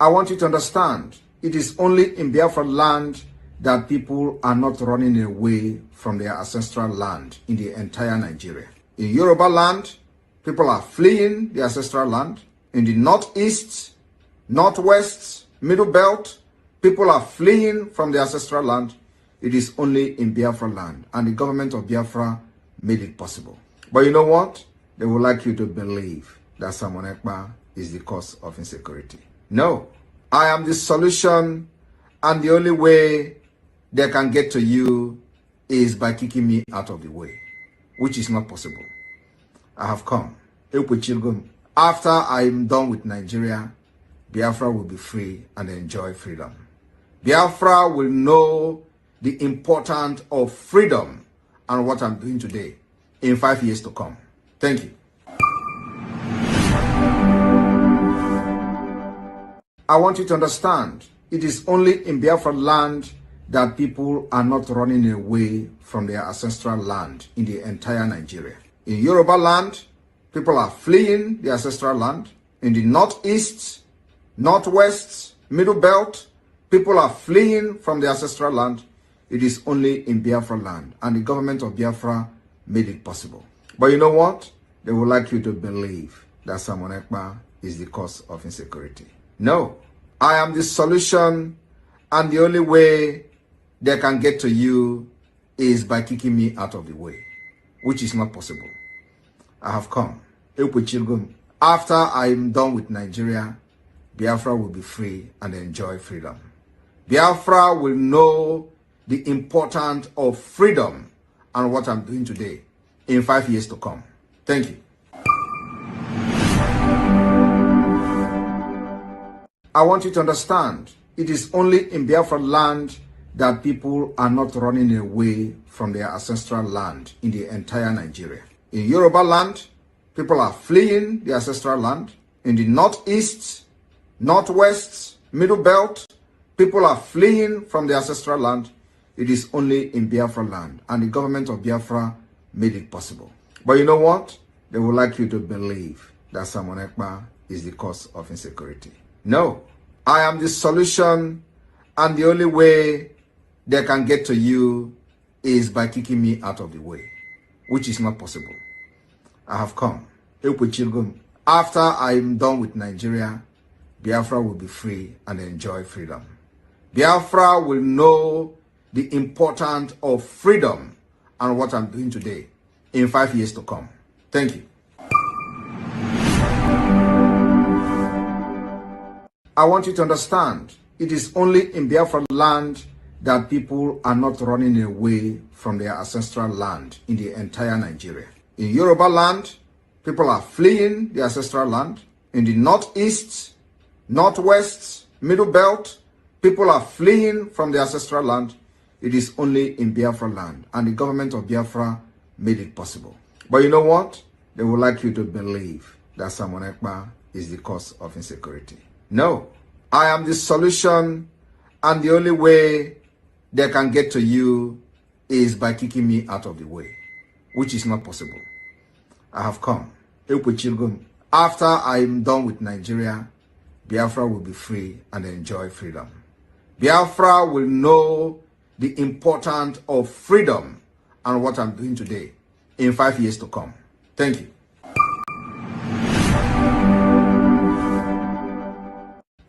I want you to understand, it is only in Biafra land that people are not running away from their ancestral land in the entire Nigeria. In Yoruba land, people are fleeing the ancestral land. In the northeast, northwest, middle belt, people are fleeing from the ancestral land. It is only in Biafra land, and the government of Biafra made it possible. But you know what? They would like you to believe that Simon Ekpa is the cause of insecurity. No, I am the solution, and the only way they can get to you is by kicking me out of the way, which is not possible. I have come. After I am done with Nigeria, Biafra will be free and enjoy freedom. Biafra will know the importance of freedom and what I'm doing today in 5 years to come. Thank you. I want you to understand, it is only in Biafra land that people are not running away from their ancestral land in the entire Nigeria. In Yoruba land, people are fleeing the ancestral land. In the northeast, northwest, middle belt, people are fleeing from the ancestral land. It is only in Biafra land, and the government of Biafra made it possible. But you know what? They would like you to believe that Simon Ekpa is the cause of insecurity. No, I am the solution, and the only way they can get to you is by kicking me out of the way, which is not possible. I have come. After I am done with Nigeria, Biafra will be free and enjoy freedom. Biafra will know the importance of freedom and what I'm doing today in 5 years to come. Thank you. I want you to understand, it is only in Biafra land that people are not running away from their ancestral land in the entire Nigeria. In Yoruba land, people are fleeing the ancestral land. In the northeast, northwest, middle belt, people are fleeing from the ancestral land. It is only in Biafra land, and the government of Biafra made it possible. But you know what? They would like you to believe that Simon Ekpa is the cause of insecurity. No, I am the solution, and the only way they can get to you is by kicking me out of the way, which is not possible. I have come. After I am done with Nigeria, Biafra will be free and enjoy freedom. Biafra will know the importance of freedom and what I'm doing today in 5 years to come. Thank you. I want you to understand, it is only in Biafra land that people are not running away from their ancestral land in the entire Nigeria. In Yoruba land, people are fleeing the ancestral land. In the northeast, northwest, middle belt, people are fleeing from the ancestral land. It is only in Biafra land, and the government of Biafra made it possible. But you know what? They would like you to believe that Simon Ekpa is the cause of insecurity. No, I am the solution, and the only way they can get to you is by kicking me out of the way, which is not possible. I have come. After I am done with Nigeria, Biafra will be free and enjoy freedom. Biafra will know the importance of freedom and what I'm doing today in 5 years to come. Thank you.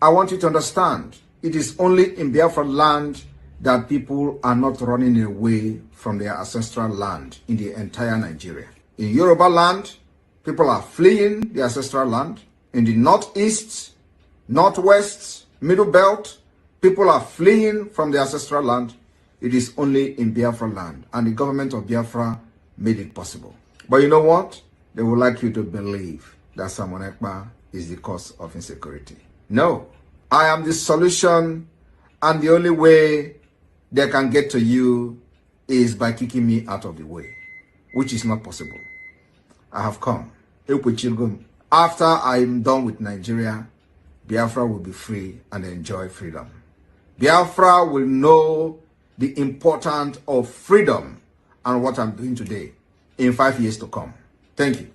I want you to understand, it is only in Biafra land that people are not running away from their ancestral land in the entire Nigeria. In Yoruba land, people are fleeing the ancestral land. In the northeast, northwest, middle belt, people are fleeing from the ancestral land. It is only in Biafra land, and the government of Biafra made it possible. But you know what? They would like you to believe that Simon Ekpa is the cause of insecurity. No, I am the solution, and the only way they can get to you is by kicking me out of the way, which is not possible. I have come. After I am done with Nigeria, Biafra will be free and enjoy freedom. Biafra will know the importance of freedom and what I'm doing today in 5 years to come. Thank you.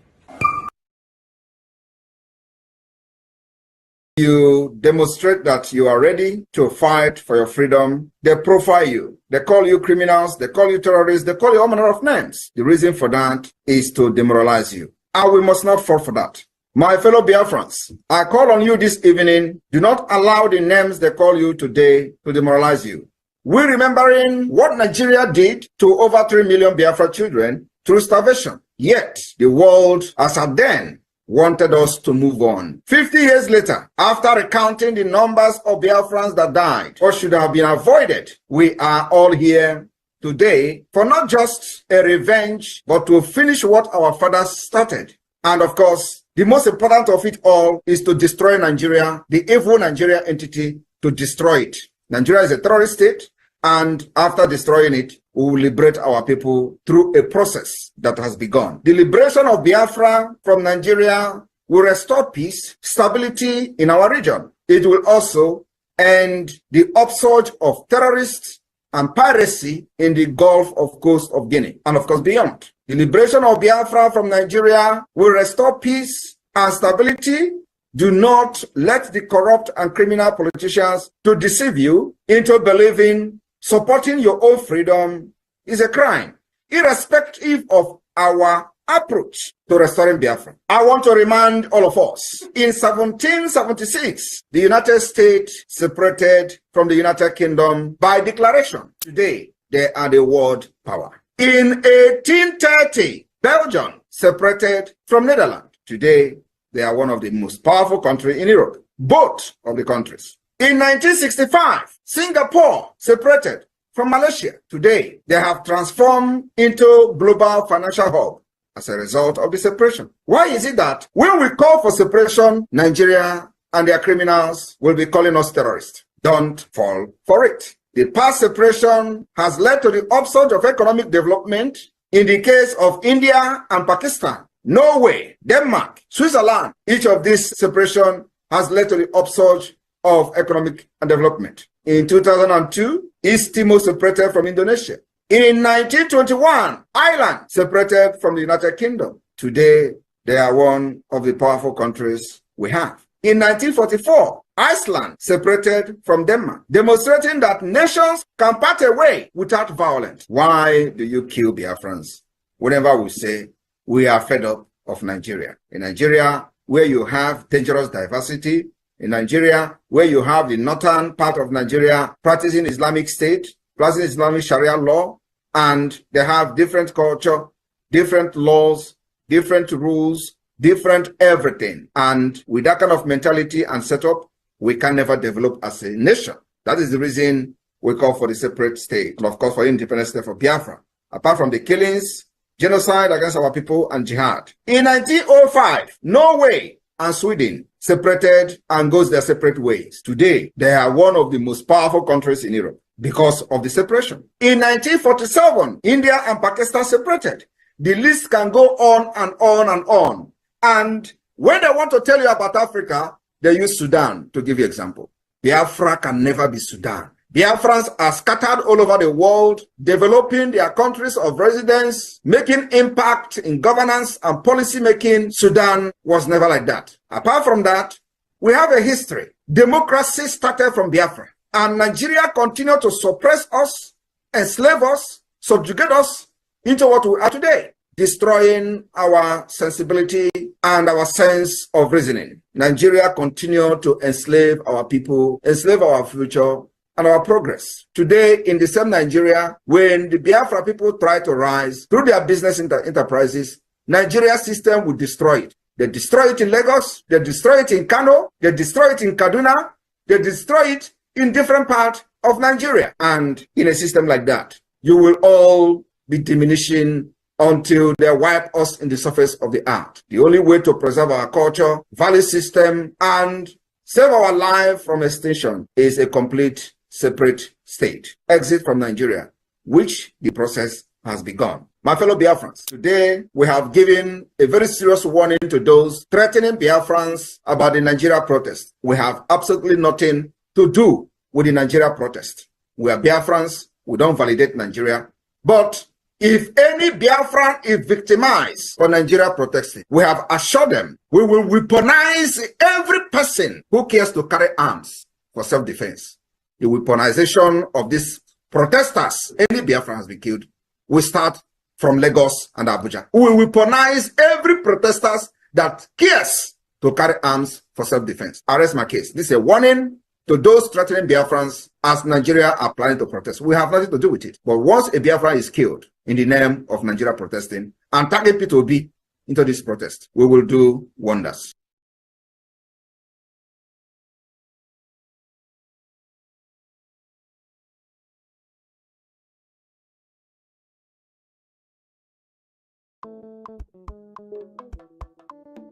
you demonstrate that you are ready to fight for your freedom, they profile you. They call you criminals, they call you terrorists, they call you all manner of names. The reason for that is to demoralize you. And we must not fall for that. My fellow Biafrans, I call on you this evening, do not allow the names they call you today to demoralize you. We're remembering what Nigeria did to over 3 million Biafra children through starvation. Yet, the world, as at then, wanted us to move on. 50 years later, after recounting the numbers of Biafrans that died or should have been avoided, we are all here today for not just a revenge, but to finish what our fathers started. And of course, the most important of it all is to destroy Nigeria, the evil Nigeria entity, to destroy it. Nigeria is a terrorist state, and after destroying it, we will liberate our people through a process that has begun. The liberation of Biafra from Nigeria will restore peace, stability in our region. It will also end the upsurge of terrorists and piracy in the Gulf of Coast of Guinea, and of course beyond. The liberation of Biafra from Nigeria will restore peace and stability. Do not let the corrupt and criminal politicians to deceive you into believing supporting your own freedom is a crime, irrespective of our approach to restoring Biafra. I want to remind all of us, in 1776, the United States separated from the United Kingdom by declaration. Today, they are the world power. In 1830, Belgium separated from Netherlands. Today, they are one of the most powerful countries in Europe, both of the countries. In 1965, Singapore separated from Malaysia. Today, they have transformed into global financial hub as a result of the separation. Why is it that when we call for separation, Nigeria and their criminals will be calling us terrorists? Don't fall for it. The past separation has led to the upsurge of economic development in the case of India and Pakistan, Norway, Denmark, Switzerland. Each of these separation has led to the upsurge of economic and development. In 2002, East Timor separated from Indonesia. In 1921, Ireland separated from the United Kingdom. Today, they are one of the powerful countries we have. In 1944, Iceland separated from Denmark, demonstrating that nations can part away without violence. Why do you kill Biafrans? Whenever we say we are fed up of Nigeria. In Nigeria, where you have dangerous diversity, in Nigeria, where you have the northern part of Nigeria practicing Islamic State, practicing Islamic Sharia law, and they have different culture, different laws, different rules, different everything. And with that kind of mentality and setup, we can never develop as a nation. That is the reason we call for the separate state, and of course for independent state for Biafra. Apart from the killings, genocide against our people, and jihad. In 1905, Norway and Sweden separated and goes their separate ways. Today, they are one of the most powerful countries in Europe because of the separation. In 1947, India and Pakistan separated. The list can go on and on and on. And when they want to tell you about Africa, they use Sudan to give you example. Biafra can never be Sudan. Biafrans are scattered all over the world, developing their countries of residence, making impact in governance and policy making. Sudan was never like that. Apart from that, we have a history. Democracy started from Biafra, and Nigeria continued to suppress us, enslave us, subjugate us into what we are today, destroying our sensibility and our sense of reasoning. Nigeria continued to enslave our people, enslave our future, and our progress. Today, in the same Nigeria, when the Biafra people try to rise through their business enterprises, Nigeria's system will destroy it. They destroy it in Lagos, they destroy it in Kano, they destroy it in Kaduna, they destroy it in different parts of Nigeria. And in a system like that, you will all be diminishing until they wipe us in the surface of the earth. The only way to preserve our culture, value system, and save our life from extinction is a complete separate state. Exit from Nigeria, which the process has begun. My fellow Biafrans, today we have given a very serious warning to those threatening Biafrans about the Nigeria protest. We have absolutely nothing to do with the Nigeria protest. We are Biafrans, we don't validate Nigeria, but If any Biafran is victimized for Nigeria protesting, we have assured them we will weaponize every person who cares to carry arms for self-defense. The weaponization of these protesters, any Biafran has been killed, will start from Lagos and Abuja. We will weaponize every protesters that cares to carry arms for self-defense. I rest my case. This is a warning to those threatening Biafrans as Nigeria are planning to protest. We have nothing to do with it. But once a Biafran is killed in the name of Nigeria protesting and target P2B into this protest, we will do wonders.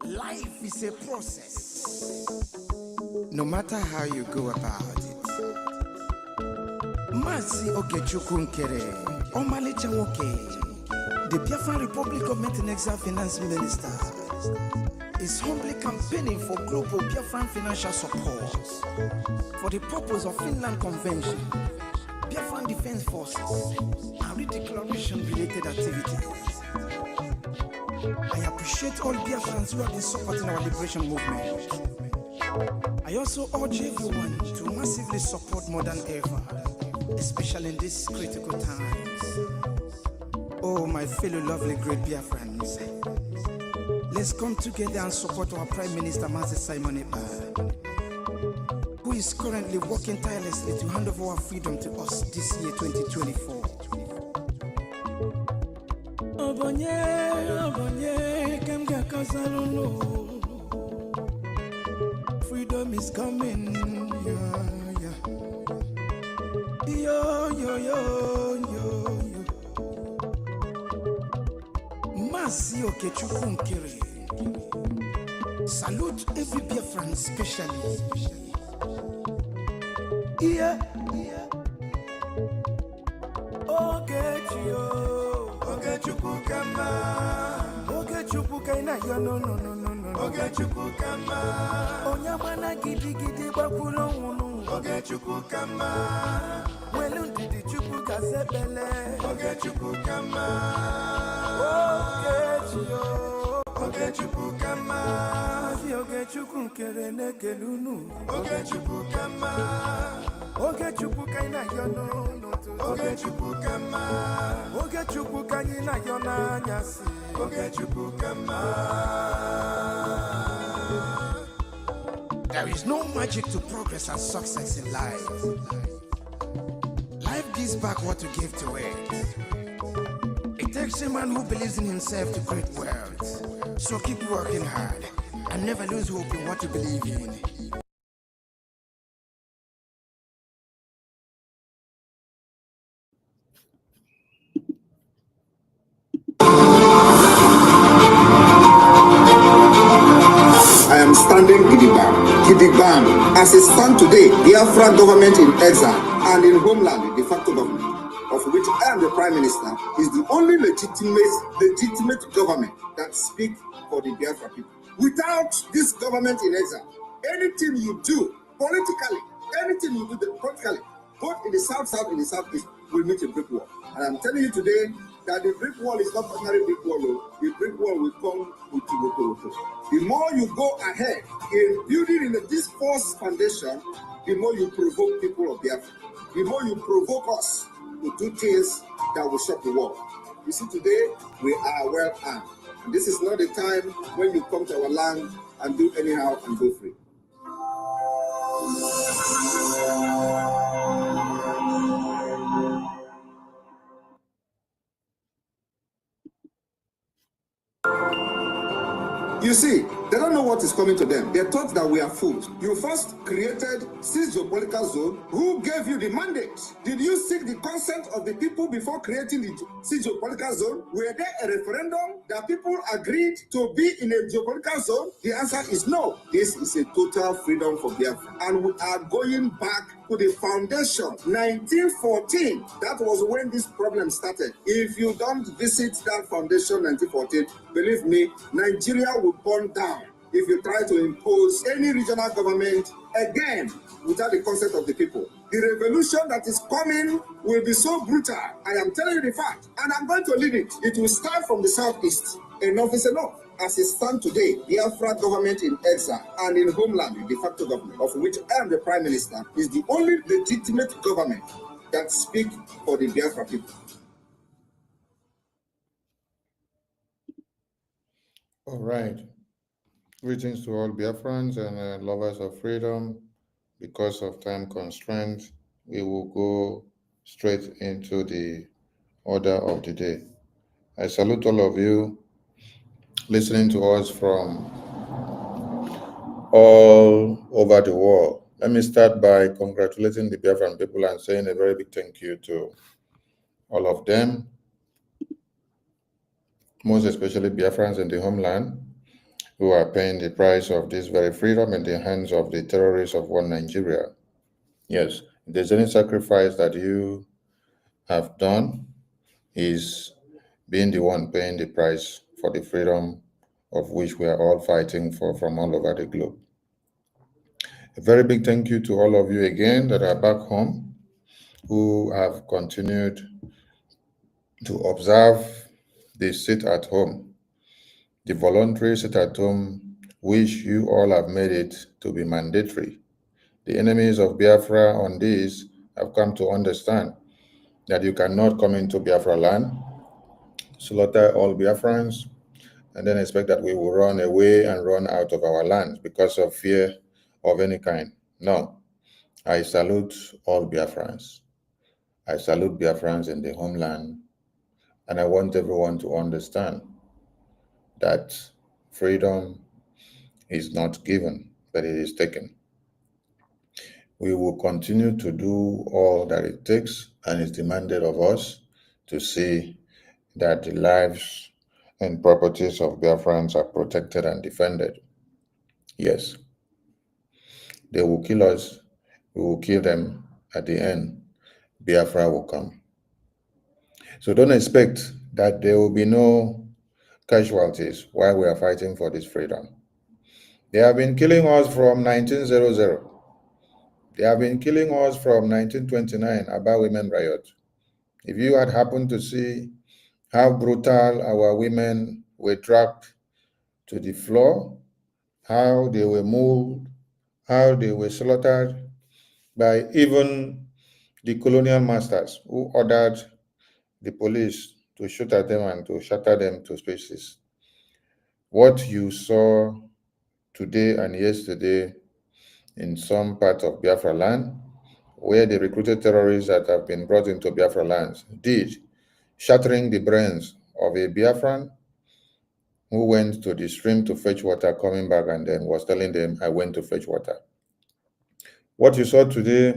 Life is a process, no matter how you go about it. Masi Okechukwu-Nkere, Omalicha Nwoke, the Biafran Republic Government and Exile Finance Minister, is humbly campaigning for global Biafran financial support for the purpose of Finland Convention, Biafran Defense Forces, and redeclaration-related activities. I appreciate all Biafrans who have been supporting our liberation movement. I also urge everyone to massively support more than ever, especially in these critical times. Oh, my fellow lovely great Biafrans, let's come together and support our Prime Minister, Mazi Simon Ekpa, who is currently working tirelessly to hand over our freedom to us this year, 2024. Freedom is coming, yeah, yeah. Yo, yo, yo, yo, yo. Masi Okechukwu-Nkere. Salute every Biafran especially. Yeah, yeah. Okechukwu kama. Okechukwu kaina yo no no no no no. Okechukwu kama. Onyamana gidi gidi bakulo wunu. Okechukwu kama. Welu ndidi chukwu kasebele. Okechukwu kama. Okechukwu kama. Si Okechukwu-Nkere nekelunu. Okechukwu kama. Okechukwu kaina yo no no. Okechukwu kama. Okechukwu kaina yo na nyasi. Okechukwu kama. There is no magic to progress and success in life. Life gives back what you give to it. It takes a man who believes in himself to create wealth. So keep working hard and never lose hope in what you believe in. I am standing Gidigban. As it stands today, the Biafra government in exile and in homeland, the de facto government, of which I am the Prime Minister, is the only legitimate government that speaks for the Biafra people. Without this government in exile, anything you do politically, anything you do politically, both in the south and the southeast, will meet a brick wall. And I'm telling you today that the brick wall is not ordinary brick wall. The brick wall will come with Tiboko. The more you go ahead in building in this false foundation, the more you provoke people of Biafra. The more you provoke us to do things that will shock the world. You see, today we are well armed. And this is not the time when you come to our land and do anyhow and go free. You see, they don't know what is coming to them. They thought that we are fools. You first created 6 geopolitical zones. Who gave you the mandate? Did you seek the consent of the people before creating the 6 geopolitical zone? Were there a referendum that people agreed to be in a geopolitical zone? The answer is no. This is a total freedom for Biafra. And we are going back to the foundation, 1914. That was when this problem started. If you don't visit that foundation, 1914, believe me, Nigeria will burn down if you try to impose any regional government again without the consent of the people. The revolution that is coming will be so brutal. I am telling you the fact, and I'm going to lead it. It will start from the southeast. Enough is enough. As it stands today, the Biafra government in exile and in homeland, the de facto government, of which I am the prime minister, is the only legitimate government that speaks for the Biafra people. All right. Greetings to all Biafrans and lovers of freedom. Because of time constraints, we will go straight into the order of the day. I salute all of you listening to us from all over the world. Let me start by congratulating the Biafran people and saying a very big thank you to all of them, most especially Biafrans in the homeland, who are paying the price of this very freedom in the hands of the terrorists of one Nigeria. Yes, if there's any sacrifice that you have done, is being the one paying the price for the freedom of which we are all fighting for from all over the globe. A very big thank you to all of you again that are back home, who have continued to observe the sit at home, the voluntary sit at home, which you all have made it to be mandatory. The enemies of Biafra on this have come to understand that you cannot come into Biafra land, slaughter all Biafrans, and then expect that we will run away and run out of our land because of fear of any kind. No, I salute all Biafrans. I salute Biafrans in the homeland, and I want everyone to understand that freedom is not given, but it is taken. We will continue to do all that it takes and is demanded of us to see that the lives and properties of Biafrans are protected and defended. Yes, they will kill us, we will kill them. At the end, Biafra will come. So don't expect that there will be no casualties while we are fighting for this freedom. They have been killing us from 1900. They have been killing us from 1929 about women riot. If you had happened to see how brutal our women were dragged to the floor, how they were moved, how they were slaughtered by even the colonial masters who ordered the police to shoot at them and to shatter them to pieces. What you saw today and yesterday in some parts of Biafra land, where the recruited terrorists that have been brought into Biafra lands did, shattering the brains of a Biafran who went to the stream to fetch water, coming back and then was telling them, I went to fetch water. What you saw today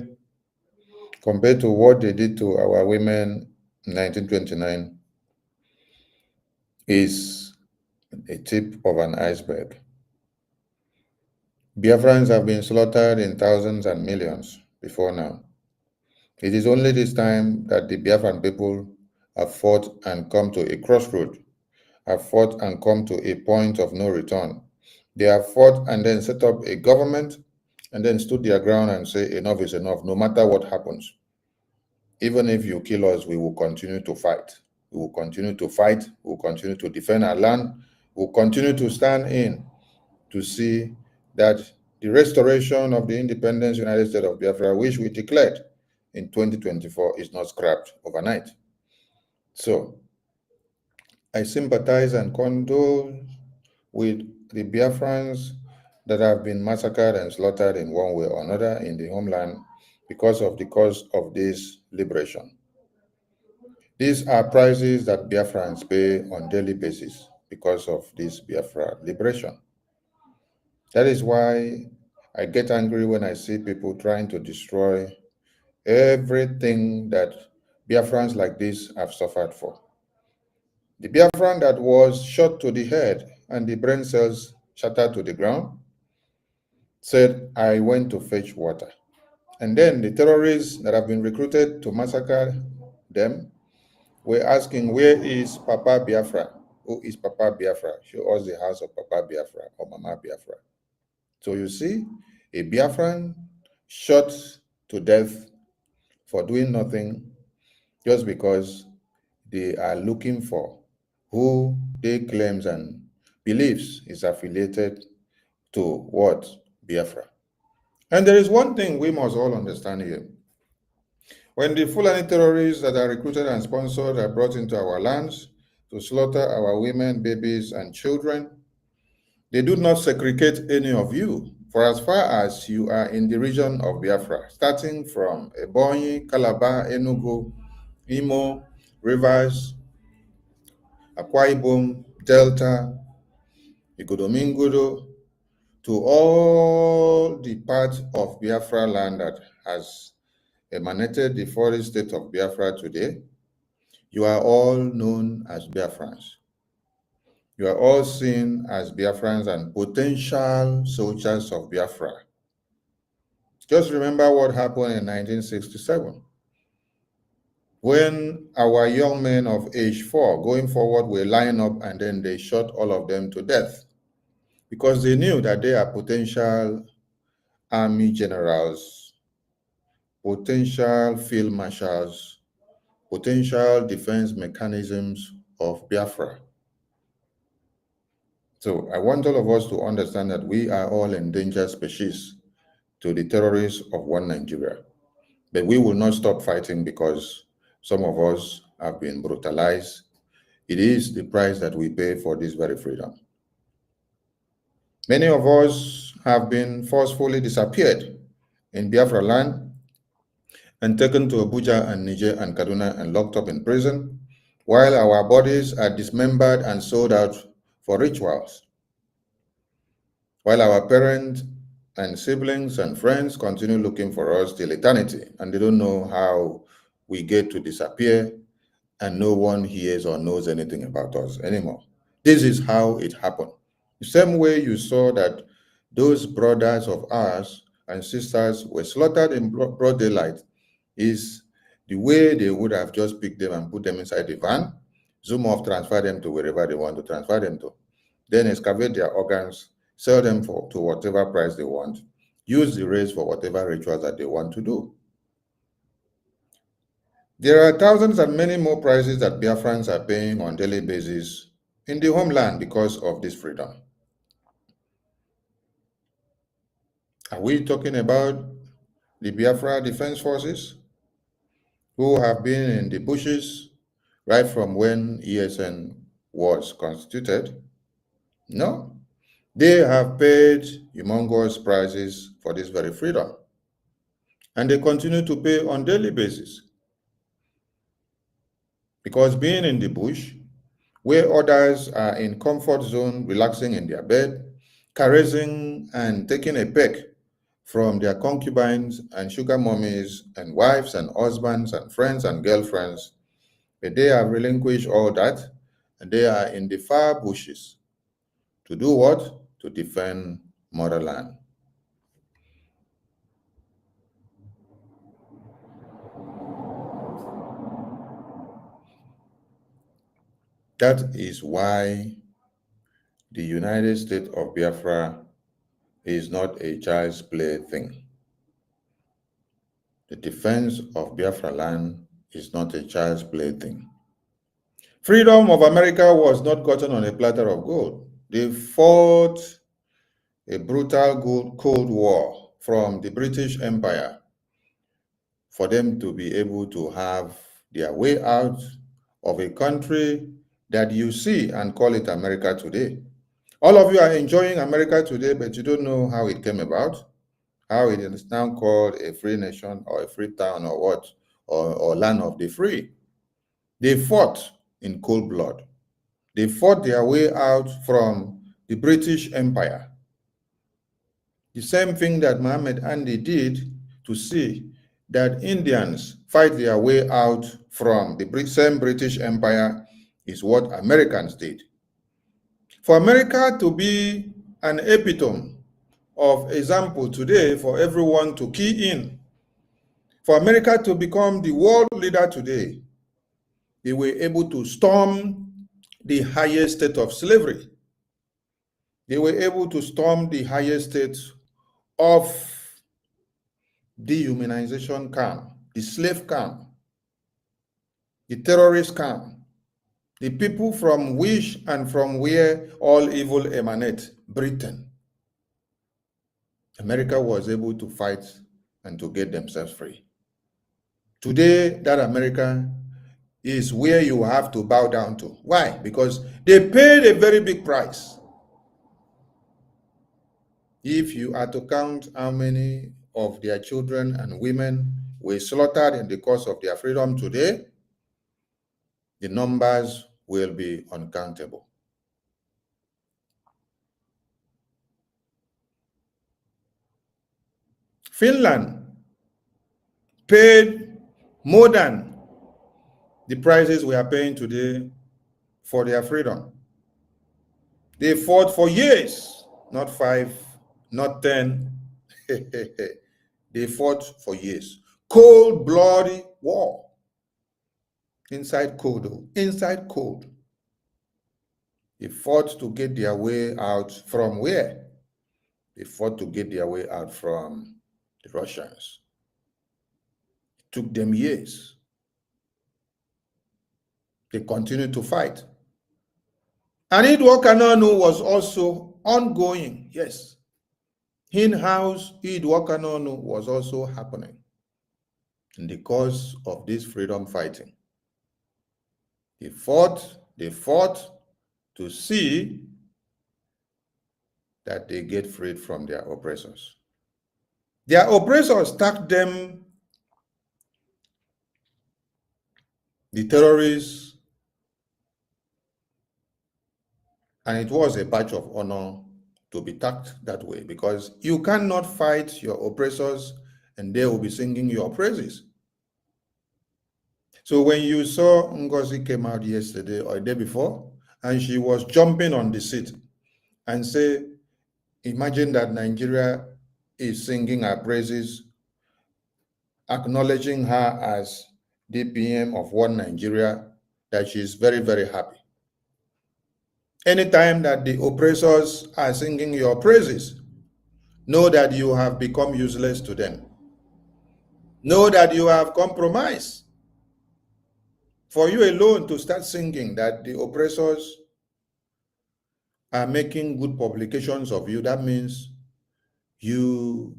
compared to what they did to our women in 1929 is a tip of an iceberg. Biafrans have been slaughtered in thousands and millions before now. It is only this time that the Biafran people have fought and come to a crossroad, have fought and come to a point of no return. They have fought and then set up a government and then stood their ground and say enough is enough, no matter what happens. Even if you kill us, we will continue to fight. We will continue to fight. We will continue to defend our land. We will continue to stand in to see that the restoration of the independence United States of Biafra, which we declared in 2024, is not scrapped overnight. So I sympathize and condole with the Biafrans that have been massacred and slaughtered in one way or another in the homeland because of the cause of this liberation. These are prices that Biafrans pay on daily basis because of this Biafra liberation. That is why I get angry when I see people trying to destroy everything that Biafrans like this have suffered for. The Biafran that was shot to the head and the brain cells shattered to the ground said, I went to fetch water. And then the terrorists that have been recruited to massacre them were asking, where is Papa Biafra? Who is Papa Biafra? Show us the house of Papa Biafra or Mama Biafra. So you see, a Biafran shot to death for doing nothing just because they are looking for who they claims and believes is affiliated to what? Biafra. And there is one thing we must all understand here. When the Fulani terrorists that are recruited and sponsored are brought into our lands to slaughter our women, babies, and children, they do not segregate any of you. For as far as you are in the region of Biafra, starting from Ebonyi, Calabar, Enugu, Imo, Rivers, Akwa Ibom, Delta, Igodomingodo, to all the parts of Biafra land that has emanated the foreign state of Biafra today, you are all known as Biafrans. You are all seen as Biafrans and potential soldiers of Biafra. Just remember what happened in 1967. When our young men of age 4 going forward were lying up and then they shot all of them to death because they knew that they are potential army generals, potential field marshals, potential defense mechanisms of Biafra. So I want all of us to understand that we are all endangered species to the terrorists of one Nigeria. But we will not stop fighting because some of us have been brutalized. It is the price that we pay for this very freedom. Many of us have been forcefully disappeared in Biafra land and taken to Abuja and Niger and Kaduna and locked up in prison, while our bodies are dismembered and sold out for rituals. While our parents and siblings and friends continue looking for us till eternity, and they don't know how we get to disappear, and no one hears or knows anything about us anymore. This is how it happened. The same way you saw that those brothers of ours and sisters were slaughtered in broad daylight is the way they would have just picked them and put them inside the van, zoom off, transfer them to wherever they want to transfer them to, then excavate their organs, sell them to whatever price they want, use the race for whatever rituals that they want to do. There are thousands and many more prices that Biafrans are paying on a daily basis in the homeland because of this freedom. Are we talking about the Biafra Defense Forces who have been in the bushes right from when ESN was constituted? No. They have paid humongous prices for this very freedom. And they continue to pay on a daily basis. Because being in the bush, where others are in comfort zone, relaxing in their bed, caressing and taking a peck from their concubines and sugar mummies and wives and husbands and friends and girlfriends, but they have relinquished all that, and they are in the far bushes. To do what? To defend motherland. That is why the United States of Biafra is not a child's play thing. The defense of Biafra land is not a child's play thing. Freedom of America was not gotten on a platter of gold. They fought a brutal Cold War from the British Empire for them to be able to have their way out of a country that you see and call it America today. All of you are enjoying America today, but you don't know how it came about, how it is now called a free nation or a free town or what, or land of the free. They fought in cold blood. They fought their way out from the British Empire. The same thing that Muhammad Ali did to see that Indians fight their way out from the same British Empire is what Americans did. For America to be an epitome of example today for everyone to key in, for America to become the world leader today, they were able to storm the highest state of slavery. They were able to storm the highest state of dehumanization camp the slave camp, the terrorist camp, the people from which and from where all evil emanate, Britain. America was able to fight and to get themselves free. Today, that America is where you have to bow down to. Why? Because they paid a very big price. If you are to count how many of their children and women were slaughtered in the course of their freedom today, the numbers will be uncountable. Finland paid more than the prices we are paying today for their freedom. They fought for years, not 5, not 10. They fought for years. Cold, bloody war. Inside cold, inside cold. They fought to get their way out from where? They fought to get their way out from the Russians. It took them years. They continued to fight. And Idwo Kananu was also ongoing, yes. In-house Idwo Kananu was also happening in the course of this freedom fighting. They fought to see that they get freed from their oppressors. Their oppressors tagged them, the terrorists, and it was a badge of honor to be tagged that way, because you cannot fight your oppressors and they will be singing your praises. So when you saw NGOZI came out yesterday or the day before, and she was jumping on the seat and say, imagine that Nigeria is singing her praises, acknowledging her as DPM of one Nigeria, that she is very, very happy. Anytime that the oppressors are singing your praises, know that you have become useless to them. Know that you have compromised. For you alone to start singing that the oppressors are making good publications of you, that means you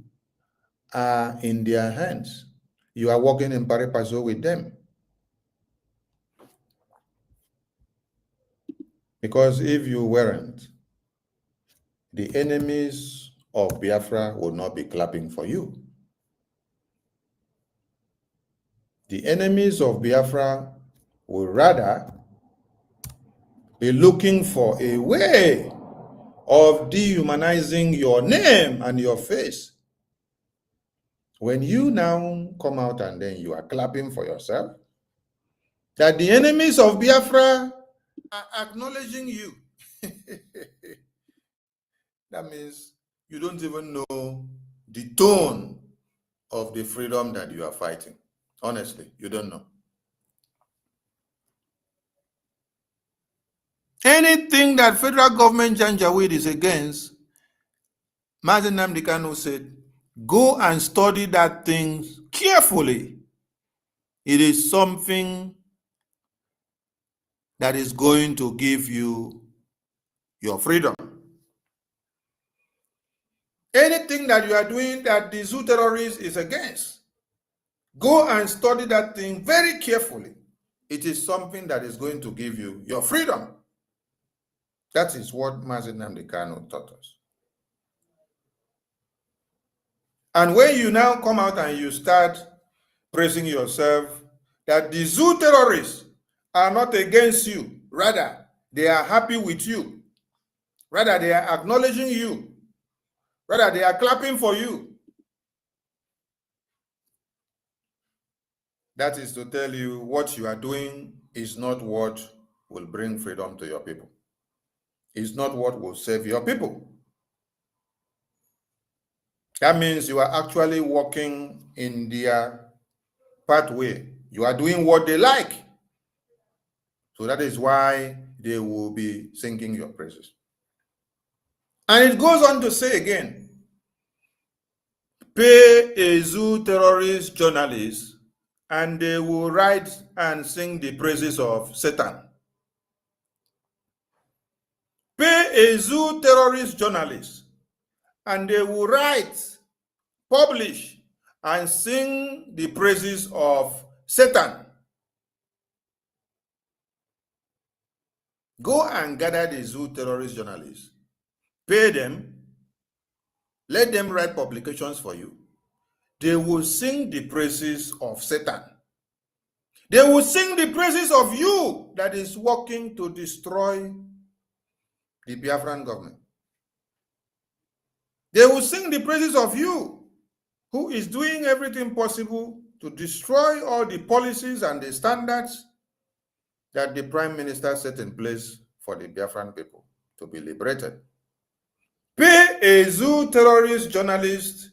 are in their hands. You are working in pari passu with them. Because if you weren't, the enemies of Biafra would not be clapping for you. The enemies of Biafra would rather be looking for a way of dehumanizing your name and your face. When you now come out and then you are clapping for yourself, that the enemies of Biafra are acknowledging you. That means you don't even know the tone of the freedom that you are fighting. Honestly, you don't know. Anything that federal government Janjaweed is against, Mazi Nnamdi Kanu said, go and study that thing carefully. It is something that is going to give you your freedom. Anything that you are doing that the zoo terrorist is against, go and study that thing very carefully. It is something that is going to give you your freedom. That is what Mazi Nnamdi Kanu taught us. And when you now come out and you start praising yourself that the zoo terrorists are not against you, rather they are happy with you, rather they are acknowledging you, rather they are clapping for you, that is to tell you what you are doing is not what will bring freedom to your people. It's not what will save your people. That means you are actually walking in their pathway. You are doing what they like. So that is why they will be singing your praises. And it goes on to say again, pay a zoo terrorist journalist and they will write and sing the praises of Satan. Pay a zoo terrorist journalist, and they will write, publish, and sing the praises of Satan. Go and gather the zoo terrorist journalists, pay them, let them write publications for you. They will sing the praises of Satan. They will sing the praises of you that is working to destroy the Biafran government. They will sing the praises of you who is doing everything possible to destroy all the policies and the standards that the Prime Minister set in place for the Biafran people to be liberated. Pay a zoo terrorist journalist,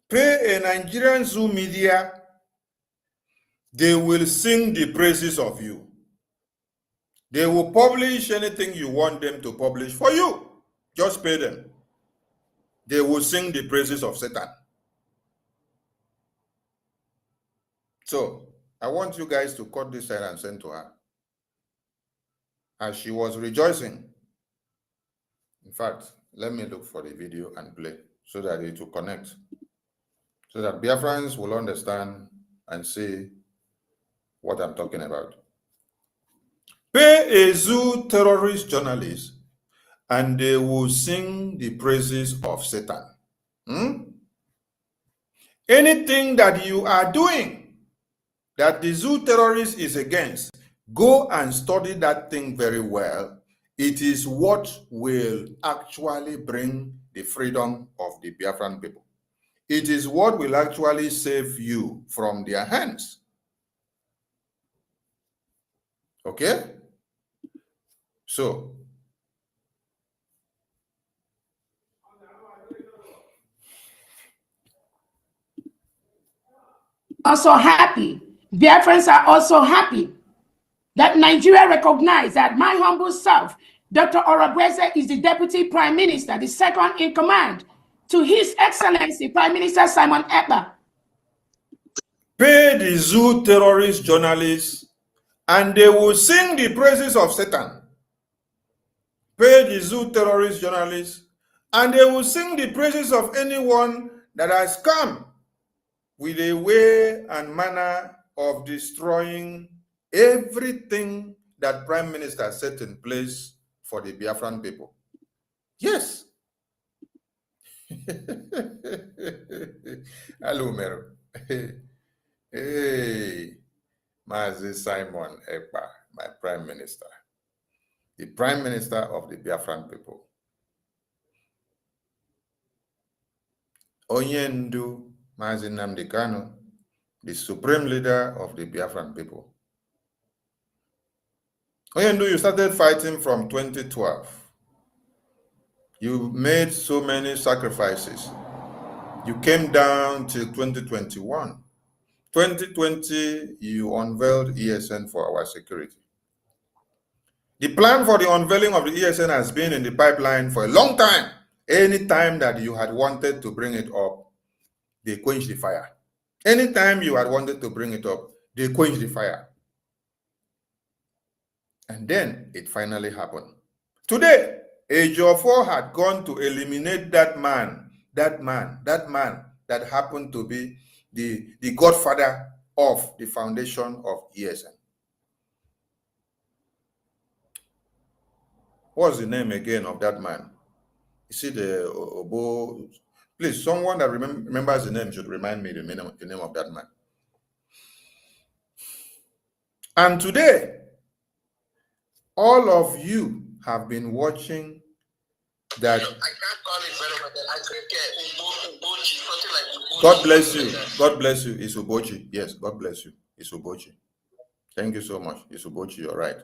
pay a Nigerian zoo media, they will sing the praises of you. They will publish anything you want them to publish for you. Just pay them. They will sing the praises of Satan. So, I want you guys to cut this hair and send to her. As she was rejoicing. In fact, let me look for the video and play so that it will connect. So that Biafrans will understand and see what I'm talking about. Pay a zoo terrorist journalist and they will sing the praises of Satan. Anything that you are doing that the zoo terrorist is against, go and study that thing very well. It is what will actually bring the freedom of the Biafran people. It is what will actually save you from their hands. Okay? So, also happy. Biafrans are also happy that Nigeria recognized that my humble self, Dr. Orobweze, is the Deputy Prime Minister, the second in command to His Excellency Prime Minister Simon Ekpa. Pay the zoo terrorist journalists and they will sing the praises of Satan. Pay the zoo terrorist journalists and they will sing the praises of anyone that has come with a way and manner of destroying everything that Prime Minister set in place for the Biafran people. Yes. Hello, Mero. Hey, Mazi Simon Ekpa, my Prime Minister, the Prime Minister of the Biafran people. Onyendu Mazi Nnamdi Kanu, the Supreme Leader of the Biafran people. Onyendu, you started fighting from 2012. You made so many sacrifices. You came down till 2021. 2020, you unveiled ESN for our security. The plan for the unveiling of the ESN has been in the pipeline for a long time. Any time that you had wanted to bring it up, they quenched the fire. Anytime you had wanted to bring it up, they quenched the fire. And then it finally happened. Today, Ejiofor had gone to eliminate that man that happened to be the godfather of the foundation of ESN. What's the name again of that man? You see the Obo. Please, someone that remembers the name should remind me the name of that man. And today, all of you have been watching that. I can't call it very well. I think Ubochi, something like Ubochi. God bless you. God bless you. It's Ubochi. Yes, God bless you. It's Ubochi. Thank you so much. It's Ubochi. You're right.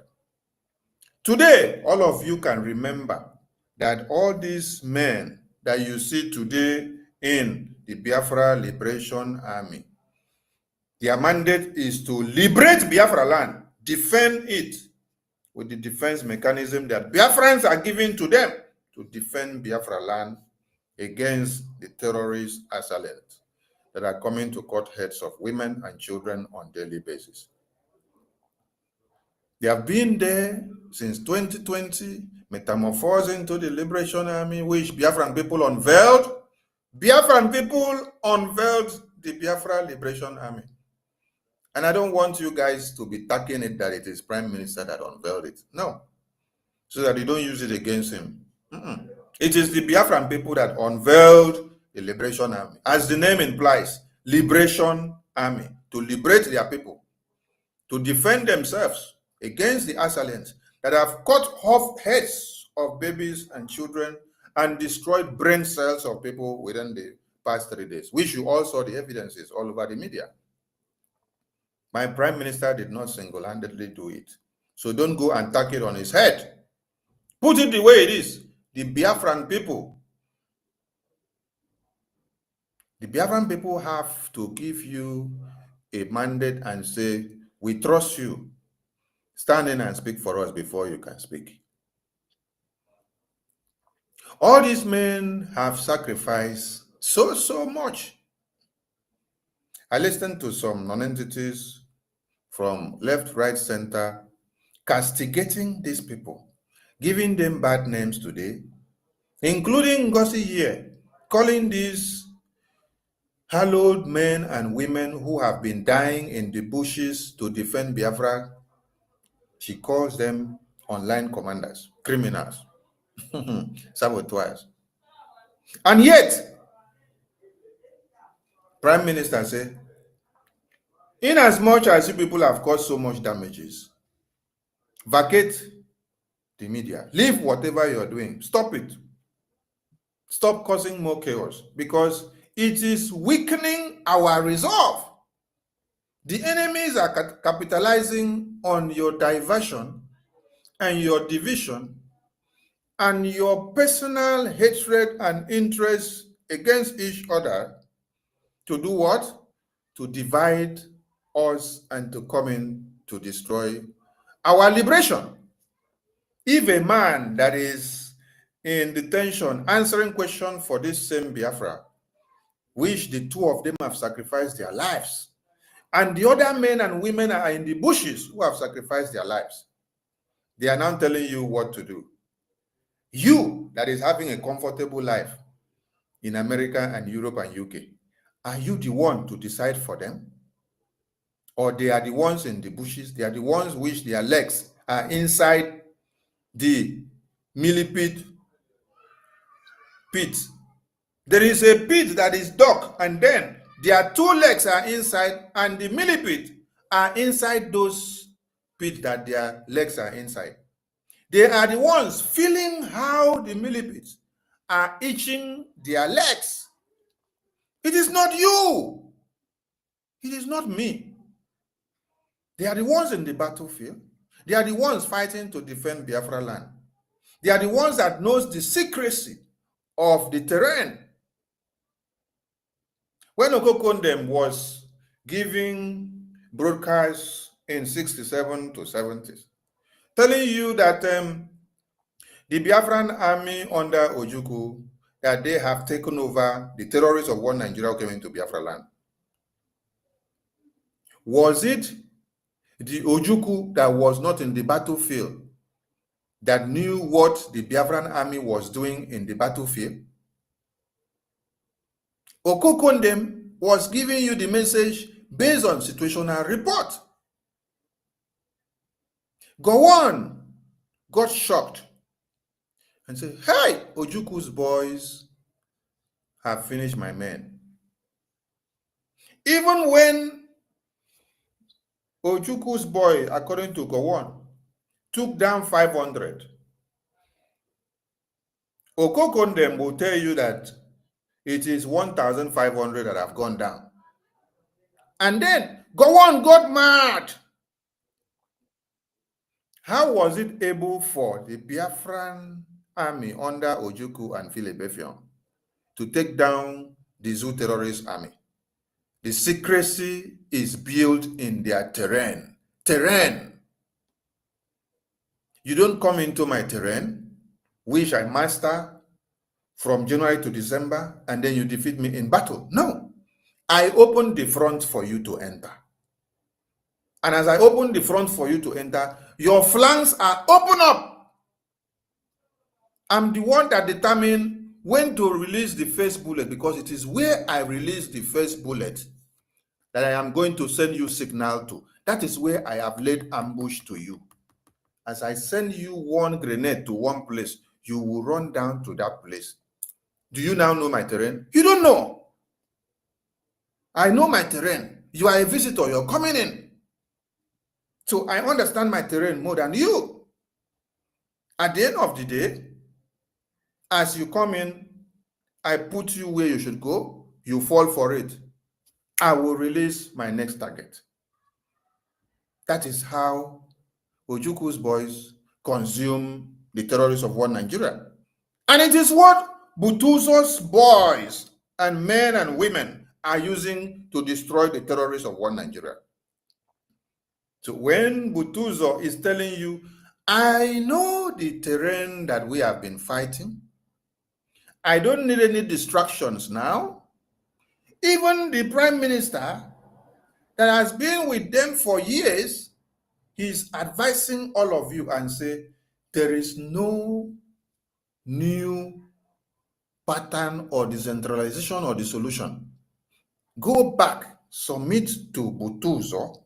Today, all of you can remember that all these men that you see today in the Biafra Liberation Army, their mandate is to liberate Biafra land, defend it with the defense mechanism that Biafrans are giving to them to defend Biafra land against the terrorist assailant. that are coming to cut heads of women and children on a daily basis. They have been there since 2020, metamorphosing into the Liberation Army, which Biafran people unveiled. Biafran people unveiled the Biafra Liberation Army. And I don't want you guys to be taking it that it is Prime Minister that unveiled it. No. So that you don't use it against him. It is the Biafran people that unveiled the Liberation Army. As the name implies, Liberation Army. To liberate their people. To defend themselves against the assailants that have cut off heads of babies and children and destroyed brain cells of people within the past 3 days, which you all saw the evidences all over the media. My Prime Minister did not single-handedly do it. So don't go and tack it on his head. Put it the way it is. The Biafran people have to give you a mandate and say, we trust you. Stand in and speak for us before you can speak. All these men have sacrificed so much. I listened to some non-entities from left, right, center, castigating these people, giving them bad names today, including NGOZI here, calling these hallowed men and women who have been dying in the bushes to defend Biafra. She calls them online commanders, criminals, saboteurs. And yet, Prime Minister said, in as much as you people have caused so much damages, vacate the media. Leave whatever you're doing. Stop it. Stop causing more chaos because it is weakening our resolve. The enemies are capitalizing on your diversion and your division and your personal hatred and interest against each other to do what? To divide us and to come in to destroy our liberation. If a man that is in detention answering questions for this same Biafra, which the two of them have sacrificed their lives, and the other men and women are in the bushes who have sacrificed their lives, they are now telling you what to do. You that is having a comfortable life in America and Europe and UK, are you the one to decide for them? Or they are the ones in the bushes, they are the ones which their legs are inside the millipede pit. There is a pit that is dark, and then their two legs are inside, and the millipede are inside those pits that their legs are inside. They are the ones feeling how the millipedes are itching their legs. It is not you. It is not me. They are the ones in the battlefield. They are the ones fighting to defend Biafra land. They are the ones that knows the secrecy of the terrain. When Okokondem was giving broadcasts in 67 to 70s, telling you that the Biafran army under Ojukwu, that they have taken over the terrorists of one Nigeria who came into Biafra land. Was it the Ojukwu that was not in the battlefield that knew what the Biafran army was doing in the battlefield? Okokondem was giving you the message based on situational report. Gowon got shocked and said, hey, Ojukwu's boys have finished my men. Even when Ojukwu's boy, according to Gowon, took down 500, Okokondem will tell you that it is 1,500 that have gone down. And then Gowon got mad. How was it able for the Biafran army under Ojukwu and Philip Effiong to take down the Zoo terrorist army? The secrecy is built in their terrain. Terrain. You don't come into my terrain, which I master from January to December, and then you defeat me in battle. No. I opened the front for you to enter. And as I open the front for you to enter, your flanks are open up. I'm the one that determines when to release the first bullet, because it is where I release the first bullet that I am going to send you signal to. That is where I have laid ambush to you. As I send you one grenade to one place, you will run down to that place. Do you now know my terrain? You don't know. I know my terrain. You are a visitor. You're coming in. So I understand my terrain more than you. At the end of the day, as you come in, I put you where you should go. You fall for it. I will release my next target. That is how Ojuku's boys consume the terrorists of one Nigeria. And it is what Butuzor's boys and men and women are using to destroy the terrorists of one Nigeria. So when Butuzor is telling you, I know the terrain that we have been fighting, I don't need any distractions now. Even the prime minister that has been with them for years, he's advising all of you and say, there is no new pattern or decentralization or dissolution. Go back, submit to Butuzor,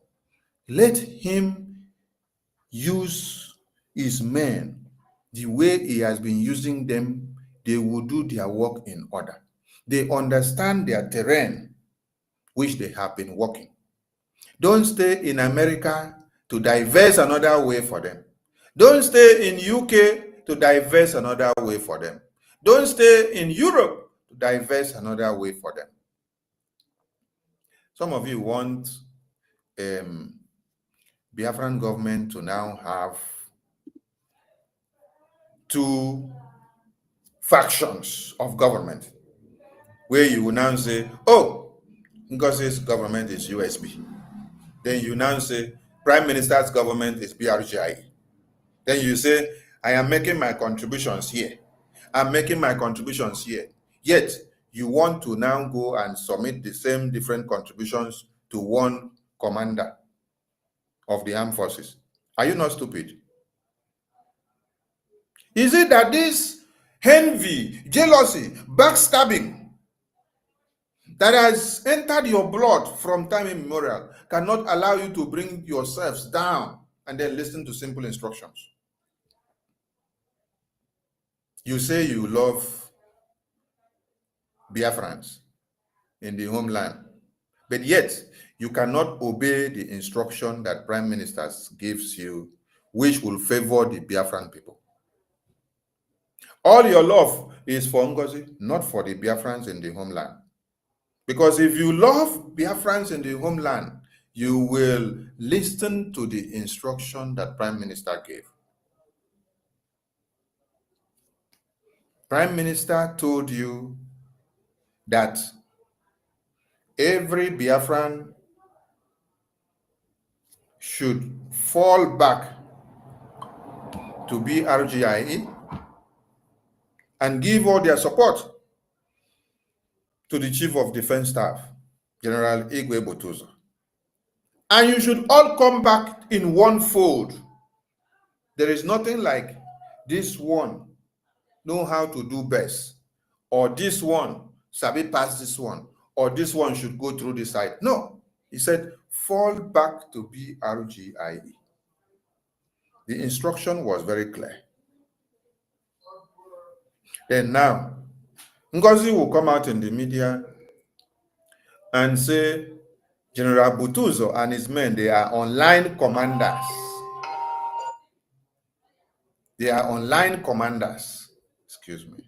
let him use his men the way he has been using them. They will do their work in order. They understand their terrain, which they have been working. Don't stay in America to diverse another way for them. Don't stay in UK to diverse another way for them. Don't stay in Europe to diverse another way for them. Some of you want Biafran government to now have two factions of government, where you will now say, oh, NGOZI's government is USB. Then you now say, Prime Minister's government is Brgie. Then you say, I am making my contributions here. I'm making my contributions here. Yet, you want to now go and submit the same different contributions to one commander of the armed forces. Are you not stupid? Is it that this envy, jealousy, backstabbing that has entered your blood from time immemorial cannot allow you to bring yourselves down and then listen to simple instructions? You say you love Biafrans in the homeland, but yet you cannot obey the instruction that Prime Minister gives you, which will favor the Biafran people. All your love is for NGOZI, not for the Biafrans in the homeland. Because if you love Biafrans in the homeland, you will listen to the instruction that Prime Minister gave. Prime Minister told you that every Biafran should fall back to BRGIE and give all their support to the Chief of Defense Staff, General Igwe Butuzor. And you should all come back in one fold. There is nothing like this one know how to do best, or this one sabi pass this one, or this one should go through this side. No, he said, fall back to BRGIE. The instruction was very clear. Then now, NGOZI will come out in the media and say, General Butuzor and his men, they are online commanders. They are online commanders. Excuse me.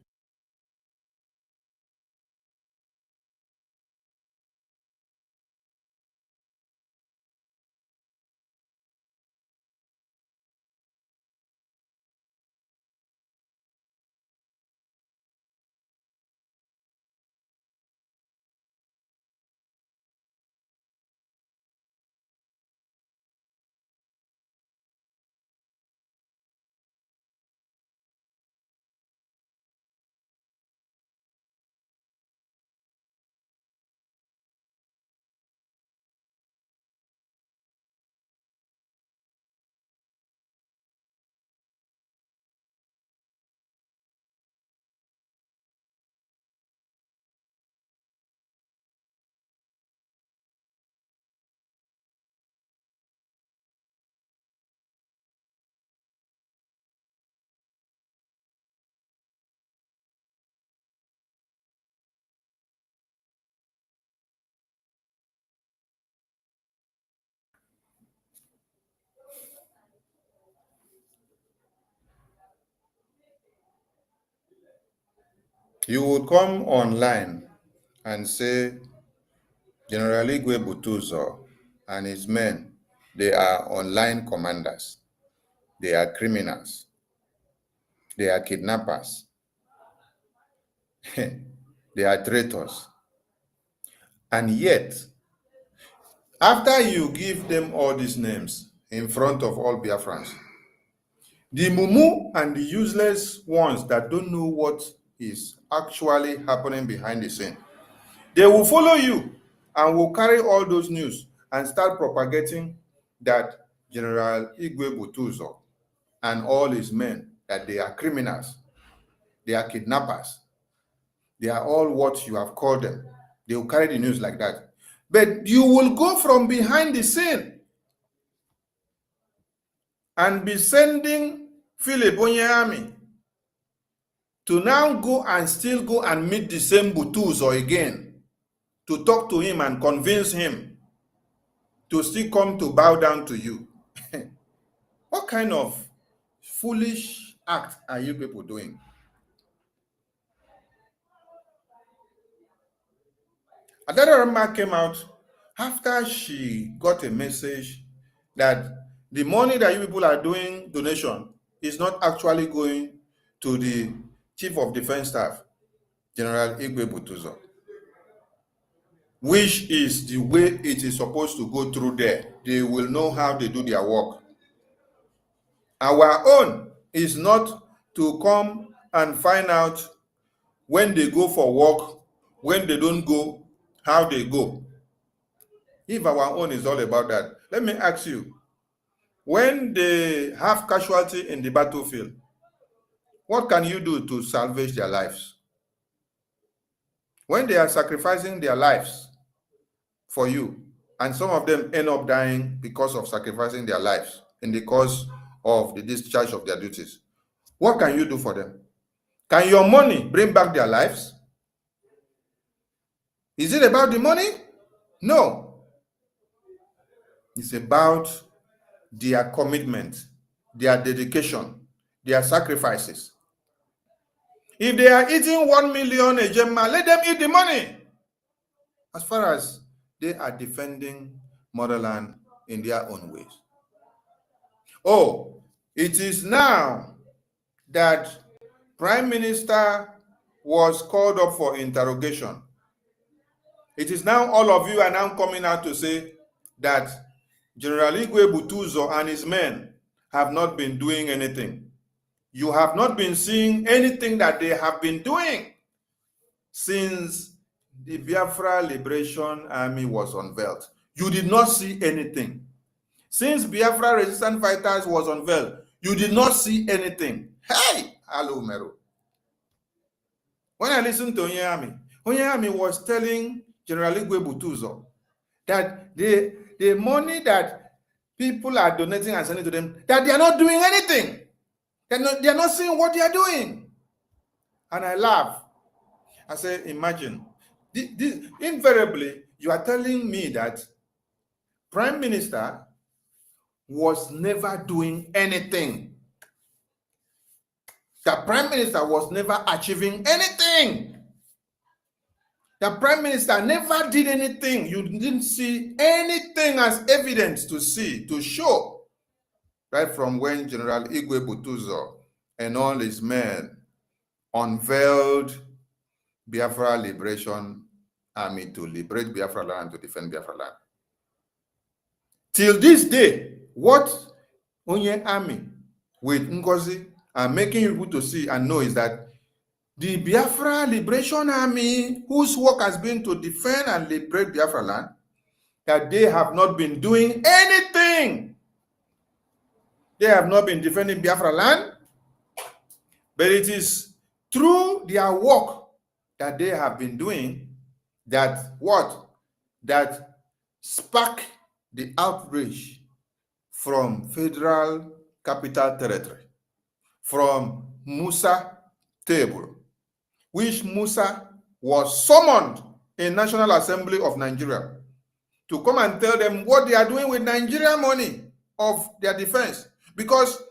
You would come online and say General Butuzor and his men, they are online commanders. They are criminals. They are kidnappers. They are traitors. And yet, after you give them all these names in front of all Biafrans, the mumu and the useless ones that don't know what is actually happening behind the scene, they will follow you and will carry all those news and start propagating that General Igwe Butuzor and all his men, that they are criminals, they are kidnappers, they are all what you have called them. They will carry the news like that. But you will go from behind the scene and be sending Philip Onyami to now go and still go and meet the same Butuzor again, to talk to him and convince him to still come to bow down to you. What kind of foolish act are you people doing? Adarama came out after she got a message that the money that you people are doing donation is not actually going to the Chief of Defense Staff, General Igwe Butuzor, which is the way it is supposed to go through there. They will know how they do their work. Our own is not to come and find out when they go for work, when they don't go, how they go. If our own is all about that, let me ask you, when they have casualty in the battlefield, what can you do to salvage their lives? When they are sacrificing their lives for you, and some of them end up dying because of sacrificing their lives in the cause of the discharge of their duties, what can you do for them? Can your money bring back their lives? Is it about the money? No. It's about their commitment, their dedication, their sacrifices. If they are eating 1 million a gemma, let them eat the money. As far as they are defending motherland in their own ways. Oh, it is now that Prime Minister was called up for interrogation. It is now all of you are now coming out to say that General Igwe Butuzor and his men have not been doing anything. You have not been seeing anything that they have been doing since the Biafra Liberation Army was unveiled. You did not see anything. Since Biafra Resistance Fighters was unveiled, you did not see anything. Hey, hello, Mero. When I listened to Onyami was telling General Igwe Butuzor that the money that people are donating and sending to them, that they are not doing anything. They are not seeing what they are doing. And I laugh. I say, imagine. Invariably, you are telling me that Prime Minister was never doing anything. The Prime Minister was never achieving anything. The Prime Minister never did anything. You didn't see anything as evidence to see, to show. Right from when General Igwe Butuzor and all his men unveiled Biafra Liberation Army to liberate Biafra land, to defend Biafra land. Till this day, what Onye Army with NGOZI are making people to see and know is that the Biafra Liberation Army, whose work has been to defend and liberate Biafra land, that they have not been doing anything. They have not been defending Biafra land, but it is through their work that they have been doing that that spark the outrage from Federal Capital Territory, from Musa Table, which Musa was summoned in National Assembly of Nigeria to come and tell them what they are doing with Nigeria money of their defense. Because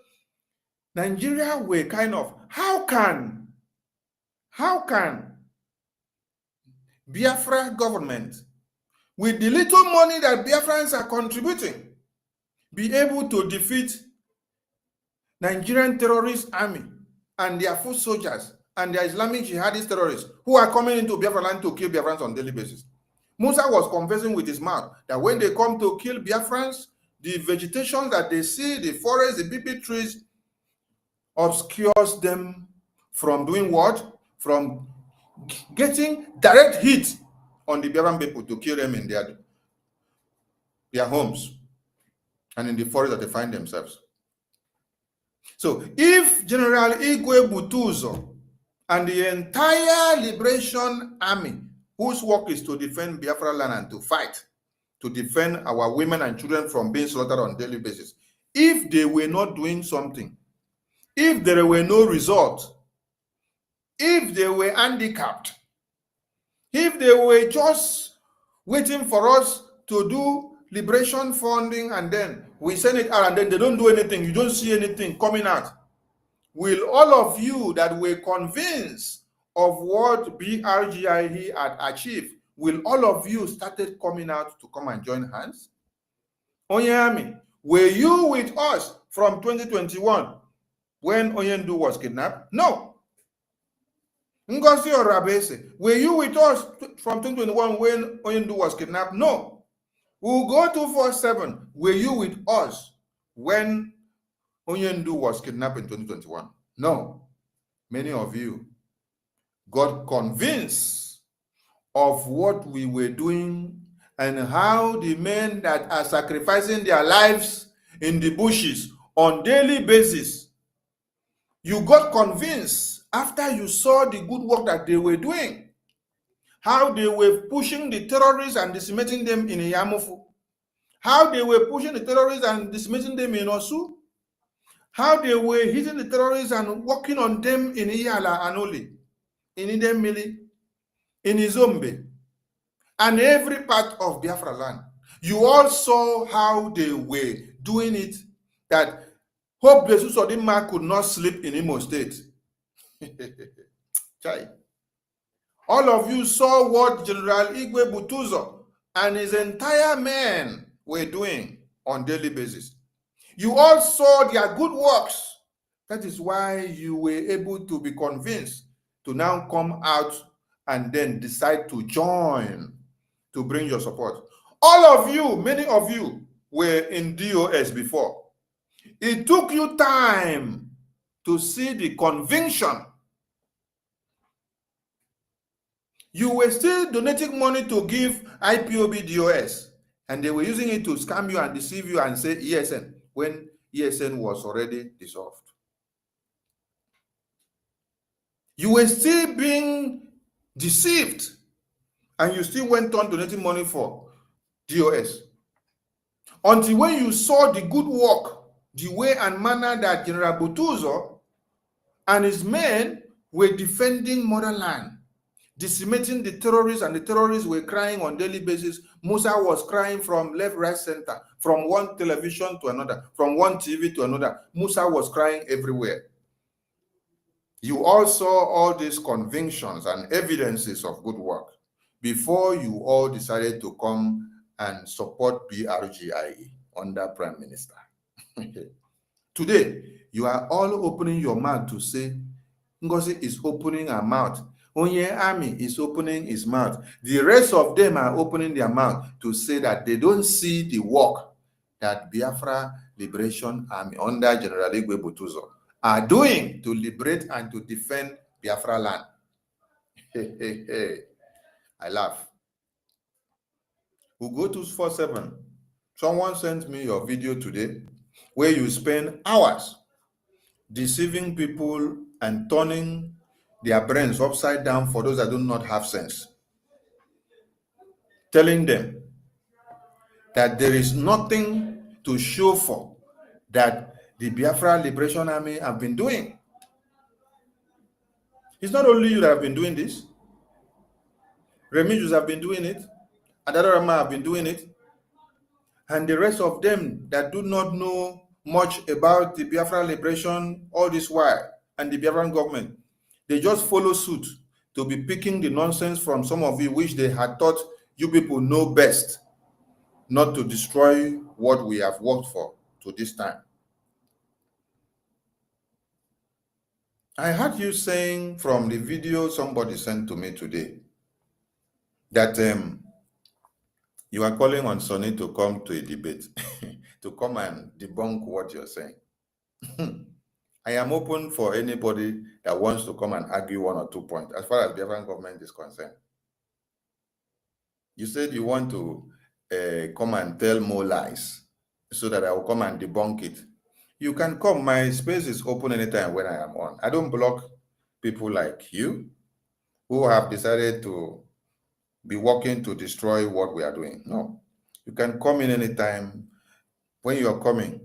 Nigeria were kind of, how can Biafra government, with the little money that Biafrans are contributing, be able to defeat Nigerian terrorist army and their foot soldiers and their Islamic jihadist terrorists who are coming into Biafra land to kill Biafrans on a daily basis. Musa was confessing with his mouth that when they come to kill Biafrans, the vegetation that they see, the forest, the BB trees, obscures them from doing what? From getting direct hit on the Biafran people to kill them in their homes and in the forest that they find themselves. So if General Igwe Butuzor and the entire Liberation Army, whose work is to defend Biafra land and to fight, to defend our women and children from being slaughtered on a daily basis, if they were not doing something, if there were no result, if they were handicapped, if they were just waiting for us to do liberation funding and then we send it out and then they don't do anything, you don't see anything coming out, will all of you that were convinced of what Brgie had achieved, will all of you started coming out to come and join hands? Onyami, were you with us from 2021 when Onyendu was kidnapped? No. NGOZI or Rabese, were you with us from 2021 when Onyendu was kidnapped? No. We'll go 247. Were you with us when Onyendu was kidnapped in 2021? No. Many of you got convinced of what we were doing and how the men that are sacrificing their lives in the bushes on daily basis, you got convinced after you saw the good work that they were doing, how they were pushing the terrorists and decimating them in Yamufu, how they were pushing the terrorists and decimating them in Osu, how they were hitting the terrorists and working on them in Iyala and Oli, in Idemili, in Izombe, and every part of Biafra land. You all saw how they were doing it, that Hope Jesus Odima could not sleep in Imo State. All of you saw what General Igwe Butuzor and his entire men were doing on a daily basis. You all saw their good works. That is why you were able to be convinced to now come out and then decide to join to bring your support. All of you, many of you were in DOS before. It took you time to see the conviction. You were still donating money to give IPOB DOS, and they were using it to scam you and deceive you and say ESN, when ESN was already dissolved. You were still being deceived, and you still went on donating money for DOS. Until when you saw the good work, the way and manner that General Butuzor and his men were defending motherland, decimating the terrorists, and the terrorists were crying on a daily basis. Musa was crying from left, right, center, from one television to another, from one TV to another. Musa was crying everywhere. You all saw all these convictions and evidences of good work before you all decided to come and support Brgie under Prime Minister. Today, you are all opening your mouth to say, NGOZI is opening her mouth. Onye Army is opening his mouth. The rest of them are opening their mouth to say that they don't see the work that Biafra Liberation Army under General Igwe Butuzor are doing to liberate and to defend Biafra land. I laugh. We'll go to 247. Someone sent me your video today where you spend hours deceiving people and turning their brains upside down for those that do not have sense. Telling them that there is nothing to show for that the Biafra Liberation Army have been doing. It's not only you that have been doing this. Remedios have been doing it. Adarama have been doing it. And the rest of them that do not know much about the Biafra Liberation all this while and the Biafran government, they just follow suit to be picking the nonsense from some of you, which they had thought you people know best, not to destroy what we have worked for to this time. I heard you saying from the video somebody sent to me today that you are calling on Sonny to come to a debate, to come and debunk what you're saying. I am open for anybody that wants to come and argue 1 or 2 points as far as the Biafran government is concerned. You said you want to come and tell more lies so that I will come and debunk it. You can come. My space is open anytime when I am on. I don't block people like you who have decided to be working to destroy what we are doing. No. You can come in anytime. When you are coming,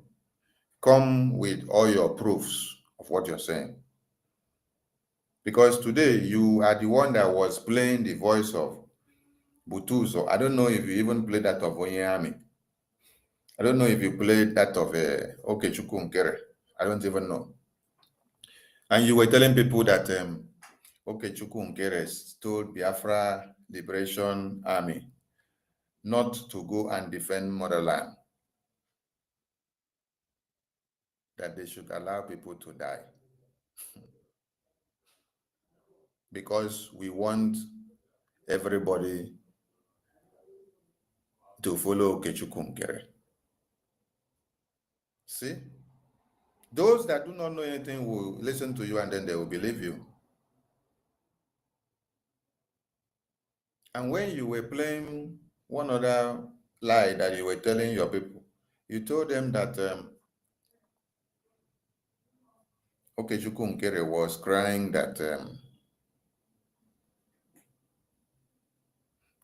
come with all your proofs of what you're saying. Because today you are the one that was playing the voice of Butuzor. I don't know if you even played that of Onyami. I don't know if you played that of Okechukwu Nkere. I don't even know. And you were telling people that Okechukwu Nkere told Biafra Liberation Army not to go and defend motherland, that they should allow people to die. Because we want everybody to follow Okechukwu Nkere. See? Those that do not know anything will listen to you and then they will believe you. And when you were playing one other lie that you were telling your people, you told them that Okechukwu Nkere was crying that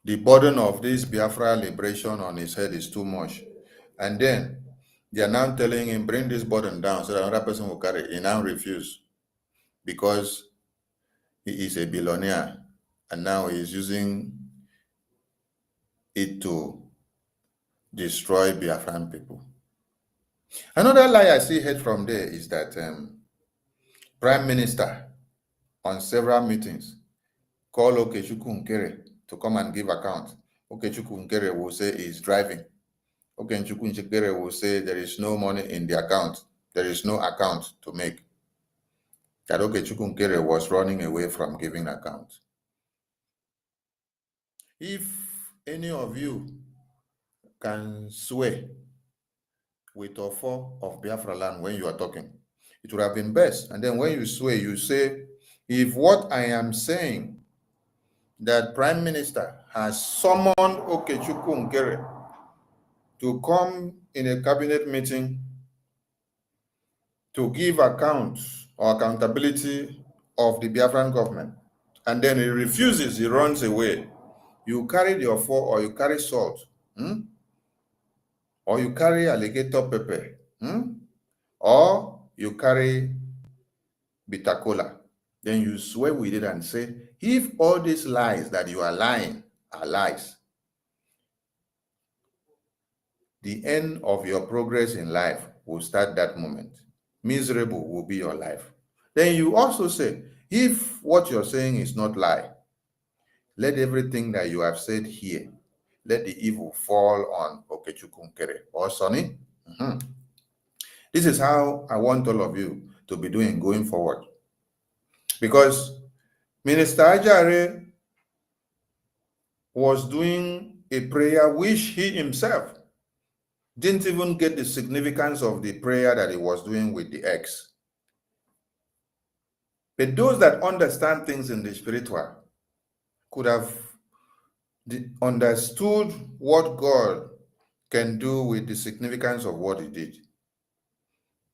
the burden of this Biafra liberation on his head is too much. And then they are now telling him, bring this burden down so that another person will carry it. He now refuses because he is a billionaire and now he is using it to destroy Biafran people. Another lie I see heard from there is that Prime Minister on several meetings called Okechukwu Nkere to come and give account. Okechukwu Nkere will say he is driving. Okechukwu Nkere will say there is no money in the account. There is no account to make. That Okechukwu Nkere was running away from giving account. If any of you can swear with Ofo of Biafra land when you are talking, it would have been best. And then when you swear, you say, if what I am saying, that Prime Minister has summoned Okechukwu Nkere to come in a cabinet meeting to give account or accountability of the Biafran government, and then he refuses, he runs away, you carry the Ofo or you carry salt, or you carry alligator pepper, or you carry bitter cola, then you swear with it and say, if all these lies that you are lying are lies, the end of your progress in life will start that moment. Miserable will be your life. Then you also say, if what you're saying is not lie, let everything that you have said here, let the evil fall on Okechukwu Nkere or Sonny. This is how I want all of you to be doing going forward. Because Minister Ajare was doing a prayer which he himself didn't even get the significance of the prayer that he was doing with the ex. But those that understand things in the spiritual could have understood what God can do with the significance of what he did.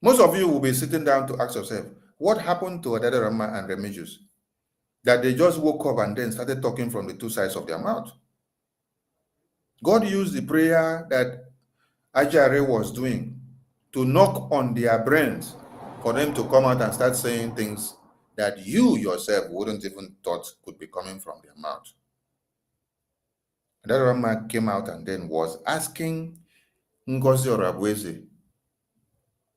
Most of you will be sitting down to ask yourself, what happened to Adederama and Remigius? That they just woke up and then started talking from the two sides of their mouth. God used the prayer that Ajare was doing to knock on their brains for them to come out and start saying things that you yourself wouldn't even thought could be coming from their mouth. Adederama came out and then was asking NGOZI Orabweze,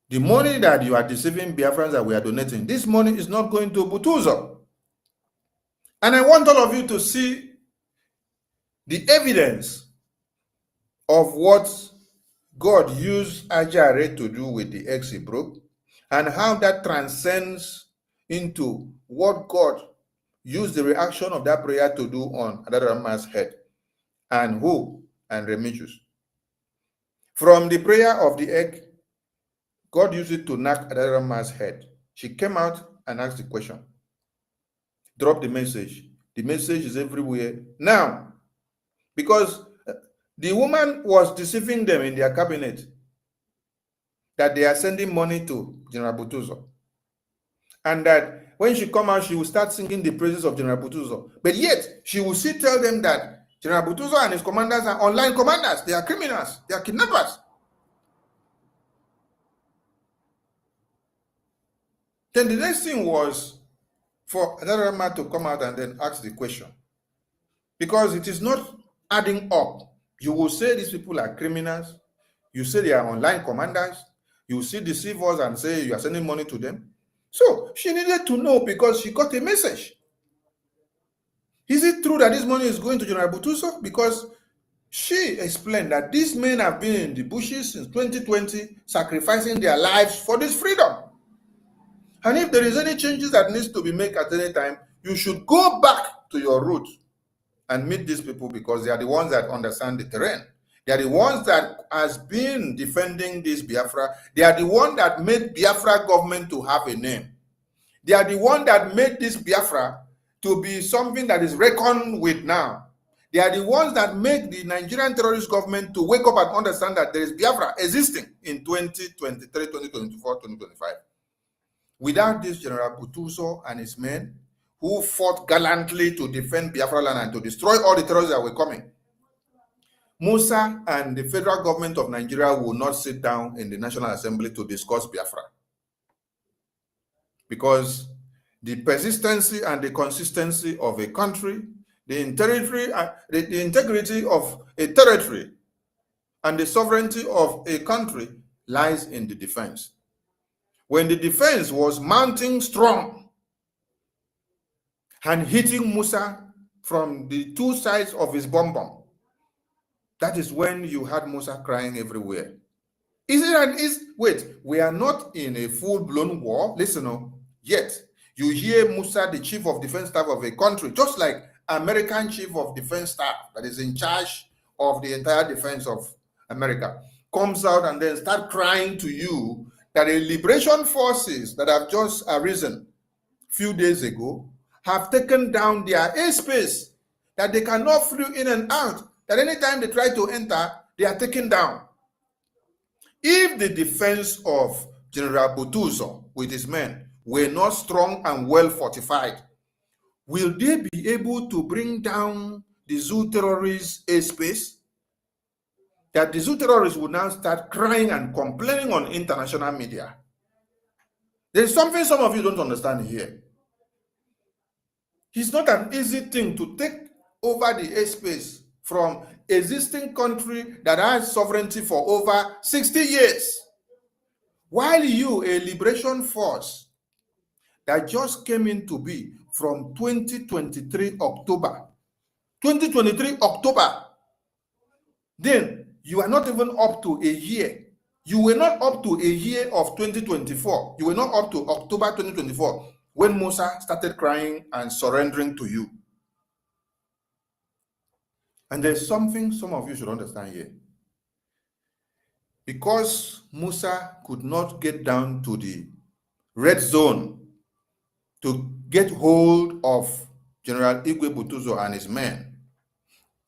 the money that you are deceiving Biafrans that we are donating, this money is not going to Butuzor. And I want all of you to see the evidence of what God used Ajare to do with the ex he broke, and how that transcends into what God used the reaction of that prayer to do on Adarama's head, and who? And Remigius. From the prayer of the egg, God used it to knock Adarama's head. She came out and asked the question. Drop the message. The message is everywhere. Now, because the woman was deceiving them in their cabinet that they are sending money to General Butuzor, and that when she come out, she will start singing the praises of General Butuzor. But yet, she will still tell them that General Butuzor and his commanders are online commanders. They are criminals. They are kidnappers. Then the next thing was for Adarama to come out and then ask the question. Because it is not adding up. You will say these people are criminals. You say they are online commanders. You will see deceive us and say you are sending money to them. So she needed to know, because she got a message. Is it true that this money is going to General Butuzor? Because she explained that these men have been in the bushes since 2020, sacrificing their lives for this freedom. And if there is any changes that needs to be made at any time, you should go back to your roots and meet these people, because they are the ones that understand the terrain. They are the ones that has been defending this Biafra. They are the one that made Biafra government to have a name. They are the one that made this Biafra to be something that is reckoned with now. They are the ones that make the Nigerian terrorist government to wake up and understand that there is Biafra existing in 2023, 2024, 2025. Without this General Butuzor and his men, who fought gallantly to defend Biafra land and to destroy all the terrorists that were coming, Musa and the federal government of Nigeria will not sit down in the National Assembly to discuss Biafra. Because the persistency and the consistency of a country, the integrity of a territory, and the sovereignty of a country lies in the defense. When the defense was mounting strong and hitting Musa from the two sides of his bomb, that is when you had Musa crying everywhere. Wait, we are not in a full-blown war. Listen, yet you hear Musa, the chief of defense staff of a country, just like American chief of defense staff that is in charge of the entire defense of America, comes out and then start crying to you that the liberation forces that have just arisen a few days ago have taken down their airspace, that they cannot fly in and out, that anytime they try to enter, they are taken down. If the defense of General Butuzor with his men were not strong and well fortified, will they be able to bring down the zoo terrorists' airspace? That the zoo terrorists will now start crying and complaining on international media. There's something some of you don't understand here. It's not an easy thing to take over the airspace from existing country that has sovereignty for over 60 years. While you, a liberation force that just came into be from 2023 October, then you are not even up to a year. You were not up to a year of 2024. You were not up to October 2024 when Musa started crying and surrendering to you. And there's something some of you should understand here. Because Musa could not get down to the red zone to get hold of General Igwe Butuzor and his men,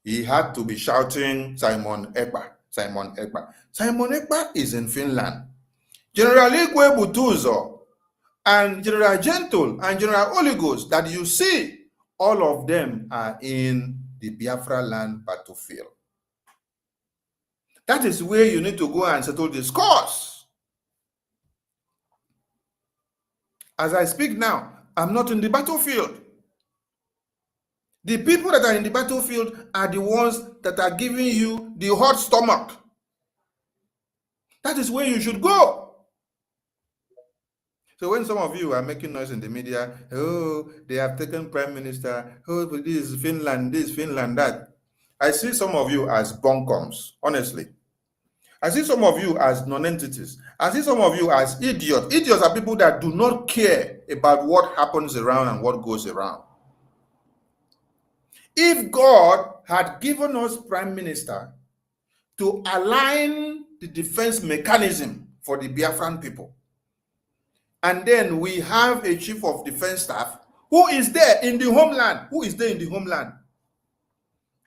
he had to be shouting Simon Ekpa, Simon Ekpa. Simon Ekpa is in Finland. General Igwe Butuzor and General Gentle and General Oligos that you see, all of them are in the Biafra land battlefield. That is where you need to go and settle the scores. As I speak now, I'm not in the battlefield. The people that are in the battlefield are the ones that are giving you the hot stomach. That is where you should go. So when some of you are making noise in the media, oh, they have taken prime minister, oh, this is Finland, this, Finland, that. I see some of you as buncoms, honestly. I see some of you as non-entities. I see some of you as idiots. Idiots are people that do not care about what happens around and what goes around. If God had given us prime minister to align the defense mechanism for the Biafran people, and then we have a chief of defense staff who is there in the homeland. Who is there in the homeland?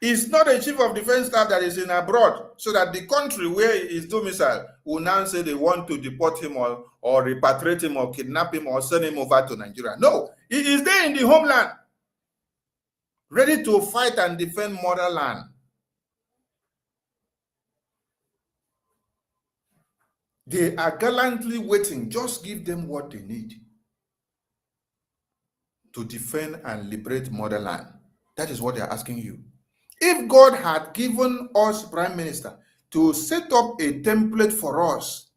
It's not a chief of defense staff that is in abroad, so that the country where he is domiciled will now say they want to deport him or repatriate him or kidnap him or send him over to Nigeria. No, he is there in the homeland, ready to fight and defend motherland. They are gallantly waiting. Just give them what they need to defend and liberate motherland. That is what they are asking you. If God had given us prime minister to set up a template for us,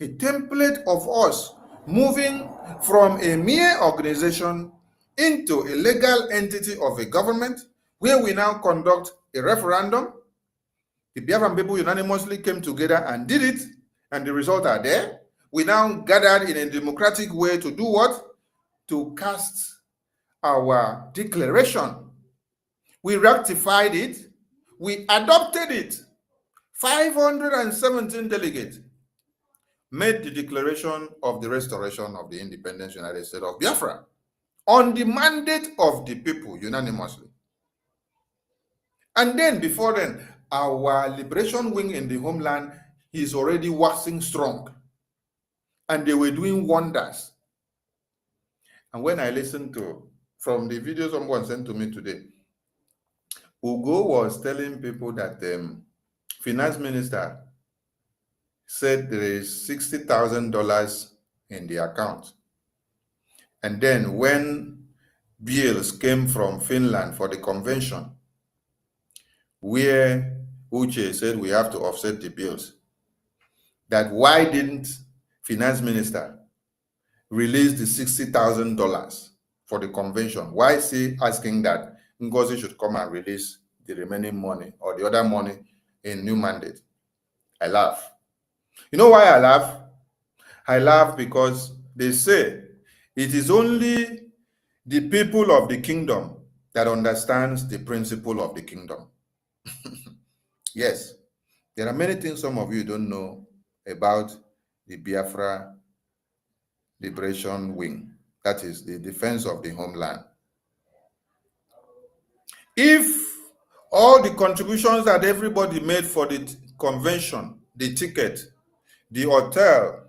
a template of us moving from a mere organization into a legal entity of a government, where we now conduct a referendum, the Biafran people unanimously came together and did it, and the results are there. We now gathered in a democratic way to do what? To cast our declaration. We rectified it. We adopted it. 517 delegates made the declaration of the restoration of the independence United States of Biafra on the mandate of the people unanimously. And then, before then, our liberation wing in the homeland is already waxing strong. And they were doing wonders. And when I listened to, from the video someone sent to me today, Ugo was telling people that the finance minister said there is $60,000 in the account. And then when bills came from Finland for the convention, where Uche said we have to offset the bills, that why didn't finance minister release the $60,000 for the convention? Why is he asking that NGOZI should come and release the remaining money or the other money in new mandate? I laugh. You know why I laugh? I laugh because they say it is only the people of the kingdom that understands the principle of the kingdom. Yes, there are many things some of you don't know about the Biafra Liberation Wing. That is the defense of the homeland. If all the contributions that everybody made for the convention, the ticket, the hotel,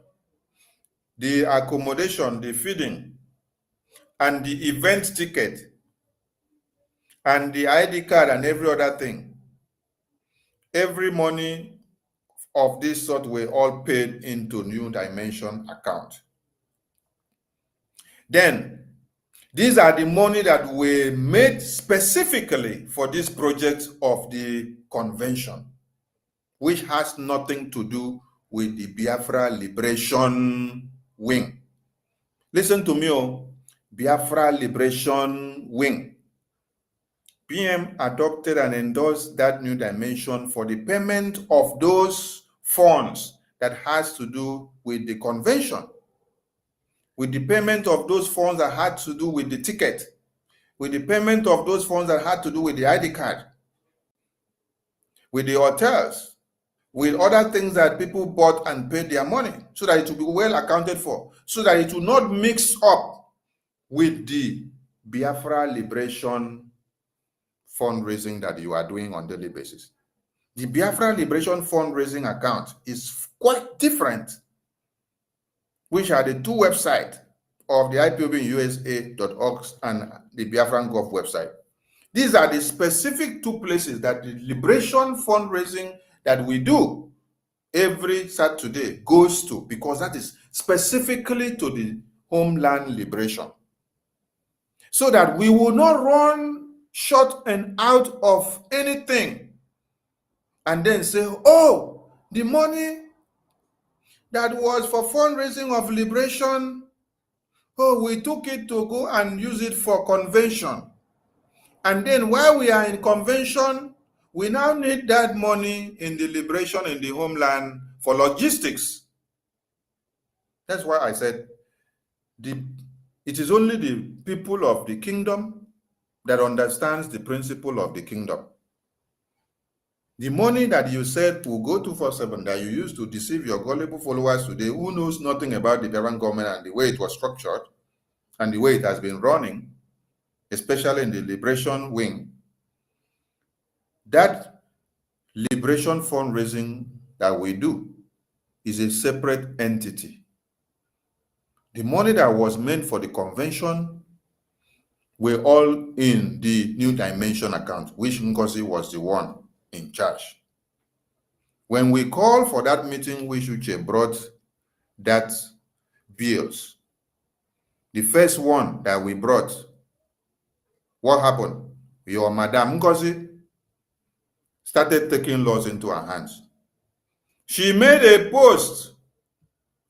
the accommodation, the feeding, and the event ticket, and the ID card and every other thing, every money of this sort were all paid into New Dimension account. Then, these are the money that were made specifically for this project of the convention, which has nothing to do with the Biafra Liberation Wing. Listen to me, Biafra Liberation Wing. PM adopted and endorsed that new dimension for the payment of those funds that has to do with the convention, with the payment of those funds that had to do with the ticket, with the payment of those funds that had to do with the ID card, with the hotels, with other things that people bought and paid their money, so that it will be well accounted for, so that it will not mix up with the Biafra Liberation fundraising that you are doing on a daily basis. The Biafra Liberation fundraising account is quite different, which are the two websites of the IPOBinUSA.org and the Biafran Gov website. These are the specific two places that the liberation fundraising that we do every Saturday goes to, because that is specifically to the homeland liberation. So that we will not run short and out of anything and then say, oh, the money that was for fundraising of liberation Oh, we took it to go and use it for convention. And then while we are in convention, we now need that money in the liberation in the homeland for logistics. That's why I said it is only the people of the kingdom that understands the principle of the kingdom. The money that you said will go 247 that you used to deceive your gullible followers today, who knows nothing about the Biafran government and the way it was structured and the way it has been running, especially in the liberation wing, that liberation fundraising that we do is a separate entity. The money that was meant for the convention were all in the New Dimension account, which NGOZI was the one in charge. When we called for that meeting, which Uche brought that bills, the first one that we brought, what happened? Your Madam NGOZI started taking laws into her hands. She made a post,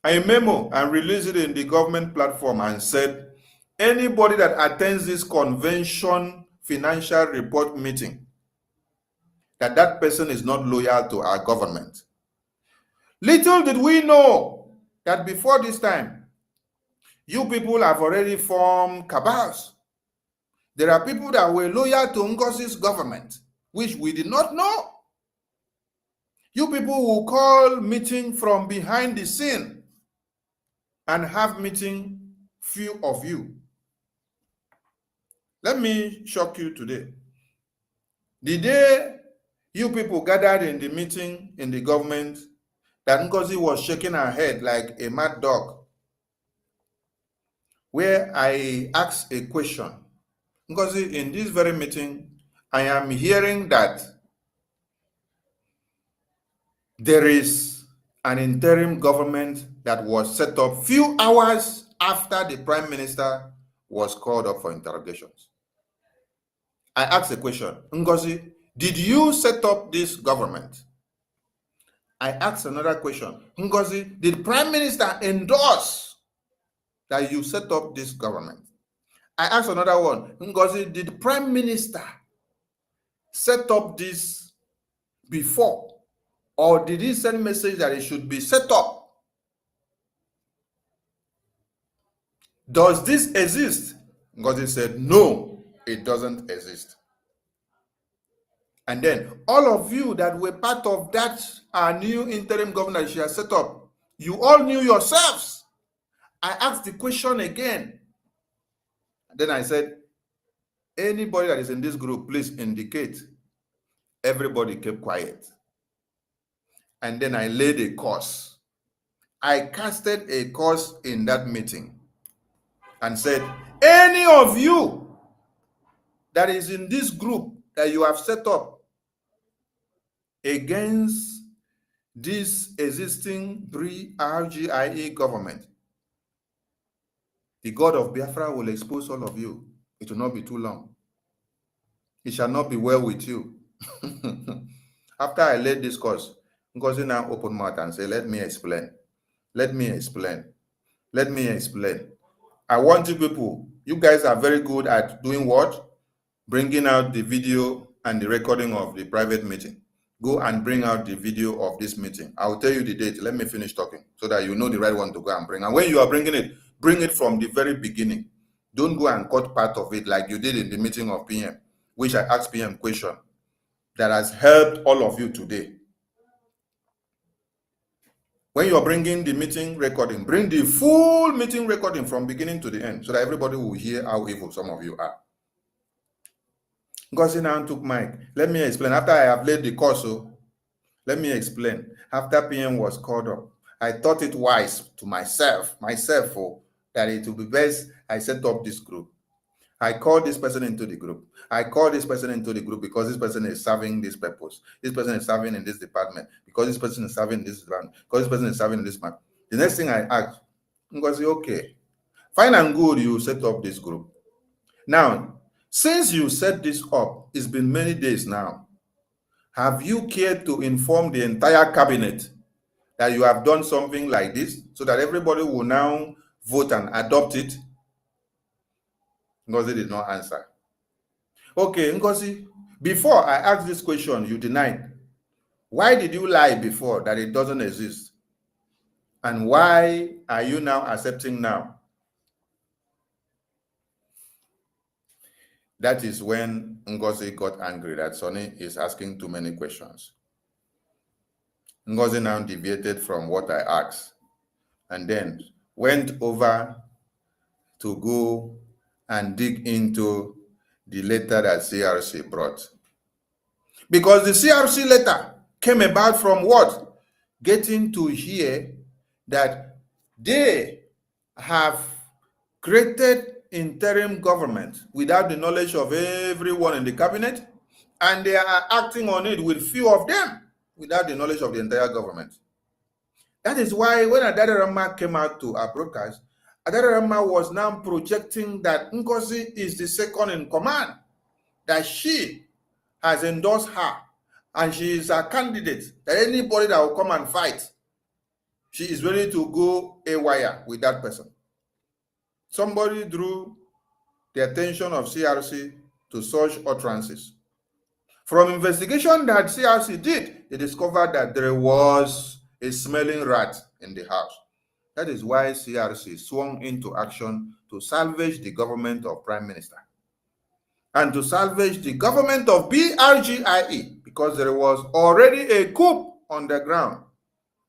a memo, and released it in the government platform and said, anybody that attends this convention financial report meeting, that person is not loyal to our government. Little did we know that before this time, you people have already formed cabals. There are people that were loyal to NGOZI's government, which we did not know. You people will call meeting from behind the scene and have meeting few of you. Let me shock you today. The day you people gathered in the meeting in the government, that NGOZI was shaking her head like a mad dog, where I asked a question. NGOZI, in this very meeting, I am hearing that there is an interim government that was set up few hours after the Prime Minister was called up for interrogations. I asked a question. NGOZI, did you set up this government? I asked another question. NGOZI, did Prime Minister endorse that you set up this government? I asked another one. NGOZI, did Prime Minister set up this before? Or did he send message that it should be set up? Does this exist? NGOZI said, no, it doesn't exist. And then all of you that were part of that new interim government she has set up, you all knew yourselves. I asked the question again. Then I said, anybody that is in this group, please indicate. Everybody kept quiet. And then I laid a course. I casted a course in that meeting and said, any of you that is in this group that you have set up against this existing Brgie government, the God of Biafra will expose all of you. It will not be too long. It shall not be well with you. After I laid this course, NGOZI now opened mouth and said, let me explain. Let me explain. Let me explain. I want you people, you guys are very good at doing what? Bringing out the video and the recording of the private meeting. Go and bring out the video of this meeting. I will tell you the date. Let me finish talking so that you know the right one to go and bring. And when you are bringing it, bring it from the very beginning. Don't go and cut part of it like you did in the meeting of PM, which I asked PM question that has helped all of you today. When you are bringing the meeting recording, bring the full meeting recording from beginning to the end so that everybody will hear how evil some of you are. NGOZI now took mic. Let me explain. After I have laid the course, let me explain. After PM was called up, I thought it wise to myself, that it would be best I set up this group. I called this person into the group. I called this person into the group because this person is serving this purpose. This person is serving in this department because this person is serving in this department because this person is serving in this man. The next thing I asked, NGOZI, okay, fine and good, you set up this group. Now, since you set this up, it's been many days now. Have you cared to inform the entire cabinet that you have done something like this so that everybody will now vote and adopt it? Ngozi did not answer. Okay, Ngozi, before I asked this question, you denied. Why did you lie before that it doesn't exist? And why are you now accepting now? That is when Ngozi got angry that Sonny is asking too many questions. Ngozi now deviated from what I asked and then went over to go and dig into the letter that CRC brought. Because the CRC letter came about from what? Getting to hear that they have created interim government without the knowledge of everyone in the cabinet, and they are acting on it with few of them without the knowledge of the entire government. That is why when Adadarama came out to our broadcast, Adadarama was now projecting that Ngozi is the second in command, that she has endorsed her, and she is a candidate, that anybody that will come and fight, she is ready to go haywire with that person. Somebody drew the attention of CRC to such utterances. From investigation that CRC did, they discovered that there was a smelling rat in the house. That is why CRC swung into action to salvage the government of Prime Minister and to salvage the government of Brgie, because there was already a coup on the ground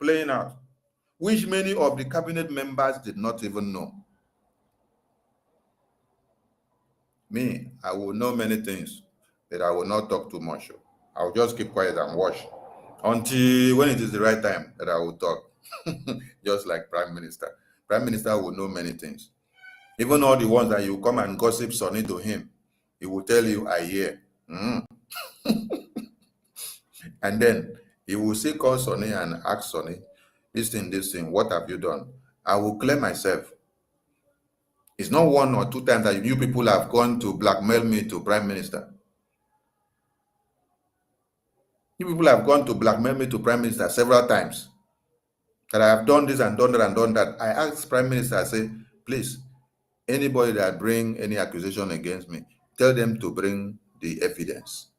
playing out, which many of the cabinet members did not even know. Me, I will know many things, but I will not talk too much. I will just keep quiet and watch until when it is the right time that I will talk. Just like Prime Minister. Prime Minister will know many things. Even all the ones that you come and gossip Sonny to him, he will tell you, I hear. And then he will say, call Sonny and ask Sonny, this thing, what have you done? I will clear myself. It's not one or two times that you people have gone to blackmail me to Prime Minister. You people have gone to blackmail me to Prime Minister several times. That I have done this and done that and done that. I asked Prime Minister, I say, please, anybody that bring any accusation against me, tell them to bring the evidence.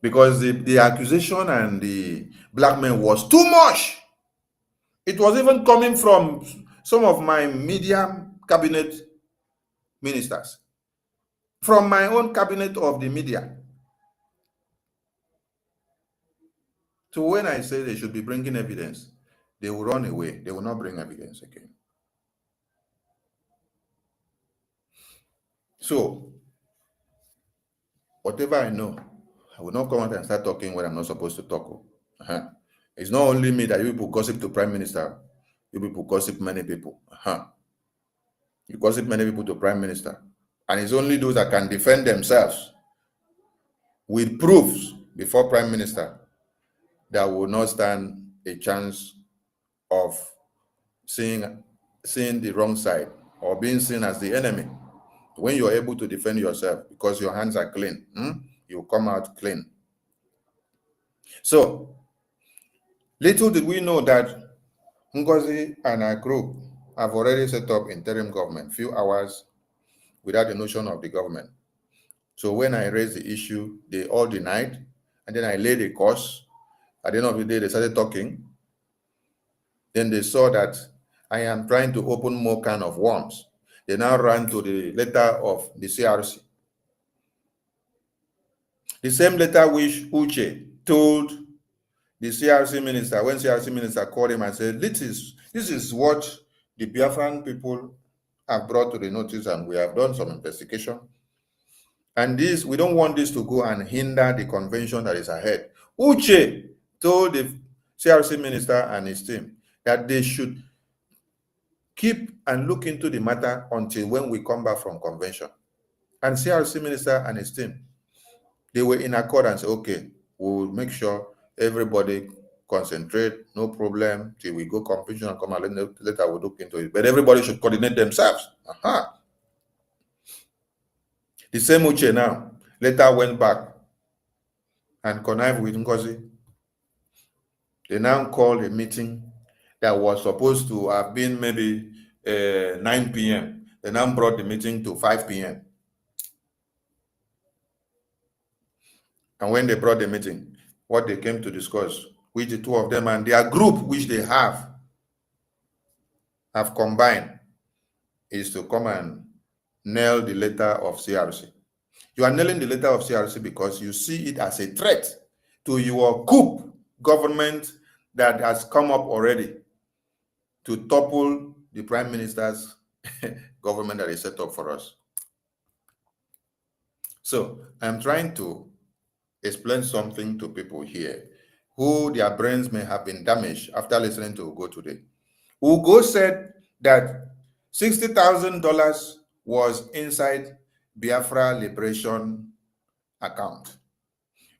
Because the accusation and the blackmail was too much. It was even coming from some of my media cabinet ministers, from my own cabinet of the media. So when I say they should be bringing evidence, they will run away. They will not bring evidence again. So, whatever I know, I will not come out and start talking when I'm not supposed to talk. It's not only me that you people gossip to Prime Minister. You people gossip many people. You gossip many people to Prime Minister. And it's only those that can defend themselves with proofs before Prime Minister that will not stand a chance of seeing the wrong side or being seen as the enemy. When you're able to defend yourself because your hands are clean, you come out clean. So, little did we know that Ngozi and our group have already set up interim government, few hours without the notion of the government. So when I raised the issue, they all denied, and then I laid a course. At the end of the day, they started talking. Then they saw that I am trying to open more kind of worms. They now ran to the letter of the CRC. The same letter which Uche told the CRC minister, when CRC minister called him and said, this is what the Biafran people have brought to the notice, and we have done some investigation. And this, we don't want this to go and hinder the convention that is ahead. Uche told the CRC minister and his team that they should keep and look into the matter until when we come back from convention. And CRC minister and his team, they were in accord and said, okay, we'll make sure everybody concentrate, no problem, till we go convention and come out later we'll look into it. But everybody should coordinate themselves. The same Uche now later went back and connived with Ngozi. They now called a meeting that was supposed to have been maybe 9 p.m. They now brought the meeting to 5 p.m. And when they brought the meeting, what they came to discuss, which the two of them and their group, which they have combined, is to come and nail the letter of CRC. You are nailing the letter of CRC because you see it as a threat to your coup government that has come up already to topple the prime minister's government that is set up for us. So I'm trying to explain something to people here who their brains may have been damaged after listening to Ugo today. Ugo said that $60,000 was inside Biafra Liberation account,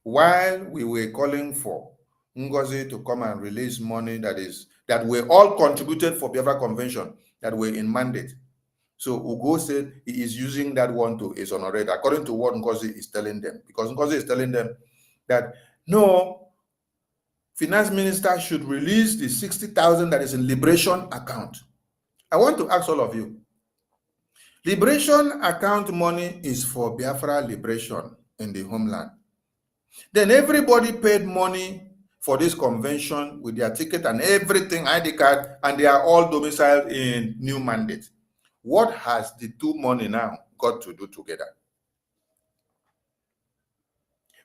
while we were calling for NGOZI to come and release money that were all contributed for Biafra Convention that were in mandate. So Ugo said he is using that one to exonerate, according to what NGOZI is telling them, because NGOZI is telling them that no, finance minister should release the 60,000 that is in liberation account. I want to ask all of you, liberation account money is for Biafra liberation in the homeland. Then everybody paid money for this convention with their ticket and everything, ID card, and they are all domiciled in new mandate. What has the two money now got to do together?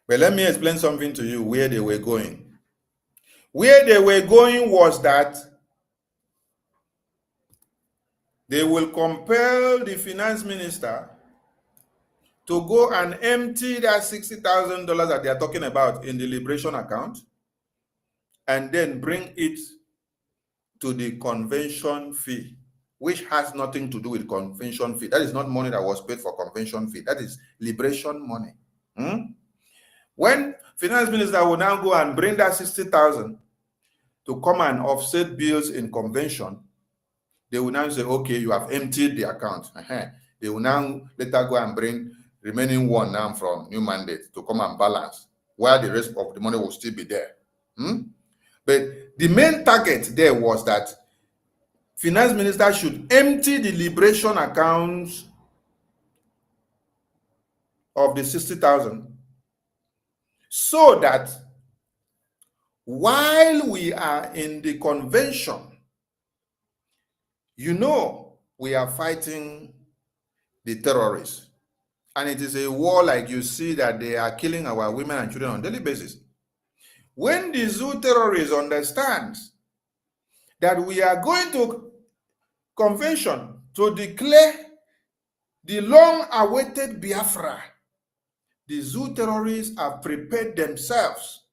But let me explain something to you where they were going. Where they were going was that they will compel the finance minister to go and empty that $60,000 that they are talking about in the liberation account and then bring it to the convention fee, which has nothing to do with convention fee. That is not money that was paid for convention fee. That is liberation money. When finance minister will now go and bring that 60,000 to come and offset bills in convention, they will now say, okay, you have emptied the account. They will now later go and bring remaining one now from new mandate to come and balance, while the rest of the money will still be there. But the main target there was that finance minister should empty the liberation accounts of the 60,000 so that while we are in the convention, you know, we are fighting the terrorists. And it is a war like you see that they are killing our women and children on a daily basis. When the zoo terrorists understand that we are going to convention to declare the long-awaited Biafra, the zoo terrorists have prepared themselves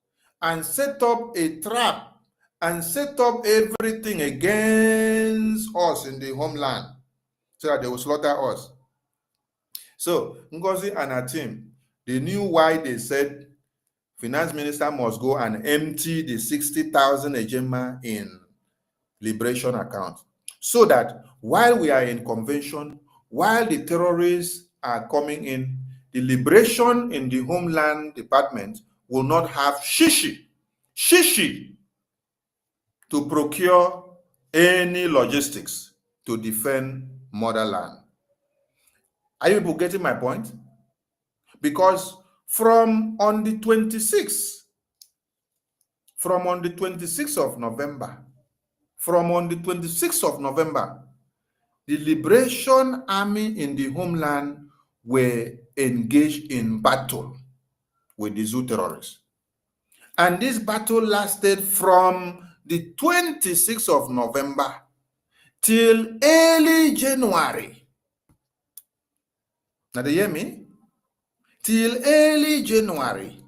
and set up a trap and set up everything against us in the homeland so that they will slaughter us. So NGOZI and her team, they knew why they said finance minister must go and empty the 60,000 ejema in liberation account, so that while we are in convention, while the terrorists are coming in, the liberation in the homeland department will not have shishi to procure any logistics to defend motherland. Are you people getting my point? Because from on the 26th of November, the Liberation Army in the homeland were engaged in battle with the Zoo terrorists. And this battle lasted from the 26th of November till early January. Now, do you hear me? Till early January.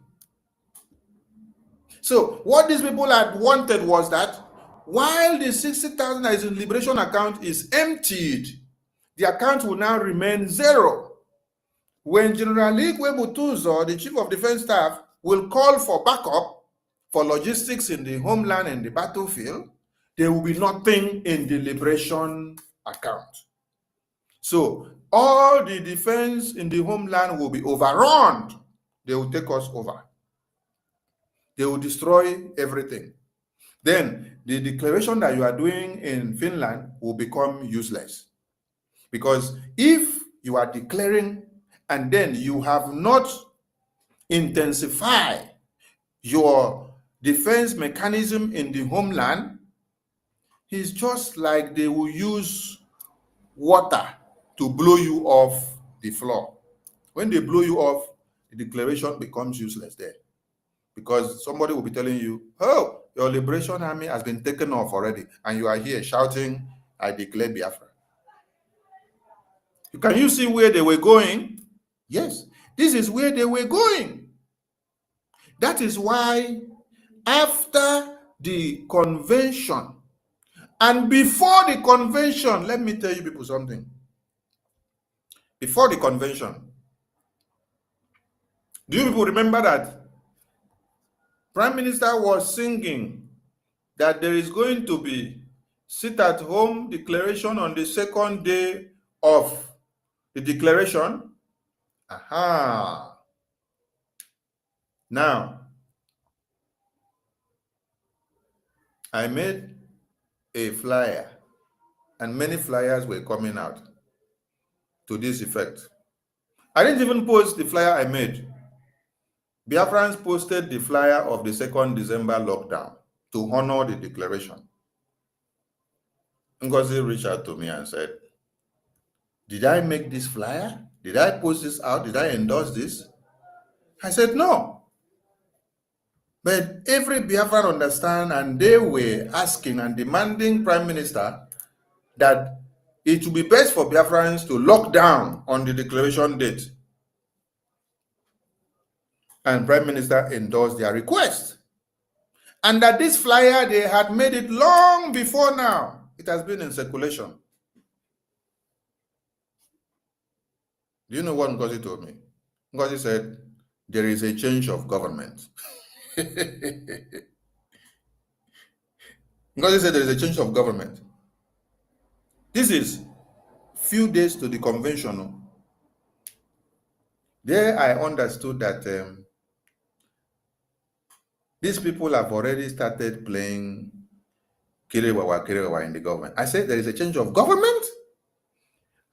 So what these people had wanted was that while the 60,000 that is in liberation account is emptied, the account will now remain zero. When General Butuzor, the Chief of Defense Staff, will call for backup for logistics in the homeland and the battlefield, there will be nothing in the liberation account. So all the defense in the homeland will be overrun. They will take us over. They will destroy everything. Then the declaration that you are doing in Finland will become useless, Because if you are declaring and then you have not intensified your defense mechanism in the homeland, it's just like they will use water to blow you off the floor. When they blow you off, the declaration becomes useless there. Because somebody will be telling you, oh, your liberation army has been taken off already, and you are here shouting, I declare Biafra. Can you see where they were going? Yes, this is where they were going. That is why after the convention, and before the convention, let me tell you people something. Before the convention, do you people remember that Prime Minister was singing that there is going to be sit-at-home declaration on the second day of the declaration? Aha. Now, I made a flyer, and many flyers were coming out to this effect. I didn't even post the flyer I made. Biafrans posted the flyer of the 2nd December lockdown to honor the declaration. NGOZI reached out to me and said, did I make this flyer? Did I post this out? Did I endorse this? I said, no. But every Biafran understand, and they were asking and demanding Prime Minister that it would be best for Biafrans to lock down on the declaration date. And Prime Minister endorsed their request. And that this flyer, they had made it long before now. It has been in circulation. Do you know what NGOZI told me? NGOZI said, there is a change of government. NGOZI said there is a change of government. This is few days to the convention. There I understood that these people have already started playing Kiriwawa in the government. I said there is a change of government?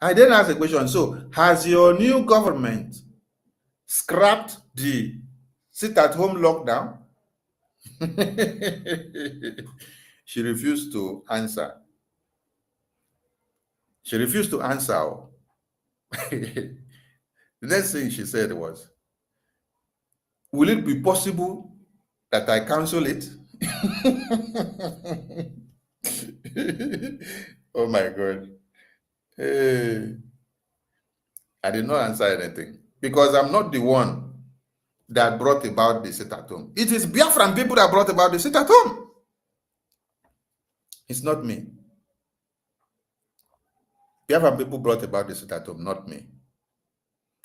I then asked a question, so has your new government scrapped the sit-at-home lockdown? She refused to answer. She refused to answer. The next thing she said was, will it be possible that I cancel it? Oh my God. Hey. I did not answer anything because I'm not the one that brought about the sit-at-home. It is Biafran people that brought about the sit-at-home. It's not me. Biafran people brought about the sit-at-home, not me.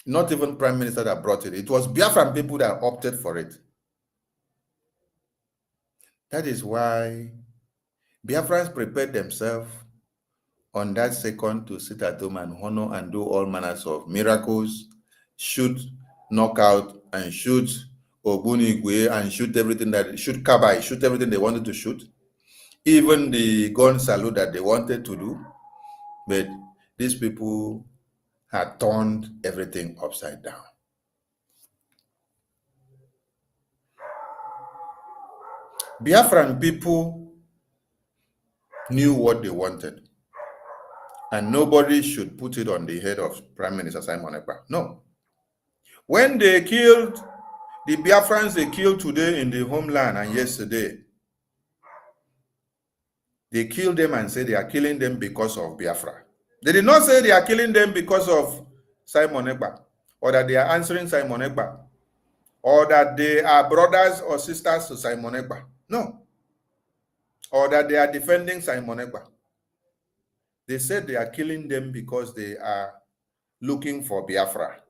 Not even Prime Minister that brought it. It was Biafran people that opted for it. That is why Biafrans prepared themselves on that second to sit at home and honor and do all manners of miracles, shoot, knock out, and shoot Ogbunigwe, and shoot everything that, shoot Kabai, shoot everything they wanted to shoot, even the gun salute that they wanted to do. But these people had turned everything upside down. Biafran people knew what they wanted, and nobody should put it on the head of Prime Minister Simon Ekpa. No. When they killed the Biafrans, they killed today in the homeland and yesterday, they killed them and said they are killing them because of Biafra. They did not say they are killing them because of Simon Ekpa, or that they are answering Simon Ekpa, or that they are brothers or sisters to Simon Ekpa. No. Or that they are defending Simon Ekpa. They said they are killing them because they are looking for Biafra.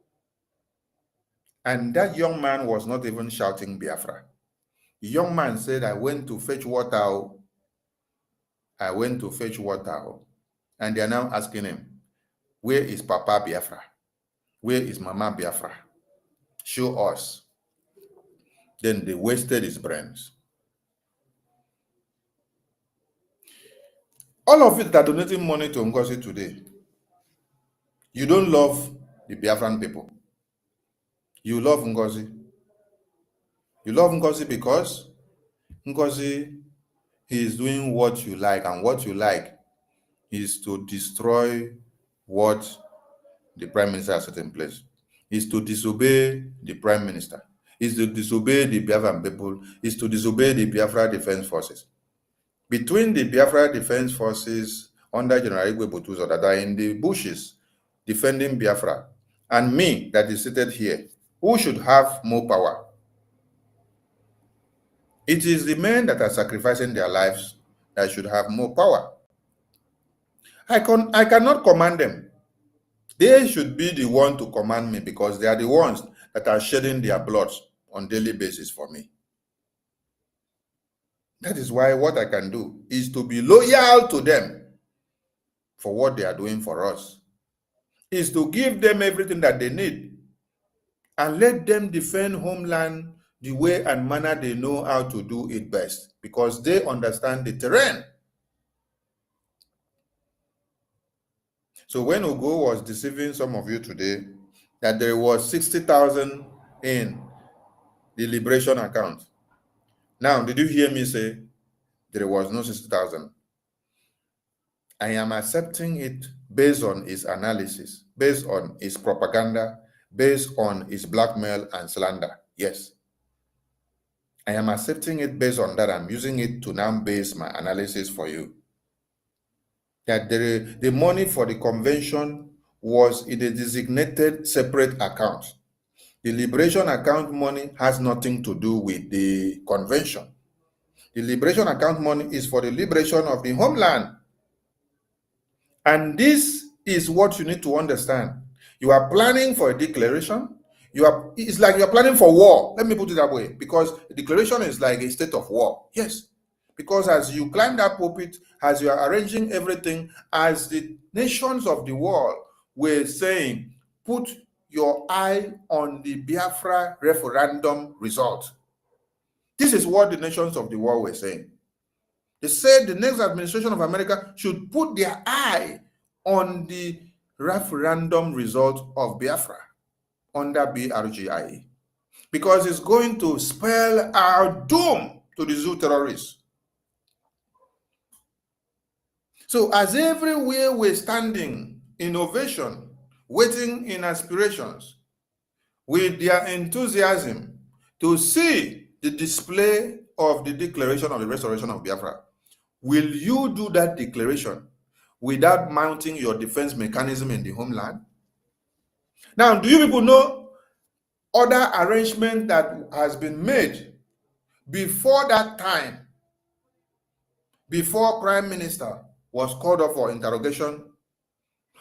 And that young man was not even shouting Biafra. The young man said, I went to fetch water. I went to fetch water. And they are now asking him, where is Papa Biafra? Where is Mama Biafra? Show us. Then they wasted his brains. All of it are donating money to NGOZI today. You don't love the Biafran people. You love NGOZI. You love NGOZI because NGOZI, he is doing what you like, and what you like is to destroy what the Prime Minister has set in place, is to disobey the Prime Minister, is to disobey the Biafran people, is to disobey the Biafra Defense Forces. Between the Biafra Defense Forces under General Butuzor that are in the bushes defending Biafra, and me that is seated here, who should have more power? It is the men that are sacrificing their lives that should have more power. I cannot command them. They should be the one to command me, because they are the ones that are shedding their blood on daily basis for me. That is why what I can do is to be loyal to them for what they are doing for us, is to give them everything that they need and let them defend homeland the way and manner they know how to do it best, because they understand the terrain. So when Ugo was deceiving some of you today that there was 60,000 in the liberation account, now did you hear me say there was no 60,000? I am accepting it based on his analysis, based on his propaganda, based on his blackmail and slander. Yes. I am accepting it based on that. I'm using it to now base my analysis for you. That the money for the convention was in a designated separate account. The liberation account money has nothing to do with the convention. The liberation account money is for the liberation of the homeland. And this is what you need to understand. You are planning for a declaration. It's like you are planning for war. Let me put it that way, because a declaration is like a state of war. Yes. Because as you climb that pulpit, as you are arranging everything, as the nations of the world were saying, put your eye on the Biafra referendum result. This is what the nations of the world were saying. They said the next administration of America should put their eye on the referendum result of Biafra under Brgie, because it's going to spell our doom to the zoo terrorists. So as everywhere we're standing in ovation, waiting in aspirations, with their enthusiasm to see the display of the declaration of the restoration of Biafra, will you do that declaration without mounting your defense mechanism in the homeland? Now, do you people know other arrangement that has been made before that time, before Prime Minister was called up for interrogation,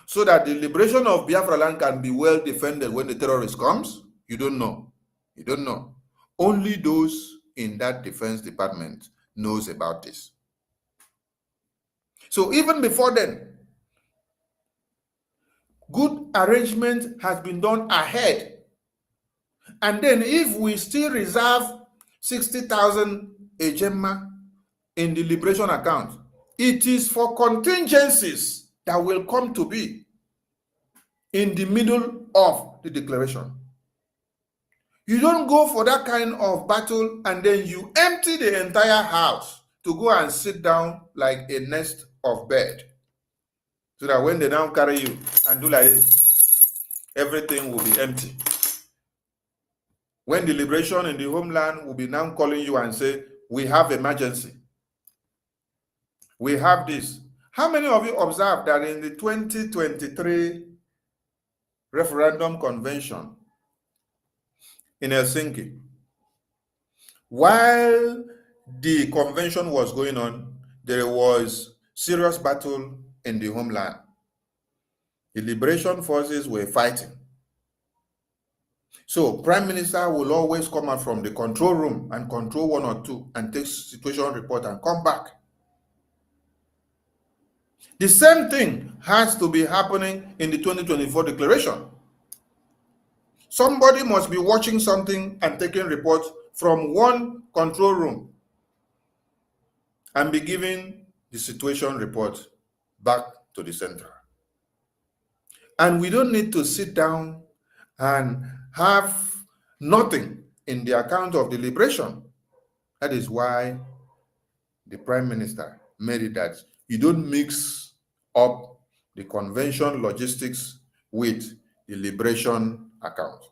so that the liberation of Biafra land can be well defended when the terrorist comes? You don't know. You don't know. Only those in that defense department knows about this. So even before then, good arrangement has been done ahead. And then if we still reserve 60,000 ejema in the liberation account, it is for contingencies that will come to be in the middle of the declaration. You don't go for that kind of battle and then you empty the entire house to go and sit down like a nest of bird, so that when they now carry you and do like this, everything will be empty. When the liberation in the homeland will be now calling you and say, we have emergency, we have this. How many of you observed that in the 2023 referendum convention in Helsinki, while the convention was going on, there was serious battle in the homeland? The liberation forces were fighting. So Prime Minister will always come out from the control room and control one or two and take situation report and come back. The same thing has to be happening in the 2024 declaration. Somebody must be watching something and taking reports from one control room and be giving the situation report back to the center. And we don't need to sit down and have nothing in the account of the liberation. That is why the Prime Minister made it that you don't mix up the convention logistics with the liberation account.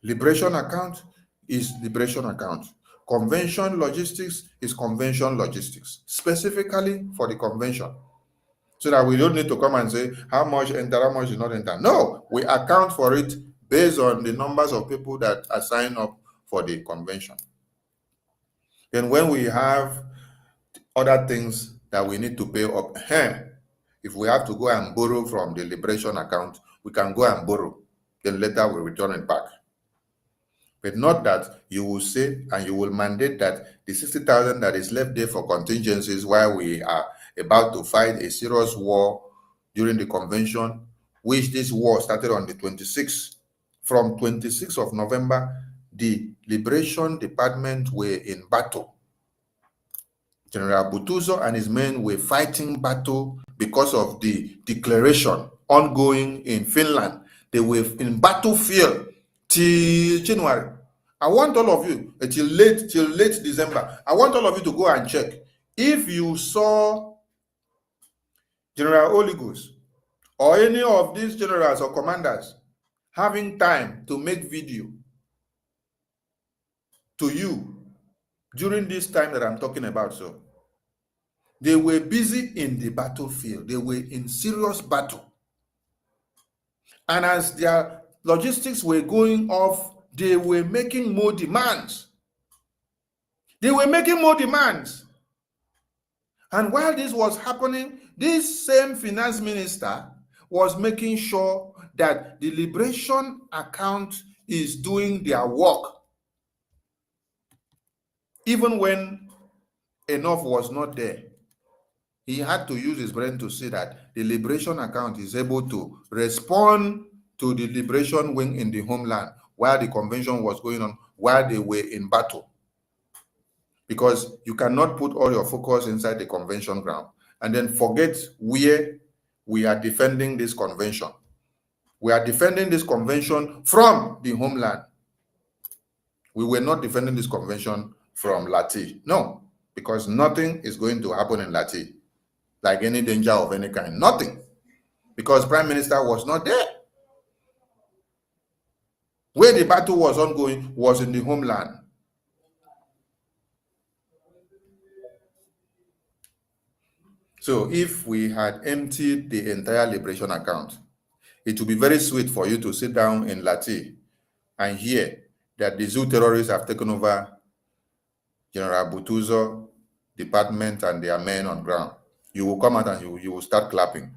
Liberation account is liberation account. Convention logistics is convention logistics, specifically for the convention. So that we don't need to come and say how much enter, how much is not enter. No, we account for it based on the numbers of people that are signed up for the convention. Then when we have other things that we need to pay up, if we have to go and borrow from the liberation account, we can go and borrow. Then later we return it back. But not that you will say and you will mandate that the 60,000 that is left there for contingencies while we are about to fight a serious war during the convention, which this war started on the 26th. From 26th of November, the Liberation Department were in battle. General Butuzor and his men were fighting battle because of the declaration ongoing in Finland. They were in battlefield till January. I want all of you, till late December, I want all of you to go and check. If you saw General Oligus or any of these generals or commanders having time to make video to you during this time that I'm talking about, so they were busy in the battlefield. They were in serious battle. And as their logistics were going off, they were making more demands. They were making more demands. And while this was happening, this same finance minister was making sure that the liberation account is doing their work. Even when enough was not there, he had to use his brain to see that the liberation account is able to respond to the liberation wing in the homeland while the convention was going on, while they were in battle. Because you cannot put all your focus inside the convention ground and then forget where we are defending this convention. We are defending this convention from the homeland. We were not defending this convention from Lati. No, because nothing is going to happen in Lati, like any danger of any kind. Nothing. Because Prime Minister was not there. Where the battle was ongoing was in the homeland. So if we had emptied the entire liberation account, it would be very sweet for you to sit down in Lati and hear that the zoo terrorists have taken over General Butuzor department and their men on ground. You will come out and you will start clapping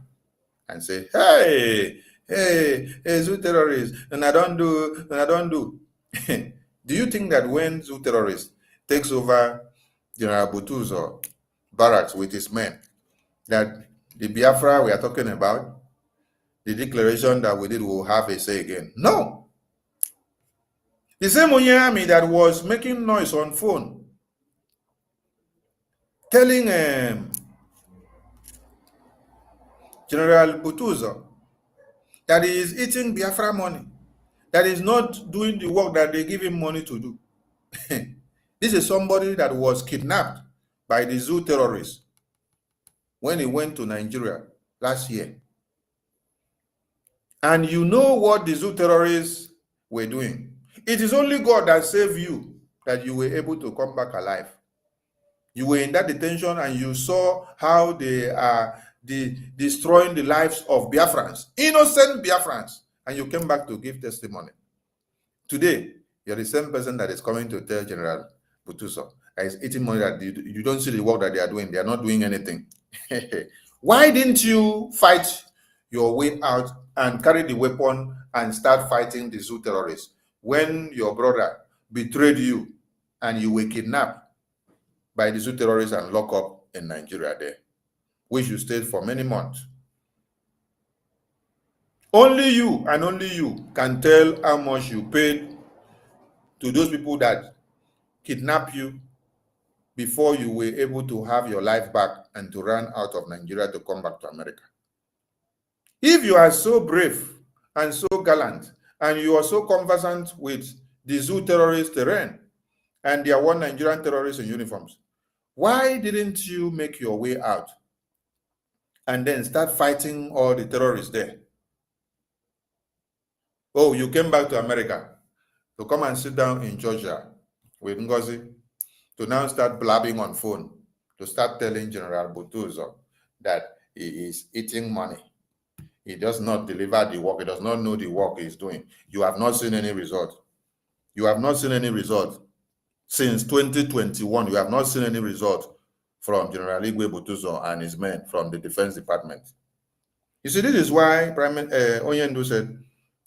and say, hey, zoo terrorists, and I don't do. Do you think that when zoo terrorists takes over General Butuzor barracks with his men, that the Biafra we are talking about, the declaration that we did, will have a say again? No. The same Onyami that was making noise on phone, telling General Butuzor that he is eating Biafra money, that is not doing the work that they give him money to do. This is somebody that was kidnapped by the zoo terrorists when he went to Nigeria last year. And you know what the zoo terrorists were doing. It is only God that saved you, that you were able to come back alive. You were in that detention and you saw how they are destroying the lives of Biafrans, innocent Biafrans, and you came back to give testimony. Today, you're the same person that is coming to tell General Butuzor that is eating money, that you don't see the work that they are doing. They are not doing anything. Why didn't you fight your way out and carry the weapon and start fighting the zoo terrorists when your brother betrayed you and you were kidnapped by the zoo terrorists and locked up in Nigeria there, which you stayed for many months? Only you and only you can tell how much you paid to those people that kidnapped you before you were able to have your life back and to run out of Nigeria to come back to America. If you are so brave and so gallant, and you are so conversant with the zoo terrorist terrain and their one Nigerian terrorists in uniforms, why didn't you make your way out and then start fighting all the terrorists there? Oh, you came back to America to come and sit down in Georgia with NGOZI to now start blabbing on phone, to start telling General Butuzor that he is eating money. He does not deliver the work. He does not know the work he's doing. You have not seen any result. You have not seen any result. Since 2021, you have not seen any result from General Butuzor and his men from the Defense Department. You see, this is why Onyendu said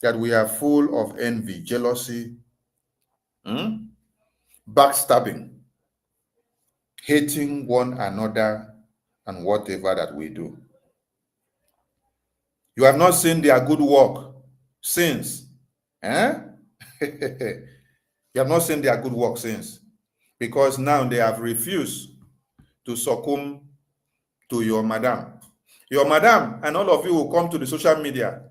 that we are full of envy, jealousy, backstabbing, hating one another and whatever that we do. You have not seen their good work since. You have not seen their good work since, because now they have refused to succumb to your madam. Your madam and all of you will come to the social media,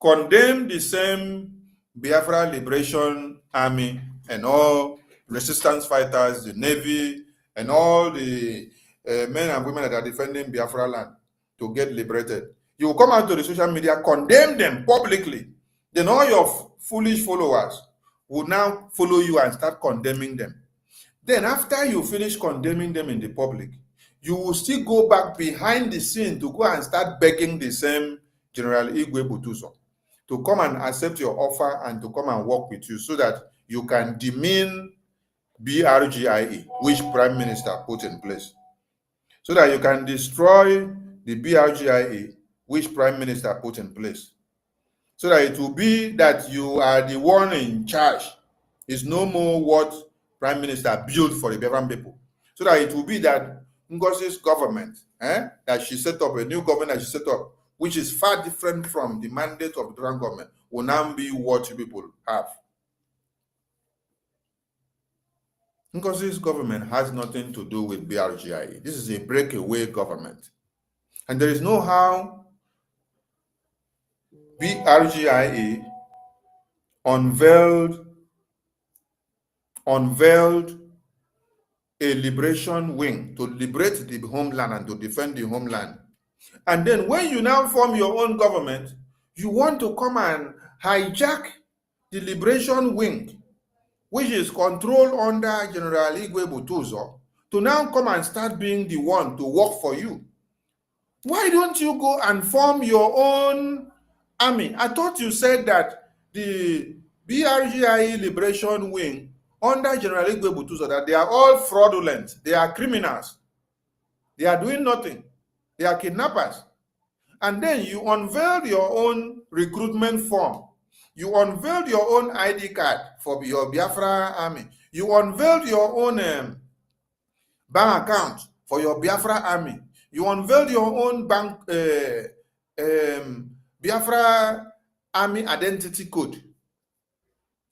condemn the same Biafra Liberation Army and all resistance fighters, the Navy, and all the men and women that are defending Biafra land to get liberated. You will come out to the social media, condemn them publicly. Then all your foolish followers will now follow you and start condemning them. Then after you finish condemning them in the public, you will still go back behind the scene to go and start begging the same General Butuzor to come and accept your offer and to come and work with you so that you can demean Brgie, which Prime Minister put in place, so that you can destroy the Brgie, which Prime Minister put in place, so that it will be that you are the one in charge. It's no more what Prime Minister built for the Biafran people, so that it will be that NGOZI's government, that she set up, a new government that she set up, which is far different from the mandate of the Biafran government, will now be what you people have. NGOZI's government has nothing to do with Brgie. This is a breakaway government. And there is no how Brgie unveiled a liberation wing to liberate the homeland and to defend the homeland. And then when you now form your own government, you want to come and hijack the liberation wing, which is controlled under General Butuzor, to now come and start being the one to work for you. Why don't you go and form your own army? I thought you said that the Brgie Liberation Wing under General Butuzor, that they are all fraudulent, they are criminals, they are doing nothing, they are kidnappers. And then you unveiled your own recruitment form. You unveiled your own ID card for your Biafra army. You unveiled your own bank account for your Biafra army. You unveiled your own bank Biafra army identity code.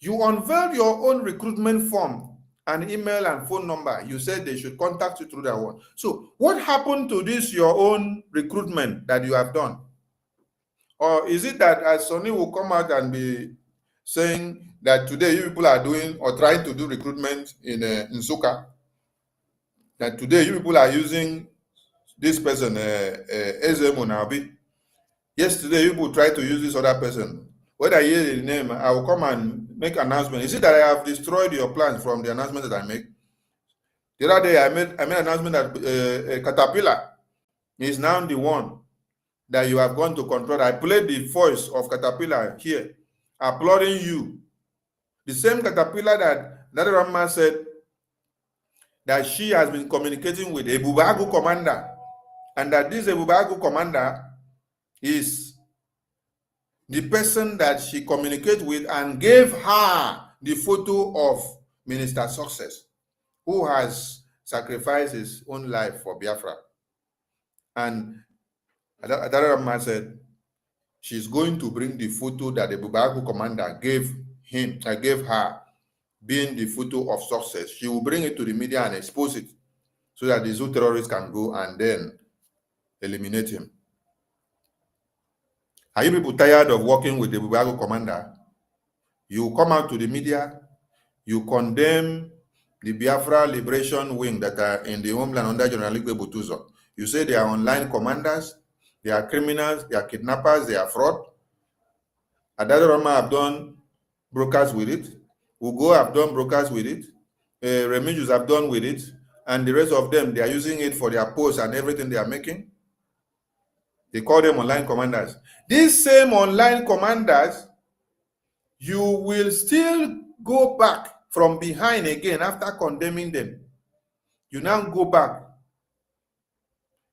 You unveiled your own recruitment form and email and phone number. You said they should contact you through that one. So what happened to this, your own recruitment that you have done? Or is it that as Sonny will come out and be saying that today you people are doing or trying to do recruitment in Suka, that today you people are using this person, Ezemo Nabi. Yesterday you people tried to use this other person. When I hear the name, I will come and make an announcement. Is it that I have destroyed your plans from the announcement that I make? The other day I made an announcement that Caterpillar is now the one that you have gone to control. I played the voice of Caterpillar here, applauding you. The same Caterpillar that Rama said that she has been communicating with a Bubagu commander, and that this Bubagu commander is the person that she communicated with and gave her the photo of Minister Success, who has sacrificed his own life for Biafra. And Adarama said she's going to bring the photo that the Bubagu commander gave her, being the photo of Success. She will bring it to the media and expose it so that the zoo terrorists can go and then eliminate him. Are you people tired of working with the Bubago commander? You come out to the media, you condemn the Biafra Liberation Wing that are in the homeland under General Butuzor. You say they are online commanders, they are criminals, they are kidnappers, they are fraud. Adado Rama have done brokers with it. Ugo have done brokers with it. Remigius have done with it. And the rest of them, they are using it for their posts and everything they are making. They call them online commanders. These same online commanders, you will still go back from behind again after condemning them. You now go back.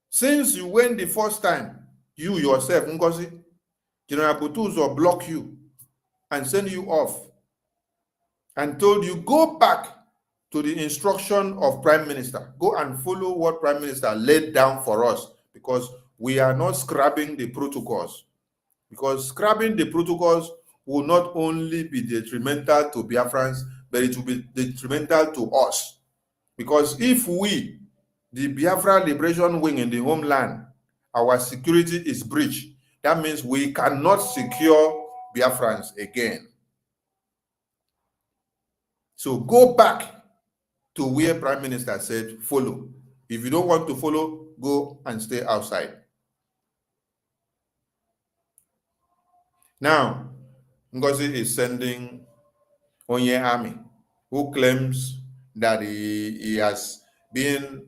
Since you went the first time, you yourself, NGOZI, General Butuzor blocked you and sent you off and told you, go back to the instruction of Prime Minister. Go and follow what Prime Minister laid down for us, because we are not scrapping the protocols. Because scrapping the protocols will not only be detrimental to Biafrans, but it will be detrimental to us. Because if we, the Biafra Liberation Wing in the homeland, our security is breached, that means we cannot secure Biafrans again. So go back to where Prime Minister said, follow. If you don't want to follow, go and stay outside. Now, NGOZI is sending Onye Army, who claims that he has been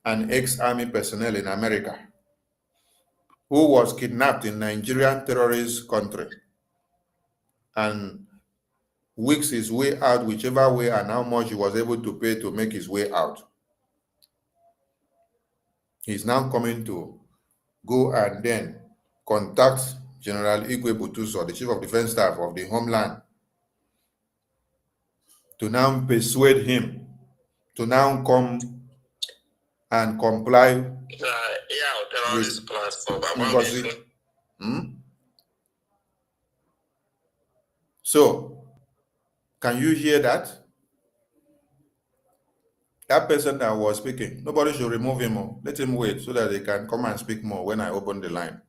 an ex-army personnel in America, who was kidnapped in Nigerian terrorist country and weeks his way out, whichever way, and how much he was able to pay to make his way out. He's now coming to go and then contact General Igwe Butuzor, the Chief of Defense Staff of the Homeland, to now persuade him to now come and comply with NGOZI. So, can you hear that? That person that was speaking, nobody should remove him more. Let him wait so that they can come and speak more when I open the line.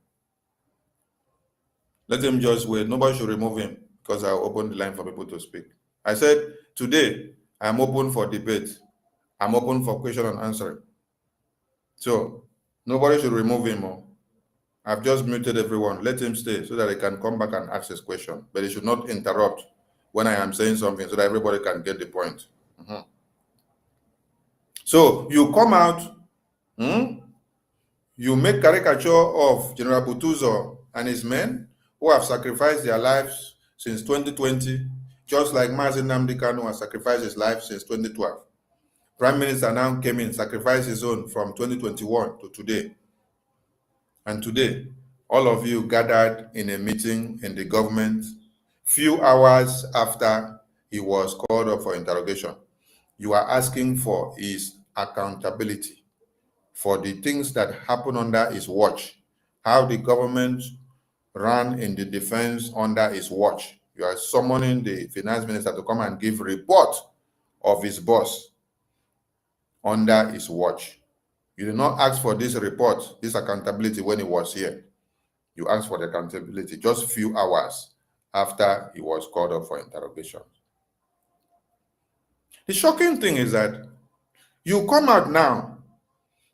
Let him just wait. Nobody should remove him because I'll open the line for people to speak. I said, today, I'm open for debate. I'm open for question and answering. So, nobody should remove him more. I've just muted everyone. Let him stay so that he can come back and ask his question. But he should not interrupt when I am saying something so that everybody can get the point. So, you come out, you make caricature of General Butuzor and his men who have sacrificed their lives since 2020, just like Mazi Nnamdi Kanu has sacrificed his life since 2012. Prime Minister now came in, sacrificed his own from 2021 to today. And today, all of you gathered in a meeting in the government few hours after he was called up for interrogation. You are asking for his accountability for the things that happened under his watch, how the government ran in the defense under his watch. You are summoning the finance minister to come and give report of his boss under his watch. You did not ask for this report, this accountability when he was here. You asked for the accountability just a few hours after he was called up for interrogation. The shocking thing is that you come out now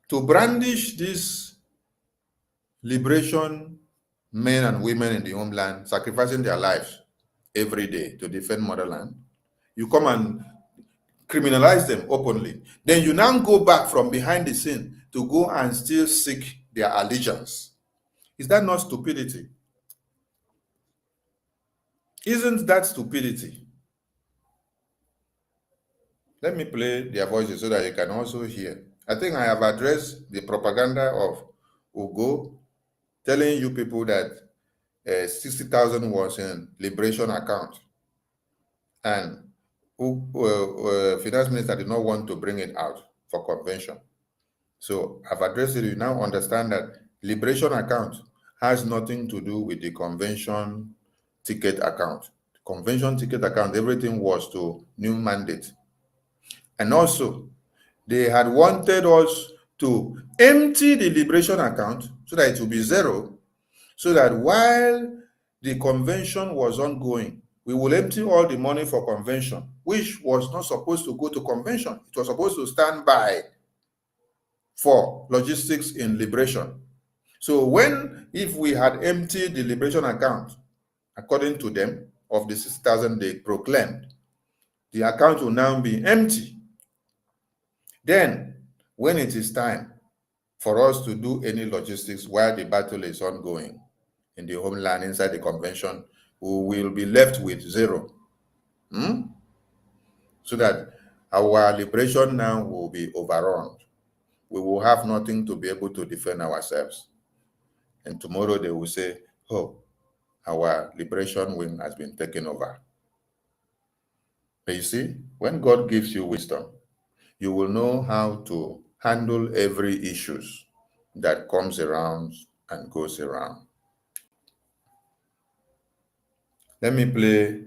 to brandish these liberation men and women in the homeland, sacrificing their lives every day to defend motherland. You come and criminalize them openly. Then you now go back from behind the scene to go and still seek their allegiance. Is that not stupidity? Isn't that stupidity? Let me play their voices so that you can also hear. I think I have addressed the propaganda of Ugo telling you people that 60,000 was in liberation account, and finance minister did not want to bring it out for convention. So I've addressed it. You now understand that liberation account has nothing to do with the convention ticket account. The convention ticket account, everything was to new mandate. And also, they had wanted us to empty the liberation account so that it will be zero, so that while the convention was ongoing, we will empty all the money for convention, which was not supposed to go to convention. It was supposed to stand by for logistics in liberation. So if we had emptied the liberation account, according to them, of the 6,000 they proclaimed, the account will now be empty. Then, when it is time for us to do any logistics while the battle is ongoing in the homeland inside the convention, we will be left with zero. So that our liberation now will be overrun. We will have nothing to be able to defend ourselves. And tomorrow they will say, oh, our liberation wing has been taken over. But you see, when God gives you wisdom, you will know how to handle every issue that comes around and goes around. Let me play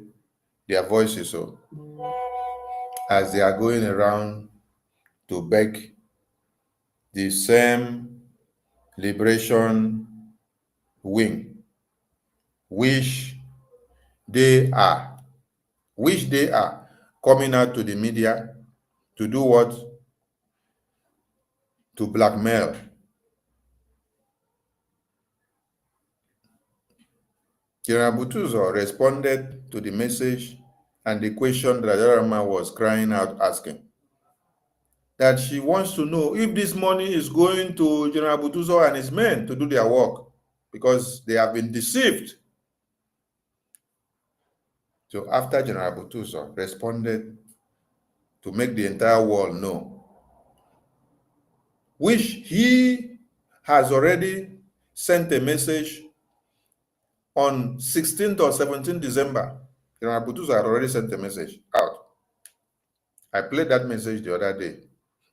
their voices as they are going around to beg the same liberation wing, which they are coming out to the media to do what? To blackmail. General Butuzor responded to the message and the question that Adarama was crying out asking. That she wants to know if this money is going to General Butuzor and his men to do their work, because they have been deceived. So after General Butuzor responded to make the entire world know, which he has already sent a message on 16th or 17th December, General Butuzor had already sent a message out. I played that message the other day,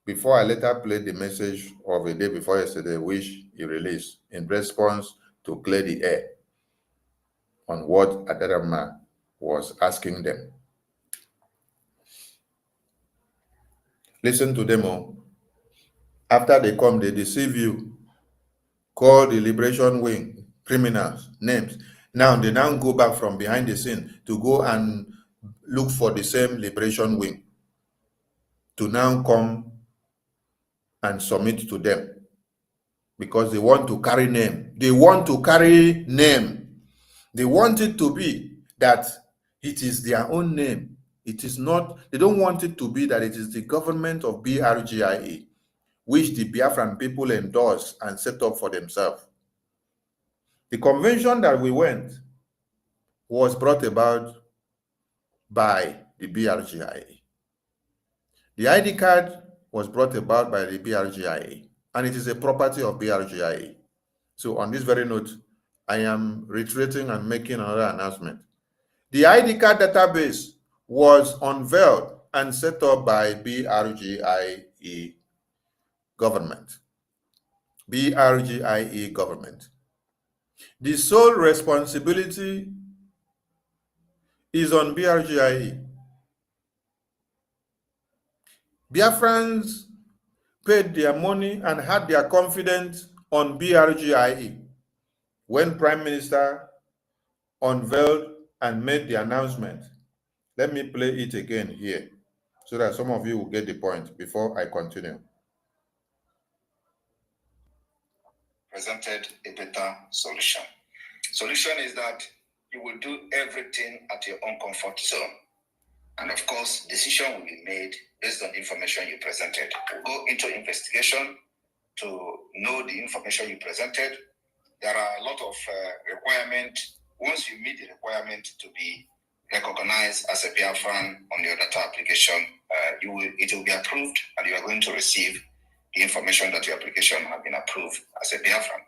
before I later played the message of a day before yesterday, which he released in response to clear the air on what Adarama was asking them. Listen to them all. After they come, they deceive you, call the liberation wing criminals names. Now they now go back from behind the scene to go and look for the same liberation wing to now come and submit to them, because they want to carry name. They want to carry name. They want it to be that it is their own name. It is not, they don't want it to be that it is the government of Brgie, which the Biafran people endorsed and set up for themselves. The convention that we went was brought about by the Brgie. The ID card was brought about by the Brgie, and it is a property of Brgie. So on this very note, I am reiterating and making another announcement. The ID card database was unveiled and set up by Brgie government. Brgie government. The sole responsibility is on Brgie. Biafrans paid their money and had their confidence on Brgie. When Prime Minister unveiled and made the announcement, let me play it again here so that some of you will get the point before I continue. Presented a better solution. Solution is that you will do everything at your own comfort zone. And of course, decision will be made based on the information you presented. We'll go into investigation to know the information you presented. There are a lot of requirements. Once you meet the requirement to be recognized as a Biafran on your data application, it will be approved, and you are going to receive the information that your application has been approved as a Biafran.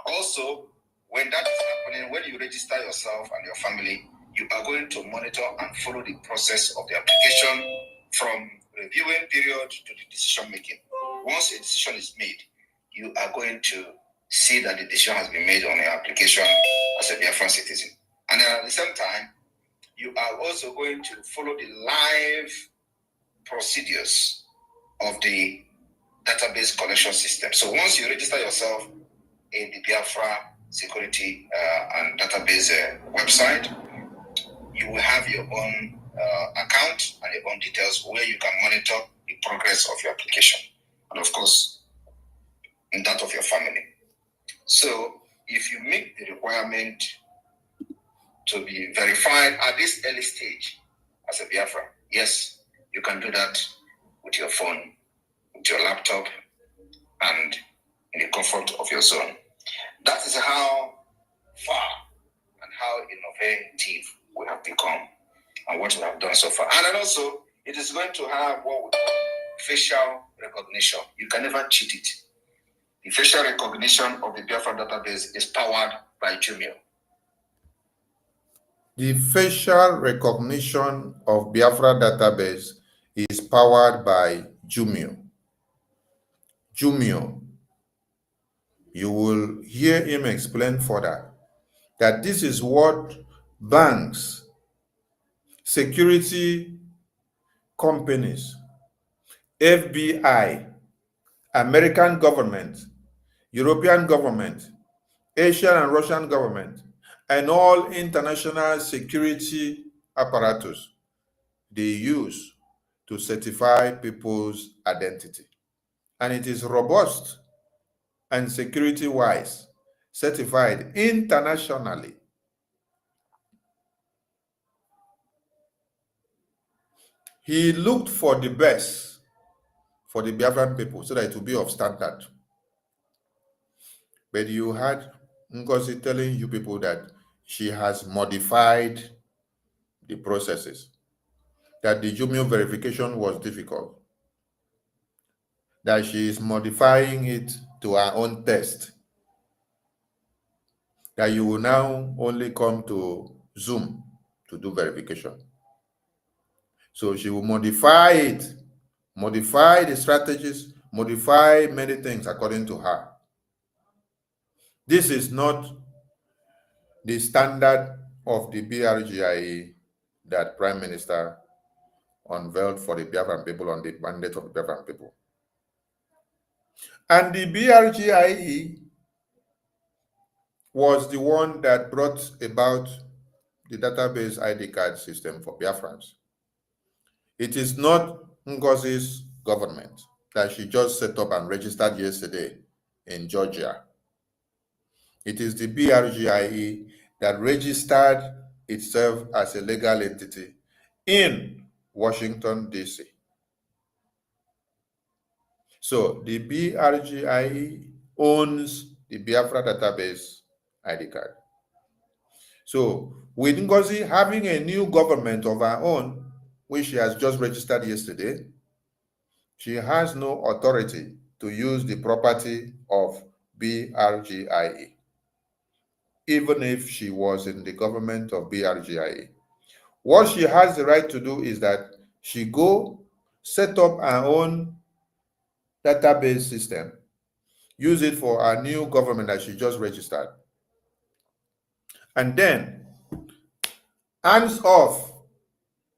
Also, when that is happening, when you register yourself and your family, you are going to monitor and follow the process of the application from reviewing period to the decision making. Once a decision is made, you are going to see that the decision has been made on your application as a Biafran citizen. And at the same time, you are also going to follow the live procedures of the database collection system. So once you register yourself in the Biafra security and database website. You will have your own account and your own details where you can monitor the progress of your application, and of course, in that of your family. So if you meet the requirement to be verified at this early stage as a Biafra, yes, you can do that with your phone, with your laptop, and in the comfort of your zone. That is how far and how innovative we have become and what we have done so far. And then also, it is going to have what we call facial recognition. You can never cheat it. The facial recognition of the Biafra database is powered by Jumio. The facial recognition of Biafra database is powered by Jumio. Jumio. You will hear him explain further that this is what banks, security companies, FBI, American government, European government, Asian and Russian government, and all international security apparatus they use to certify people's identity. And it is robust and security-wise certified internationally. He looked for the best for the Biafran people so that it will be of standard. But you had NGOZI telling you people that she has modified the processes, that the Jumio verification was difficult, that she is modifying it to her own test, that you will now only come to Zoom to do verification. So she will modify it, modify the strategies, modify many things according to her. This is not the standard of the BRGIE that Prime Minister unveiled for the Biafran people on the mandate of the Biafran people. And the BRGIE was the one that brought about the database ID card system for Biafrans. It is not NGOZI's government that she just set up and registered yesterday in Georgia. It is the BRGIE that registered itself as a legal entity in Washington, D.C. So the BRGIE owns the Biafra database ID card. So with NGOZI having a new government of her own, which she has just registered yesterday, she has no authority to use the property of BRGIE, even if she was in the government of BRGIE. What she has the right to do is that she go set up her own database system, use it for her new government that she just registered, and then hands off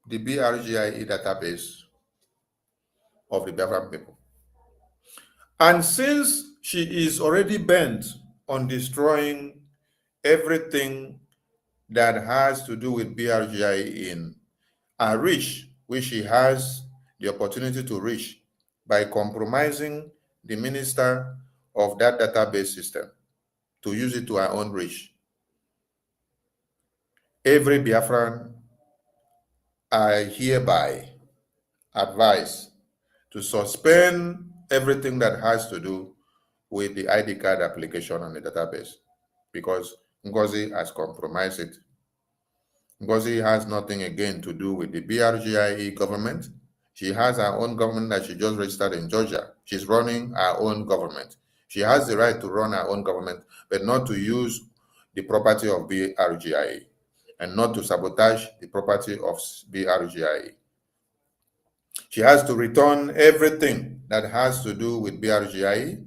the BRGIE database of the Biafran people. And since she is already bent on destroying everything that has to do with BRGIE in her reach, which she has the opportunity to reach by compromising the minister of that database system to use it to her own reach, every Biafran I hereby advise to suspend everything that has to do with the ID card application on the database, because NGOZI has compromised it. NGOZI has nothing again to do with the BRGIE government. She has her own government that she just registered in Georgia. She's running her own government. She has the right to run her own government, but not to use the property of BRGIE and not to sabotage the property of BRGIE. She has to return everything that has to do with BRGIE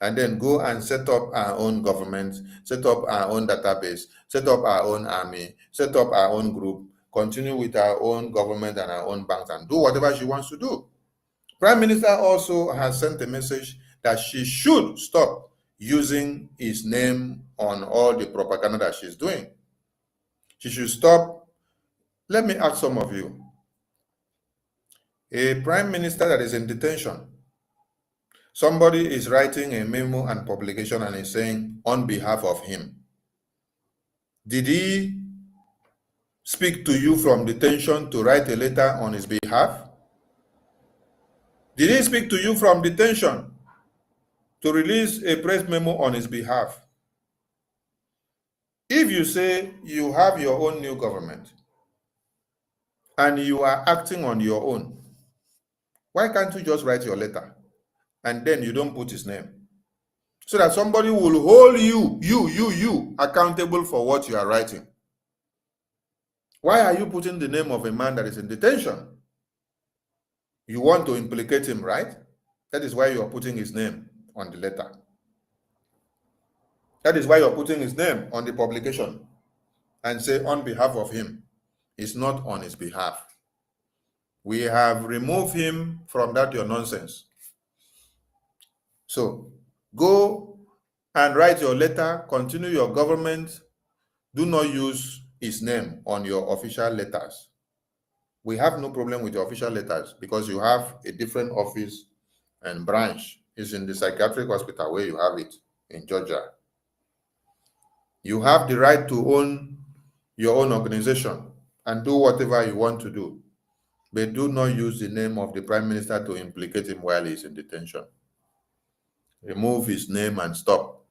and then go and set up our own government, set up our own database, set up our own army, set up our own group, continue with our own government and our own banks and do whatever she wants to do. Prime Minister also has sent a message that she should stop using his name on all the propaganda that she's doing. She should stop. Let me ask some of you. A prime minister that is in detention, somebody is writing a memo and publication and is saying on behalf of him. Did he speak to you from detention to write a letter on his behalf? Did he speak to you from detention to release a press memo on his behalf? If you say you have your own new government and you are acting on your own, why can't you just write your letter and then you don't put his name? So that somebody will hold you accountable for what you are writing. Why are you putting the name of a man that is in detention? You want to implicate him, right? That is why you are putting his name on the letter. That is why you're putting his name on the publication and say on behalf of him. It's not on his behalf. We have removed him from that your nonsense. So go and write your letter, continue your government. Do not use his name on your official letters. We have no problem with your official letters because you have a different office and branch. It's in the psychiatric hospital where you have it in Georgia. You have the right to own your own organization and do whatever you want to do. But do not use the name of the prime minister to implicate him while he's in detention. Remove his name and stop.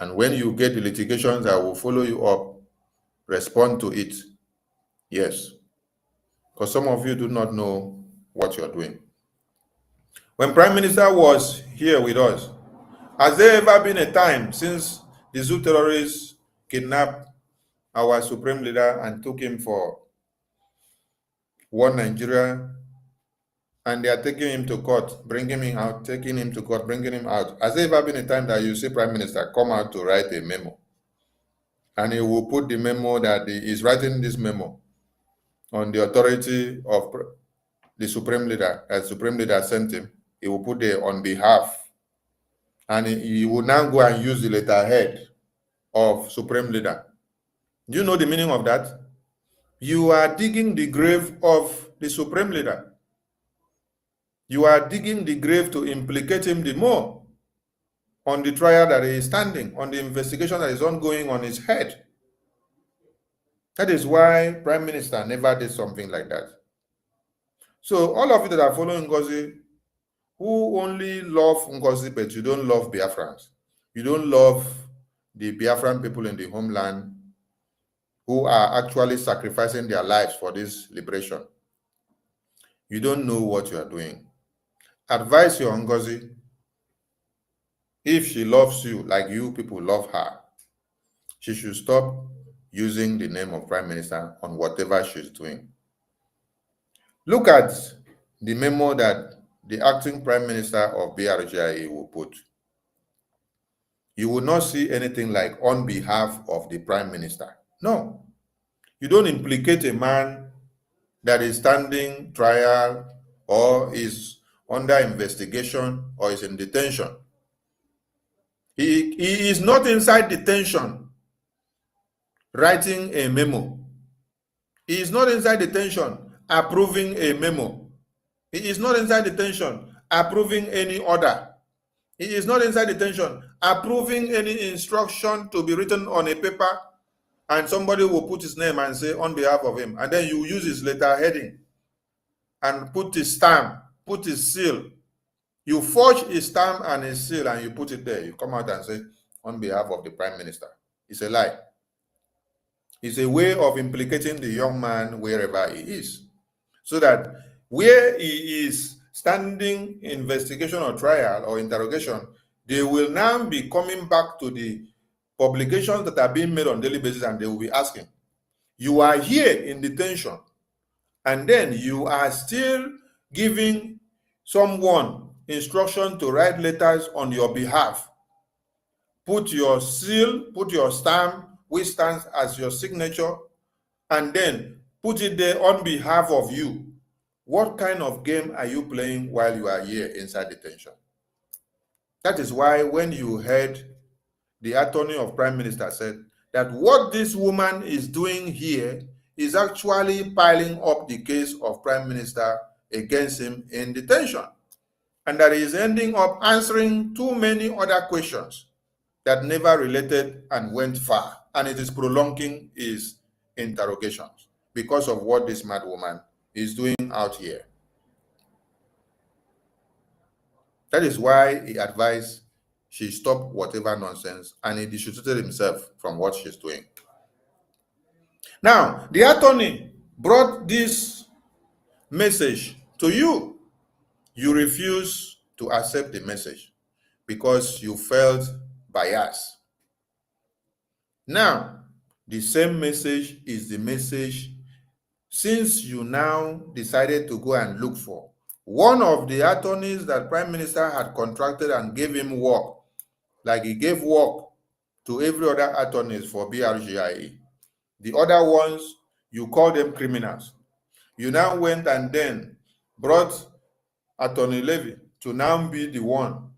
And when you get the litigations that will follow you up, respond to it. Yes. Because some of you do not know what you're doing. When Prime Minister was here with us, has there ever been a time since the zoo terrorists kidnapped our supreme leader and took him for one Nigeria, and they are taking him to court, bringing him out, taking him to court, bringing him out? Has there ever been a time that you see Prime Minister come out to write a memo, and he will put the memo that he is writing this memo on the authority of the supreme leader, as supreme leader sent him? He will put there on behalf, and he will now go and use the letterhead of supreme leader. Do you know the meaning of that? You are digging the grave of the supreme leader. You are digging the grave to implicate him the more on the trial that he is standing, on the investigation that is ongoing on his head. That is why Prime Minister never did something like that. So all of you that are following NGOZI, who only love NGOZI, but you don't love Biafrans, you don't love the Biafran people in the homeland who are actually sacrificing their lives for this liberation, you don't know what you are doing. Advise your NGOZI, if she loves you like you people love her, she should stop using the name of Prime Minister on whatever she's doing. Look at the memo that the acting Prime Minister of Brgie will put. You will not see anything like on behalf of the Prime Minister. No. You don't implicate a man that is standing trial or is under investigation or is in detention. He is not inside detention writing a memo. He is not inside detention approving a memo. He is not inside detention approving any order. He is not inside detention approving any instruction to be written on a paper, and somebody will put his name and say on behalf of him, and then you use his letter heading and put his stamp, put his seal. You forge his stamp and his seal and you put it there. You come out and say on behalf of the Prime Minister. It's a lie. It's a way of implicating the young man wherever he is, so that where he is standing investigation or trial or interrogation, they will now be coming back to the publications that are being made on a daily basis, and they will be asking, you are here in detention, and then you are still giving someone instruction to write letters on your behalf. Put your seal, put your stamp, which stands as your signature, and then put it there on behalf of you. What kind of game are you playing while you are here inside detention? That is why when you heard the attorney of Prime Minister said that what this woman is doing here is actually piling up the case of Prime Minister against him in detention, and that he is ending up answering too many other questions that never related and went far, and it is prolonging his interrogations because of what this mad woman is doing out here. That is why he advised she stop whatever nonsense, and he dissociated himself from what she's doing. Now, the attorney brought this message to you. You refuse to accept the message because you felt biased. Now, the same message is the message, since you now decided to go and look for one of the attorneys that Prime Minister had contracted and gave him work, like he gave work to every other attorneys for BRGIE. The other ones, you call them criminals. You now went and then brought Attorney Levy to now be the one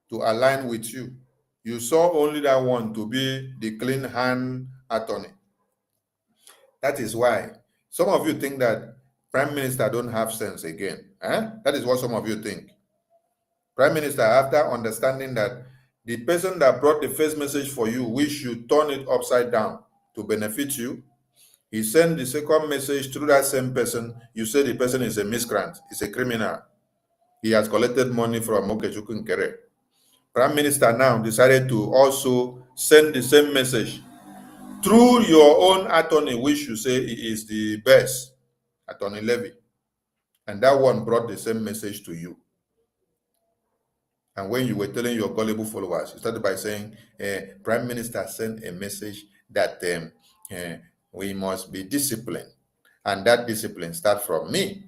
to align with you. You saw only that one to be the clean hand attorney. That is why some of you think that Prime Minister don't have sense again. That is what some of you think. Prime Minister, after understanding that the person that brought the first message for you wish you turn it upside down to benefit you, he sent the second message through that same person. You say the person is a miscreant, is a criminal. He has collected money from Okechukwu Nkere. Prime Minister now decided to also send the same message through your own attorney, which you say is the best, Attorney Levy. And that one brought the same message to you. And when you were telling your gullible followers, you started by saying, Prime Minister sent a message that we must be disciplined. And that discipline starts from me.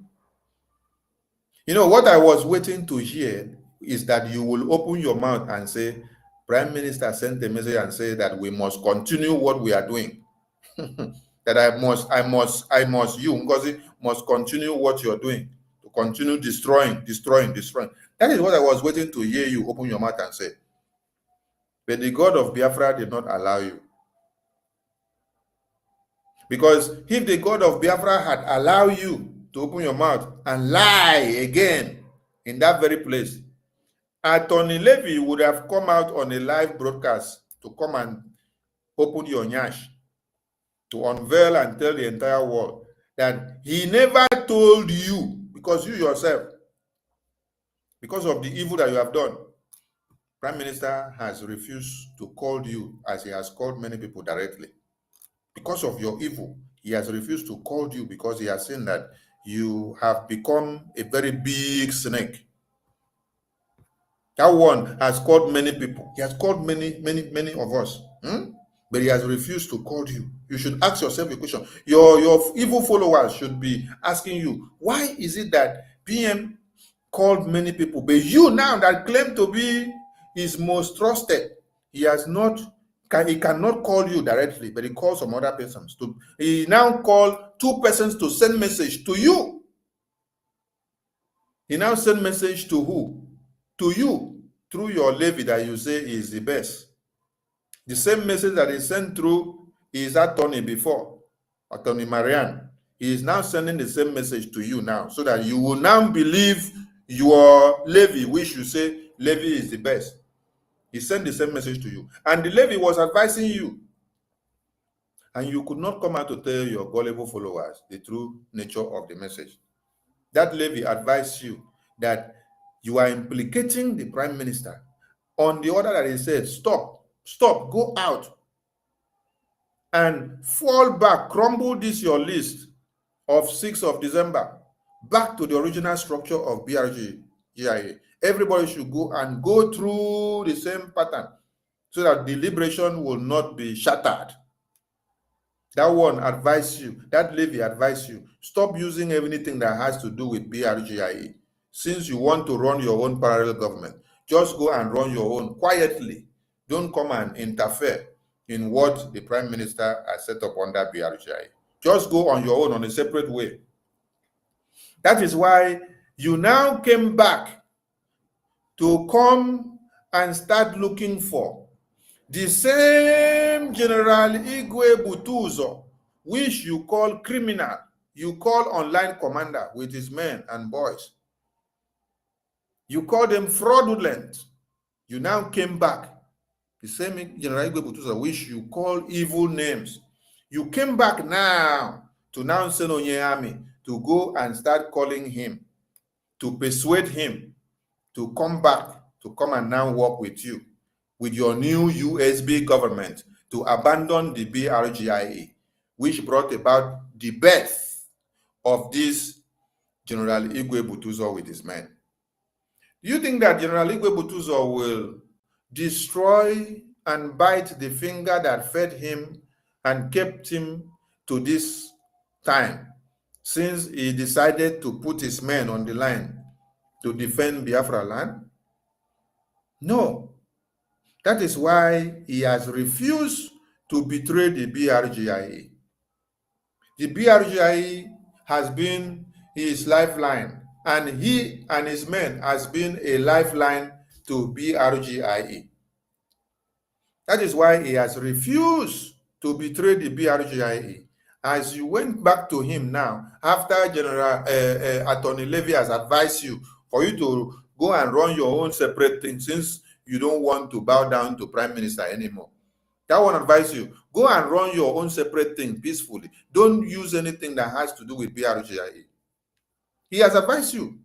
You know, what I was waiting to hear is that you will open your mouth and say, Prime Minister sent a message and say that we must continue what we are doing. That you, NGOZI, must continue what you're doing, to continue destroying. That is what I was waiting to hear you open your mouth and say. But the God of Biafra did not allow you. Because if the God of Biafra had allowed you to open your mouth and lie again in that very place, Attorney Levy would have come out on a live broadcast to come and open your nyash, to unveil and tell the entire world that he never told you, because you yourself, because of the evil that you have done, Prime Minister has refused to call you as he has called many people directly. Because of your evil, he has refused to call you because he has seen that you have become a very big snake. That one has called many people. He has called many of us. But he has refused to call you. You should ask yourself a question. Your evil followers should be asking you, why is it that PM called many people, but you now that claim to be his most trusted, he cannot call you directly, but he calls some other persons. He now called 2 persons to send message to you. He now send message to who? To you, through your levy that you say is the best. The same message that he sent through his attorney before, Attorney Marianne. He is now sending the same message to you now, so that you will now believe your levy, which you say levy is the best. He sent the same message to you. And the levy was advising you. And you could not come out to tell your gullible followers the true nature of the message. That levy advised you that you are implicating the Prime Minister on the order that he said, stop, go out and fall back, crumble this your list of 6th of December back to the original structure of BRGIA. Everybody should go through the same pattern so that deliberation will not be shattered. That one advised you, that levy advised you, stop using anything that has to do with BRGIA. Since you want to run your own parallel government, just go and run your own quietly. Don't come and interfere in what the Prime Minister has set up under BRGIA. Just go on your own on a separate way. That is why you now came back to come and start looking for the same General Igwe Butuzor, which you call criminal, you call online commander with his men and boys. You call them fraudulent. You now came back. The same General Igwe Butuzor, which you call evil names. You came back now to now send Onyehami to go and start calling him, to persuade him to come back, to come and now work with you, with your new USB government, to abandon the BRGIA, which brought about the birth of this General Igwe Butuzor with his men. Do you think that General Igwe Butuzor will destroy and bite the finger that fed him and kept him to this time, since he decided to put his men on the line to defend Biafra land? No. That is why he has refused to betray the BRGIA. The BRGIA has been his lifeline, and he and his men has been a lifeline to BRGIA. That is why he has refused to betray the BRGIA. As you went back to him now, after General Attorney Levy has advised you for you to go and run your own separate thing, since you don't want to bow down to Prime Minister anymore. That one advise you, go and run your own separate thing peacefully. Don't use anything that has to do with BRGIA. He has advised you.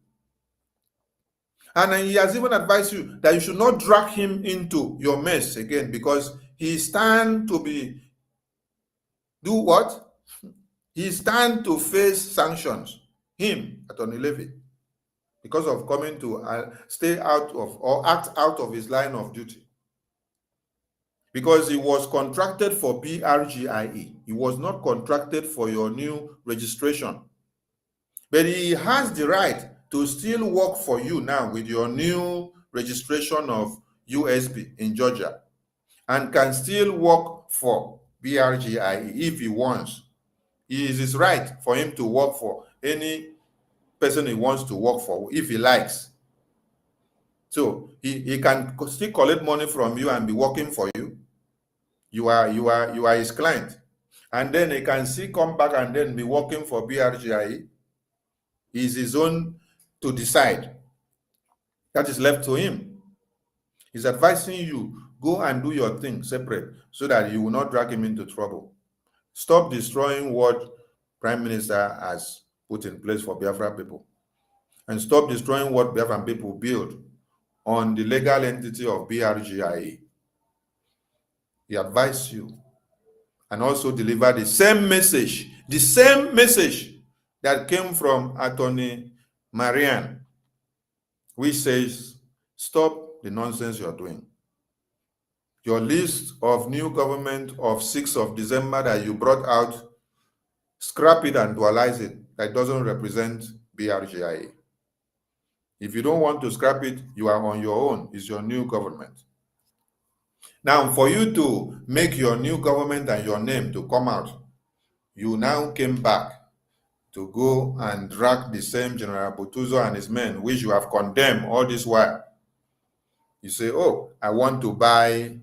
And he has even advised you that you should not drag him into your mess again, because he stands to be, do what? He stands to face sanctions, him, Attorney Levy, because of coming to stay out of or act out of his line of duty. Because he was contracted for BRGIE. He was not contracted for your new registration. But he has the right to still work for you now with your new registration of USB in Georgia, and can still work for BRGIE if he wants. It is his right for him to work for any person he wants to work for if he likes. So he can still collect money from you and be working for you. You are his client. And then he can still come back and then be working for BRGIE. It's his own to decide. That is left to him. He's advising you, go and do your thing separate so that you will not drag him into trouble. Stop destroying what Prime Minister has put in place for Biafra people. And stop destroying what Biafran people build on the legal entity of BRGIA. He advised you, and also deliver the same message that came from Attorney Marianne, which says, stop the nonsense you're doing. Your list of new government of 6th of December that you brought out, scrap it and dualize it. That doesn't represent BRGIA. If you don't want to scrap it, you are on your own. It's your new government. Now, for you to make your new government and your name to come out, you now came back to go and drag the same General Butuzor and his men, which you have condemned all this while. You say, oh, I want to buy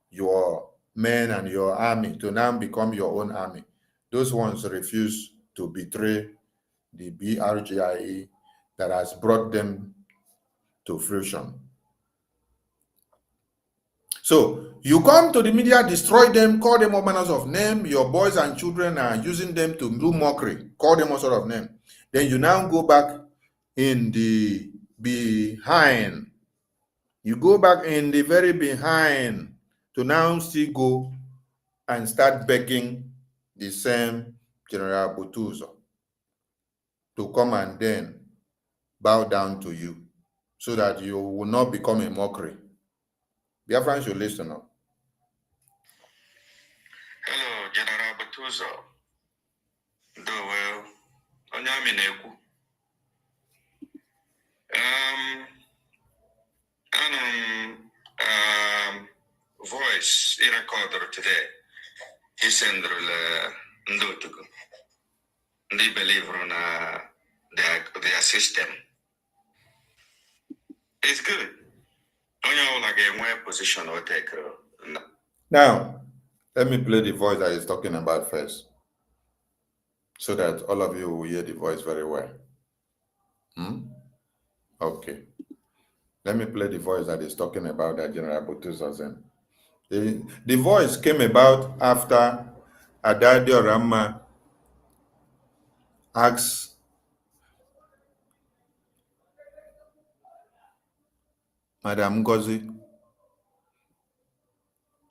your men and your army to now become your own army. Those ones refuse to betray the BRGIE that has brought them to fruition. So you come to the media, destroy them, call them all manners of names. Your boys and children are using them to do mockery, call them all sort of names. Then you now go back in the behind. You go back in the very behind to now still go and start begging the same General Butuzor to come and then bow down to you so that you will not become a mockery. Biafrans should listen up. Hello, General Butuzor. Well, Onyamineku. Voice recorder today. He sent the Ndotugu. They believe in their system. It's good. position or take. Now, let me play the voice that he's talking about first, so that all of you will hear the voice very well. Okay. Let me play the voice that is talking about that General Butuzor. The voice came about after Adadi Orama asked Madam NGOZI,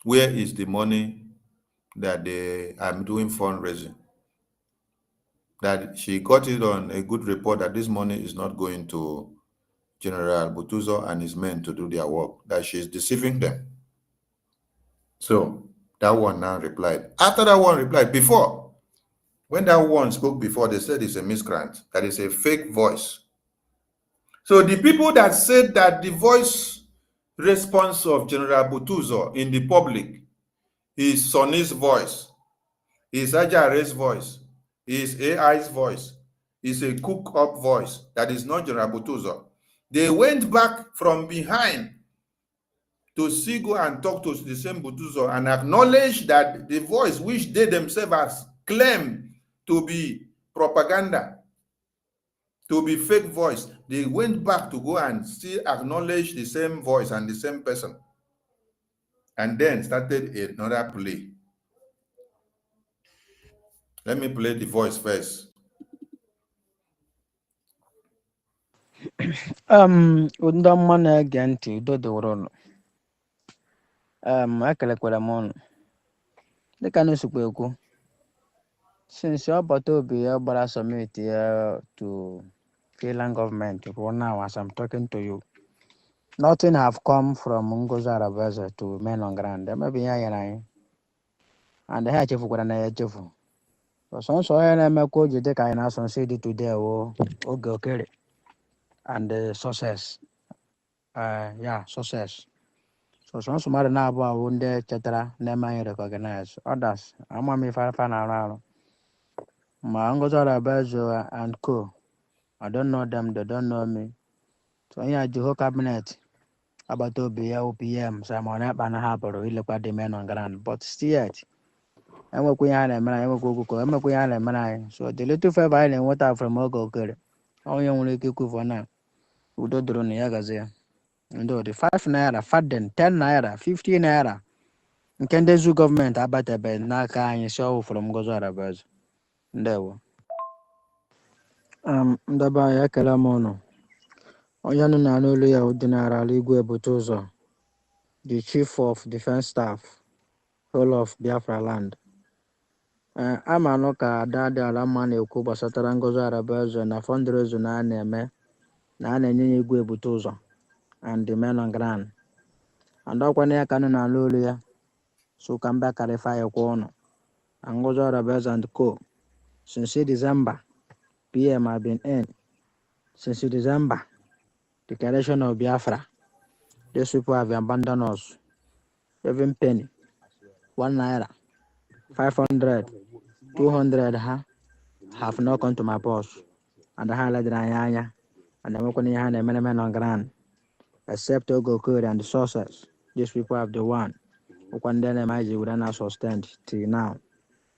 where is the money that they are doing fundraising? That she got it on a good report that this money is not going to General Butuzor and his men to do their work, that she's deceiving them. So that one now replied. After that one replied, before, when that one spoke before, they said it's a miscreant, that is a fake voice. So the people that said that the voice response of General Butuzor in the public is Sonny's voice, is Ajare's voice, is AI's voice, is a cook-up voice that is not General Butuzor. They went back from behind to see, go and talk to the same Butuzor and acknowledge that the voice which they themselves claim to be propaganda, to be fake voice, they went back to go and still acknowledge the same voice and the same person, and then started another play. Let me play the voice first. Ndị ọma na-ege ntị, udo dịworo unu. Ekelekwara m unu. Dịka na-esikwa ekwu, since ọ bata obi ya gbara summit ya to Finland government ruo now as I'm talking to you, nothing have come from NGOZI Arabeze to men on ground. Maybe ya nyere anyị. And ha echefukwara na ya echefu. Sọnsọ onye na-emekwa o ji dịka anyị na-asọ nsị dị today oge okere and success. Success. So sọnsọ mmadụ na-abụ awụ ndị chetara na-eme anyị recognize. Others, ama m ife afa na-arụ arụ. Ma NGOZI Arabeze and co. I don't know them, they don't know me. So onye ji whole cabinet agbata obi ya OPM Simon Ekpa na hapụrụ ilekwa the men on ground, but still yet enwekwa ihe a na-emere anyị, enwekwa okwu, enwekwa ihe a na-emere anyị. So the little favor anyị na-enweta from oge okere, onye nwere ike ikwu for now, udo dịrị na ya gazie ya. Ndị dị 5 naira, faden 10 naira, 15 naira nke ndị zu gọọmenti abatebe n'aka anyị si ọwụ from NGOZI Arabeze. Ndewo. Ndebe anyị ekele m ụnụ. Onye nọ na n'olu ya General Igwe Butuzor, the Chief of Defense Staff, whole of Biafra land. Ama anụ ka ada dị ala mma na-ekwu gbasatara NGOZI Arabeze na fundraising na a na-eme na a na-enye ya Igwe Butuzor and the men on ground. And ọkwa na ya ka nọ na n'olu ya, so ka mba clarify ya kwa ụnụ. NGOZI Arabeze and co. Since December, PM have been in. Since December, declaration of Biafra, these people have abandoned us. Even penny, 1 naira, 500, 200 have not come to my purse. And the highlight and the men on ground, except Ogokuri and the sources. These people have the one who can then imagine would not sustained till now.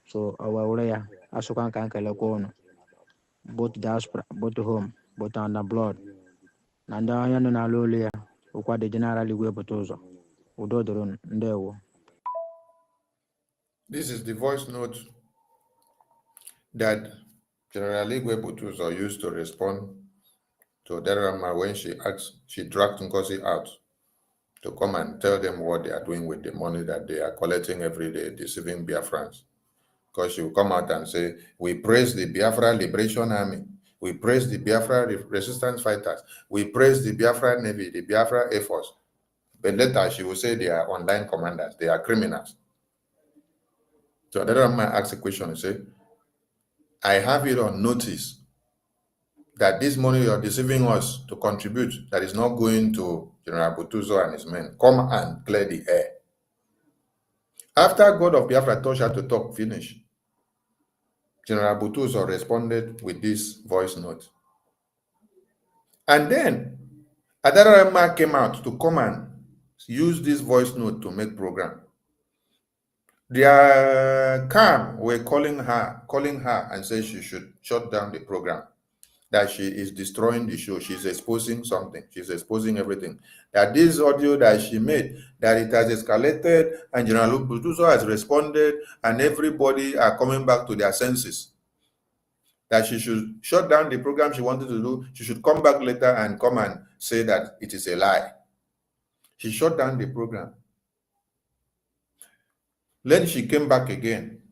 So our way, as you can calculate, both diaspora, both home, both on the blood. And onye nọ n'ala olu ya ụkwa dị General Igwe Butuzor. Udo dịrị ndewo. This is the voice note that General Igwe Butuzor used to respond to Derama when she dragged NGOZI out to come and tell them what they are doing with the money that they are collecting every day, deceiving Biafrans. Because she will come out and say, we praise the Biafra Liberation Army. We praise the Biafra resistance fighters. We praise the Biafra Navy, the Biafra Air Force. But later she will say they are online commanders. They are criminals. So then I ask a question and say, I have it on notice that this money you are deceiving us to contribute, that is not going to General Butuzor and his men. Come and clear the air. After God of Biafra told her to talk, finish, General Butuzor responded with this voice note. And then Adarama came out to come and use this voice note to make program. Their CAM were calling her and say she should shut down the program, that she is destroying the show, she's exposing something, she's exposing everything. That this audio that she made, that it has escalated and General Butuzor has responded and everybody are coming back to their senses. That she should shut down the program she wanted to do, she should come back later and come and say that it is a lie. She shut down the program. Then she came back again.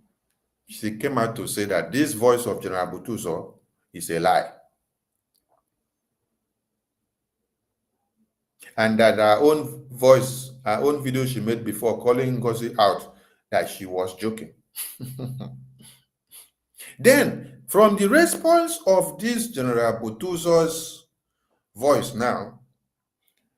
She came out to say that this voice of General Butuzor is a lie. And that her own voice, her own video she made before calling NGOZI out, that she was joking. Then, from the response of this General Butuzor's voice now,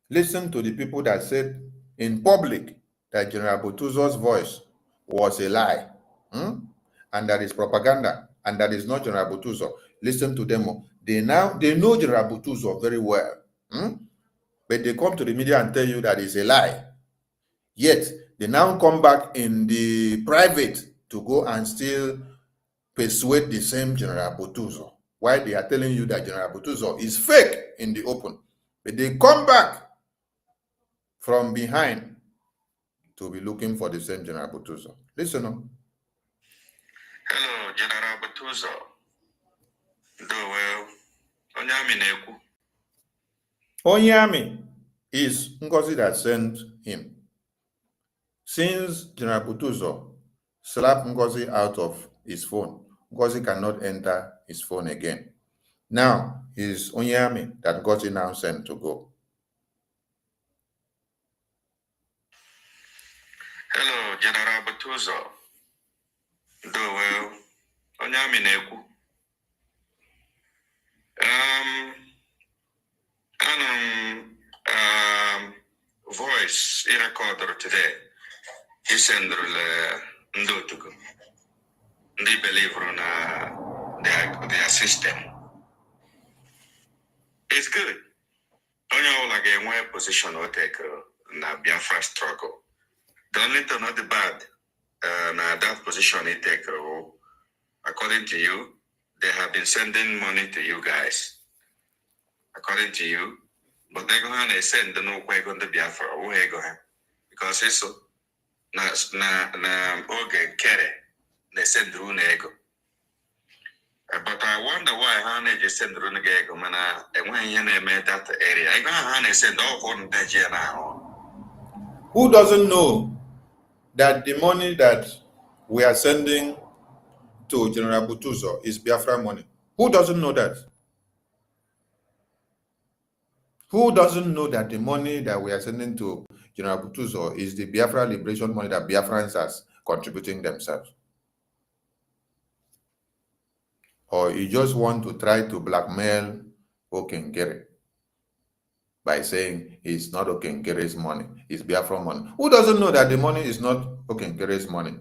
listen to the people that said in public that General Butuzor's voice was a lie, and that is propaganda, and that is not General Butuzor. Listen to them. They know General Butuzor very well, but they come to the media and tell you that it's a lie. Yet they now come back in the private to go and still persuade the same General Butuzor. Why they are telling you that General Butuzor is fake in the open, but they come back from behind to be looking for the same General Butuzor. Listen on. Hello, General Butuzor. Do well. Onyami neku. Onyami is NGOZI that sent him. Since General Butuzor slapped NGOZI out of his phone, NGOZI cannot enter his phone again. Now, it's Onyami that NGOZI now sent to go. Hello, General Butuzor. Do well. Onyami neku. Voice recorder today. He sent the Ndotugo. They believe on their system. It's good. Only all again one position will take na Biafra struggle. The only thing not the bad na that position they take according to you, they have been sending money to you guys. According to you, but they go and send the no way on the Biafra who go because it's so na okay carry they send through nego. But I wonder why Hane just send through nego man and when you made that area I go Hane send all on the now. Who doesn't know that the money that we are sending to General Butuzor is Biafra money? Who doesn't know that? Who doesn't know that the money that we are sending to General Butuzor is the Biafra liberation money that Biafrans are contributing themselves? Or you just want to try to blackmail Okengere by saying it's not Okengere's money, it's Biafra money? Who doesn't know that the money is not Okengere's money?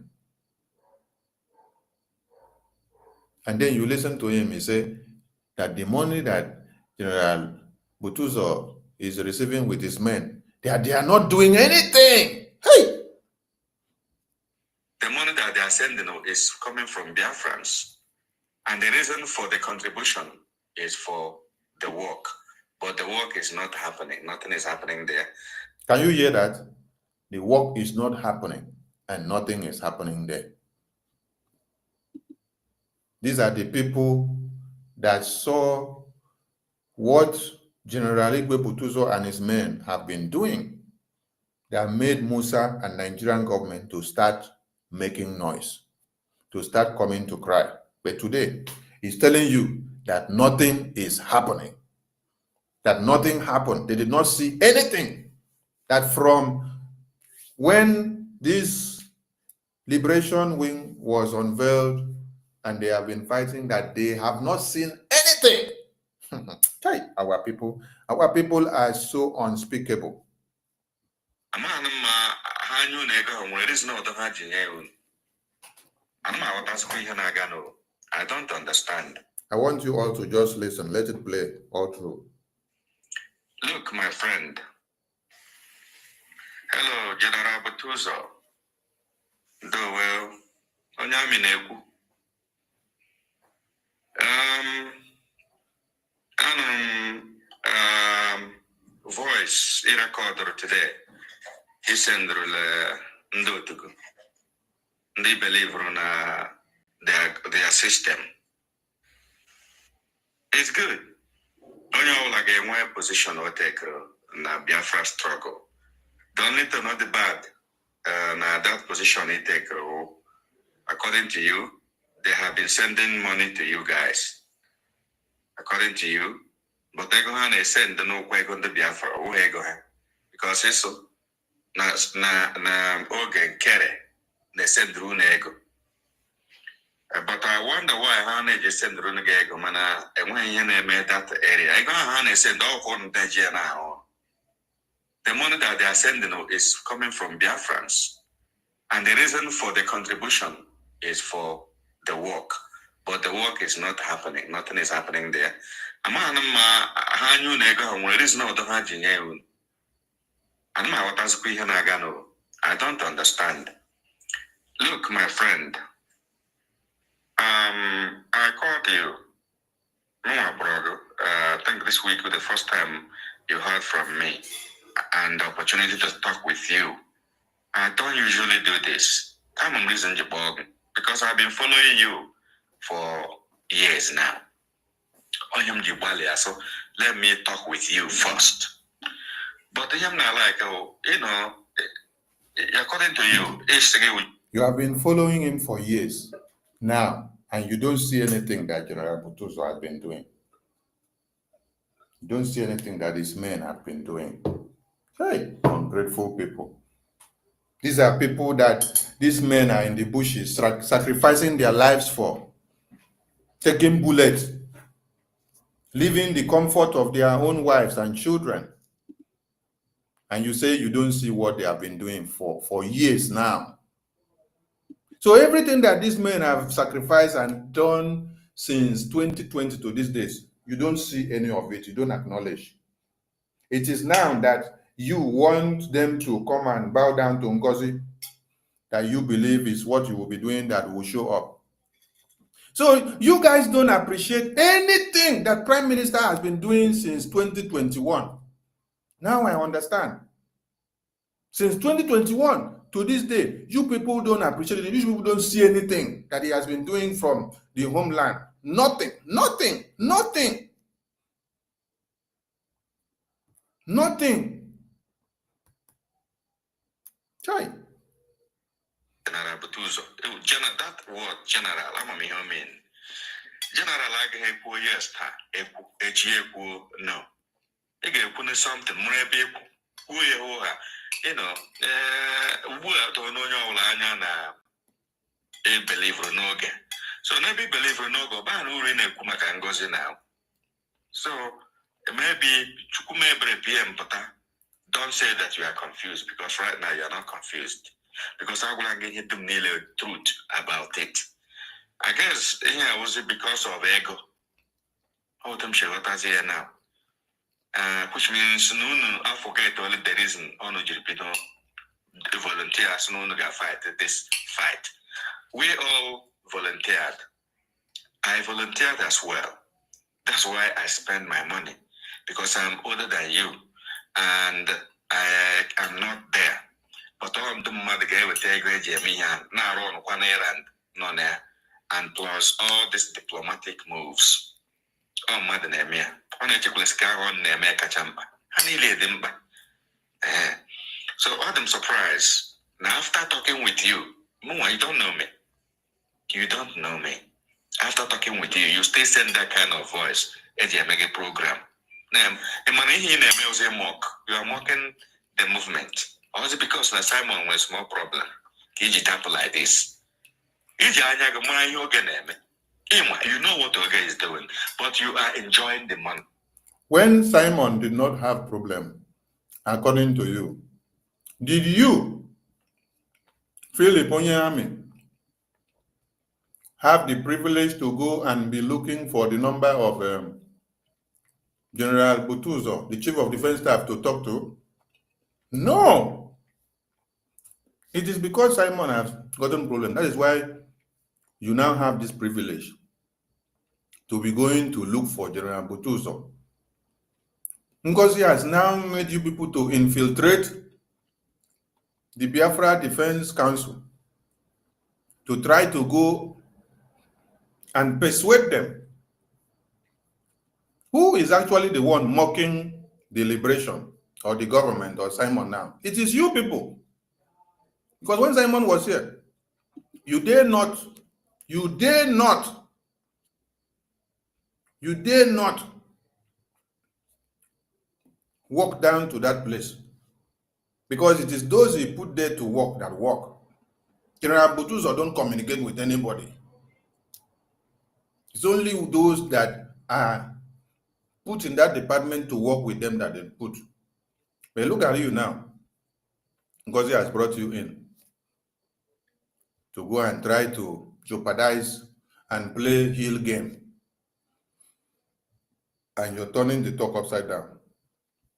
And then you listen to him, he say that the money that General Butuzor is receiving with his men, they are not doing anything. Hey! The money that they are sending is coming from Biafrans. And the reason for the contribution is for the work. But the work is not happening. Nothing is happening there. Can you hear that? The work is not happening and nothing is happening there. These are the people that saw what General Butuzor and his men have been doing that made Musa and Nigerian government to start making noise, to start coming to cry. But today, he's telling you that nothing is happening, that nothing happened. They did not see anything. That from when this liberation wing was unveiled and they have been fighting, that they have not seen anything. Our people are so unspeakable. I don't understand. I want you all to just listen. Let it play all through. Look, my friend. Hello, General Butuzor. Do well. Onyamineku. Voice I recorder today. He sent the Ndotugu. They believe in their system. It's good. Only like a one position or take na Biafra struggle. Don't need to know the bad. Na that position he take. According to you, they have been sending money to you guys. According to you, but they go and send the no going to Biafra. Because it's so na organ carry they send rune ego. But I wonder why Hane just send rune ego mana and when you made that area. I go Hane send all on the now. The money that they are sending is coming from Biafrans. And the reason for the contribution is for the work. But the work is not happening. Nothing is happening there. I don't understand. Look, my friend, I called you, brother. I think this week was the first time you heard from me and the opportunity to talk with you. I don't usually do this. I'm reason because I've been following you for years now. So let me talk with you first. But I'm not like, according to you, You have been following him for years now, and you don't see anything that General Butuzor has been doing. You don't see anything that these men have been doing. Hey, ungrateful people. These are people that these men are in the bushes sacrificing their lives for, taking bullets, leaving the comfort of their own wives and children. And you say you don't see what they have been doing for years now. So everything that these men have sacrificed and done since 2020 to these days, you don't see any of it. You don't acknowledge. It is now that you want them to come and bow down to NGOZI that you believe is what you will be doing that will show up. So you guys don't appreciate anything that Prime Minister has been doing since 2021. Now I understand. Since 2021 to this day, you people don't appreciate it. You people don't see anything that he has been doing from the homeland. Nothing, nothing, nothing. Nothing. Try. General Butuzor, that word general, I'm a mean. General, I gave you yes, no. You gave something more people. Don't know a believer no again. So maybe believer no go ban NGOZI now. So maybe PM don't say that you are confused, because right now you're not confused. Because I will get to nail the truth about it. I guess was it because of ego. How them share what I say now. Which means I forget only the reason the volunteers no fight this fight. We all volunteered. I volunteered as well. That's why I spend my money, because I'm older than you and I am not there. But all the mother gave a and plus all these diplomatic moves. Oh, Mother Nemia. So I'm surprised. Now, after talking with you, you don't know me. You don't know me. After talking with you, you still send that kind of voice at your mega program. You are mocking the movement. Or is it because Simon was more problem? Kiji tap like this. You know what Oga is doing, but you are enjoying the money. When Simon did not have problem, according to you, did you, Philip Onyami, have the privilege to go and be looking for the number of General Butuzor, the Chief of Defense Staff, to talk to? No. It is because Simon has gotten problem. That is why you now have this privilege to be going to look for General Butuzor. NGOZI has now made you people to infiltrate the Biafra Defense Council to try to go and persuade them. Who is actually the one mocking the liberation or the government or Simon now? It is you people. Because when Simon was here, you dare not walk down to that place. Because it is those he put there to work that work. General Butuzor don't communicate with anybody. It's only those that are put in that department to work with them that they put. But look at you now. NGOZI has brought you in to go and try to jeopardize and play heel game. And you're turning the talk upside down.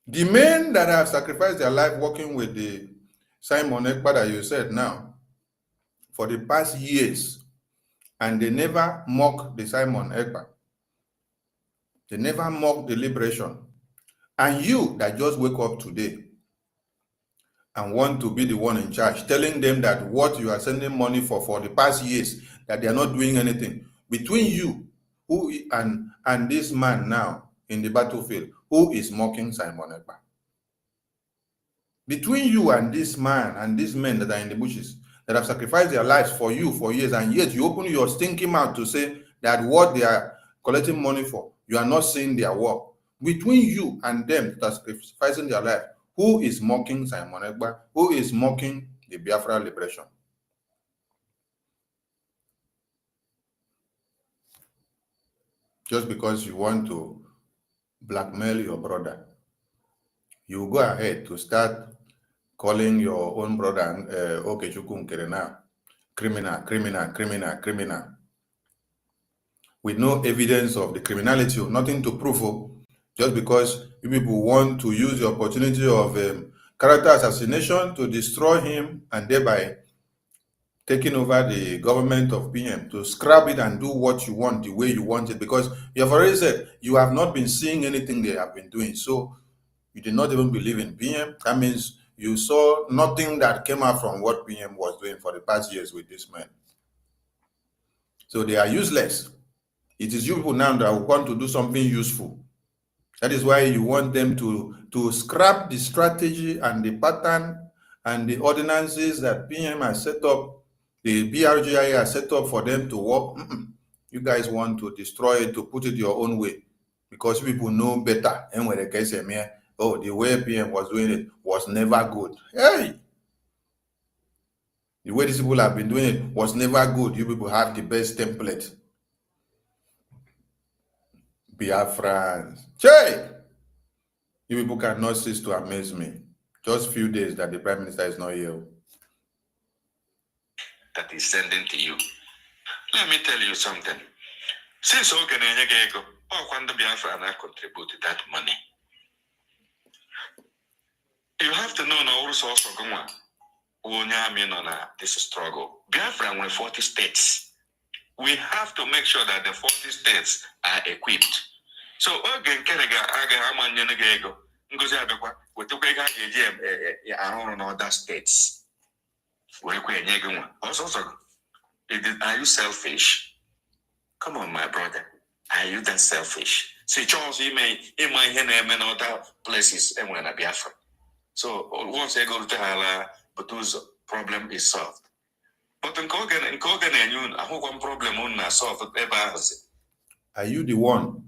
The men that have sacrificed their life working with the Simon Ekpa that you said now, for the past years, and they never mock the Simon Ekpa. They never mock the liberation. And you that just wake up today and want to be the one in charge, telling them that what you are sending money for the past years, that they are not doing anything. Between you who and this man now in the battlefield, who is mocking Simon Ekpa? Between you and this man and these men that are in the bushes, that have sacrificed their lives for you for years, and yet you open your stinking mouth to say that what they are collecting money for, you are not seeing their work. Between you and them that are sacrificing their life, who is mocking Simon Ekpa? Who is mocking the Biafra liberation? Just because you want to blackmail your brother, you go ahead to start calling your own brother Okechukwu Nkerena criminal, with no evidence of the criminality, nothing to prove, just because you people want to use the opportunity of character assassination to destroy him and thereby taking over the government of PM, to scrap it and do what you want the way you want it, because you have already said you have not been seeing anything they have been doing. So you did not even believe in PM. That means you saw nothing that came out from what PM was doing for the past years with this man. So they are useless. It is you people now that want to do something useful. That is why you want them to scrap the strategy and the pattern and the ordinances that PM has set up, the BRGI has set up for them to work. You guys want to destroy it, to put it your own way, because people know better. And when they can say, oh, the way PM was doing it was never good. Hey! The way these people have been doing it was never good. You people have the best template. BIAFRANS. Che! You people cannot cease to amaze me. Just few days that the Prime Minister is not here. That is sending to you. Let me tell you something. Since Oganega, when the Biafra contributed that money, you have to know now also this struggle. Biafra were 40 states. We have to make sure that the 40 states are equipped. So again, around other states. Are you selfish? Come on, my brother. Are you that selfish? See, Charles, he may in other places and when I Biafra. So once I go to Hala, Butuzor, problem is solved. But in Kogan and you, I hope one problem on solved ever. Are you the one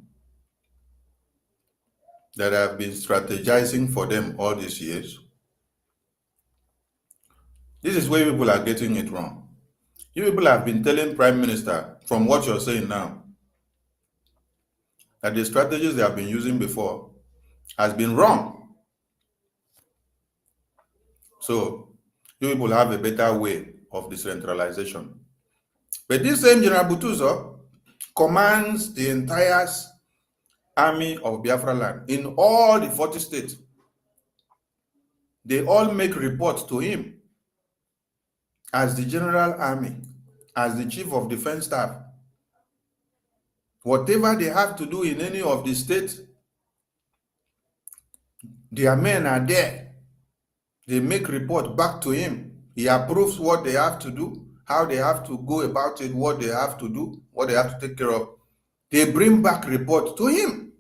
that have been strategizing for them all these years? This is where people are getting it wrong. You people have been telling Prime Minister, from what you're saying now, that the strategies they have been using before has been wrong. So you people have a better way of decentralization. But this same General Butuzor commands the entire army of Biafra land in all the 40 states. They all make reports to him. as the General Army, as the Chief of Defense Staff, whatever they have to do in any of the states, their men are there. They make report back to him. He approves what they have to do, how they have to go about it, what they have to do, what they have to take care of. They bring back report to him.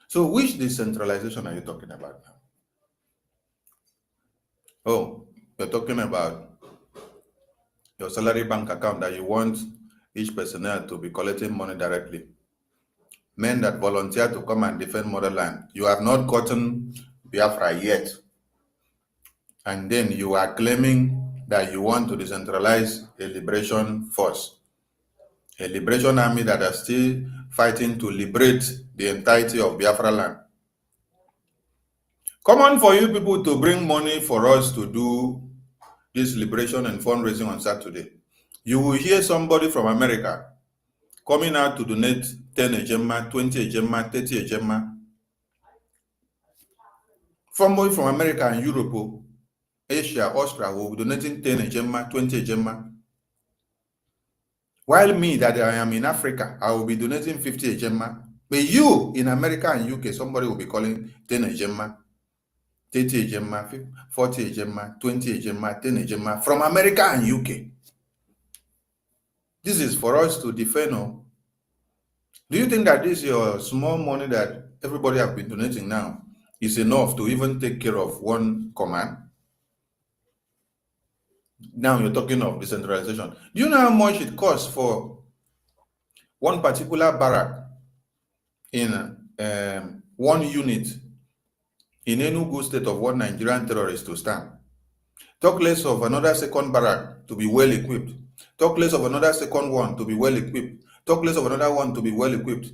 So which decentralization are you talking about now? Oh, you're talking about your salary bank account that you want each personnel to be collecting money directly. Men that volunteer to come and defend motherland. You have not gotten Biafra yet. And then you are claiming that you want to decentralize a liberation force, a liberation army that are still fighting to liberate the entirety of Biafra land. Common for you people to bring money for us to do this liberation and fundraising on Saturday. You will hear somebody from America coming out to donate 10 ejema, 20 ejema, 30 ejema. Somebody from America and Europe, Asia, Australia will be donating 10 ejema, 20 ejema. While me, that I am in Africa, I will be donating 50 ejema. But you, in America and UK, somebody will be calling 10 ejema, 30 ejema, 40 ejema, 20 ejema, 10 ejema from America and UK. This is for us to defend. Do you think that this your small money that everybody have been donating now is enough to even take care of one command? Now you're talking of decentralization. Do you know how much it costs for one particular barrack in one unit in Enugu state of one Nigerian terrorist to stand? Talk less of another second barrack to be well equipped. Talk less of another second one to be well equipped. Talk less of another one to be well equipped.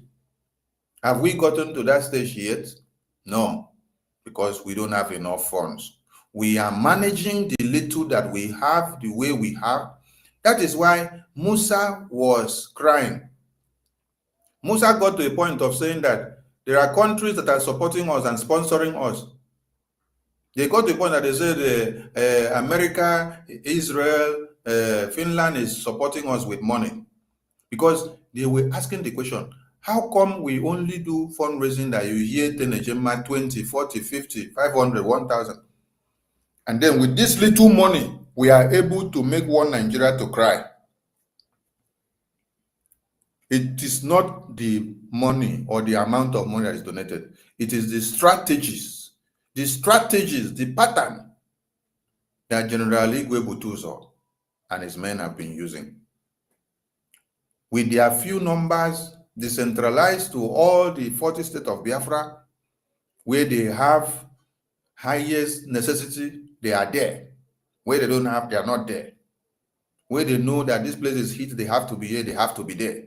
Have we gotten to that stage yet? No, because we don't have enough funds. We are managing the little that we have the way we have. That is why Musa was crying. Musa got to a point of saying that there are countries that are supporting us and sponsoring us. They got to a point that they said America, Israel, Finland is supporting us with money, because they were asking the question, how come we only do fundraising that you hear 10 ejema, 20, 40, 50, 500, 1,000? And then with this little money, we are able to make one Nigeria to cry. It is not the money or the amount of money that is donated. It is the strategies, the pattern that General Butuzor and his men have been using. With their few numbers decentralized to all the 40 states of Biafra, where they have highest necessity, they are there. Where they don't have, they are not there. Where they know that this place is hit, they have to be here, they have to be there.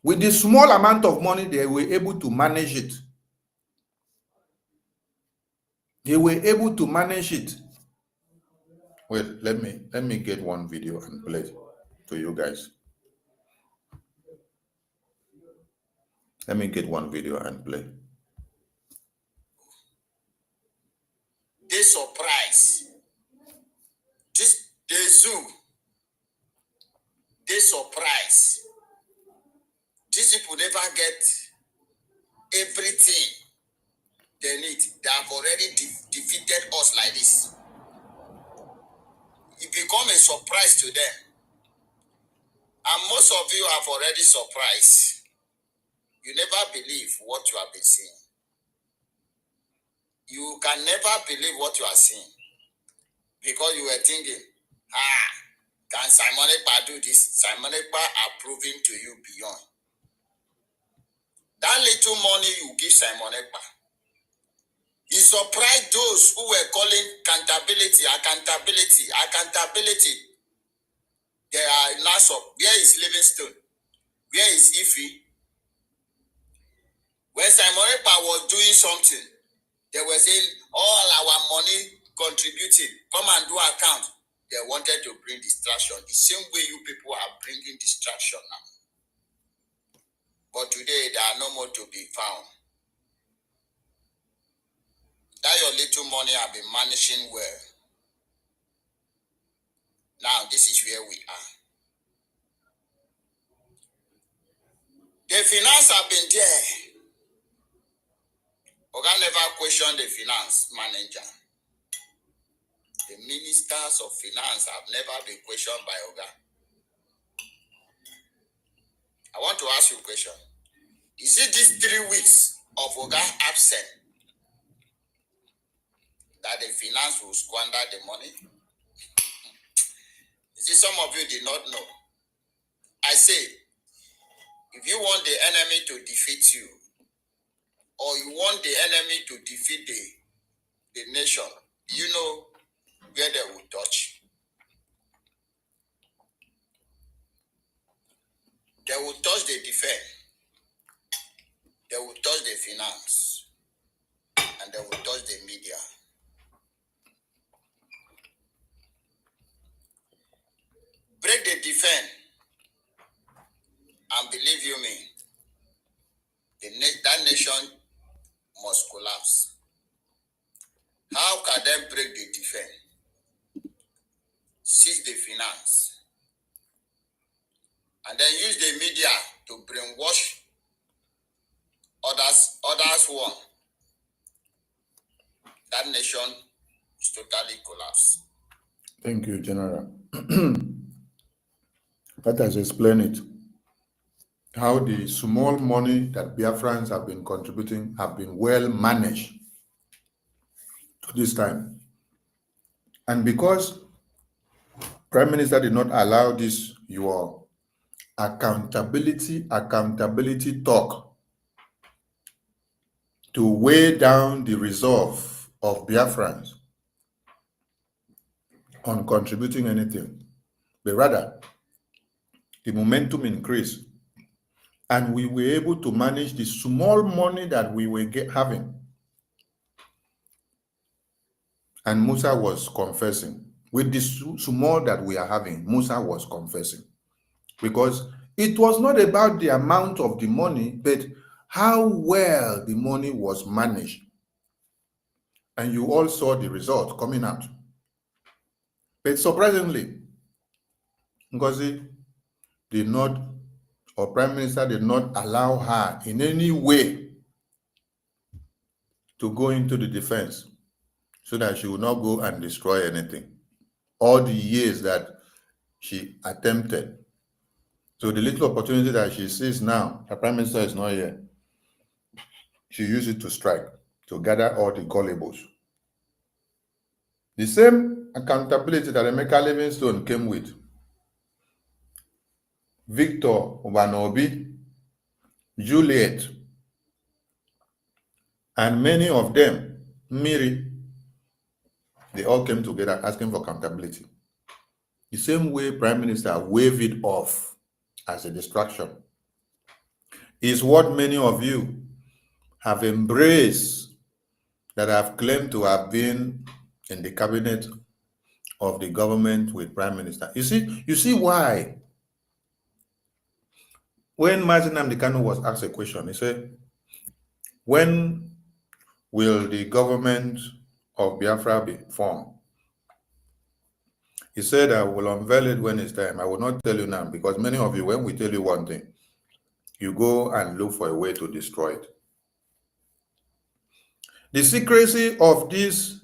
With the small amount of money, they were able to manage it. They were able to manage it. Wait, let me get one video and play it to you guys. Let me get one video and play. They surprise. They zoo. They surprise. These people never get everything they need. They have already defeated us like this. It become a surprise to them. And most of you have already surprised. You never believe what you have been seeing. You can never believe what you are seeing. Because you were thinking, can Simon Ekpa do this? Simon Ekpa are proving to you beyond. That little money you give Simon Ekpa, he surprised those who were calling accountability. They are Nassau. Where is Livingstone? Where is Ife? When Simon Ekpa was doing something, they were saying, all our money contributing, come and do account. They wanted to bring distraction. The same way you people are bringing distraction now. But today, there are no more to be found. That your little money have been managing well. Now, this is where we are. The finance have been there. Oga never questioned the finance manager. The ministers of finance have never been questioned by Oga. I want to ask you a question. Is it these 3 weeks of Oga absent that the finance will squander the money? You see, some of you did not know. I say, if you want the enemy to defeat you, or you want the enemy to defeat the nation, you know where they will touch. They will touch the defense, they will touch the finance, and they will touch the media. Break the defense, and believe you me, that nation must collapse. How can they break the defense? Seize the finance, and then use the media to brainwash others one. That nation is totally collapsed. Thank you, General. That has explained it. How the small money that Biafrans have been contributing have been well managed to this time. And because Prime Minister did not allow this, your accountability talk to weigh down the resolve of Biafrans on contributing anything, but rather the momentum increased, and we were able to manage the small money that we were having. And Musa was confessing. With the small that we are having, Musa was confessing. Because it was not about the amount of the money, but how well the money was managed. And you all saw the result coming out. But surprisingly, NGOZI did not, or Prime Minister did not allow her in any way to go into the defense so that she would not go and destroy anything. All the years that she attempted. So the little opportunity that she sees now, the Prime Minister is not here, she used it to strike, to gather all the gullibles. The same accountability that Emeka Livingstone came with, Victor Obanobi, Juliet, and many of them, Miri, they all came together asking for accountability. The same way Prime Minister waved it off as a distraction is what many of you have embraced, that have claimed to have been in the cabinet of the government with Prime Minister. You see why? When Mazi Nnamdi Kanu was asked a question, he said, when will the government of Biafra be formed? He said, I will unveil it when it's time. I will not tell you now, because many of you, when we tell you one thing, you go and look for a way to destroy it. The secrecy of this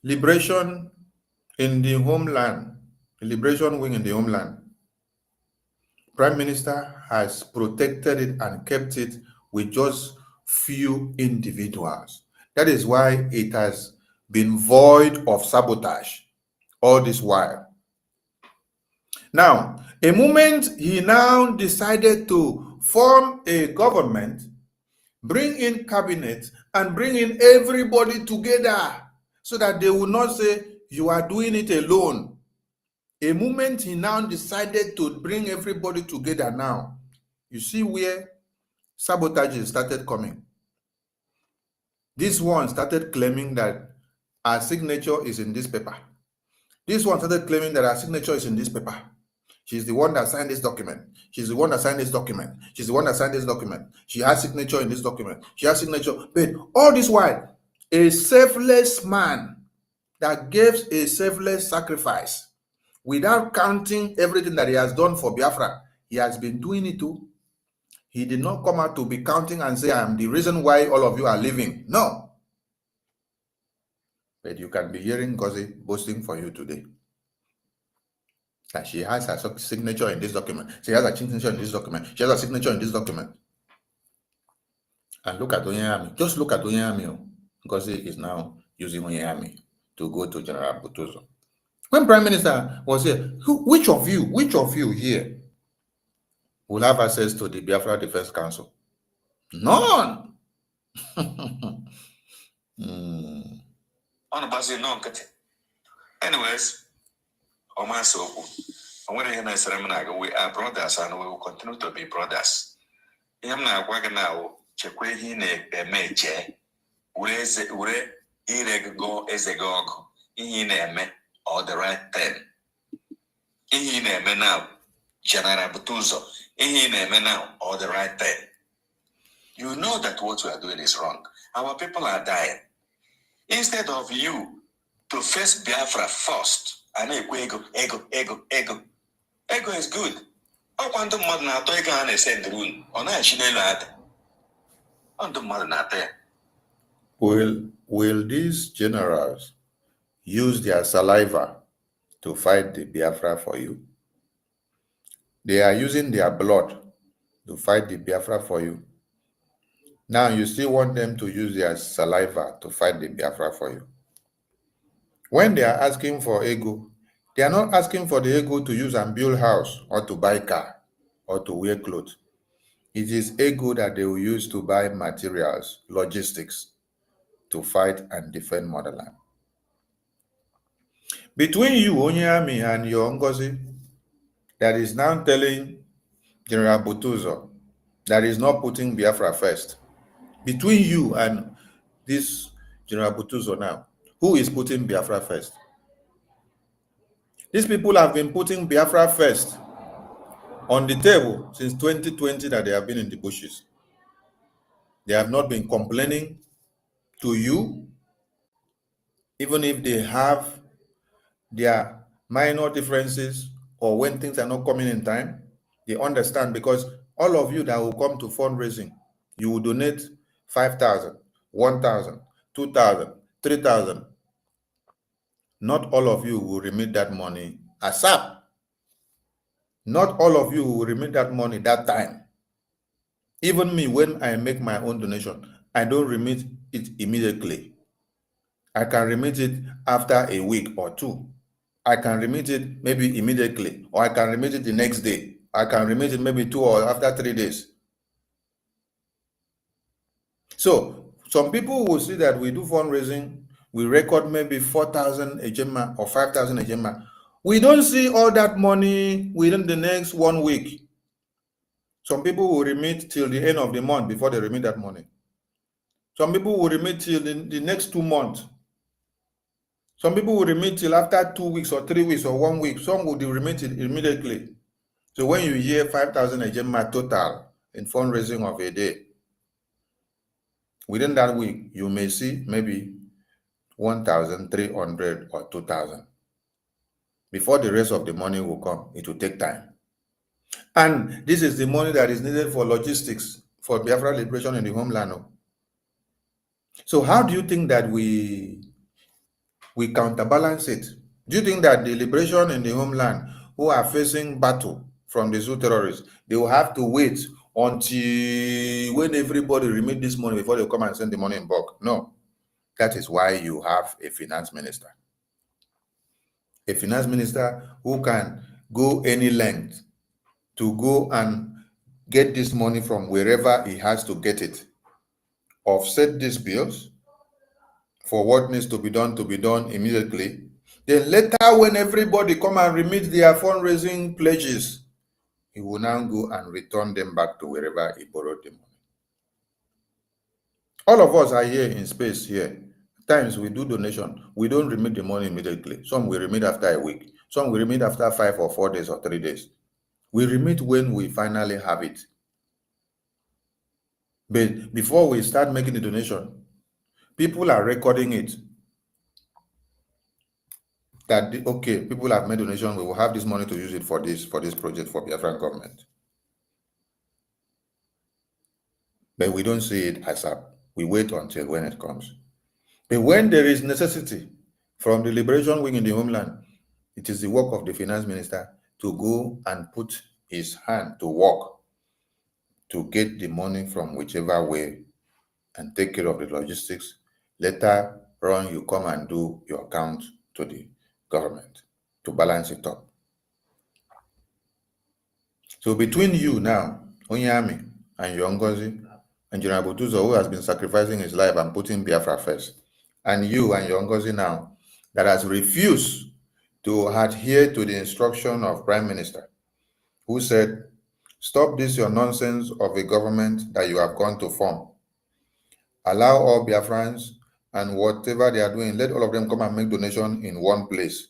liberation in the homeland, the liberation wing in the homeland, Prime Minister has protected it and kept it with just few individuals. That is why it has been void of sabotage all this while. Now, a moment he now decided to form a government, bring in cabinet, and bring in everybody together so that they will not say, you are doing it alone. A moment he now decided to bring everybody together now, you see where sabotages started coming. This one started claiming that our signature is in this paper. This one started claiming that our signature is in this paper. She's the one that signed this document. She's the one that signed this document. She's the one that signed this document. She has signature in this document. She has signature. But all this while, a selfless man that gives a selfless sacrifice without counting everything that he has done for Biafra. He has been doing it too. He did not come out to be counting and say, I am the reason why all of you are living. No. But you can be hearing NGOZI boasting for you today. That she has her signature in this document. She has a signature in this document. She has a signature in this document. And look at Onyeyami. Just look at Onyeyami. NGOZI is now using Onyeyami to go to General Butuzor. When Prime Minister was here, which of you here will have access to the Biafra Defense Council? None. Anyways, we are brothers and we will continue to be brothers. Chekwe ihe na-eme eche were irego ezego ọgụ ihe na-eme all the right thing. Ihe na-eme now General Butuzor, ihe na-eme now all the right thing. You know that what we are doing is wrong. Our people are dying. Instead of you to face Biafra first, and ego is good. Ọkwa mmadụ na-atọ ego ha na-ese ndrun ọ na-echi n'elu ada. Will these generals use their saliva to fight the Biafra for you? They are using their blood to fight the Biafra for you. Now you still want them to use their saliva to fight the Biafra for you. When they are asking for ego, they are not asking for the ego to use and build house or to buy car or to wear clothes. It is ego that they will use to buy materials, logistics, to fight and defend motherland. Between you, Onyeyami, and your NGOZI, that is now telling General Butuzor that is not putting Biafra first. Between you and this General Butuzor now, who is putting Biafra first? These people have been putting Biafra first on the table since 2020 that they have been in the bushes. They have not been complaining to you, even if they have their minor differences or when things are not coming in time. They understand, because all of you that will come to fundraising, you will donate 5,000, 1,000, 2,000, 3,000. Not all of you will remit that money ASAP. Not all of you will remit that money that time. Even me, when I make my own donation, I don't remit it immediately. I can remit it after a week or two. I can remit it maybe immediately, or I can remit it the next day. I can remit it maybe 2 or after 3 days. So some people will see that we do fundraising, we record maybe 4,000 ejema or 5,000 ejema. We don't see all that money within the next 1 week. Some people will remit till the end of the month before they remit that money. Some people will remit till the next 2 months. Some people will remit till after 2 weeks or 3 weeks or 1 week. Some will remit it immediately. So when you hear 5,000 ejema total in fundraising of a day, within that week, you may see maybe 1,300 or 2,000. Before the rest of the money will come, it will take time. And this is the money that is needed for logistics, for Biafra liberation in the homeland. So how do you think that we counterbalance it? Do you think that the liberation in the homeland, who are facing battle from the zoo terrorists, they will have to wait until when everybody remit this money before they come and send the money in bulk? No. That is why you have a finance minister. A finance minister who can go any length to go and get this money from wherever he has to get it, offset these bills for what needs to be done immediately. Then later, when everybody come and remit their fundraising pledges, he will now go and return them back to wherever he borrowed the money. All of us are here in space here. Times we do donation, we don't remit the money immediately. Some we remit after a week. Some we remit after 5 or 4 days or 3 days. We remit when we finally have it. But before we start making the donation, people are recording it. that okay, people have made donations, we will have this money to use it for this project for Biafran government. But we don't see it as a, we wait until when it comes. But when there is necessity from the liberation wing in the homeland, it is the work of the finance minister to go and put his hand to work to get the money from whichever way and take care of the logistics. Later on, you come and do your account to the government to balance it up. So between you now, Onyami and NGOZI, and General Butuzor, who has been sacrificing his life and putting Biafra first, and you and NGOZI now, that has refused to adhere to the instruction of Prime Minister, who said, stop this your nonsense of a government that you have gone to form. Allow all Biafrans and whatever they are doing, let all of them come and make donation in one place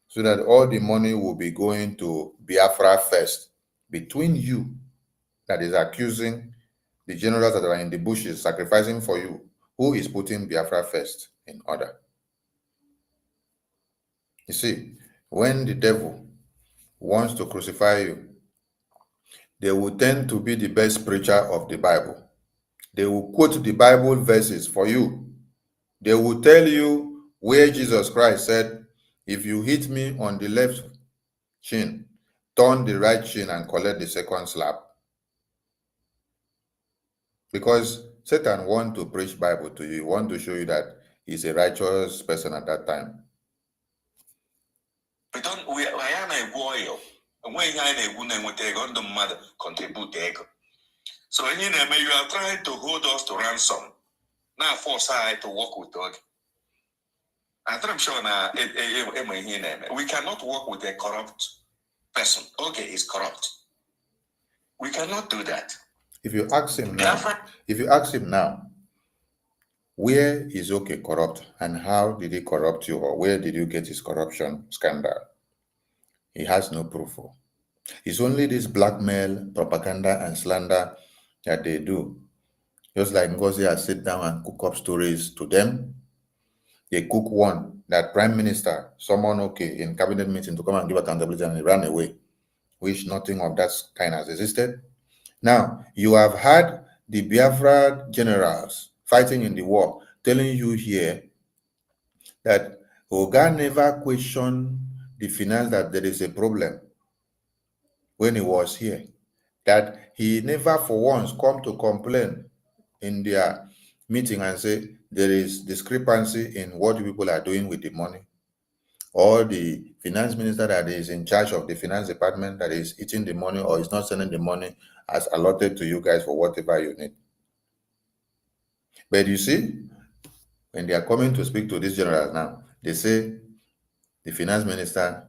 so that all the money will be going to Biafra first. Between you that is accusing the generals that are in the bushes sacrificing for you, who is putting Biafra first in order? You see, when the devil wants to crucify you, they will tend to be the best preacher of the Bible. They will quote the Bible verses for you. They will tell you where Jesus Christ said, if you hit me on the left chin, turn the right chin and collect the second slap. Because Satan wants to preach Bible to you. He wants to show you that he's a righteous person at that time. We are a warrior. And when you are a mother contribute ego. So you are trying to hold us to ransom. Now force I to work with God. I'm sure now we cannot work with a corrupt person. Okay, he's corrupt. We cannot do that. If you ask him now, where is okay corrupt and how did he corrupt you, or where did you get his corruption scandal? He has no proof. It's only this blackmail, propaganda, and slander that they do. Just like NGOZI has sit down and cook up stories to them. They cook one that Prime Minister summoned in cabinet meeting to come and give accountability, and he ran away, which nothing of that kind has existed. Now, you have had the Biafra generals fighting in the war telling you here that Oga never questioned the finance, that there is a problem when he was here, that he never for once come to complain in their meeting and say there is discrepancy in what people are doing with the money, or the finance minister that is in charge of the finance department that is eating the money or is not sending the money as allotted to you guys for whatever you need. But you see, when they are coming to speak to these generals now, they say the finance minister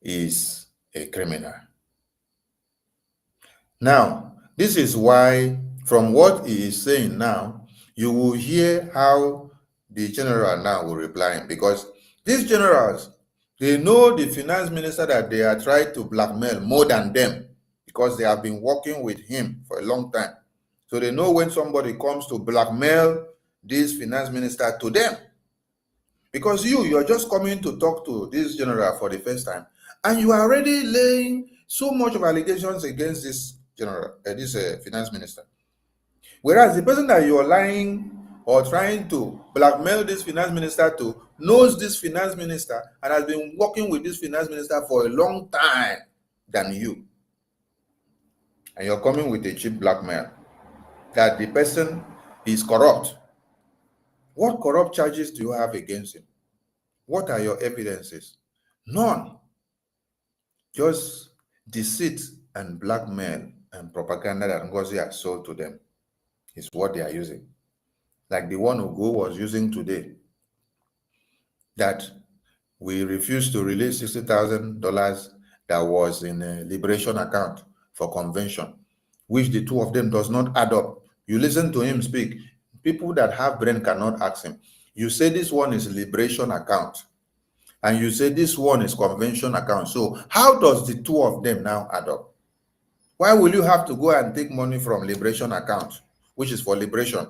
is a criminal. Now, this is why, from what he is saying now, you will hear how the general now will reply him, because these generals, they know the finance minister that they are trying to blackmail more than them, because they have been working with him for a long time. So they know when somebody comes to blackmail this finance minister to them. Because you're just coming to talk to this general for the first time, and you are already laying so much of allegations against this general, this finance minister. Whereas the person that you're lying or trying to blackmail this finance minister to knows this finance minister and has been working with this finance minister for a long time than you. And you're coming with a cheap blackmail that the person is corrupt. What corrupt charges do you have against him? What are your evidences? None. Just deceit and blackmail and propaganda that NGOZI has sold to them is what they are using. Like the one Ugo was using today, that we refused to release $60,000 that was in a liberation account for convention, which the two of them does not add up. You listen to him speak. People that have brain cannot ask him. You say this one is liberation account, and you say this one is convention account. So how does the two of them now add up? Why will you have to go and take money from liberation account, which is for liberation,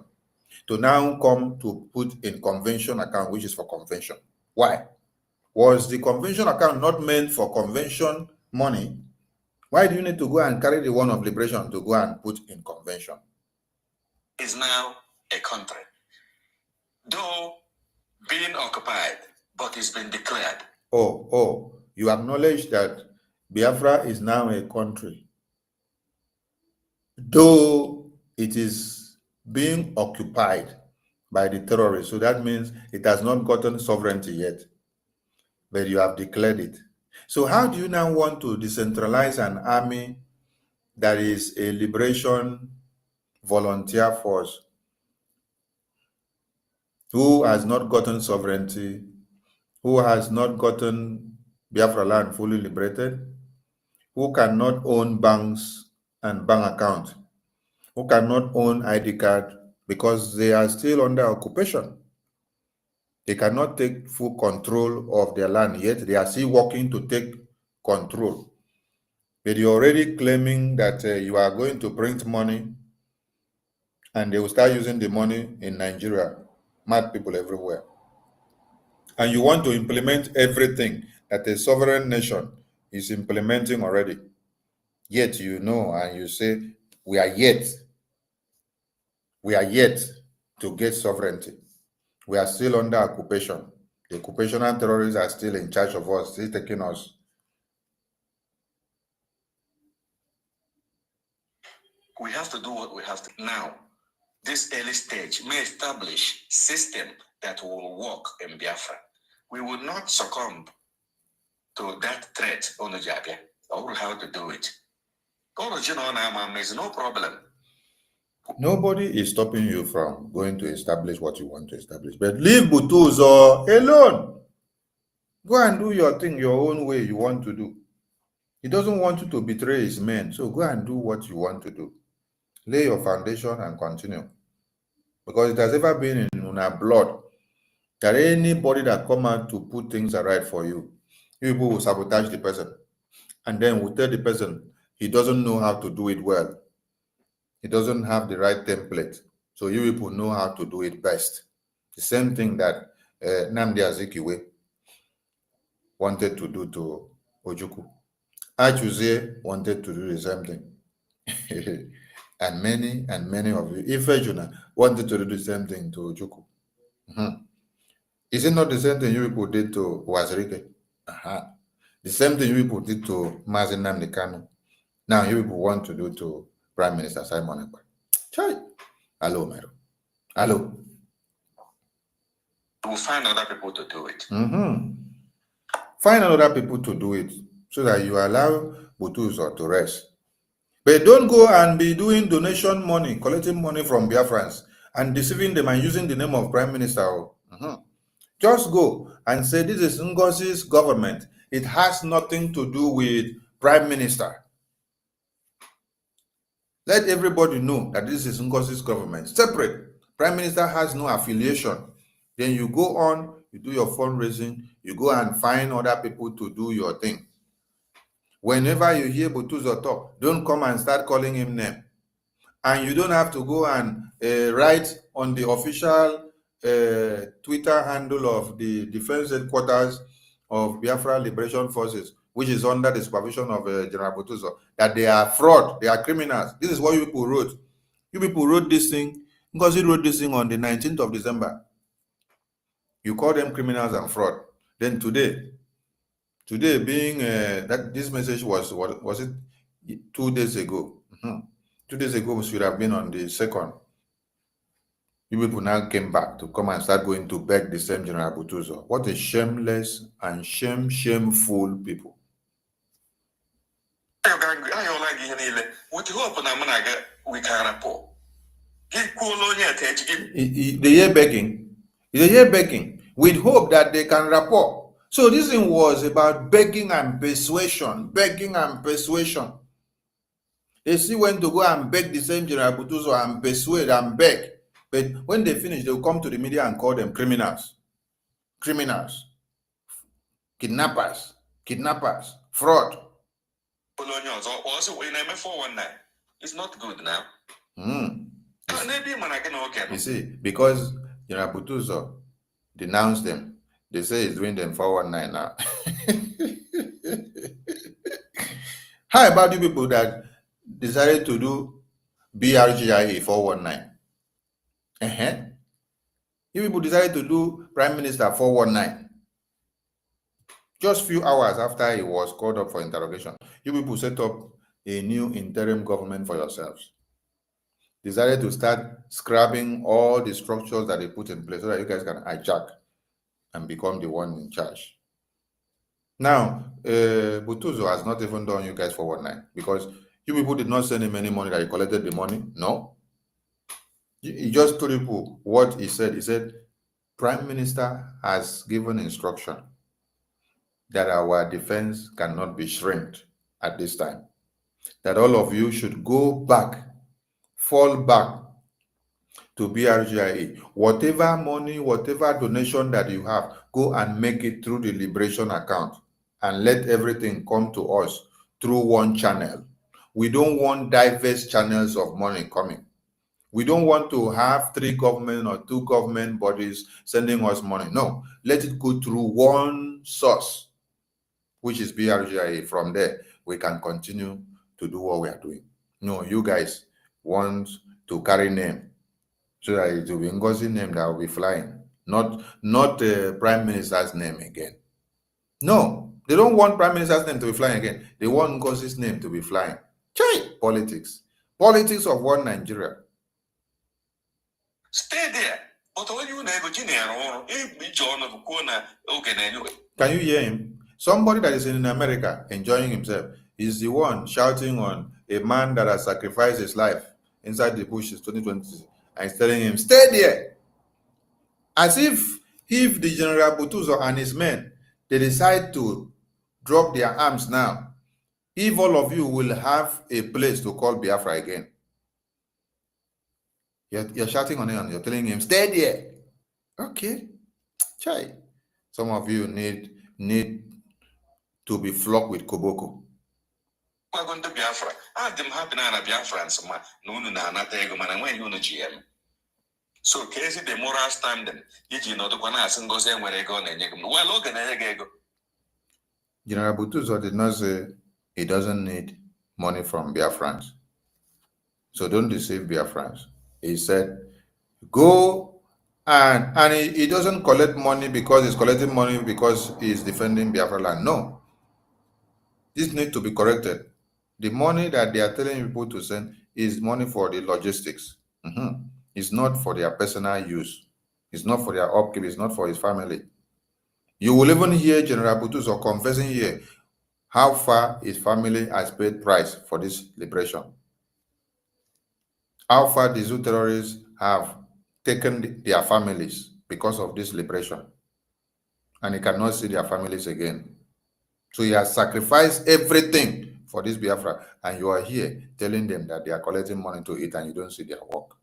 to now come to put in convention account, which is for convention? Why? Was the convention account not meant for convention money? Why do you need to go and carry the one of liberation to go and put in convention? Is now a country, though being occupied, but it's been declared. Oh, you acknowledge that Biafra is now a country, though it is being occupied by the terrorists. So that means it has not gotten sovereignty yet, but you have declared it. So how do you now want to decentralize an army that is a liberation volunteer force who has not gotten sovereignty, who has not gotten Biafra land fully liberated, who cannot own banks and bank accounts, who cannot own ID card because they are still under occupation? They cannot take full control of their land yet. They are still working to take control. But you're already claiming that you are going to print money and they will start using the money in Nigeria. Mad people everywhere. And you want to implement everything that a sovereign nation is implementing already. Yet you know and you say, we are yet to get sovereignty. We are still under occupation. The occupational terrorists are still in charge of us, still taking us. We have to do what we have to now. This early stage may establish system that will work in Biafra. We will not succumb to that threat on the Jabia. Or how to do it. Is no problem. Nobody is stopping you from going to establish what you want to establish. But leave Butuzor alone. Go and do your thing your own way you want to do. He doesn't want you to betray his men. So go and do what you want to do. Lay your foundation and continue. Because it has ever been in our blood that anybody that come out to put things right for you, people will sabotage the person. And then will tell the person he doesn't know how to do it well. He doesn't have the right template. So you people know how to do it best. The same thing that Nnamdi Azikiwe wanted to do to Ojukwu. Achuzie wanted to do the same thing. and many of you, Ifejuna, wanted to do the same thing to Ojukwu. Is it not the same thing you people did to Wazirike? The same thing you people did to Mazi Nnamdi Kanu. Now you people want to do to Prime Minister Simon Ekpa. Chai. Hello, Mero. Hello. We'll find other people to do it. Find other people to do it so that you allow Butuzor to rest. But don't go and be doing donation money, collecting money from Biafrans and deceiving them and using the name of Prime Minister. Just go and say this is NGOZI's government. It has nothing to do with Prime Minister. Let everybody know that this is NGOZI's government. Separate. Prime Minister has no affiliation. Then you go on, you do your fundraising, you go and find other people to do your thing. Whenever you hear Butuzor talk, don't come and start calling him name. And you don't have to go and write on the official Twitter handle of the Defense Headquarters of Biafra Liberation Forces, which is under the supervision of General Butuzor, that they are fraud, they are criminals. This is what you people wrote. You people wrote this thing, because he wrote this thing on the 19th of December. You call them criminals and fraud. Then today being that this message was, what was it, 2 days ago? 2 days ago should have been on the 2nd. You people now came back to come and start going to beg the same General Butuzor. What a shameless and shameful people. We can rapport. They hear begging. They hear begging with hope that they can rapport. So this thing was about begging and persuasion. Begging and persuasion. They still went to go and beg the same General Butuzor and persuade and beg. But when they finish, they'll come to the media and call them criminals. Criminals. Kidnappers. Kidnappers. Fraud. It's not good now. You see, because General Butuzor denounced them, They say he's doing them 419 now. How about you people that decided to do BRGIA 419? You people decided to do Prime Minister 419. Just few hours after he was called up for interrogation, you people set up a new interim government for yourselves. Decided to start scrapping all the structures that they put in place so that you guys can hijack and become the one in charge. Now, Butuzor has not even done you guys 419 because you people did not send him any money that he collected the money. No. He just told people what he said. He said, Prime Minister has given instruction that our defense cannot be shrinked at this time. That all of you should go back, fall back to BRGIA. Whatever money, whatever donation that you have, go and make it through the Liberation account and let everything come to us through one channel. We don't want diverse channels of money coming. We don't want to have 3 government or 2 government bodies sending us money. No, let it go through one source, which is BRGIA. From there, we can continue to do what we are doing. No, you guys want to carry name so that it will be NGOZI name that will be flying, not the Prime Minister's name again. No, they don't want Prime Minister's name to be flying again. They want NGOZI's name to be flying. Politics. Politics of one Nigeria. Stay there. But when you Can you hear him? Somebody that is in America enjoying himself is the one shouting on a man that has sacrificed his life inside the bush since 2020 and is telling him, stay there. As if the General Butuzor and his men, they decide to drop their arms now, if all of you will have a place to call Biafra again. You're shouting on him and you're telling him, stay there. Okay. Chai. Some of you need to be flogged with koboko. We're going to Biafra. I'm happy now Biafrans. No, when you know GM. So, case the moral standing, you know the one as NGOZI where they go and well, go. General Butuzor did not say he doesn't need money from BIAFRANS. So don't deceive BIAFRANS. He said, go and he doesn't collect money because he's collecting money because he's defending Biafra land. No. This needs to be corrected. The money that they are telling people to send is money for the logistics. It's not for their personal use. It's not for their upkeep. It's not for his family. You will even hear General Butuzor confessing here how far his family has paid price for this liberation. How far the Zoo terrorists have taken their families because of this liberation. And he cannot see their families again. So he has sacrificed everything for this Biafra. And you are here telling them that they are collecting money to eat and you don't see their work.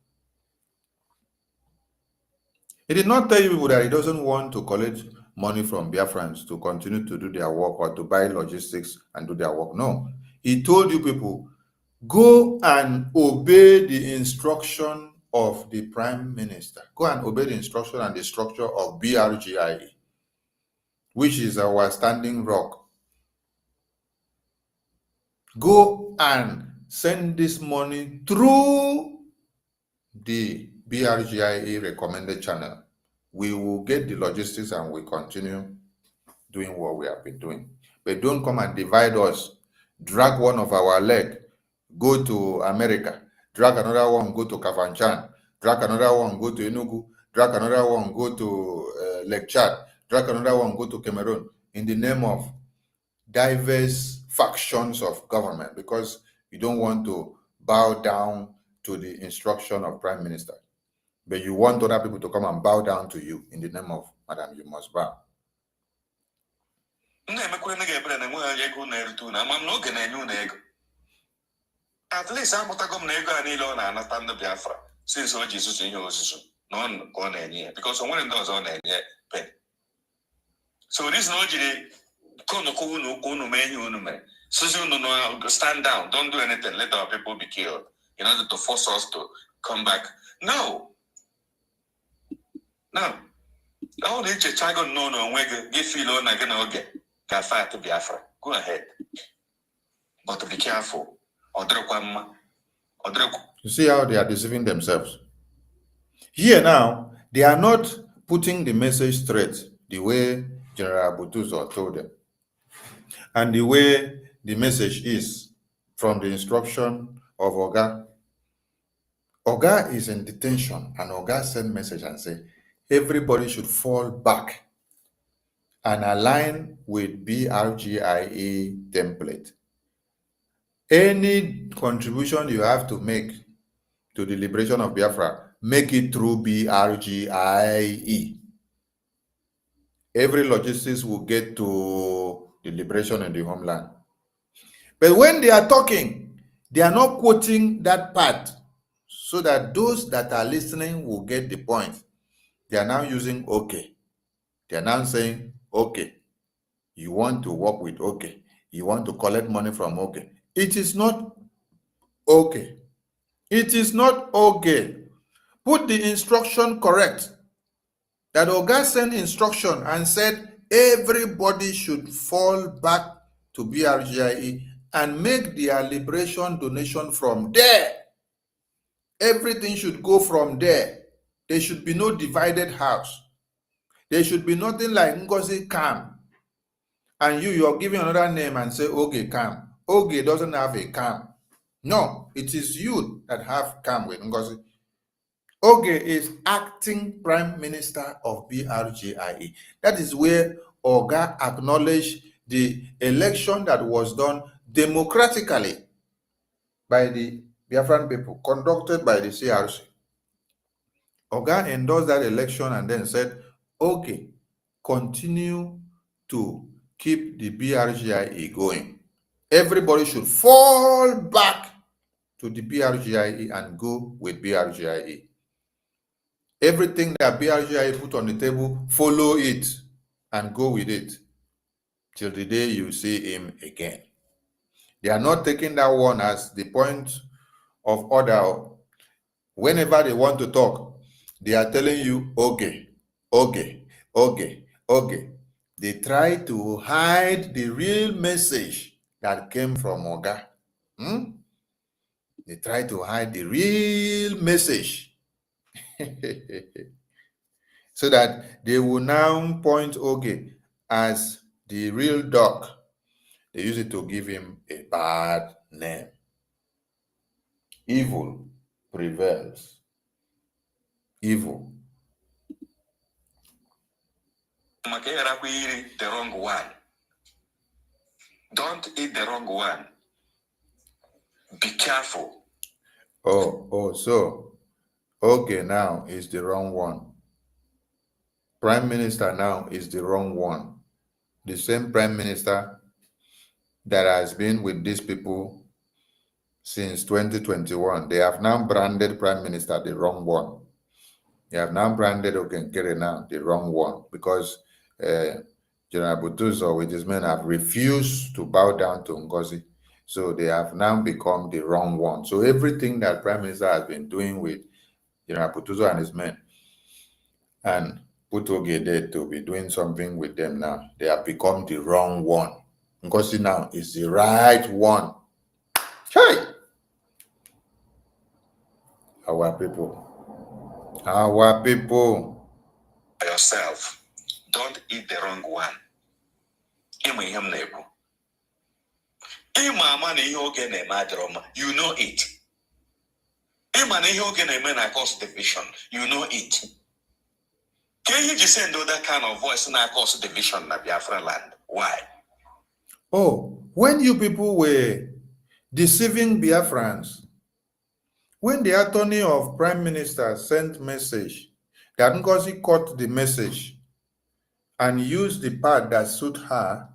He did not tell you people that he doesn't want to collect money from Biafrans to continue to do their work or to buy logistics and do their work. No. He told you people, go and obey the instruction of the Prime Minister. Go and obey the instruction and the structure of BRGIA, which is our standing rock. Go and send this money through the BRGIA recommended channel. We will get the logistics and we continue doing what we have been doing. But don't come and divide us. Drag one of our leg, go to America. Drag another one, go to Kafanchan. Drag another one, go to Enugu. Drag another one, go to Lake Chad. Drag another one, go to Cameroon. In the name of diverse factions of government, because you don't want to bow down to the instruction of Prime Minister. But you want other people to come and bow down to you in the name of, Madam, you must bow. At least I'm not going to go Biafra since Jesus in your non on any because one does on any pen. So this no stand down, don't do anything, let our people be killed in order to force us to come back. No. All the Chicago no give feel on again okay. Can fight to Biafra. Go ahead. But be careful. You see how they are deceiving themselves. Here now, they are not putting the message straight the way General Butuzor told them. And the way the message is from the instruction of Oga. Oga is in detention, and Oga sent message and say, everybody should fall back and align with BRGIE template. Any contribution you have to make to the liberation of Biafra, make it through BRGIE. Every logistics will get to the liberation in the homeland. But when they are talking, they are not quoting that part so that those that are listening will get the point. They are now using okay. They are now saying, okay, you want to work with okay. You want to collect money from okay. It is not okay. It is not okay. Put the instruction correct. That Oga sent instruction and said everybody should fall back to BRGIE and make their liberation donation from there. Everything should go from there. There should be no divided house. There should be nothing like NGOZI Cam. And you're giving another name and say, okay, Cam. Okay doesn't have a Cam. No, it is you that have Cam with NGOZI. Oge is acting Prime Minister of BRGIE. That is where Oga acknowledged the election that was done democratically by the Biafran people, conducted by the CRC. Oga endorsed that election and then said, okay, continue to keep the BRGIE going. Everybody should fall back to the BRGIE and go with BRGIE. Everything that BRGIE put on the table, follow it and go with it till the day you see him again. They are not taking that one as the point of order. Whenever they want to talk, they are telling you, okay, okay, okay, okay. They try to hide the real message that came from Oga. They try to hide the real message. So that they will now point Oge as the real dog. They use it to give him a bad name. Evil prevails. Evil. The wrong one. Don't eat the wrong one. Be careful. So okay, now is the wrong one. Prime Minister now is the wrong one. The same Prime Minister that has been with these people since 2021. They have now branded Prime Minister the wrong one. They have now branded Okenkere now the wrong one because General Butuzor with his men have refused to bow down to NGOZI. So they have now become the wrong one. So everything that Prime Minister has been doing with General Butuzor and his men and put Oge there to be doing something with them now, they have become the wrong one. NGOZI now is the right one. Hey! Our people. Yourself. Don't eat the wrong one. You know it. Cause division. You know it. Can you just send that kind of voice and cause division in Biafra land? Why? Oh, when you people were deceiving Biafrans, when the attorney of Prime Minister sent message, that NGOZI caught the message and used the part that suit her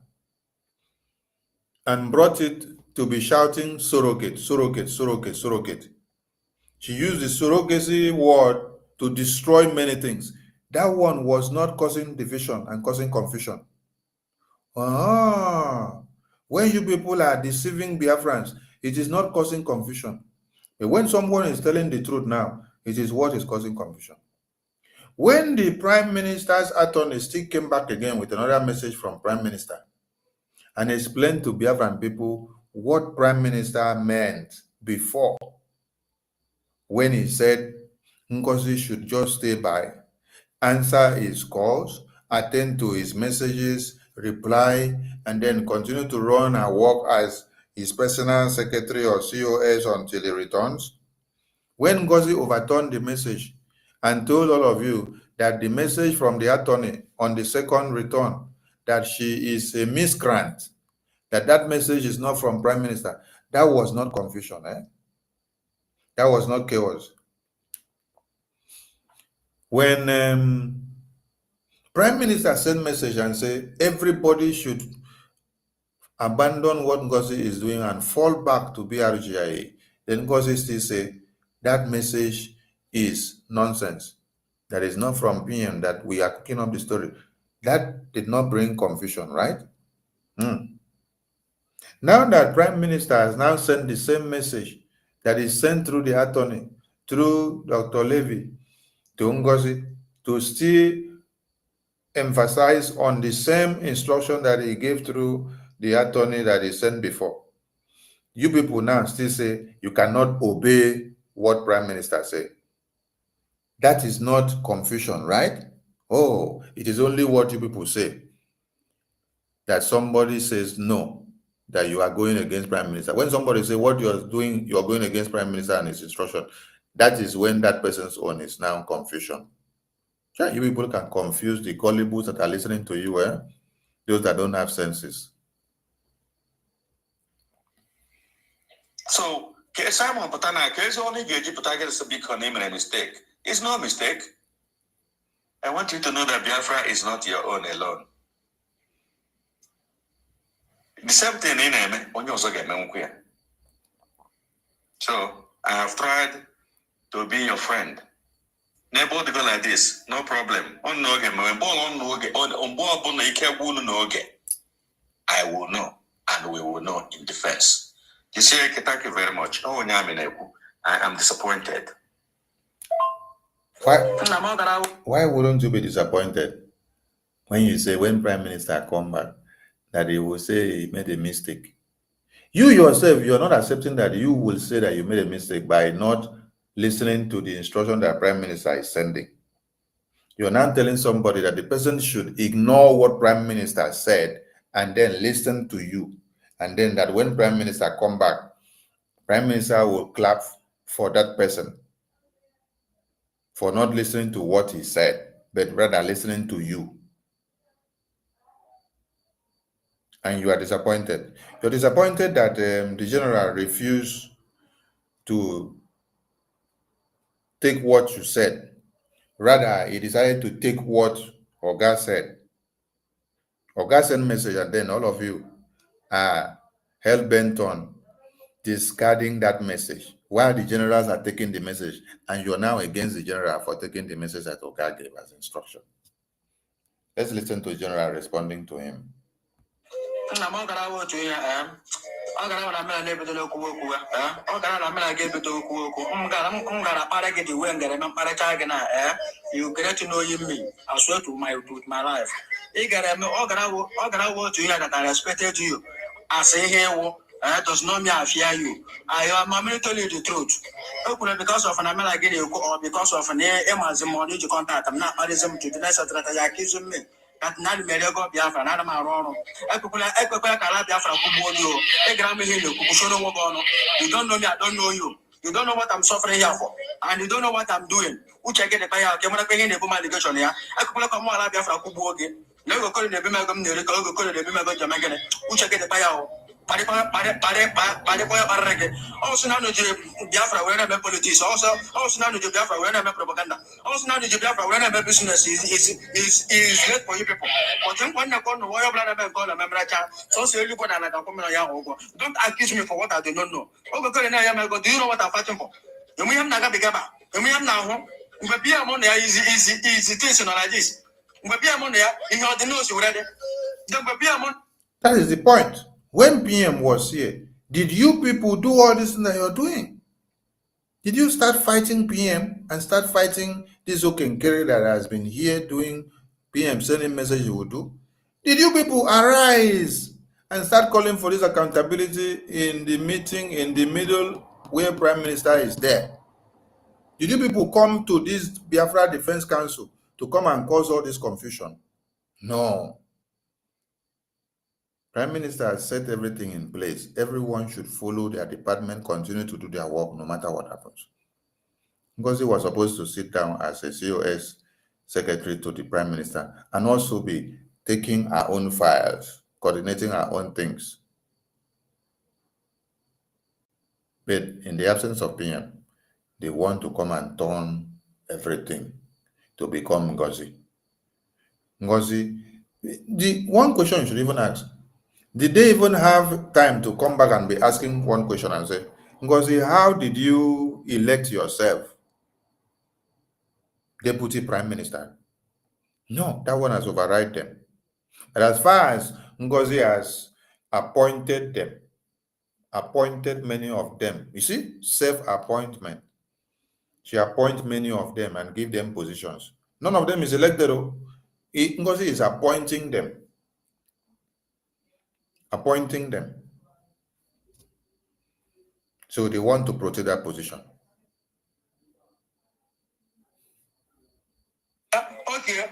and brought it to be shouting surrogate, surrogate, surrogate, surrogate. She used the surrogacy word to destroy many things. That one was not causing division and causing confusion. When you people are deceiving Biafrans, it is not causing confusion. But when someone is telling the truth now, it is what is causing confusion. When the Prime Minister's attorney still came back again with another message from Prime Minister and explained to Biafran people what Prime Minister meant before when he said NGOZI should just stay by, answer his calls, attend to his messages, reply, and then continue to run and work as his personal secretary or COS until he returns. When NGOZI overturned the message and told all of you that the message from the attorney on the second return, that she is a miscreant, that message is not from Prime Minister, that was not confusion. That was not chaos. When Prime Minister sent message and say everybody should abandon what NGOZI is doing and fall back to BRGIA, then NGOZI still say that message is nonsense. That is not from PM, that we are cooking up the story. That did not bring confusion, right? Now that Prime Minister has now sent the same message that is sent through the attorney, through Dr. Levy, to NGOZI, to still emphasize on the same instruction that he gave through the attorney that he sent before. You people now still say you cannot obey what Prime Minister said. That is not confusion, right? Oh, it is only what you people say. That somebody says no, that you are going against Prime Minister. When somebody says what you are doing, you are going against Prime Minister and his instruction, that is when that person's own is now confusion. Yeah, you people can confuse the gullibles that are listening to you, those that don't have senses. So, Simon Patana, case only Geji Patagas to be name a mistake. It's no mistake. I want you to know that Biafra is not your own alone. The same thing in him when you also get me. So, I have tried to be your friend. Never go like this, no problem. On no game, I will know, and we will know in defense. You see, thank you very much. Oh, I am disappointed. Why wouldn't you be disappointed when you say when Prime Minister come back that he will say he made a mistake? You yourself, you are not accepting that you will say that you made a mistake by not listening to the instruction that Prime Minister is sending. You're now telling somebody that the person should ignore what Prime Minister said and then listen to you. And then that when Prime Minister come back, Prime Minister will clap for that person for not listening to what he said, but rather listening to you. And you are disappointed. You're disappointed that the general refused to take what you said. Rather, he decided to take what Oga said. Oga sent message, and then all of you are hell-bent on discarding that message, while the generals are taking the message, and you're now against the general for taking the message that Oga gave as instruction. Let's listen to the general responding to him. You get to know me. I swear to my life. You got to that I respected you. I say here, does not mean I fear you. I am telling you the truth. Because of an American or because of an money to contact, I'm not adding to the next that I accuse me. That not Mediago Biafra, and I'm wrong. Biafra Kubodio, a Grammy Hill, Kushono. You don't know me, I don't know you. You don't know what I'm suffering here for, and you don't know what I'm doing. Which I get the pay out, I'm not paying the Buma allegation here. I could come on Biafra Kubogi. Never call the Bimagam, the call the Bimago Jamaican, which I get the pay out. Also, now the Biafra, when I'm a politics, also now the Biafra, when I'm a propaganda, also now the Biafra, when I'm a business is great for you people. But then when I go to Royal Blood, I'm going to remember that. So you put another comment on your don't accuse me for what I do not know. Do you know what I'm fighting for? You may have Naga Bigaba, you may have now, but be among there is things like this. But be among there, in your nose, you ready? That is the point. When PM was here, did you people do all this that you're doing? Did you start fighting PM and start fighting this Okenkere that has been here doing PM, sending message you would do? Did you people arise and start calling for this accountability in the meeting in the middle where Prime Minister is there? Did you people come to this Biafra Defense Council to come and cause all this confusion? No. Prime Minister has set everything in place. Everyone should follow their department, continue to do their work no matter what happens. NGOZI was supposed to sit down as a COS secretary to the Prime Minister and also be taking our own files, coordinating our own things. But in the absence of PM, they want to come and turn everything to become NGOZI. NGOZI, the one question you should even ask, did they even have time to come back and be asking one question and say, NGOZI, how did you elect yourself Deputy Prime Minister? No, that one has override them. And as far as NGOZI has appointed them, appointed many of them, you see, self-appointment. She appoints many of them and give them positions. None of them is elected. NGOZI is appointing them. Appointing them. So they want to protect that position. Okay.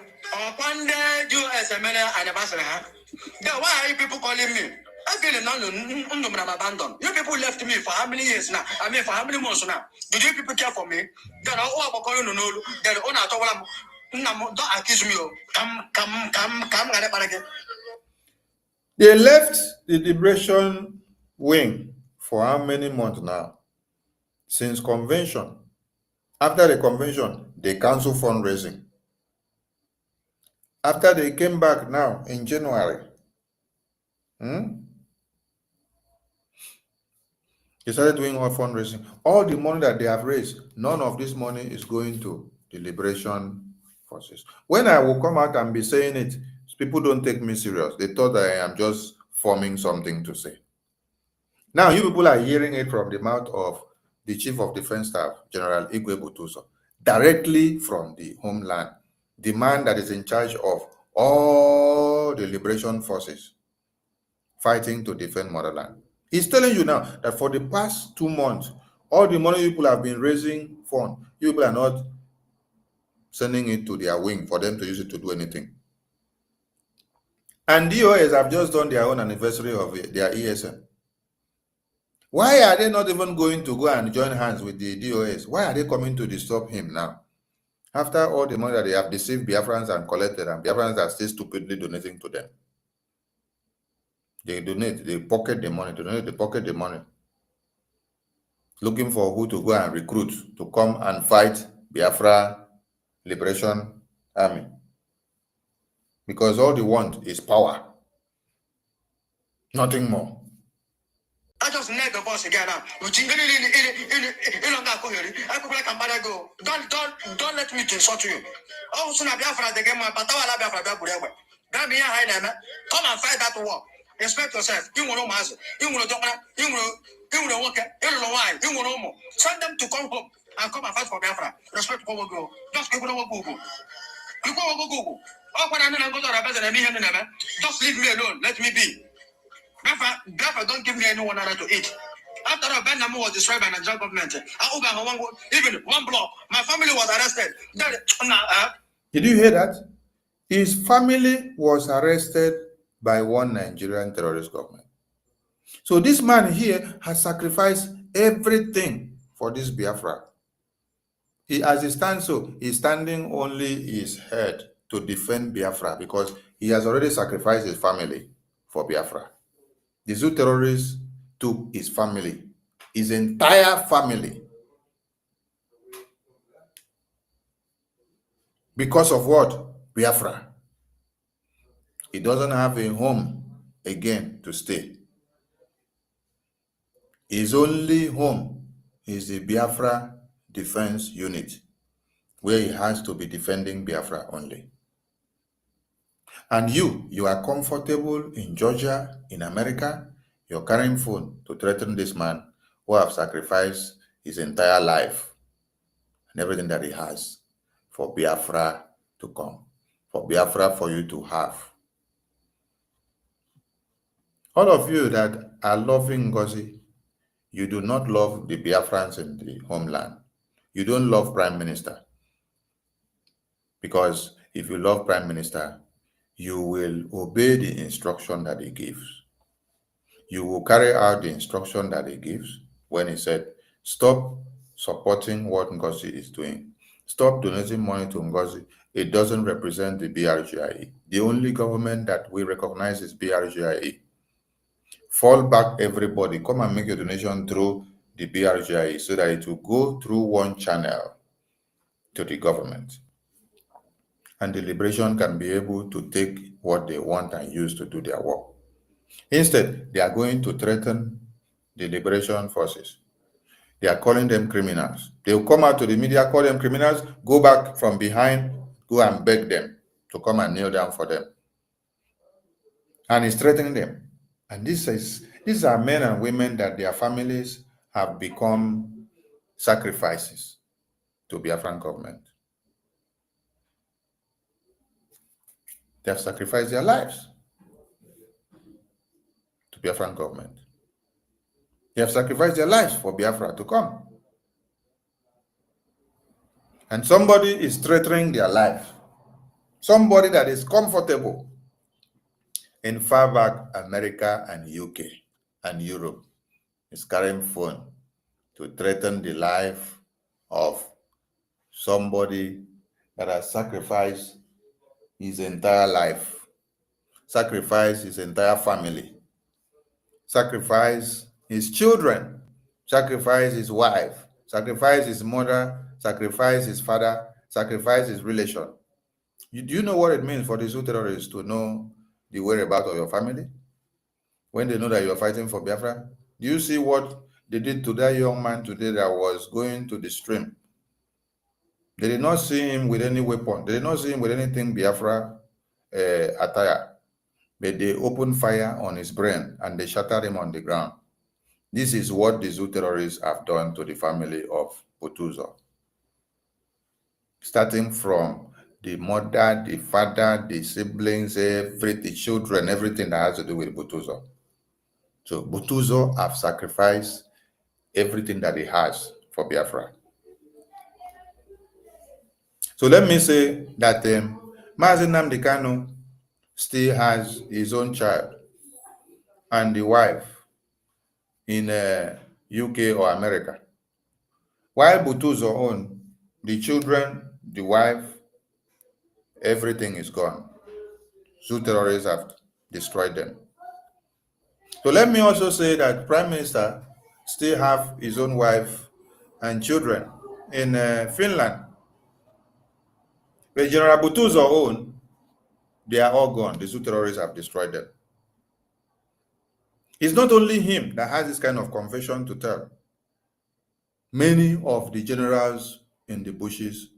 One day, you as a man anniversary. Then why are you people calling me? I feel no abandoned. You people left me for how many years now? I mean, for how many months now? Did you people care for me? Then I calling no. Then don't accuse me. Come. They left the liberation wing for how many months now? Since convention. After the convention, they cancelled fundraising. After they came back now in January, they started doing all fundraising. All the money that they have raised, none of this money is going to the liberation forces. When I will come out and be saying it, people don't take me serious. They thought that I am just forming something to say. Now you people are hearing it from the mouth of the Chief of Defense Staff, General Butuzor, directly from the homeland, the man that is in charge of all the liberation forces fighting to defend motherland. He's telling you now that for the past 2 months, all the money people have been raising fund, people are not sending it to their wing for them to use it to do anything. And DOS have just done their own anniversary of their ESM. Why are they not even going to go and join hands with the DOS? Why are they coming to disturb him now? After all the money that they have deceived Biafrans and collected, and Biafrans are still stupidly donating to them. They donate, they pocket the money, they pocket the money. Looking for who to go and recruit to come and fight Biafra Liberation Army. Because all they want is power. Nothing more. I just need the boss again now. Don't let me to insult you. Oh, soon Biafra the game, but I Biafra. Come and fight that war. Respect yourself. You will know master. You will know you will work. You will know why. You will know more. Send them to come home and come and fight for Biafra. Respect for go. Just give them a Google. You go. Oh, when I know go to just leave me alone. Let me be. Biafra don't give me anyone other to eat. After all, Ben Namu was destroyed by the Nigerian government. Even one block, my family was arrested. Did you hear that? His family was arrested by one Nigerian terrorist government. So this man here has sacrificed everything for this Biafra. As he stands, so he's standing only his head to defend Biafra because he has already sacrificed his family for Biafra. The Zoo terrorists took his family, his entire family. Because of what? Biafra. He doesn't have a home again to stay. His only home is the Biafra Defense Unit, where he has to be defending Biafra only. And you are comfortable in Georgia, in America, you're carrying phone to threaten this man who have sacrificed his entire life and everything that he has for Biafra to come, for Biafra for you to have. All of you that are loving NGOZI, you do not love the Biafrans in the homeland. You don't love Prime Minister. Because if you love Prime Minister, you will obey the instruction that he gives. You will carry out the instruction that he gives when he said, stop supporting what NGOZI is doing. Stop donating money to NGOZI. It doesn't represent the BRGIE. The only government that we recognize is BRGIE. Fall back, everybody. Come and make your donation through the BRGIE so that it will go through one channel to the government. And the liberation can be able to take what they want and use to do their work. Instead, they are going to threaten the liberation forces. They are calling them criminals. They will come out to the media, call them criminals, go back from behind, go and beg them to come and kneel down for them. And it's threatening them. And these are men and women that their families have become sacrifices to Biafran government. They have sacrificed their lives to Biafran government. They have sacrificed their lives for Biafra to come. And somebody is threatening their life. Somebody that is comfortable in far back America and UK and Europe is carrying phone to threaten the life of somebody that has sacrificed his entire life, sacrificed his entire family, sacrificed his children, sacrificed his wife, sacrificed his mother, sacrificed his father, sacrificed his relation. Do you know what it means for these two terrorists to know the whereabouts of your family when they know that you are fighting for Biafra? Do you see what they did to that young man today that was going to the stream? They did not see him with any weapon. They did not see him with anything Biafra attire. But they opened fire on his brain and they shattered him on the ground. This is what the zoo terrorists have done to the family of Butuzor. Starting from the mother, the father, the siblings, the children, everything that has to do with Butuzor. So Butuzor have sacrificed everything that he has for Biafra. So let me say that Mazi Nnamdi Kanu still has his own child and the wife in UK or America. While Butuzor own the children, the wife, everything is gone. Zoo terrorists have destroyed them. So let me also say that Prime Minister still have his own wife and children in Finland. But General Butuzor own, they are all gone. The Zoo terrorists have destroyed them. It's not only him that has this kind of confession to tell. Many of the generals in the bushes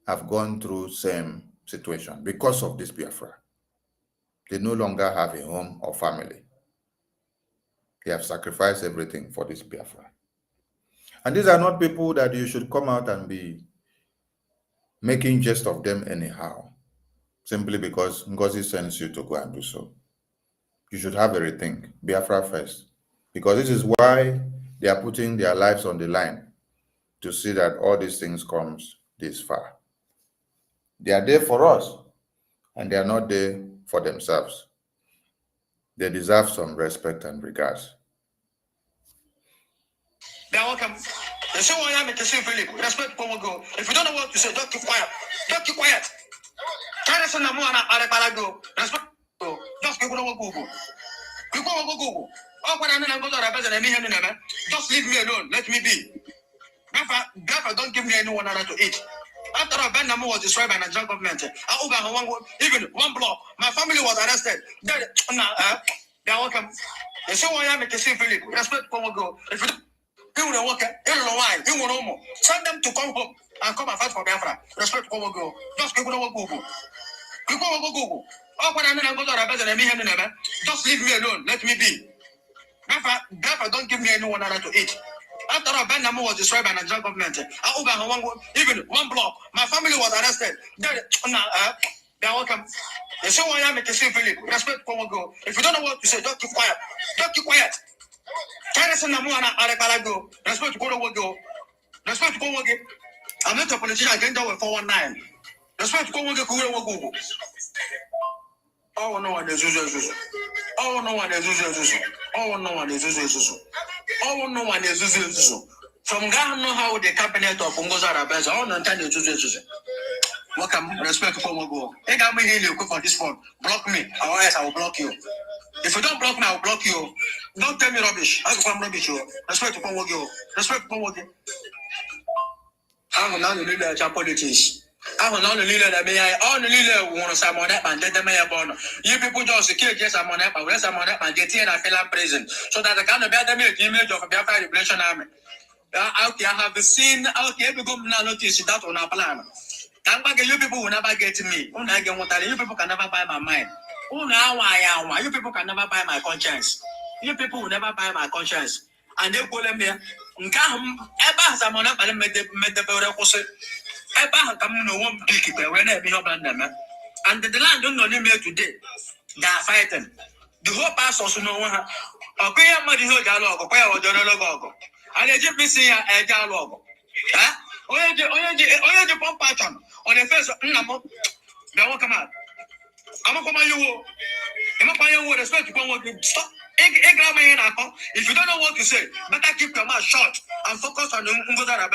have gone through same situation because of this Biafra. They no longer have a home or family. They have sacrificed everything for this Biafra. And these are not people that you should come out and be making jest of them anyhow, simply because NGOZI sends you to go and do so. You should have a rethink, Biafra first, because this is why they are putting their lives on the line to see that all these things comes this far. They are there for us, and they are not there for themselves. They deserve some respect and regards. They're welcome. They say, "Why am I saying Philip? Respect for go. If you don't know what to say, don't keep quiet. Don't keep quiet. Try to send a man out go. Respect. Just keep on go. You go. Oh, when I'm going to represent any hand in them, just leave me alone. Let me be. Biafra don't give me anyone other to eat. After a Namu was destroyed by the Nigerian government, even one block, my family was arrested. They're welcome. They say, "Why am I saying Philip? Respect for go. If you don't work, you don't know why. You want more. Send them to come home and come and fight for Biafra. Respect for go. Just keep on go. You go. Oh, when I'm going to represent any hand in them, just leave me alone. Let me be. Biafra don't give me anyone other to eat. After all, Benjamin was destroyed by the Nigerian government. Even one block, my family was arrested. They're welcome. They say why I make a civil. Respect for go. If you don't know what to say, don't keep quiet. Don't keep quiet. Respect to go. Respect to go. I'm not a politician. I can't do it 419. Respect to go. Oh no one is Zuzu. Oh no one is Zuzu. Oh no one is Zuzu. Oh no one is Zuzu. From Ghana, know how the cabinet of NGOZI are best. I don't know Zuzu. Welcome, respect to Congo. Hey, got me here. You go for this phone. Block me, or else I will block you. If you don't block me, I will block you. Don't tell me rubbish. I will come rubbish you. Respect to Congo. Respect to Congo. I will not need the politics. I will not need the mayor. All the leader want someone up and get the mayor born. You people just kill just someone up and rest someone up and get here and fill up prison. So that I can bear the image of a Biafra Liberation Army. Out here, I have seen out here, we go now notice that on our plan. You people will never get me. You people can never buy my mind. You people can never buy my conscience. You people will never buy my conscience. And they call me. And the land don't know me today. They are fighting. The whole past also know one. Okay, I'm not the whole dialogue. Okay, I'm dialogue. And they just missing a dialogue. Huh? Only the pump pattern on the face of Namo. They won't come out. I'm a command you. I'm a fire with respect to come with stop. If you don't know what to say, better keep your mouth shut and focus on the NGOZI and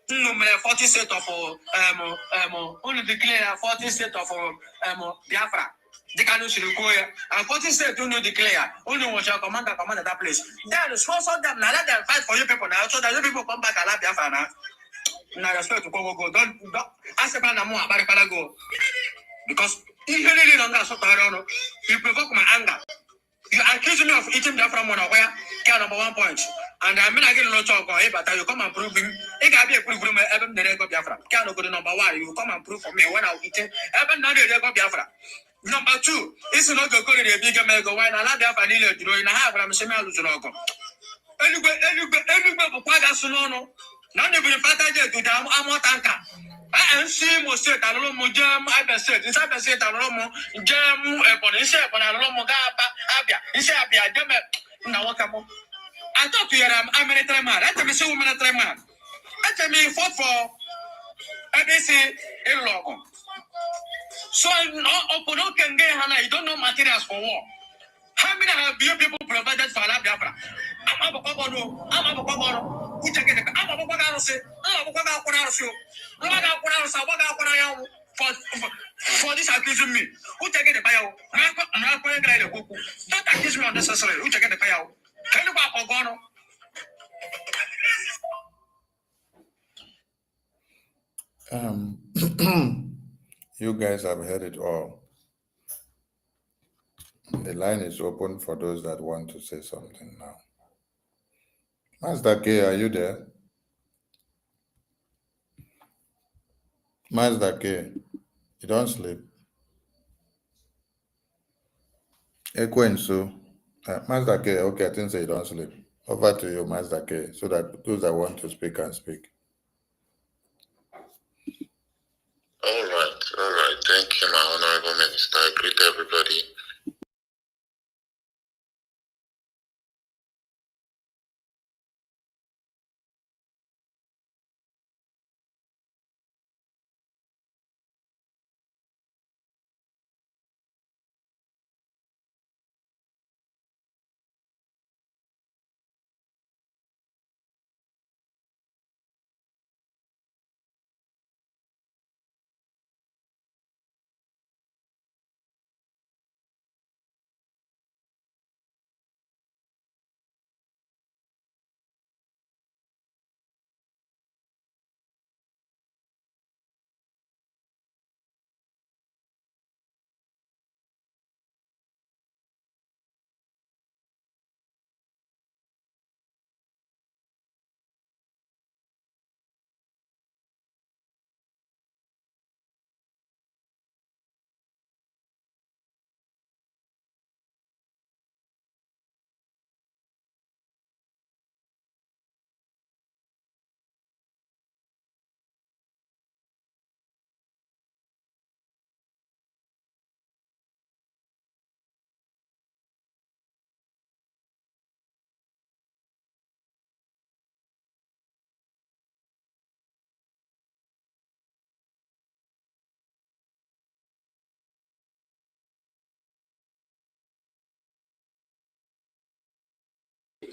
the 40 state of only declare 40 state of Biafra. They can do Shirikoya and 40 state don't declare only one shall command that place. Then sponsor them now, let them fight for you people now so that you people come back and love Biafra now. Now respect to Congo go. Don't ask about Namu about go. Because if you really don't know, you provoke my anger. You accuse me of eating Biafra money where care number 1 point. And I mean I get no talk on it, but you come and prove him. It can be a proof from Eben the Rego Biafra. Can go to number 1. You come and prove for me when I eat it. Eben not the Rego Biafra. Number 2, it's not go to the bigger mega wine. I love Biafra nearly to in a half. I'm saying I lose logo. Anyway, for Pagasono. None of the father to them. I'm not anchor. I am seeing most set a little more jam. I have said, inside the set a little more jam upon his ship on a little more Abia. He said, Abia, damn it. Now, what come on? I thought you I'm a military man. I tell me, so military man. I tell me, fought for ABC in logo. So, no can get Hannah. You don't know materials for war. How many have you people provided for Biafra? I'm a Pabano. Who take it? I'm a Pabano. For this accusing me. Who take it? Don't accuse me unnecessarily. Who take it? Can you go You guys have heard it all. The line is open for those that want to say something now. Master K, are you there? Master K, you don't sleep. Ekwensu, Master K, okay, I think say you don't sleep. Over to you, Master K, so that those that want to speak can speak. All right. Thank you, my honorable minister. I greet everybody.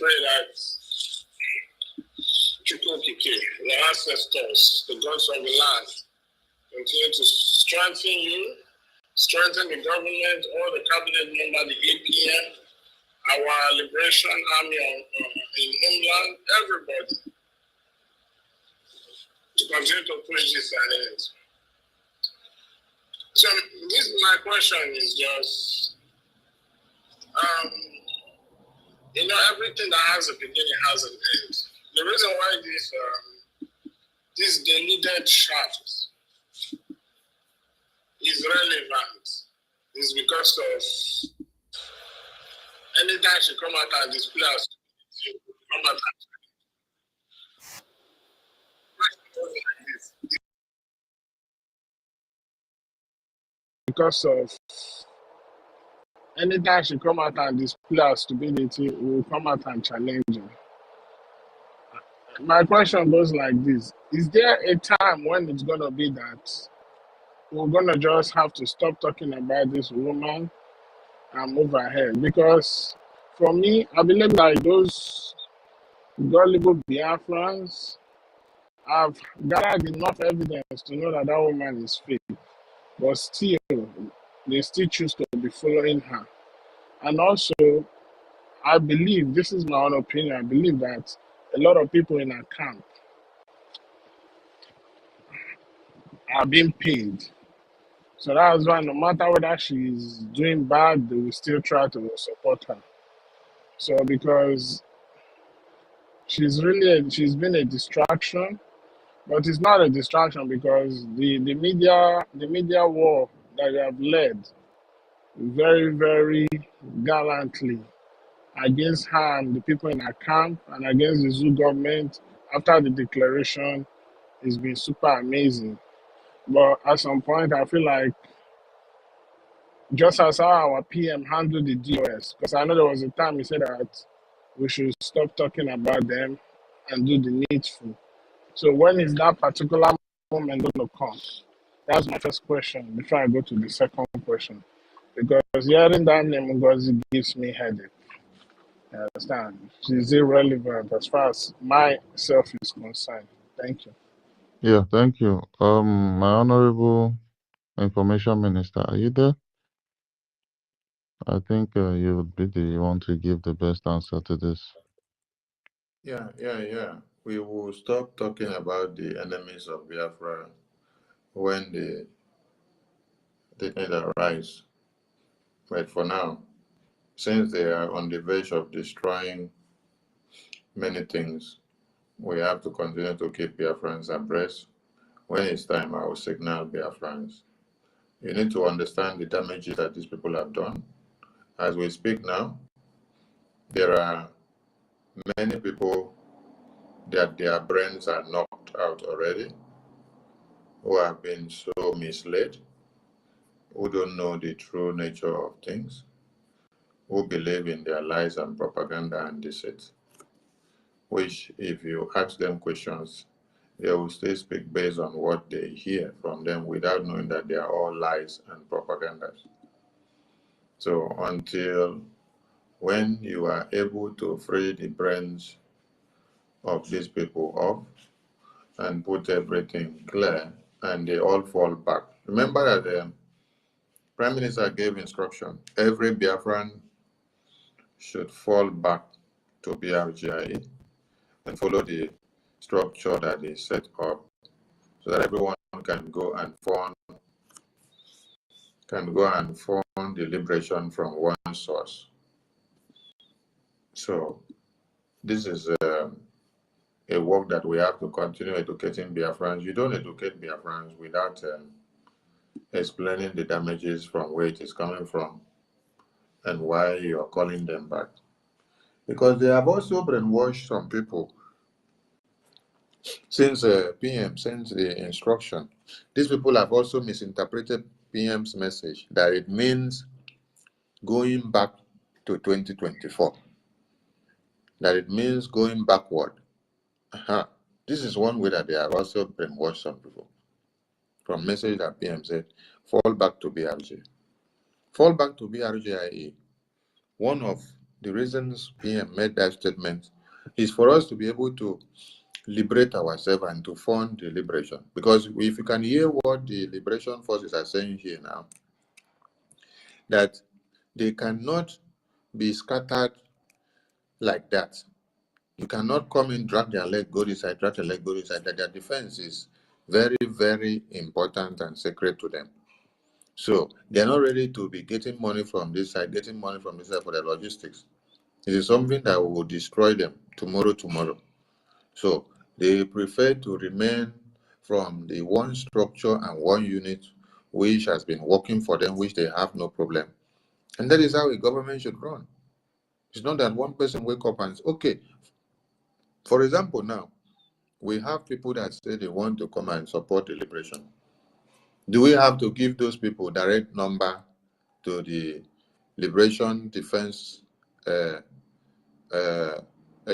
pray that Chukwukike, the ancestors, the gods of the land, continue to strengthen you, strengthen the government, all the cabinet members, the APM, our liberation army in homeland, everybody, to continue to push this ahead. So my question is just, everything that has a beginning has an end. The reason why this deluded shaft is relevant is because of anytime she come out and display us, she come out and because of anytime she come out and display her stupidity, we will come out and challenge her. My question goes like this. Is there a time when it's going to be that we're going to just have to stop talking about this woman and move ahead? Because for me, I believe like those gullible Biafrans have gathered enough evidence to know that that woman is fake. But still, they still choose to be following her. And also, I believe, this is my own opinion, I believe that a lot of people in our camp are being paid. So that's why no matter whether she's doing bad, they will still try to support her. So because she's been a distraction, but it's not a distraction because the media war that you have led very, very gallantly against her and the people in her camp and against the zoo government after the declaration has been super amazing. But at some point, I feel like just as how our PM handled the DOS, because I know there was a time he said that we should stop talking about them and do the needful. So when is that particular moment going to come? That's my first question before I go to the second question. Because hearing that name NGOZI gives me headache. You understand? She's irrelevant as far as myself is concerned. Thank you. Yeah, thank you. My Honorable Information Minister, are you there? I think you would be the one to give the best answer to this. Yeah. We will stop talking about the enemies of Biafra when they need arise. But for now, since they are on the verge of destroying many things, we have to continue to keep Biafrans abreast. When it's time, I will signal Biafrans. You need to understand the damages that these people have done. As we speak now, there are many people that their brains are knocked out already, who have been so misled, who don't know the true nature of things, who believe in their lies and propaganda and deceit, which if you ask them questions, they will still speak based on what they hear from them without knowing that they are all lies and propagandas. So until when you are able to free the brains of these people up and put everything clear and they all fall back. Remember that the Prime Minister gave instruction, every Biafran should fall back to BRGIE and follow the structure that they set up so that everyone can go and form the liberation from one source. So this is a work that we have to continue educating Biafrans. You don't educate Biafrans without explaining the damages from where it is coming from and why you are calling them back. Because they have also brainwashed some people since PM sent the instruction. These people have also misinterpreted PM's message that it means going back to 2024, that it means going backward. This is one way that they have also brainwashed some people. From message that PM said, fall back to BRG. Fall back to BRGIE. One of the reasons PM made that statement is for us to be able to liberate ourselves and to fund the liberation. Because if you can hear what the liberation forces are saying here now, that they cannot be scattered like that. You cannot come in, drag their leg, go this side, drag their leg, go this side. That their defense is very, very important and sacred to them. So they're not ready to be getting money from this side, getting money from this side for their logistics. It is something that will destroy them tomorrow. So they prefer to remain from the one structure and one unit which has been working for them, which they have no problem. And that is how a government should run. It's not that one person wake up and say, okay, for example, now, we have people that say they want to come and support the liberation. Do we have to give those people direct number to the Liberation Defense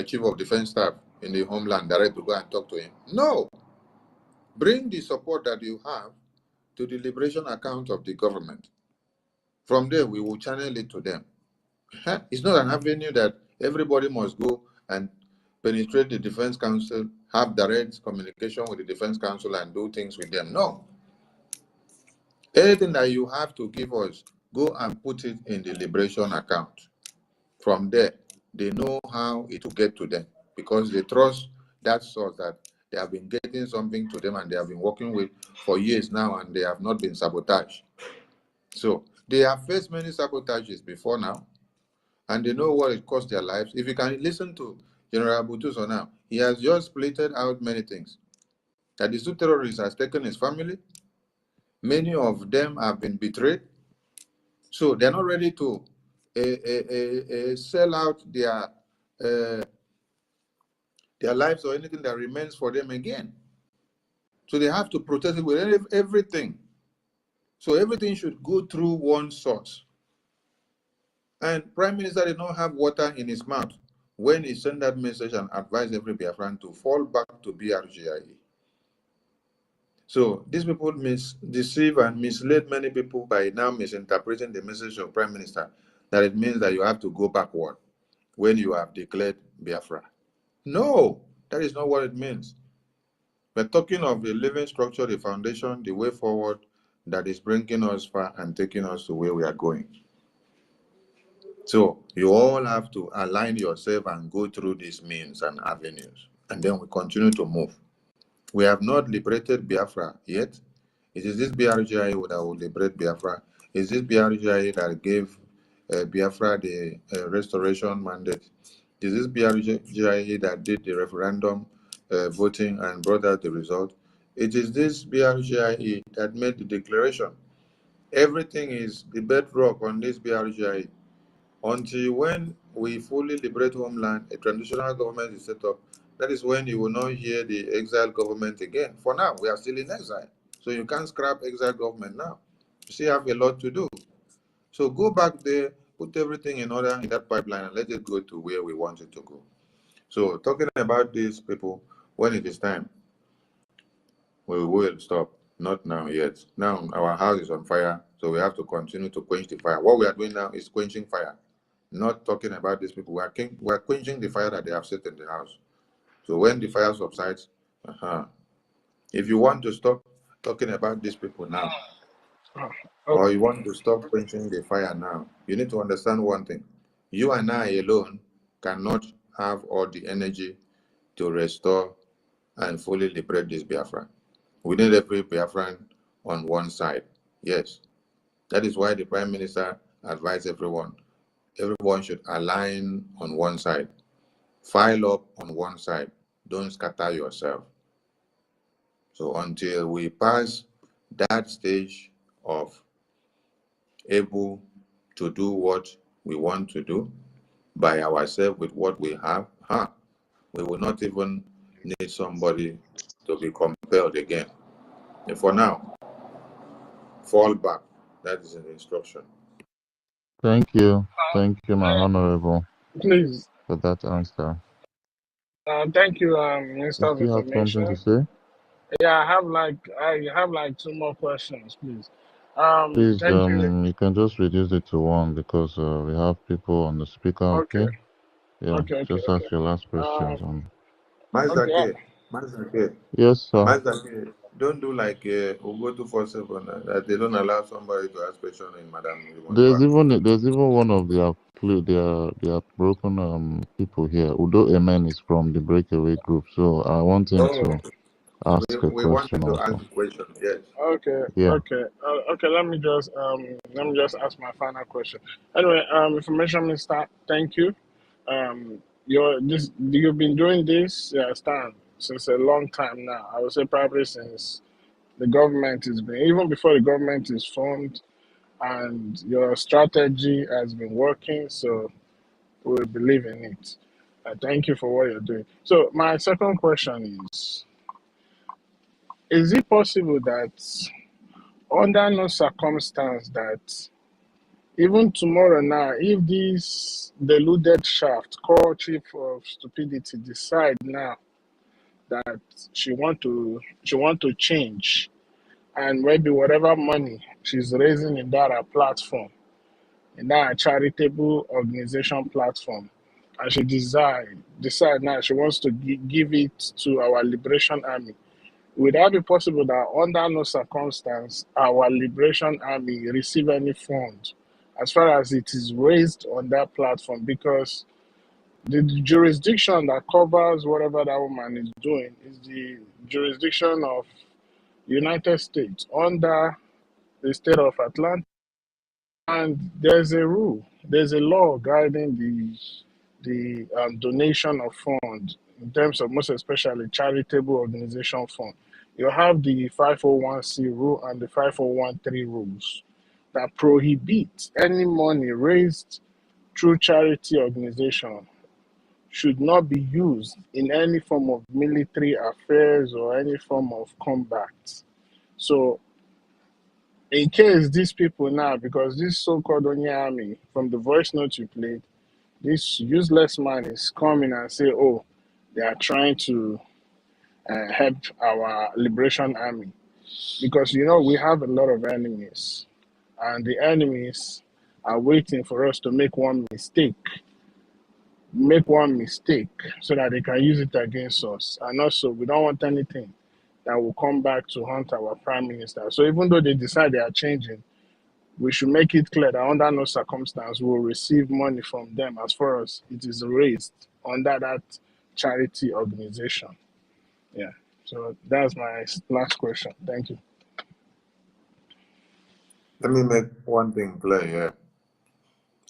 Chief of Defense Staff in the homeland direct to go and talk to him? No. Bring the support that you have to the liberation account of the government. From there, we will channel it to them. It's not an avenue that everybody must go and penetrate the Defense Council, have direct communication with the Defense Council and do things with them. No. Anything that you have to give us, go and put it in the liberation account. From there, they know how it will get to them because they trust that source that they have been getting something to them and they have been working with for years now and they have not been sabotaged. So they have faced many sabotages before now and they know what it cost their lives. If you can listen to General Butuzor now, he has just splitted out many things. That the two terrorists has taken his family. Many of them have been betrayed. So they're not ready to sell out their lives or anything that remains for them again. So they have to protect it with everything. So everything should go through one source. And Prime Minister did not have water in his mouth when he sent that message and advised every Biafran to fall back to Brgie. So these people deceive and mislead many people by now misinterpreting the message of Prime Minister that it means that you have to go backward when you have declared Biafra. No, that is not what it means. We're talking of the living structure, the foundation, the way forward that is bringing us far and taking us to where we are going. So you all have to align yourself and go through these means and avenues, and then we continue to move. We have not liberated Biafra yet. It is this BRGI that will liberate Biafra. It is this BRGI that gave Biafra the restoration mandate. It is this BRGI that did the referendum voting and brought out the result. It is this BRGI that made the declaration. Everything is the bedrock on this BRGI. Until when we fully liberate homeland, a transitional government is set up. That is when you will not hear the exile government again. For now, we are still in exile. So you can't scrap exile government now. You still have a lot to do. So go back there, put everything in order in that pipeline and let it go to where we want it to go. So talking about these people, when it is time, we will stop. Not now yet. Now our house is on fire, so we have to continue to quench the fire. What we are doing now is quenching fire. Not talking about these people. We are quenching the fire that they have set in the house. So when the fire subsides, if you want to stop talking about these people now, or you want to stop quenching the fire now, you need to understand one thing. You and I alone cannot have all the energy to restore and fully liberate this Biafra. We need every Biafran on one side. Yes. That is why the Prime Minister advised everyone should align on one side. File up on one side. Don't scatter yourself. So until we pass that stage of able to do what we want to do by ourselves with what we have, we will not even need somebody to be compelled again. And for now, fall back. That is an instruction. Thank you, my honorable, Please. for that answer. Thank you, Minister You of still have something to Information. say? Yeah, I have like 2 more questions, please. Please, Thank you. you can just reduce it to one because we have people on the speaker, Okay, okay? Yeah, just okay. ask your last Um, questions. okay. Mazake, Yes, sir. don't do like Ugo 247 that they don't allow somebody to ask questions in Madam. You must go There's and mute. even one of their broken people here. Udo Amen is from the breakaway group, so I want him Oh, to ask a we want you question to ask also. the question. Yes. Okay, Yeah. okay. Let me just ask my final question. Anyway, information minister, thank you. You've been doing this, Stan, since a long time now. I would say probably since the government is been, even before the government is formed, and your strategy has been working. So we believe in it. Thank you for what you're doing. So my second question is it possible that under no circumstance that even tomorrow now, if this deluded shaft called chief of stupidity decide now that she want to change, and maybe whatever money she's raising in that platform, in that charitable organization platform, and she decide now she wants to give it to our liberation army. Would that be possible that under no circumstance our liberation army receive any fund as far as it is raised on that platform? Because the jurisdiction that covers whatever that woman is doing is the jurisdiction of United States under the state of Atlanta. And there's a law guiding the donation of funds in terms of most especially charitable organization fund. You have the 501c rule and the 501(3) rules that prohibit any money raised through charity organization should not be used in any form of military affairs or any form of combat. So in case these people now, because this so-called Onye army, from the voice note you played, this useless man is coming and say, oh, they are trying to help our liberation army. Because, we have a lot of enemies. And the enemies are waiting for us to make one mistake so that they can use it against us. And also, we don't want anything that will come back to haunt our prime minister. So even though they decide they are changing, we should make it clear that under no circumstance we will receive money from them as far as it is raised under that charity organization. Yeah. So that's my last question. Thank you. Let me make one thing clear here.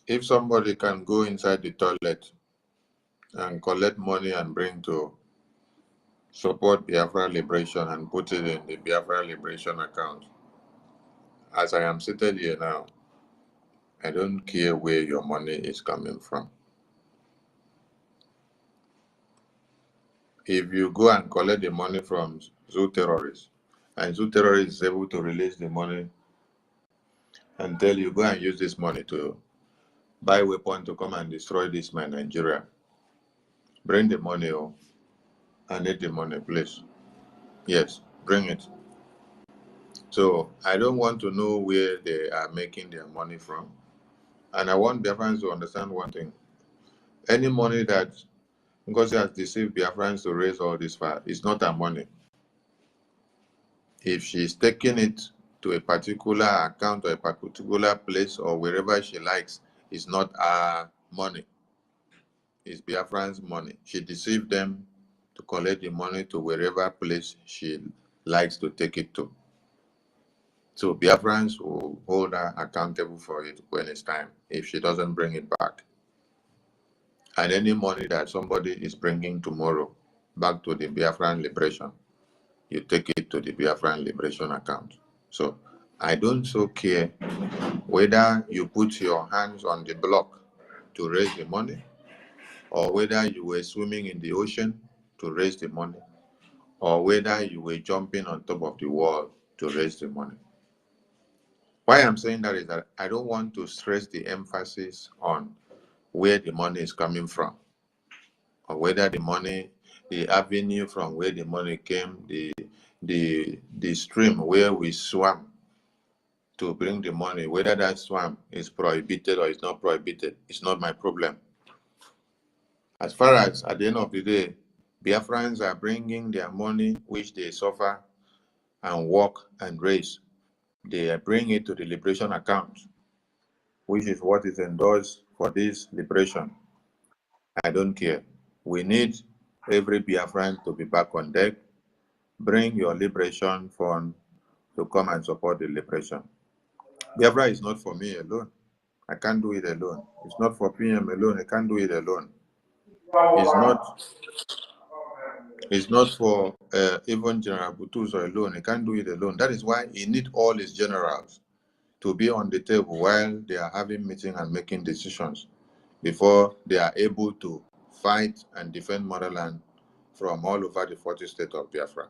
If somebody can go inside the toilet and collect money and bring to support Biafra liberation and put it in the Biafra liberation account, as I am seated here now, I don't care where your money is coming from. If you go and collect the money from zoo terrorists, and zoo terrorists is able to release the money and tell you, go and use this money to buy weapon to come and destroy this my Nigeria, bring the money. Oh, I need the money, please. Yes, bring it. So I don't want to know where they are making their money from. And I want Biafrans to understand one thing. Any money that NGOZI has deceived Biafrans to raise all this far is not her money. If she's taking it to a particular account or a particular place or wherever she likes, it's not her money. It's Biafran's money. She deceived them to collect the money to wherever place she likes to take it to. So Biafrans will hold her accountable for it when it's time, if she doesn't bring it back. And any money that somebody is bringing tomorrow back to the Biafran liberation, you take it to the Biafran liberation account. So I don't so care whether you put your hands on the block to raise the money, or whether you were swimming in the ocean to raise the money, or whether you were jumping on top of the wall to raise the money. Why I'm saying that is that I don't want to stress the emphasis on where the money is coming from, or whether the avenue from where the money came, the stream where we swam to bring the money. Whether that swamp is prohibited or it's not prohibited, it's not my problem. As far as at the end of the day, Biafrans are bringing their money, which they suffer and work and raise. They bring it to the liberation account, which is what is endorsed for this liberation. I don't care. We need every Biafran to be back on deck. Bring your liberation fund to come and support the liberation. Biafra is not for me alone. I can't do it alone. It's not for PM alone. I can't do it alone. It's not for even General Butuzor alone. He can't do it alone. That is why he needs all his generals to be on the table while they are having meetings and making decisions before they are able to fight and defend motherland from all over the 40 states of Biafra.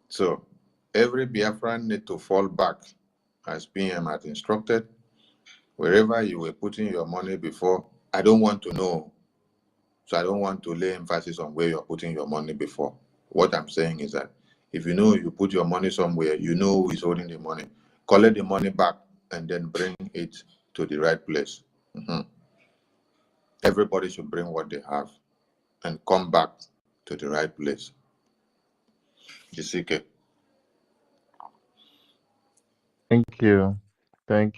So every Biafran need to fall back as PM had instructed. Wherever you were putting your money before, I don't want to know. So I don't want to lay emphasis on where you're putting your money before. What I'm saying is that if you know you put your money somewhere, you know who is holding the money. Collect the money back and then bring it to the right place. Everybody should bring what they have and come back to the right place. Jisike. Thank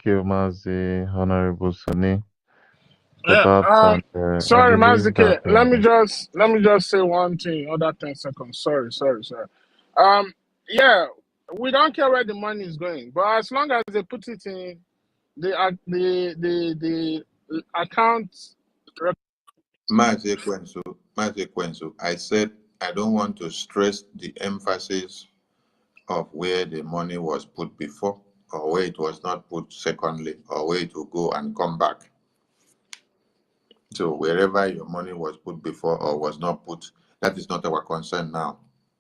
you, Mazi, Honorable Sunni, for Yeah. that. And I Sorry, believe that Mazike. Let me just say one thing. Other 10 seconds. Sorry. Yeah, we don't care where the money is going, but as long as they put it in the account. Mazi Kwensu, I said I don't want to stress the emphasis of where the money was put before, or where it was not put secondly, or where it will go and come back. So wherever your money was put before or was not put, that is not our concern now.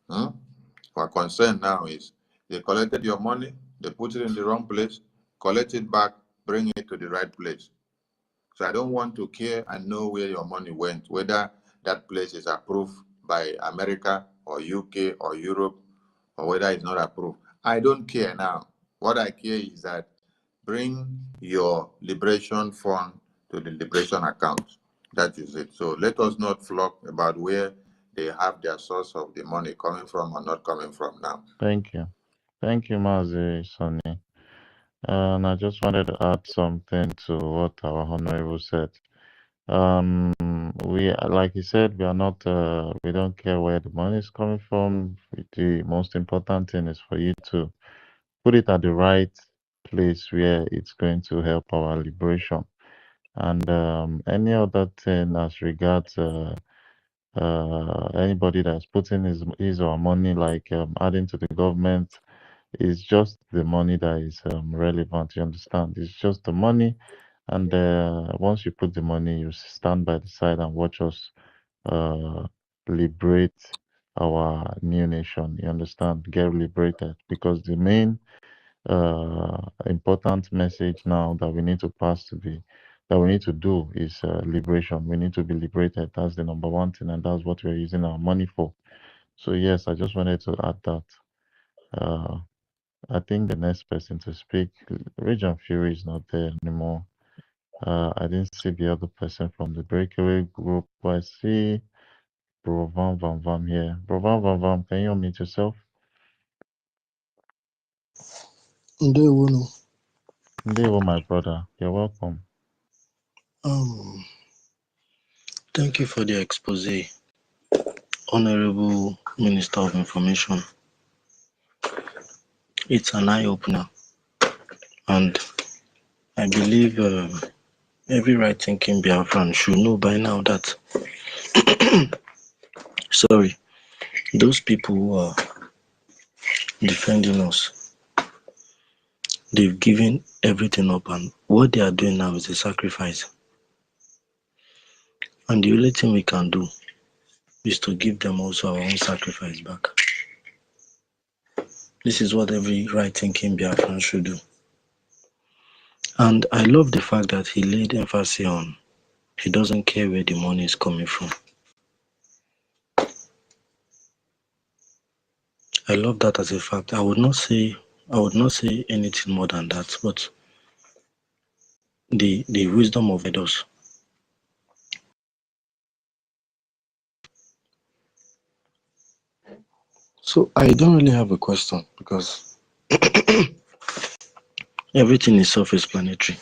Our concern now is they collected your money, they put it in the wrong place, collect it back, bring it to the right place. So I don't want to care and know where your money went, whether that place is approved by America or UK or Europe, or whether it's not approved. I don't care now. What I care is that bring your liberation fund to the liberation account. That is it. So let us not flock about where they have their source of the money coming from or not coming from now. Thank you, Mazi Sunni. And I just wanted to add something to what our Honorable said. We, like he said, we are not, we don't care where the money is coming from. The most important thing is for you to put it at the right place where it's going to help our liberation. And any other thing as regards anybody that's putting his or her money, like adding to the government, is just the money that is relevant. You understand? It's just the money. And once you put the money, you stand by the side and watch us liberate our new nation. You understand? Get liberated. Because the main important message now that we need to pass to that we need to do is liberation. We need to be liberated. That's the number one thing, and that's what we're using our money for. So yes, I just wanted to add that. I think the next person to speak, Region Fury, is not there anymore. I didn't see the other person from the breakaway group, but I see Bro Vam Vam Vam here. Bro Vam Vam Vam, can you unmute yourself? Ndewono. Ndewo, my brother. You're welcome. Thank you for the expose, Honorable Minister of Information. It's an eye-opener, and I believe every right-thinking Biafran should know by now that those people who are defending us, they've given everything up, and what they are doing now is a sacrifice. And the only thing we can do is to give them also our own sacrifice back. This is what every right-thinking Biafran should do. And I love the fact that he laid emphasis on he doesn't care where the money is coming from. I love that as a fact. I would not say I would not say anything more than that, but the wisdom of others. So I don't really have a question because everything is self-explanatory.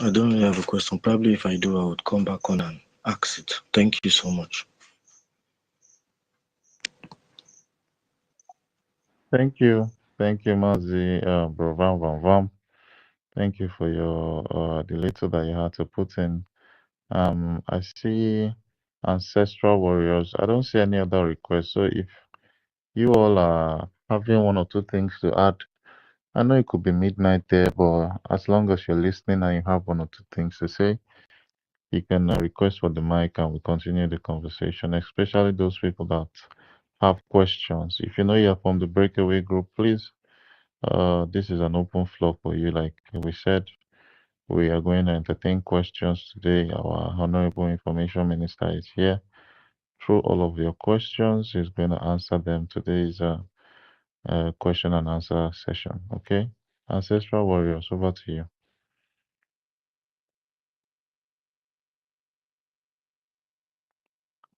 I don't really have a question. Probably if I do, I would come back on and ask it. Thank you so much. Thank you, Mazi, bro, Vam, Vam, Vam. Thank you for your the little that you had to put in. I see ancestral warriors. I don't see any other requests. So if you all are having one or two things to add, I know it could be midnight there, but as long as you're listening and you have one or two things to say, you can request for the mic and we continue the conversation, especially those people that have questions. If you know you're from the breakaway group, please, this is an open floor for you. Like we said, we are going to entertain questions today. Our Honorable Information Minister is here. Through all of your questions, he's going to answer them. Today's question and answer session. Okay, Ancestral Warriors, over to you.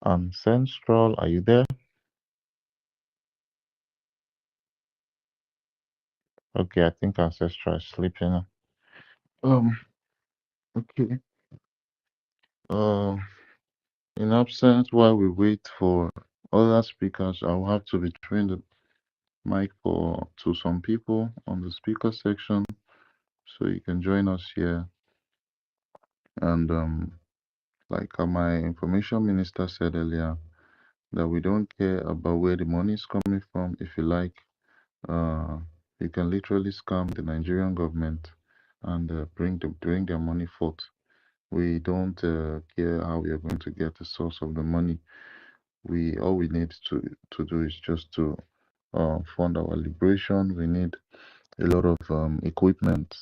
Ancestral, are you there? Okay, I think Ancestral is sleeping. Okay. In absence, while we wait for other speakers, I'll have to be throwing the mic to some people on the speaker section, so you can join us here. And like my information minister said earlier, that we don't care about where the money is coming from. If you like, you can literally scam the Nigerian government and bring their money forth. We don't care how we are going to get the source of the money. All we need to do is just to fund our liberation. We need a lot of equipment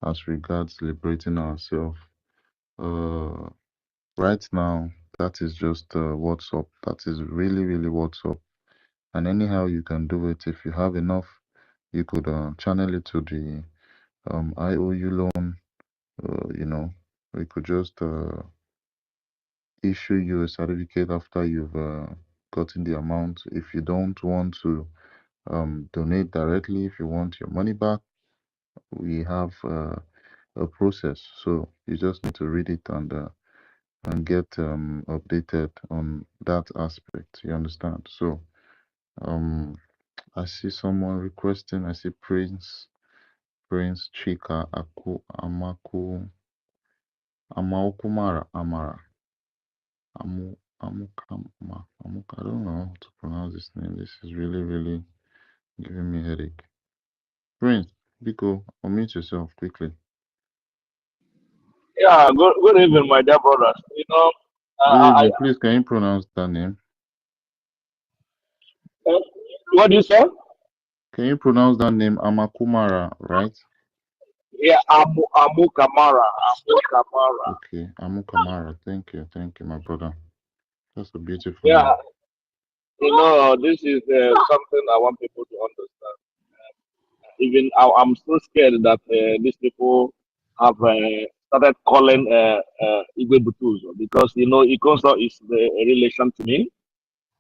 as regards liberating ourselves. Right now, that is just what's up. That is really, really what's up. And anyhow you can do it. If you have enough, you could channel it to the IOU loan. You know, we could just issue you a certificate after you've gotten the amount. If you don't want to donate directly, if you want your money back, we have a process. So you just need to read it and get updated on that aspect. You understand? So I see someone requesting. I see Prince Chika Amaokumara Amara Amukama Amuk. I don't know how to pronounce this name. This is really, really giving me headache. Prince, Biko, unmute yourself quickly. Yeah, good evening, my dear brothers. You know, Good evening. Please, can you pronounce that name? What do you say? Can you pronounce that name? Amakumara, right? Yeah, Amu Kamara. Okay, Amukamara. Thank you, my brother. That's a beautiful Yeah, name. you know, this is something I want people to understand. Even I'm so scared that these people have started calling Igwe Butuzor because, you know, Ikonso is a relation to me.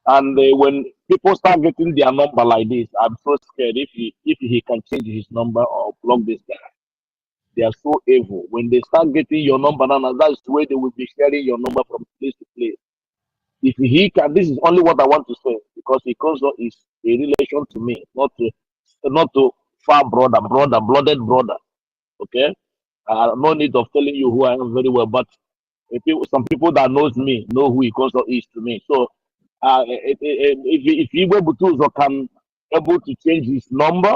And when people start getting their number like this, I'm so scared if he can change his number or block this guy. They are so evil. When they start getting your number now, that's the way they will be sharing your number from place to place. If he can, this is only what I want to say because Ikonso is a relation to me, not to far brother, blooded brother. Okay, no need of telling you who I am very well, but some people that knows me know who Ikonso is to me. So if Igwe Butuzor can able to change his number,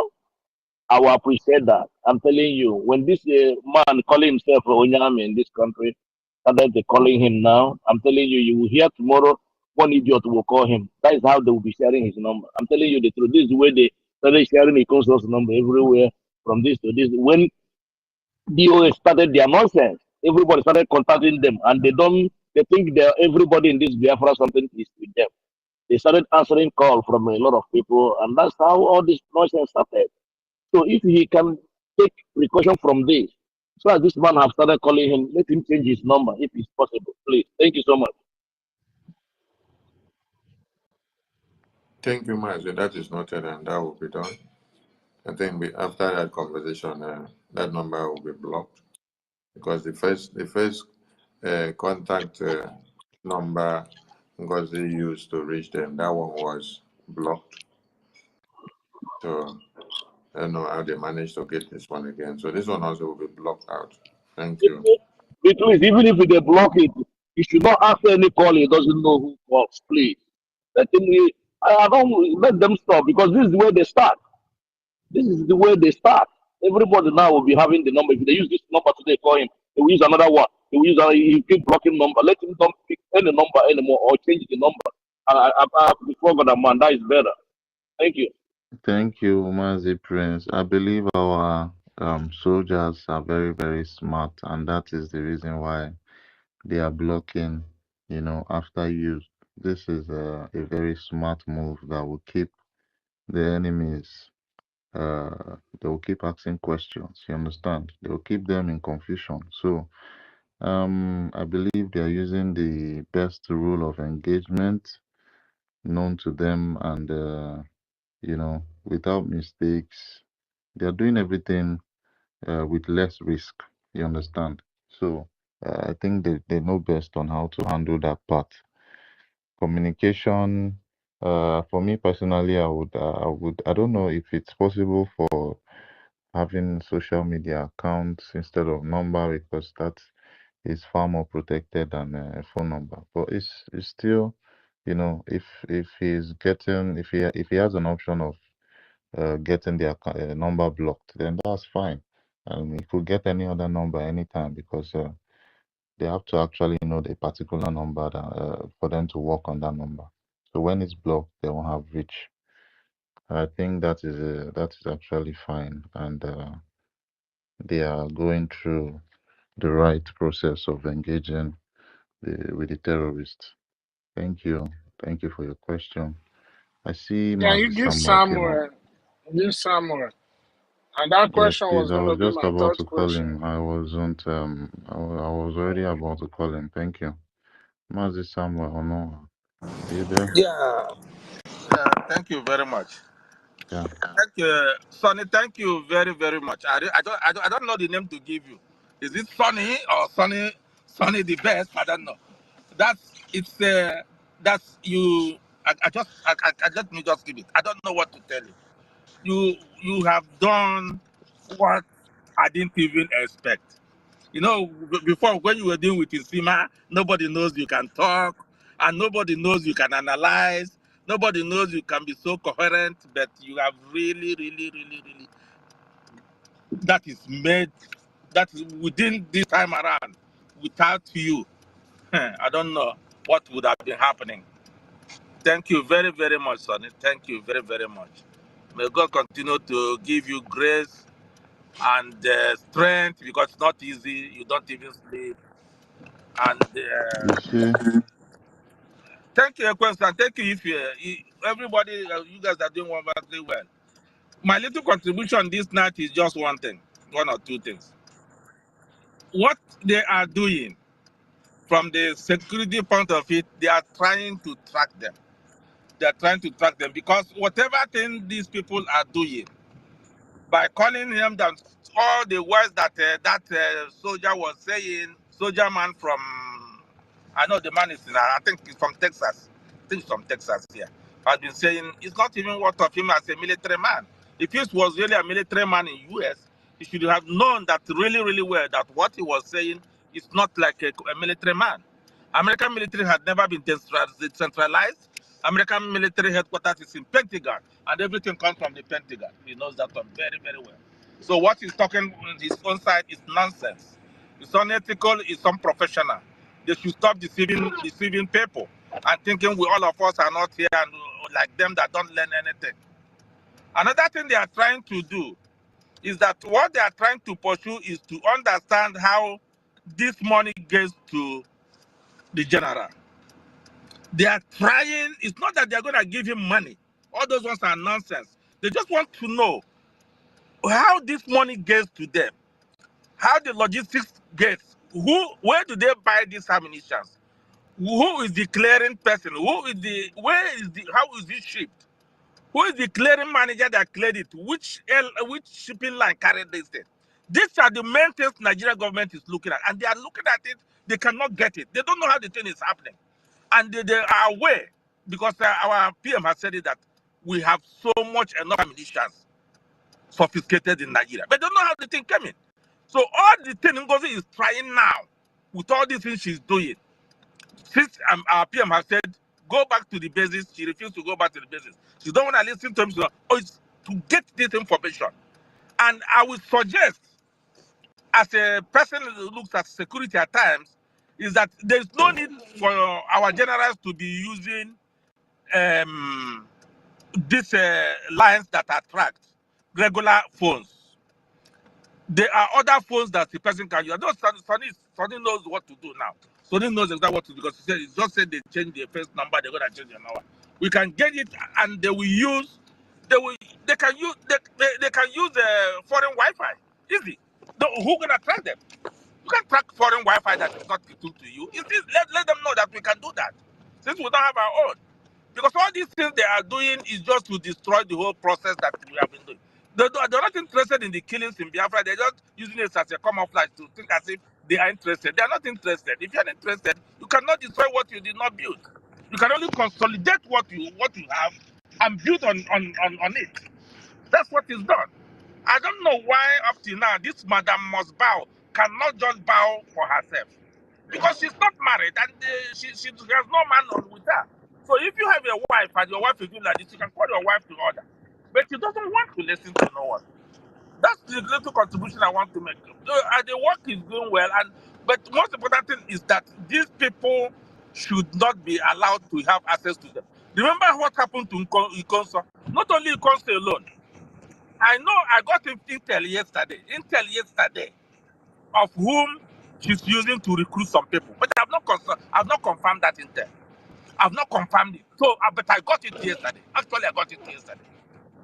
I will appreciate that. I'm telling you, when this man calling himself Onyame in this country started calling him now, I'm telling you, you will hear tomorrow one idiot will call him. That is how they will be sharing his number. I'm telling you the truth. This is the way they started sharing Ikonso's number everywhere from this to this. When DOA started their nonsense, everybody started contacting them, and they think that everybody in this Biafra something is with them. They started answering call from a lot of people, and that's how all this nonsense started. So if he can take precaution from this, so as this man have started calling him, let him change his number if it's possible, please. Thank you so much. Thank you, Master. That is noted, and that will be done. I think after that conversation, that number will be blocked because the first contact number NGOZI used to reach them, that one was blocked. So I don't know how they managed to get this one again. So this one also will be blocked out. Thank you. Please, even if they block it, he should not answer any call he doesn't know who calls, please. Let him, I don't let them stop because this is the way they start. This is the way they start. Everybody now will be having the number. If they use this number today, call him. They will use another one. They will use another, he keep blocking number. Let him don't pick any number anymore or change the number. Before God, man, that is better. Thank you. Thank you, Mazi Prince. I believe our soldiers are very, very smart, and that is the reason why they are blocking, after use. This is a very smart move that will keep the enemies, they will keep asking questions, you understand? They will keep them in confusion. So, I believe they are using the best rule of engagement known to them and, without mistakes. They are doing everything with less risk, you understand? So, I think they know best on how to handle that part. Communication, for me personally, I don't know if it's possible for having social media accounts instead of number because that is far more protected than a phone number. But it's still, if he has an option of getting their number blocked, then that's fine. And he could get any other number anytime because they have to actually know the particular number for them to work on that number. So when it's blocked, they won't have reach. I think that is actually fine, and they are going through the right process of engaging with the terrorists. Thank you for your question. I see Can you Mazi give Samuel came up. Samuel? Give Samuel. And that Yes, question please. was I going to was be just my about third to call question. him. I wasn't. I was already about to call him. Thank you, Mazi Samuel. Oh no, are you there? Yeah. Thank you very much. Yeah. Thank you, Sonny. Thank you very, very much. I don't know the name to give you. Is it Sonny or Sonny the best? I don't know. That's you. Let me just give it. I don't know what to tell you. You have done what I didn't even expect. Before when you were dealing with Isima, nobody knows you can talk, and nobody knows you can analyze. Nobody knows you can be so coherent, but you have really, really, really, really. That is made. That is within this time around. Without you, I don't know what would have been happening. Thank you very, very much, Sonny. Thank you very, very much. May God continue to give you grace and strength because it's not easy. You don't even sleep. And You see, thank you, question. Thank you, everybody, you guys are doing wonderfully well. My little contribution this night is just one or two things. What they are doing from the security point of it, they are trying to track them. They are trying to track them because whatever thing these people are doing, by calling him down, all the words that soldier was saying, soldier man from, I know the man is I think he's from Texas. I think he's from Texas here. Has been saying it's not even worth of him as a military man. If he was really a military man in US, he should have known that really, really well that what he was saying is not like a military man. American military had never been decentralized. American military headquarters is in Pentagon, and everything comes from the Pentagon. He knows that one very, very well. So what he's talking on his own side is nonsense. It's unethical, it's unprofessional. They should stop deceiving people and thinking we all of us are not here and like them that don't learn anything. Another thing they are trying to do is that what they are trying to pursue is to understand how this money gets to the general. They are trying, it's not that they're going to give him money. All those ones are nonsense. They just want to know, how this money gets to them, how the logistics gets, where do they buy these ammunition? Who is the clearing person? How is it shipped? Who is the clearing manager that cleared it? Which shipping line carried this thing? These are the main things Nigerian government is looking at, and they are looking at it. They cannot get it. They don't know how the thing is happening, and they are aware because our PM has said it that we have so much enough ammunition, sophisticated in Nigeria, but they don't know how the thing came in. So all the thing NGOZI is trying now, with all these things she's doing, since our PM has said, go back to the basis, she refused to go back to the basis. She don't want to listen to him. So, it's to get this information. And I would suggest, as a person who looks at security at times, is that there's no need for our generals to be using these lines that attract regular phones. There are other phones that the person can use. I know Sonny knows what to do now. Sonny knows exactly what to do because he just said they change the first number, they're gonna change the number. We can get it, and they will use, they can use foreign Wi-Fi easy. Who gonna track them? You can track foreign Wi-Fi that is not equal to you. Let them know that we can do that, since we don't have our own. Because all these things they are doing is just to destroy the whole process that we have been doing. They're not interested in the killings in Biafra. They're just using it as a camouflage to think as if they are interested. They are not interested. If you are interested, you cannot destroy what you did not build. You can only consolidate what you have and build on it. That's what is done. I don't know why up to now this Madam Must Bow cannot just bow for herself. Because she's not married and she has no man on with her. So if you have a wife and your wife is doing like this, you can call your wife to order. But she doesn't want to listen to no one. That's the little contribution I want to make. The work is going well, but most important thing is that these people should not be allowed to have access to them. Remember what happened to Ikonso? Not only Ikonso alone. I know I got intel yesterday of whom she's using to recruit some people, but I've not confirmed that intel. I've not confirmed it. So, but I got it yesterday. Actually, I got it yesterday.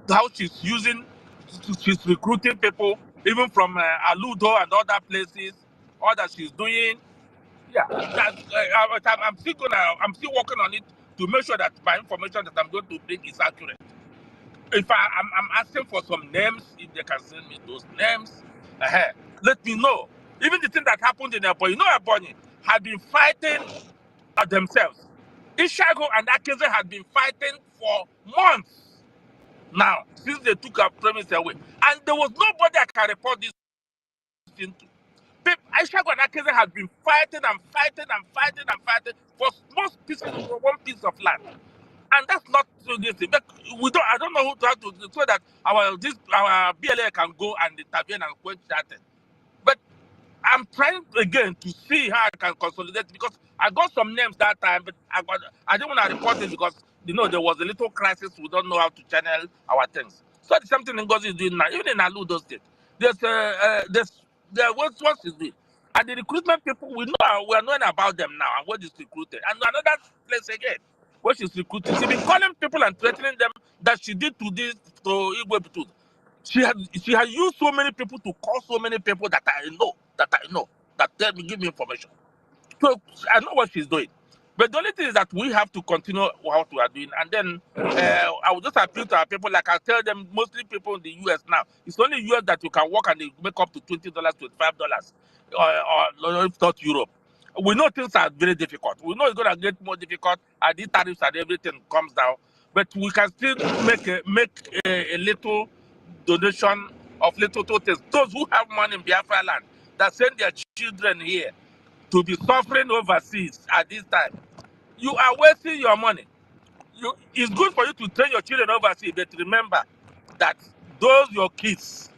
How she's recruiting people, even from Aludo and other places. All that she's doing. Yeah, I'm I'm still working on it to make sure that my information that I'm going to bring is accurate. If I'm asking for some names, if they can send me those names, let me know. Even the thing that happened in Ebonyi, Ebonyi had been fighting themselves. Ishago and Akeze had been fighting for months now, since they took our premise away. And there was nobody I can report this thing to. Ishago and Akeze had been fighting for most pieces of one piece of land. And that's not so this thing. But I don't know who to have to do so that our BLA can go and intervene and quench that thing. But I'm trying again to see how I can consolidate, because I got some names that time, but I didn't want to report it because there was a little crisis. We don't know how to channel our things. So it's something NGOZI is doing now. Even in Aludo State, there was what is doing. And the recruitment people, we are knowing about them now and what is recruited. And another place again, where she's recruiting, she's been calling people and threatening them that she did to Igwe Butuzor. She has used so many people to call so many people that I know that tell me, give me information. So I know what she's doing. But the only thing is that we have to continue what we are doing. And then I will just appeal to our people, like I tell them, mostly people in the US now. It's only US that you can work and they make up to $20, $25, or if not Europe. We know things are very difficult. We know it's going to get more difficult as these tariffs and everything comes down. But we can still make a little donation of little things. Those who have money in Biafra land that send their children here to be suffering overseas at this time, you are wasting your money. It's good for you to train your children overseas, but remember that your kids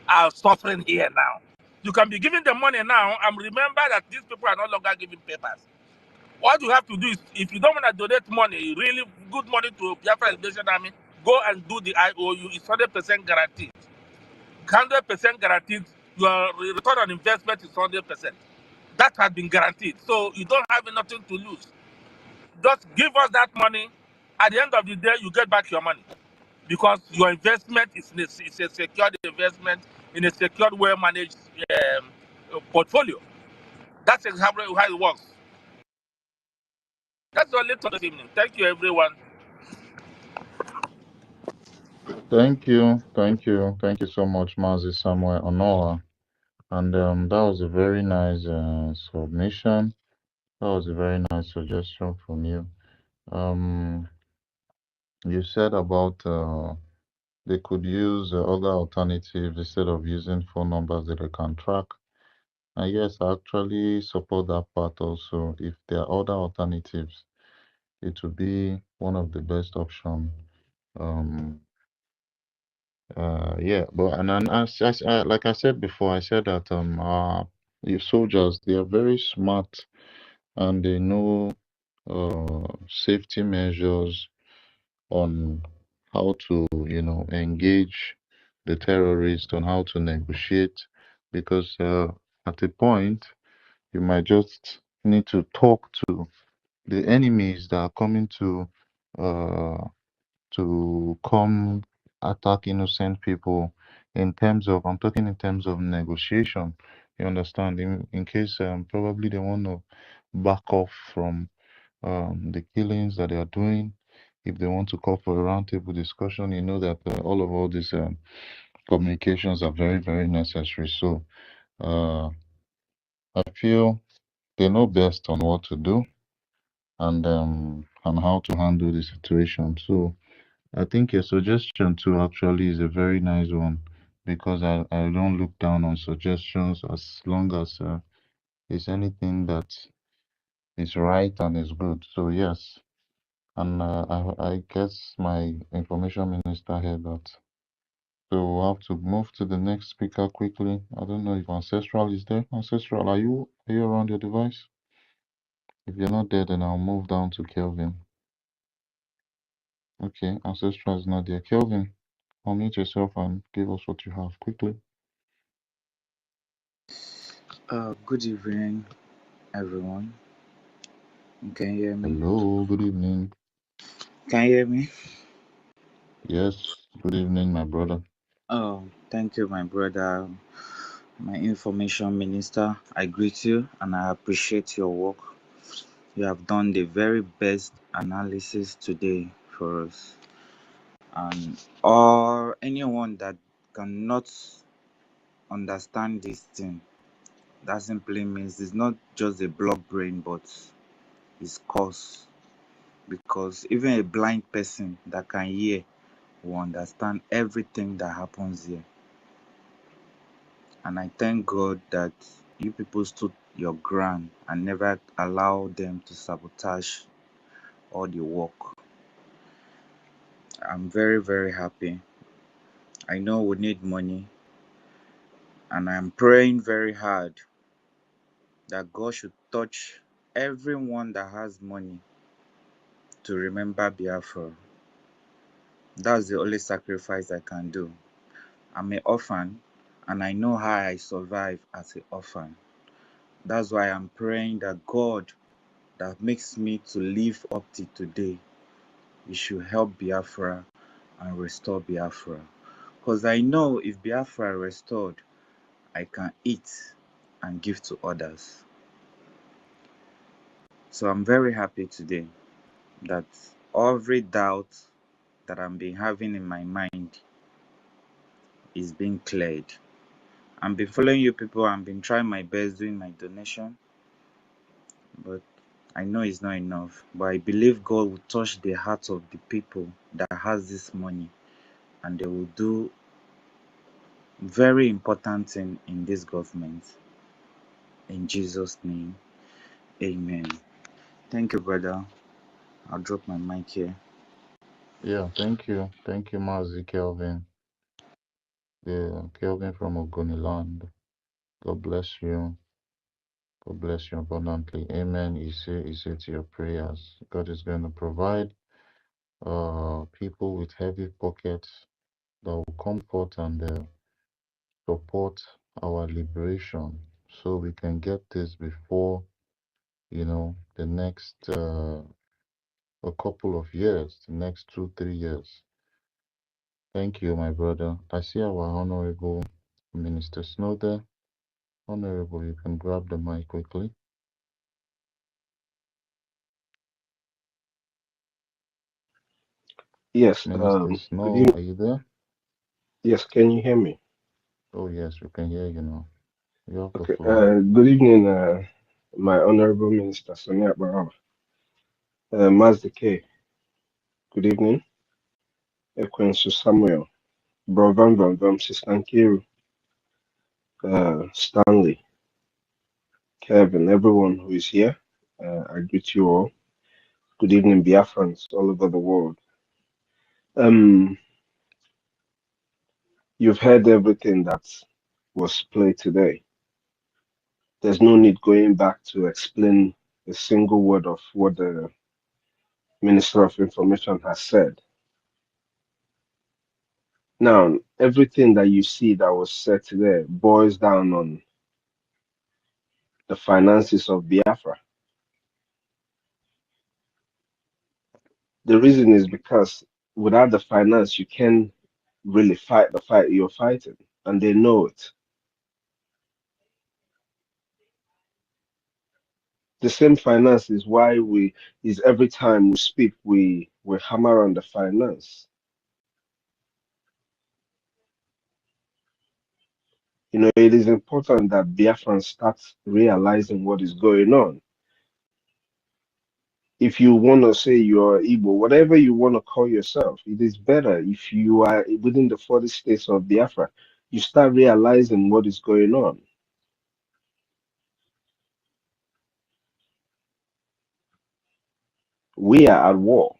are suffering here now. You can be giving them money now, and remember that these people are no longer giving papers. What you have to do is, if you don't want to donate money, really good money to Biafra Liberation Army, go and do the IOU. It's 100% guaranteed. 100% guaranteed. Your return on investment is 100%. That has been guaranteed. So you don't have nothing to lose. Just give us that money. At the end of the day, you get back your money, because your investment is a secured investment. investment in a secured, well-managed portfolio. That's exactly how it works. That's all it this evening. Thank you, everyone. Thank you, thank you so much, Mazi Samuel Onoa. And that was a very nice submission. That was a very nice suggestion from you. You said about they could use other alternatives instead of using phone numbers that they can track. And yes, I actually support that part also. If there are other alternatives, it would be one of the best options. Um, yeah, but and like I said before, I said that the soldiers, they are very smart and they know safety measures on how to, engage the terrorists, on how to negotiate, because at a point you might just need to talk to the enemies that are coming uh, to come attack innocent people. In terms of, I'm talking in terms of negotiation. You understand? In case probably they want to back off from the killings that they are doing. If they want to call for a roundtable discussion, you know that all these communications are very, very necessary. So I feel they know best on what to do and how to handle the situation. So I think your suggestion too actually is a very nice one because I don't look down on suggestions as long as it's anything that is right and is good. So yes, and I guess my information minister heard that. So we'll have to move to the next speaker quickly. I don't know if Ancestral is there. Ancestral, are you around your device? If you're not there, then I'll move down to Kelvin. Okay, Ancestral is not there. Kelvin, unmute yourself and give us what you have quickly. Good evening, everyone. Can you hear me? Hello, good evening. Can you hear me? Yes, good evening, my brother. Oh, thank you, my brother, my information minister. I greet you and I appreciate your work. You have done the very best analysis today for us. And or anyone that cannot understand this thing, that simply means it's not just a block brain, but it's cause. Because even a blind person that can hear will understand everything that happens here. And I thank God that you people stood your ground and never allow them to sabotage all the work. I'm very, very happy. I know we need money, and I'm praying very hard that God should touch everyone that has money to remember Biafra. That's the only sacrifice I can do. I'm an orphan, and I know how I survive as an orphan. That's why I'm praying that God that makes me to live up to today, He should help Biafra and restore Biafra. Because I know if Biafra restored, I can eat and give to others. So I'm very happy today that every doubt that I've been having in my mind is being cleared. I've been following you people, I've been trying my best doing my donation, but I know it's not enough. But I believe God will touch the hearts of the people that has this money, and they will do very important thing in this government. In Jesus' name, amen. Thank you, brother. I'll drop my mic here. Yeah, thank you. Thank you, Mazi Kelvin. Yeah, Kelvin from Ogoniland. God bless you. God bless you abundantly. Amen. You say to your prayers. God is going to provide people with heavy pockets that will come forth and support our liberation so we can get this before, the next a couple of years, the next 2, 3 years. Thank you, my brother. I see our Honorable Minister Snow there. Honorable, you can grab the mic quickly. Yes, Minister good Snow, evening. are you there? Yes, can you hear me? Oh, yes, we can hear you now. You have the Okay, floor. good evening, my Honorable Minister Sonia Barama. Mazda K, good evening. Ekwensu Samuel, Bro Van Van Vam, Sister Nkiru, Stanley, Kevin, everyone who is here. I greet you all. Good evening, Biafrans all over the world. Um, you've heard everything that was played today. There's no need going back to explain a single word of what the Minister of Information has said. Now, everything that you see that was said today boils down on the finances of Biafra. The reason is because without the finance, you can't really fight the fight you're fighting, and they know it. The same finance is why is every time we speak, we hammer on the finance. You know, it is important that Biafran starts realizing what is going on. If you want to say you're Igbo, whatever you want to call yourself, it is better if you are within the 40 states of Biafra, you start realizing what is going on. We are at war.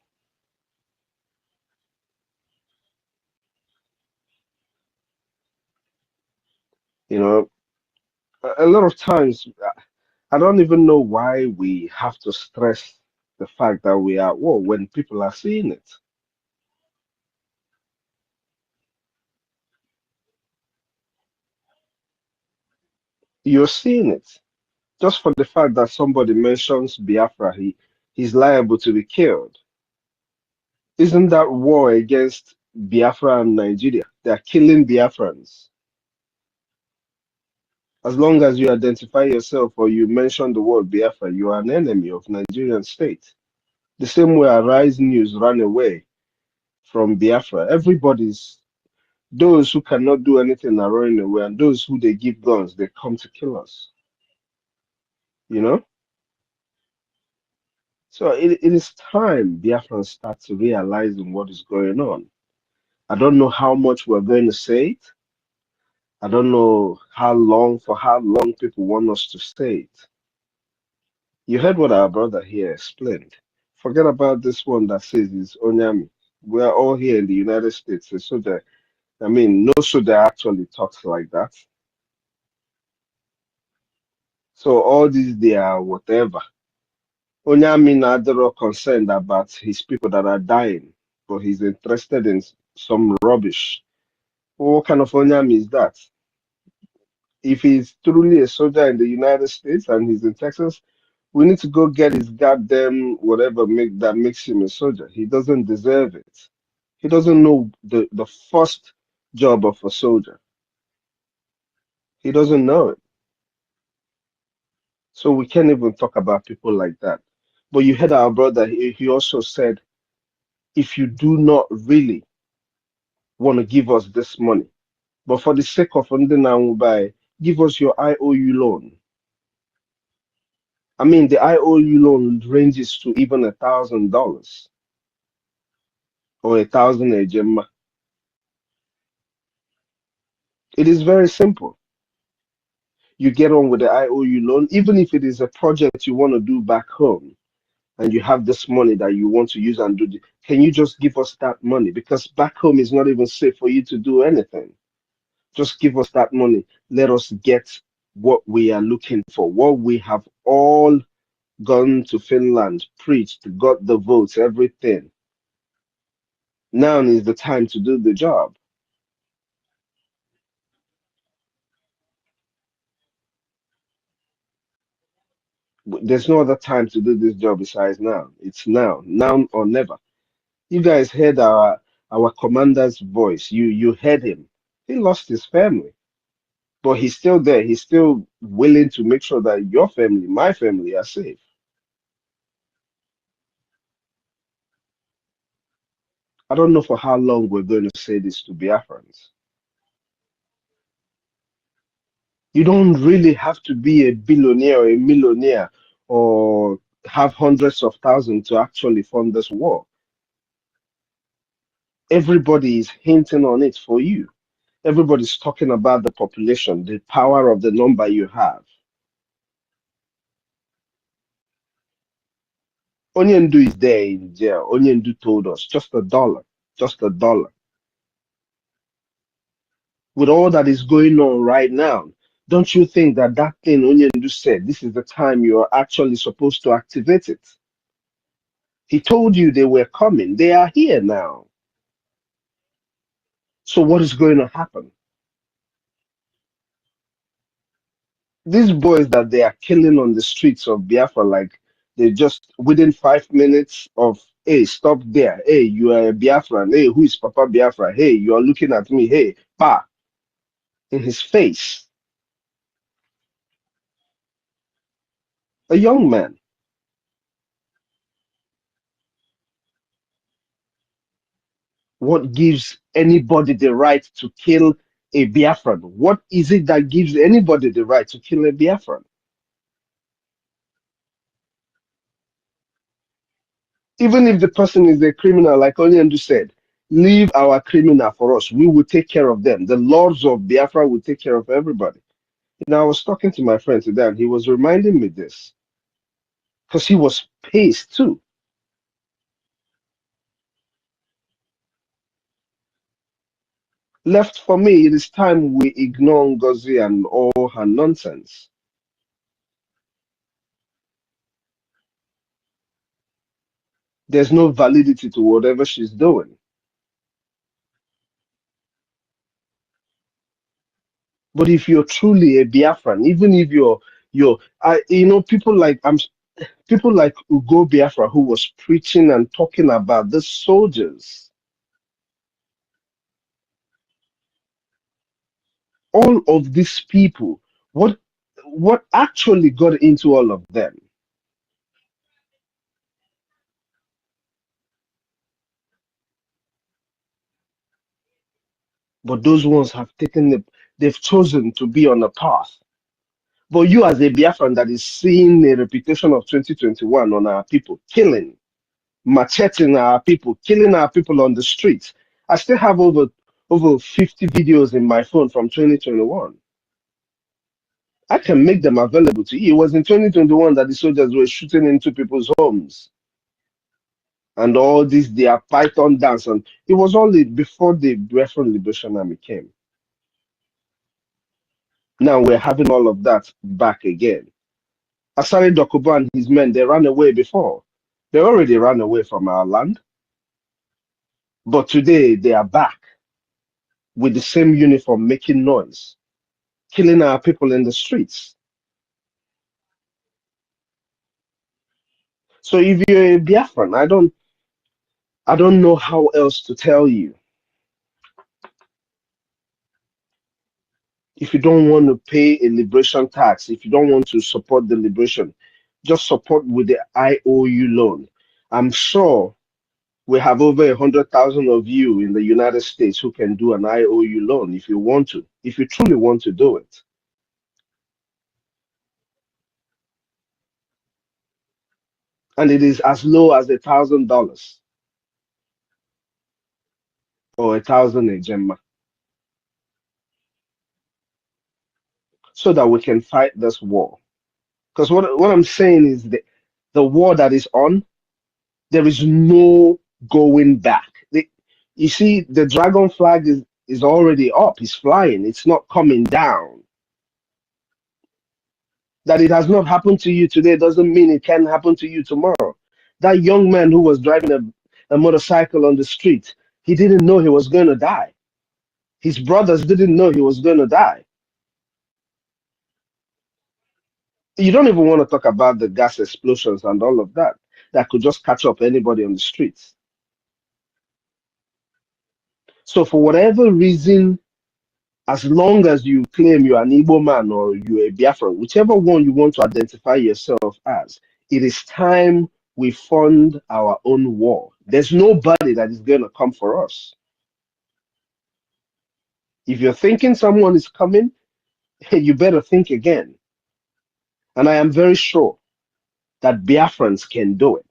You know, a lot of times, I don't even know why we have to stress the fact that we are at war when people are seeing it. You're seeing it. Just for the fact that somebody mentions Biafra, he's liable to be killed. Isn't that war against Biafra and Nigeria? They're killing Biafrans. As long as you identify yourself or you mention the word Biafra, you are an enemy of Nigerian state. The same way Arise News ran away from Biafra. Everybody's those who cannot do anything are running away, and those who they give guns, they come to kill us. You know? So it is time Biafrans start to realizing what is going on. I don't know how much we're going to say it. I don't know for how long people want us to say it. You heard what our brother here explained. Forget about this one that says it's Onyami. We're all here in the United States. A soldier, I mean, no soldier actually talks like that. So all these they are whatever. Onyami not concerned about his people that are dying, but he's interested in some rubbish. What kind of Onyami is that? If he's truly a soldier in the United States and he's in Texas, we need to go get his goddamn whatever that makes him a soldier. He doesn't deserve it. He doesn't know the first job of a soldier. He doesn't know it. So we can't even talk about people like that. But you heard our brother, he also said, if you do not really want to give us this money, but for the sake of Ndina, give us your IOU loan. I mean, the IOU loan ranges to even $1,000 or 1,000 a gemma. It is very simple. You get on with the IOU loan, even if it is a project you want to do back home and you have this money that you want to use and do, can you just give us that money? Because back home is not even safe for you to do anything. Just give us that money. Let us get what we are looking for, what we have all gone to Finland, preached, got the votes, everything. Now is the time to do the job. There's no other time to do this job besides now. It's now or never. You guys heard our commander's voice. You heard him. He lost his family, but he's still there. He's still willing to make sure that your family, my family, are safe. I don't know for how long we're going to say this to Biafrans. You don't really have to be a billionaire or a millionaire or have hundreds of thousands to actually fund this war. Everybody is hinting on it for you. Everybody's talking about the population, the power of the number you have. Onyendu is there in jail. Onyendu told us just $1, just $1. With all that is going on right now, don't you think that that thing Onyendu said, this is the time you are actually supposed to activate it? He told you they were coming. They are here now. So what is going to happen? These boys that they are killing on the streets of Biafra, like they just within 5 minutes of, hey, stop there. Hey, you are a Biafran. Hey, who is Papa Biafra? Hey, you are looking at me. Hey, pa, in his face. A young man. What gives anybody the right to kill a Biafran? What is it that gives anybody the right to kill a Biafran? Even if the person is a criminal, like Onyendu said, leave our criminal for us. We will take care of them. The lords of Biafra will take care of everybody. Now, I was talking to my friend today, and he was reminding me this because he was pissed too. Left for me, it is time we ignore NGOZI and all her nonsense. There's no validity to whatever she's doing. But if you're truly a Biafran, even if people like Ugo Biafra who was preaching and talking about the soldiers. All of these people, what actually got into all of them? But those ones have they've chosen to be on a path. But you as a Biafran that is seeing a reputation of 2021 on our people, killing, macheting our people, killing our people on the streets. I still have over 50 videos in my phone from 2021. I can make them available to you. It was in 2021 that the soldiers were shooting into people's homes. And all this, their Python dance. And it was only before the Biafran Liberation Army came. Now we're having all of that back again. Asari Dokubo and his men, they ran away before. They already ran away from our land. But today they are back with the same uniform making noise, killing our people in the streets. So if you're a Biafran, I don't know how else to tell you. If you don't want to pay a liberation tax, if you don't want to support the liberation, just support with the IOU loan. I'm sure we have over 100,000 of you in the United States who can do an IOU loan if you want to, if you truly want to do it. And it is as low as $1,000 or 1,000 a gemma, so that we can fight this war. Because what I'm saying is that the war that is on, there is no going back. You see, the dragon flag is already up, it's flying, it's not coming down. That it has not happened to you today doesn't mean it can happen to you tomorrow. That young man who was driving a motorcycle on the street, he didn't know he was going to die. His brothers didn't know he was going to die. You don't even want to talk about the gas explosions and all of that could just catch up anybody on the streets. So for whatever reason, as long as you claim you're an Igbo man or you're a Biafra, whichever one you want to identify yourself as, it is time we fund our own war. There's nobody that is going to come for us. If you're thinking someone is coming, you better think again. And I am very sure that Biafrans can do it.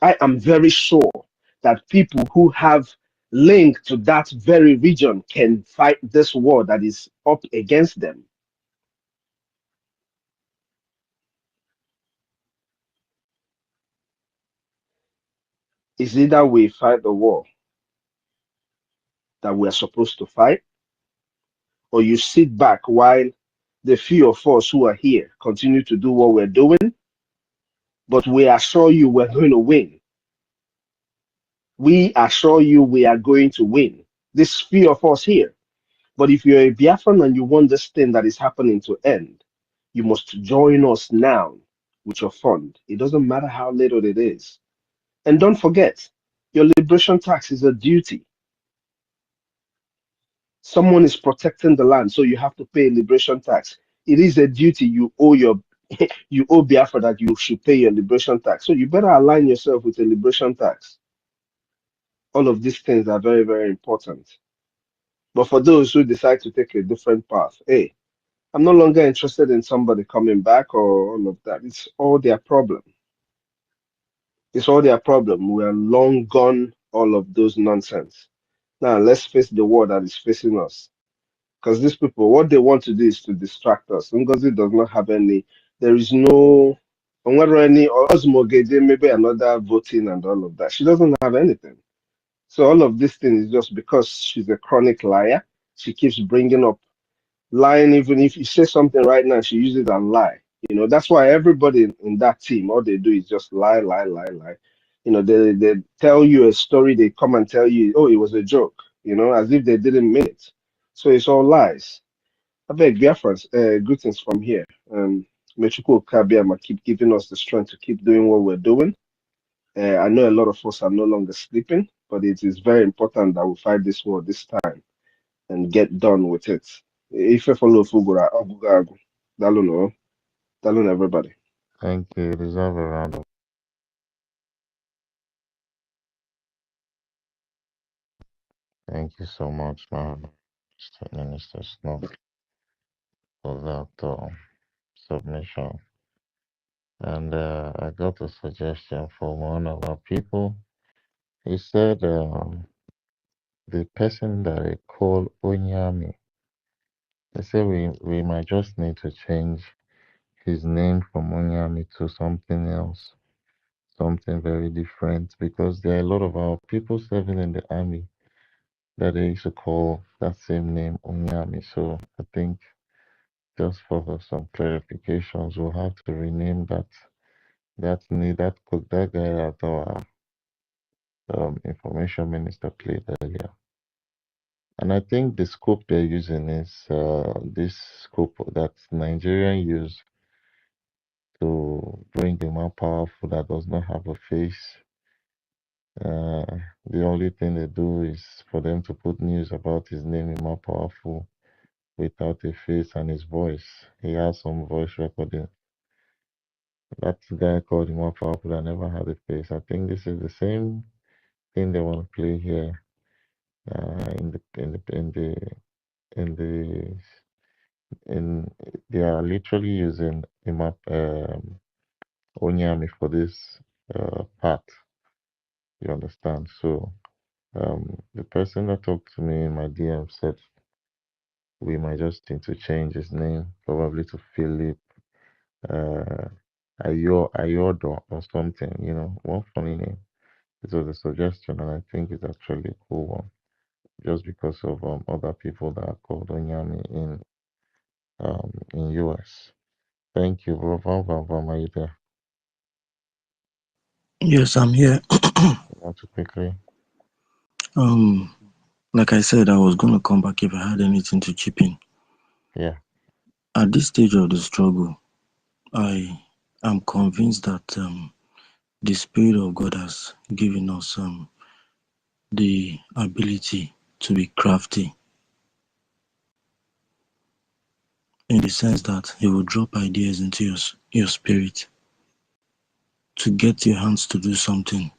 I am very sure that people who have link to that very region can fight this war that is up against them. It's either we fight the war that we're supposed to fight, or you sit back while the few of us who are here continue to do what we're doing, but we assure you we're going to win. We assure you we are going to win. This few of us here. But if you're a Biafran and you want this thing that is happening to end, you must join us now with your fund. It doesn't matter how little it is. And don't forget, your liberation tax is a duty. Someone is protecting the land, so you have to pay liberation tax. It is a duty you owe your you owe Biafra that you should pay your liberation tax. So you better align yourself with the liberation tax. All of these things are very, very important. But for those who decide to take a different path, hey, I'm no longer interested in somebody coming back or all of that. It's all their problem. It's all their problem. We are long gone all of those nonsense. Now let's face the war that is facing us. Because these people, what they want to do is to distract us. Ngozi does not have any, there is no, whether any, or Osmogeje, maybe another voting and all of that. She doesn't have anything. So all of this thing is just because she's a chronic liar. She keeps bringing up lying. Even if you say something right now, she uses it and lie. You know, that's why everybody in that team, all they do is just lie, lie, lie, lie. You know, they tell you a story, they come and tell you, oh, it was a joke, you know, as if they didn't mean it. So it's all lies. I beg Biafrans, greetings from here. Mechuku Kabiama keep giving us the strength to keep doing what we're doing. I know a lot of us are no longer sleeping, but it is very important that we fight this war this time and get done with it. If you follow Fugura, Daluno, Dalun everybody. Thank you. You deserve a round of. Thank you so much, man. Mr. Minister Snow, for that submission. And I got a suggestion from one of our people. He said the person that I call Onyami, they say we might just need to change his name from Onyami to something else, something very different, because there are a lot of our people serving in the army that they used to call that same name Onyami. So I think just for some clarifications, we'll have to rename that that guy that our information minister played earlier. And I think the scope they're using is this scope that Nigerian use to bring a more powerful that does not have a face. The only thing they do is for them to put news about his name in more powerful without a face and his voice. He has some voice recording. That guy called him more powerful that never had a face. I think this is the same thing they want to play here in they are literally using Onyami for this part. You understand? So the person that talked to me in my DM said we might just need to change his name, probably to Philip Ayodo or something, you know, one funny name. It was a suggestion, and I think it's actually a cool one, just because of other people that are called Onyami in US. Thank you, bro. Are you there? Yes, I'm here. You want to quickly? Like I said, I was gonna come back if I had anything to chip in. Yeah. At this stage of the struggle, I am convinced that the Spirit of God has given us the ability to be crafty, in the sense that he will drop ideas into your spirit to get your hands to do something,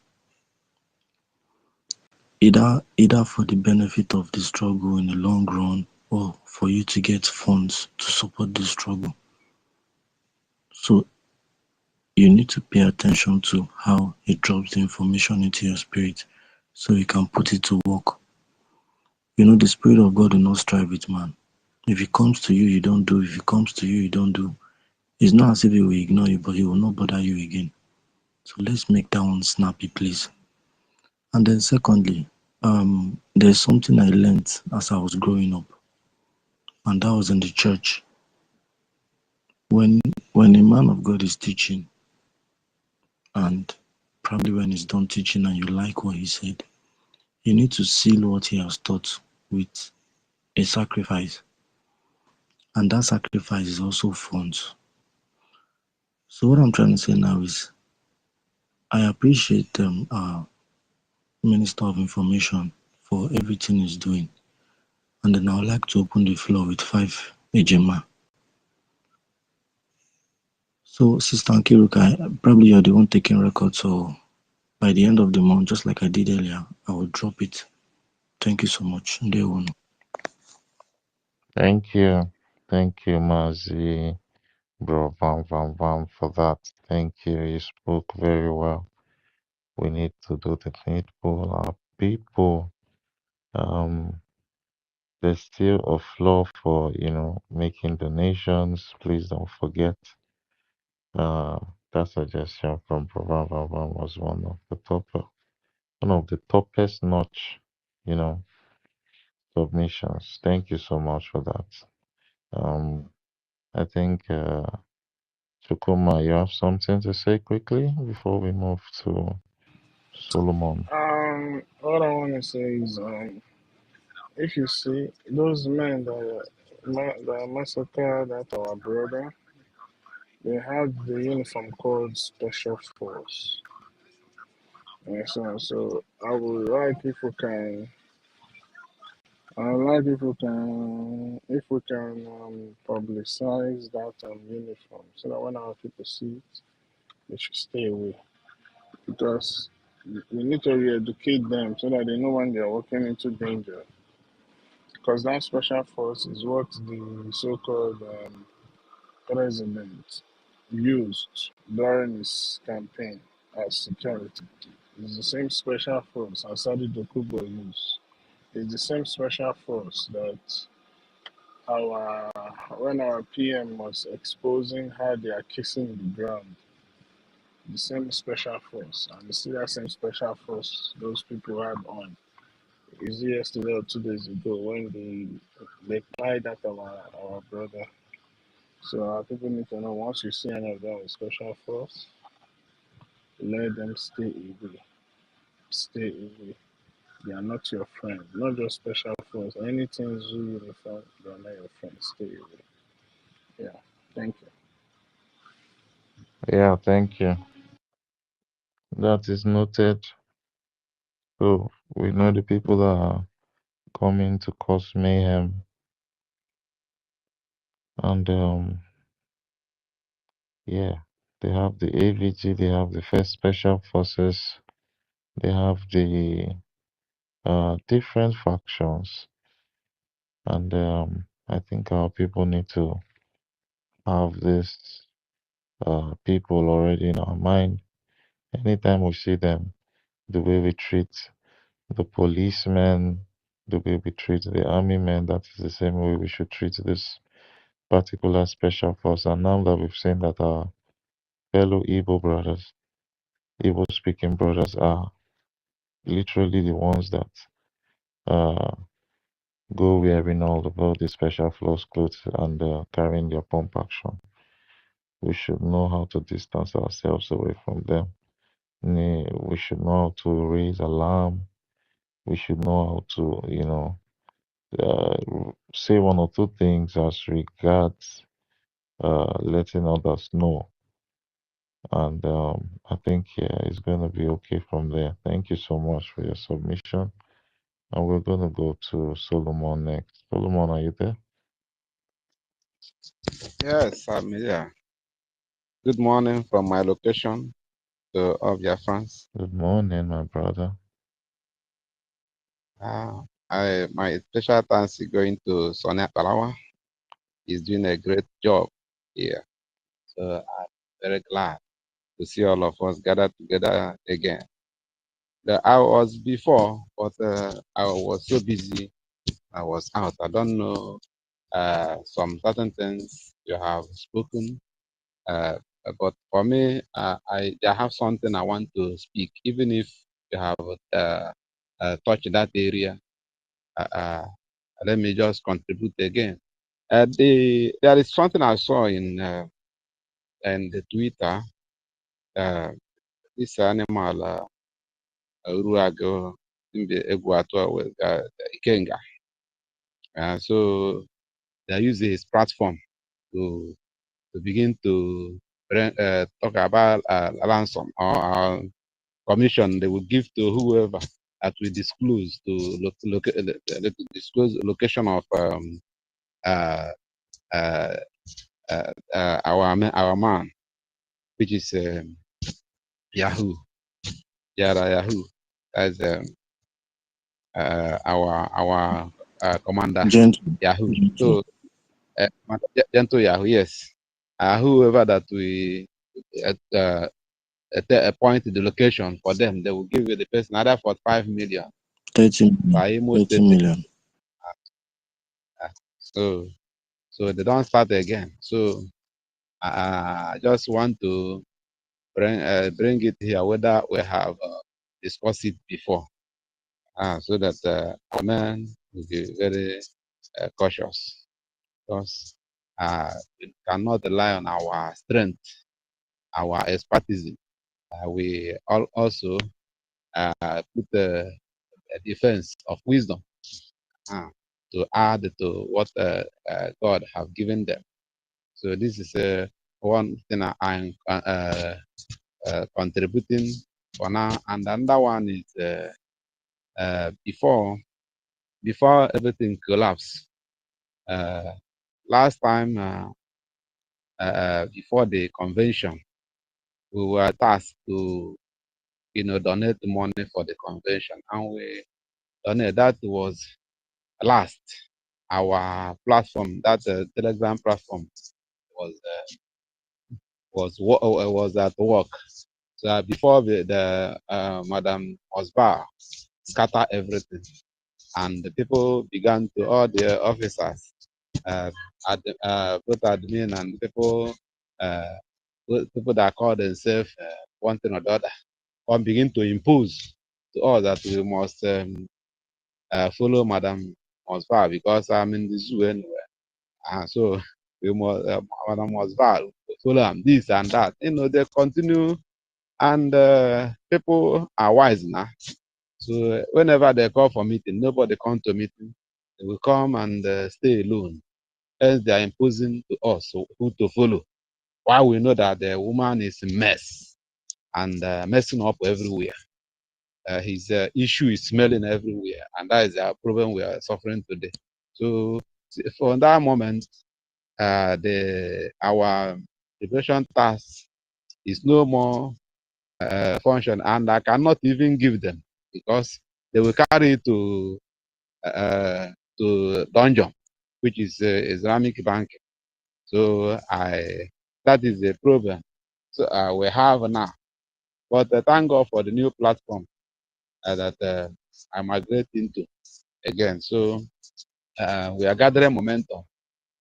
either for the benefit of the struggle in the long run, or for you to get funds to support the struggle. So you need to pay attention to how he drops the information into your spirit so you can put it to work. The Spirit of God will not strive with man. If it comes to you, you don't do. If it comes to you, you don't do. It's not as if he will ignore you, but he will not bother you again. So let's make that one snappy, please. And then secondly, there's something I learned as I was growing up, and that was in the church. When a man of God is teaching, and probably when he's done teaching and you like what he said, you need to seal what he has taught with a sacrifice. And that sacrifice is also funds. So what I'm trying to say now is, I appreciate our Minister of Information for everything he's doing. And then I would like to open the floor with 5 Ejima. So, Sister Ankiruka, probably you're the one taking records, so by the end of the month, just like I did earlier, I will drop it. Thank you so much. Thank you. Thank you, Mazi, bro, Vam, for that. Thank you. You spoke very well. We need to do the needful. Our people, there's still a floor for, making donations. Please don't forget. That suggestion from Provan was one of the toppest notch, you know, submissions. Thank you so much for that. I think, Chukuma, you have something to say quickly before we move to Solomon. What I want to say is, if you see those men that massacred that our brother, they had the uniform called Special Force. And so I would like if we can, I would like if we can publicize that uniform so that when our people see it, they should stay away. Because we need to re-educate them so that they know when they are walking into danger. Because that special force is what the so-called president used during his campaign as security. It's the same special force Asadi Dokubo used. It's the same special force that our when our PM was exposing how they are kissing the ground. The same special force, and you see that same special force those people had on. Is it yesterday or 2 days ago when they cried at our brother. So our people need to know, once you see any of them with special force, let them stay away. Stay away. They are not your friend. Not just special force. Anything Zoo uniform, they are not your friend. Stay away. Yeah. Thank you. Yeah, thank you. That is noted. So we know the people that are coming to cause mayhem, and yeah, they have the AVG, they have the First Special Forces, they have the different factions, and I think our people need to have this people already in our mind. Anytime we see them, the way we treat the policemen, the way we treat the army men, that is the same way we should treat this particular special force. And now that we've seen that our fellow Igbo brothers, Igbo speaking brothers, are literally the ones that uh, go wearing all the special force clothes and carrying their pump action, we should know how to distance ourselves away from them. We should know how to raise alarm. We should know how to, say one or two things as regards letting others know And I think yeah, it's gonna be okay from there. Thank you so much for your submission. And we're gonna go to Solomon next. Solomon, are you there? Yes, I'm here. Good morning from my location to of France. Good morning, my brother. My special thanks is going to Sonia Palawa. He's doing a great job here. So I'm very glad to see all of us gathered together again. I was before, but I was so busy. I was out. I don't know some certain things you have spoken. Uh, but for me, I have something I want to speak, even if you have touched that area. Uh, uh, Let me just contribute again. There is something I saw in the Twitter. This animal, Uruago, in the Eguatua with Ikenga. So they use his platform to begin to talk about ransom or commission they will give to whoever that will disclose disclose location of uh, uh, our man, which is Yahoo, Yahoo. That's our commander Yahoo. So Gentle Yahoo, yes. Whoever that we point the location for them, they will give you the person either for 5 million 30 by million. Imo 30 State. million. So they don't start again. So I just want to bring it here, whether we have discussed it before, so that men will be very cautious, because we cannot rely on our strength, our expertise. We also put a defense of wisdom to add to what God have given them. So this is one thing I'm contributing for now. And another one is before everything collapsed. Last time before the convention, we were tasked to donate money for the convention, and we donate. That was last. Our platform, that Telegram platform, was was at work. So before the Madam Osbar scatter everything, and the people began to, all the officers, both admin and uh, people that call themselves one thing or the other, or begin to impose to us that we must follow Madam Osbar, because I'm in the zoo anyway. So we must, Madam Osbar, follow them, this and that. They continue, and people are wise now. So whenever they call for meeting, nobody come to meeting. They will come and stay alone. Hence, they are imposing to us who to follow. While we know that the woman is a mess and messing up everywhere. His issue is smelling everywhere, and that is the problem we are suffering today. So from that moment, our depression task is no more function, and I cannot even give them, because they will carry it to dungeon, which is Islamic banking. So that is the problem. So we have now, but thank God for the new platform that I migrate into again. So we are gathering momentum.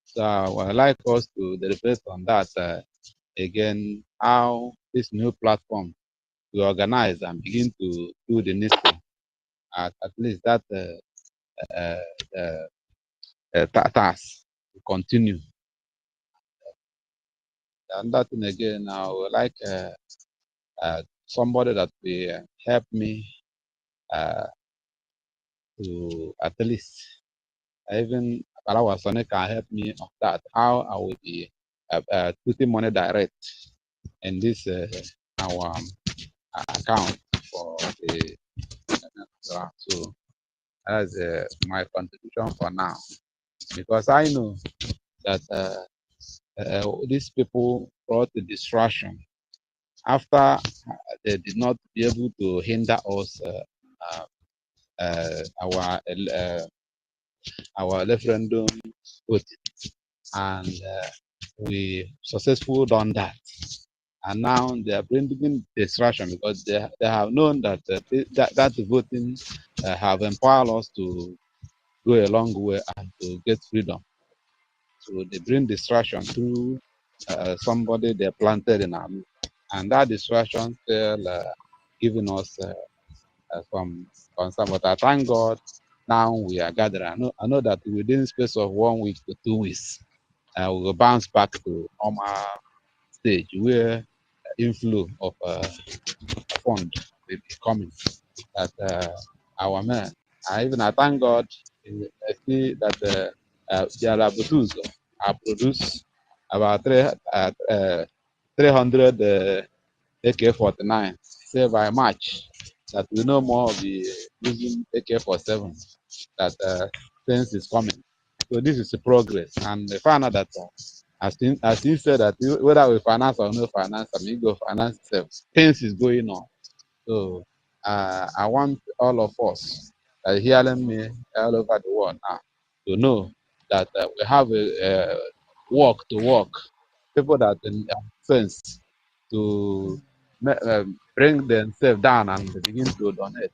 So I would like us to deliberate on that again, how this new platform we organize and begin to do the needful. At least that task to continue. And that thing again, I would like somebody that will help me to at least even Alawa Sone can help me on that, how I will be putting money direct in this our account for the so that's my contribution for now, because I know that these people brought the distraction after they did not be able to hinder us our referendum vote, and we successfully done that. And now they are bringing distraction because they have known that that voting have empowered us to go a long way and to get freedom. So they bring distraction through somebody they planted in our midst. And that distraction still giving us some concern. But I thank God now we are gathering. I know that within the space of 1 week to 2 weeks, we will bounce back to normal stage where inflow of fund will be coming. That our men, I thank God. I see that there are Butuzor have produced about 300 AK-49. Say by March that we no more be using AK-47. That things is coming. So this is a progress, and the final that as he said that whether we finance or no finance, I mean go finance itself. Things is going on. So I want all of us that hearing me all over the world now to know that we have a work to work. People that are sense to bring themselves down and begin to donate.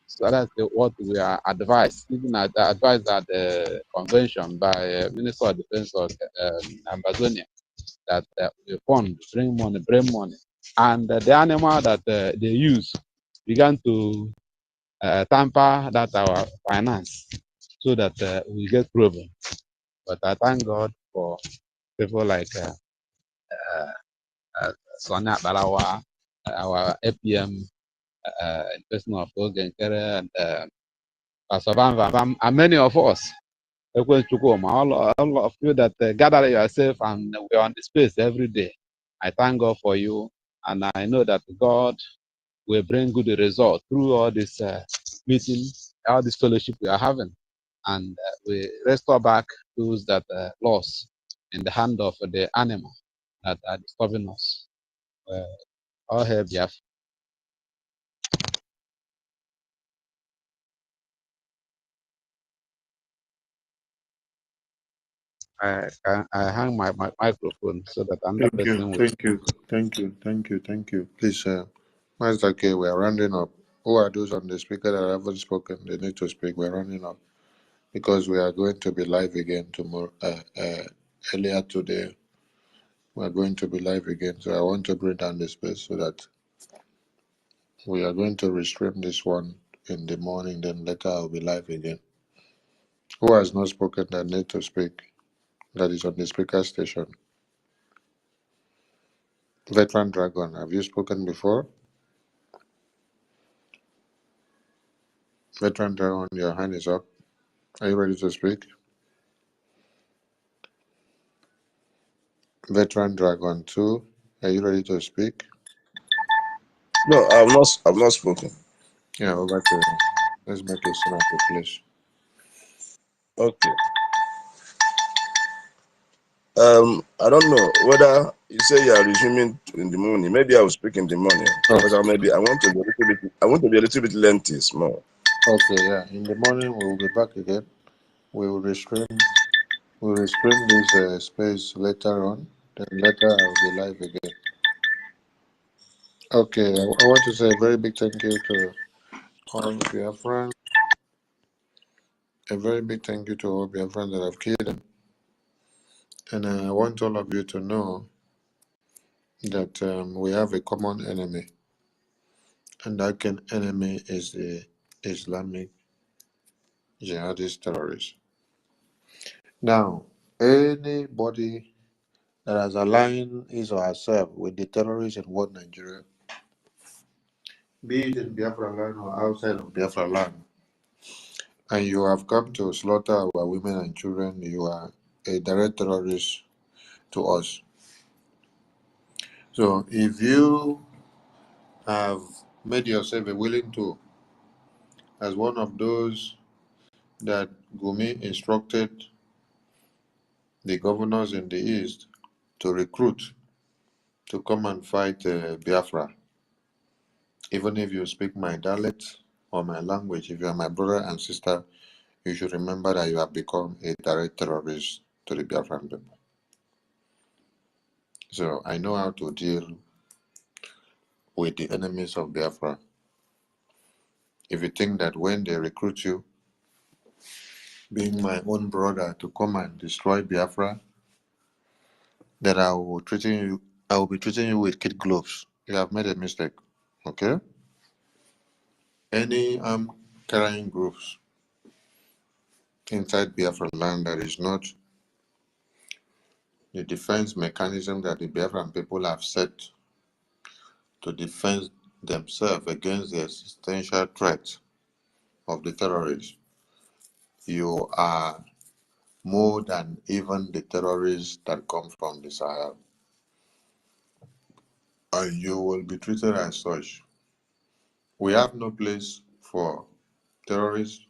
So that's what we are advised, even advised at the convention by Minister of Defense of Amazonia, that we fund, bring money. And the animal that they use began to tamper that our finance so that we get proven. But I thank God for people like Sonia Balawa, our APM, person of Ogenkere, and Pastor Van Van Van, and many of us. All of you that gather yourself and we're on the space every day. I thank God for you, and I know that God will bring good result through all this meeting, all this fellowship we are having, and we restore back those that lost in the hand of the animal that are disturbing us. All hail Biafra. I hang my microphone so that another Thank you, person will. thank you. Please, Master K, we are rounding up. Who are those on the speaker that haven't spoken? They need to speak. We're rounding up because we are going to be live again tomorrow. Earlier today, we are going to be live again. So I want to bring down the space so that we are going to restream this one in the morning. Then later I'll be live again. Who has not spoken that need to speak? That is on the speaker station. Veteran Dragon, have you spoken before? Veteran Dragon, your hand is up. Are you ready to speak? Veteran Dragon 2, are you ready to speak? No, I've not spoken. Yeah, over to you. Let's make it snap, please. Okay. I don't know whether you say you are resuming in the morning. Maybe I will speak in the morning because maybe I want to be a little bit lengthy, small. Okay, yeah. In the morning we will be back again. We will restrain this space later on. Then later I will be live again. Okay, I want to say a very big thank you to all Biafrans. A very big thank you to all Biafrans that have killed them. And I want all of you to know that we have a common enemy. And that enemy is the Islamic jihadist terrorists. Now, anybody that has aligned his or herself with the terrorists in what Nigeria, be it in Biafra land or outside of Biafra land, and you have come to slaughter our women and children, you are a direct terrorist to us. So if you have made yourself a willing tool as one of those that Gumi instructed the governors in the East to recruit to come and fight Biafra, even if you speak my dialect or my language, if you are my brother and sister, you should remember that you have become a direct terrorist to the Biafran people. So I know how to deal with the enemies of Biafra. If you think that when they recruit you, being my own brother, to come and destroy Biafra, that I will be treating you with kid gloves. You have made a mistake. Okay? Any carrying groups inside Biafra land that is not the defense mechanism that the Biafran people have set to defend themselves against the existential threat of the terrorists, you are more than even the terrorists that come from the Sahel. And you will be treated as such. We have no place for terrorists.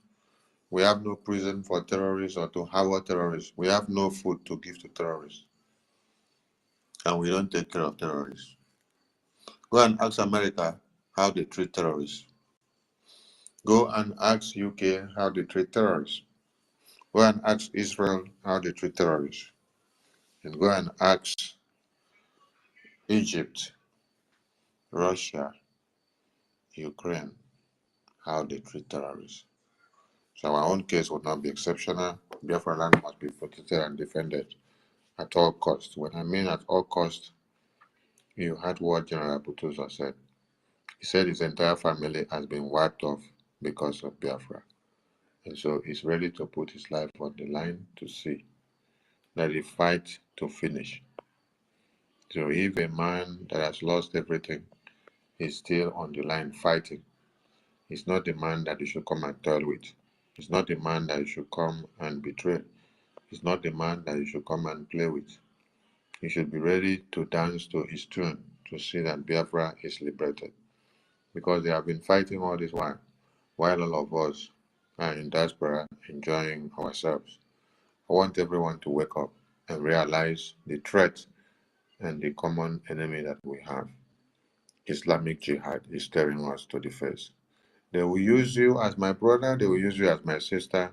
We have no prison for terrorists or to harbor terrorists. We have no food to give to terrorists. And we don't take care of terrorists. Go and ask America how they treat terrorists. Go and ask UK how they treat terrorists. Go and ask Israel how they treat terrorists. And go and ask Egypt, Russia, Ukraine how they treat terrorists. So our own case would not be exceptional. Biafra land must be protected and defended at all costs. When I mean at all costs, you heard what General Butuzor said. He said his entire family has been wiped off because of Biafra. And so he's ready to put his life on the line to see that he fight to finish. So if a man that has lost everything is still on the line fighting, he's not the man that you should come and toil with. He's not the man that you should come and betray. He's not the man that you should come and play with. You should be ready to dance to his tune to see that Biafra is liberated. Because they have been fighting all this while all of us are in diaspora enjoying ourselves. I want everyone to wake up and realize the threat and the common enemy that we have. Islamic Jihad is staring us to the face. They will use you as my brother, they will use you as my sister,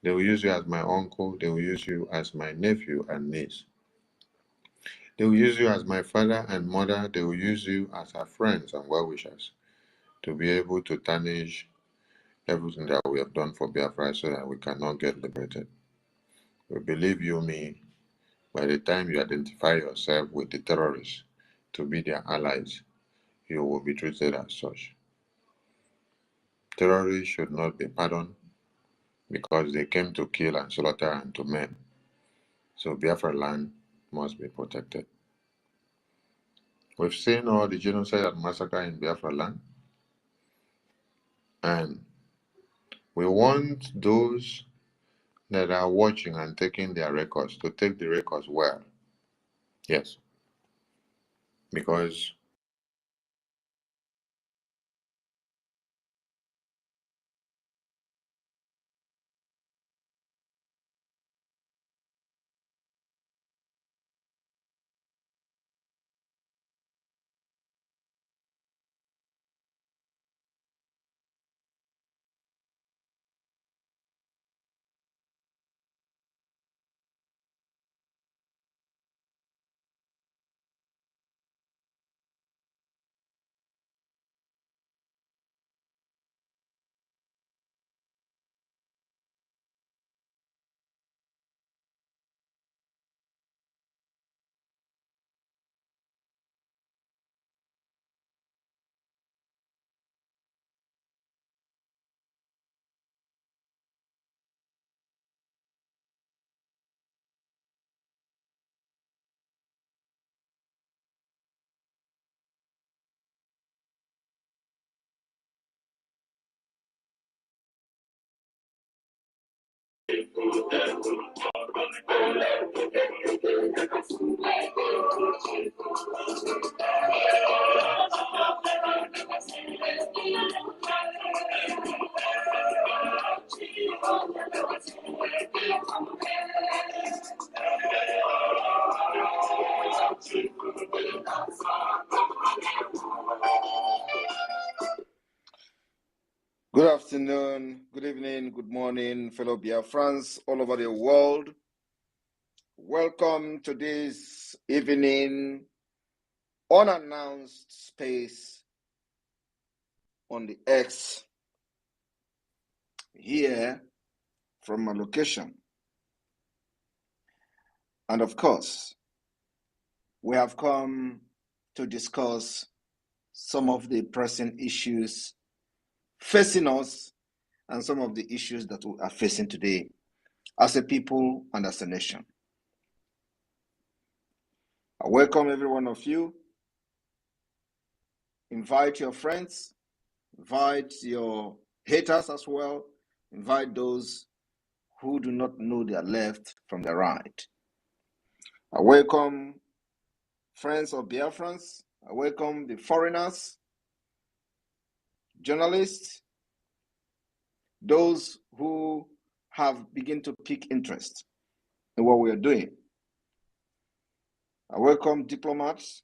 they will use you as my uncle, they will use you as my nephew and niece. They will use you as my father and mother, they will use you as our friends and well-wishers to be able to tarnish everything that we have done for Biafra so that we cannot get liberated. We believe you me, by the time you identify yourself with the terrorists to be their allies, you will be treated as such. Terrorists should not be pardoned because they came to kill and slaughter and to maim. So Biafra land must be protected. We've seen all the genocide and massacre in Biafra land, and we want those that are watching and taking their records to take the records well. Yes, because Good afternoon, good evening, good morning, fellow Biafrans all over the world. Welcome to this evening unannounced space on the X here from my location. And of course, we have come to discuss some of the pressing issues facing us and some of the issues that we are facing today as a people and as a nation. I welcome every one of you. Invite your friends, invite your haters as well, invite those who do not know their left from their right. I welcome friends of Biafrans, I welcome the foreigners, journalists, those who have begun to pick interest in what we are doing. I welcome diplomats,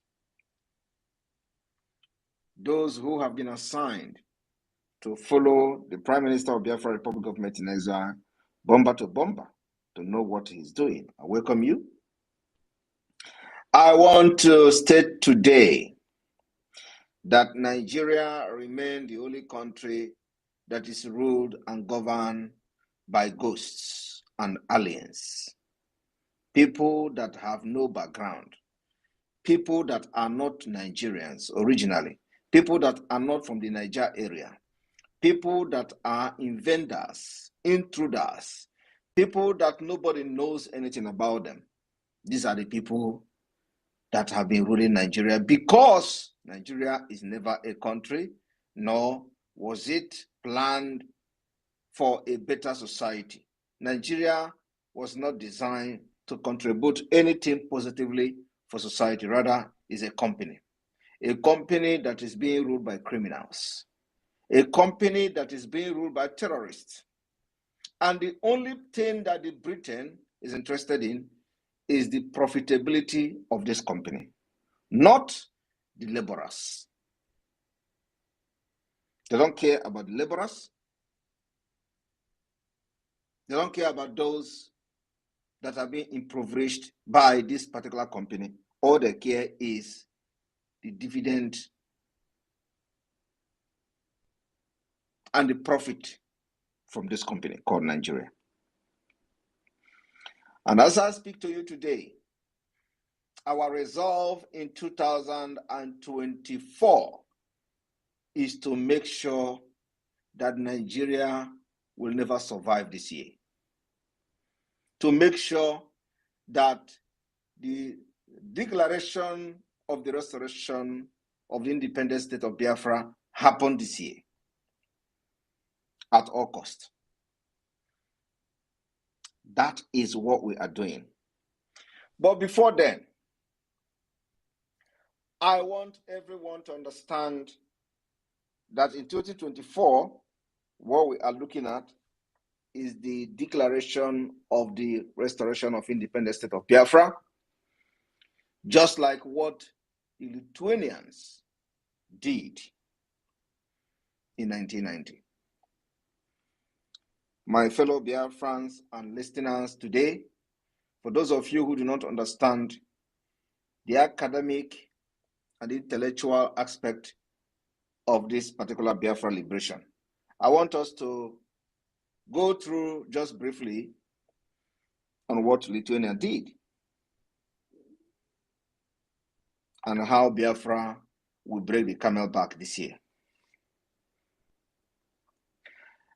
those who have been assigned to follow the Prime Minister of Biafra Republic of Exile, bomber to bomber, to know what he's doing. I welcome you. I want to state today that Nigeria remains the only country that is ruled and governed by ghosts and aliens. People that have no background, people that are not Nigerians originally, people that are not from the Niger area, people that are invaders, intruders, people that nobody knows anything about them. These are the people that have been ruling Nigeria, because Nigeria is never a country, nor was it planned for a better society. Nigeria was not designed to contribute anything positively for society. Rather, is a company that is being ruled by criminals, a company that is being ruled by terrorists. And the only thing that the Britain is interested in is the profitability of this company, not the laborers. They don't care about the laborers. They don't care about those that are being impoverished by this particular company. All they care is the dividend and the profit from this company called Nigeria. And as I speak to you today, our resolve in 2024 is to make sure that Nigeria will never survive this year. To make sure that the declaration of the restoration of the independent state of Biafra happened this year at all cost. That is what we are doing. But before then, I want everyone to understand that in 2024, what we are looking at is the declaration of the restoration of independent state of Biafra, just like what the Lithuanians did in 1990. My fellow Biafrans and listeners today, for those of you who do not understand the academic and intellectual aspect of this particular Biafra liberation, I want us to go through just briefly on what Lithuania did and how Biafra will break the camel back this year.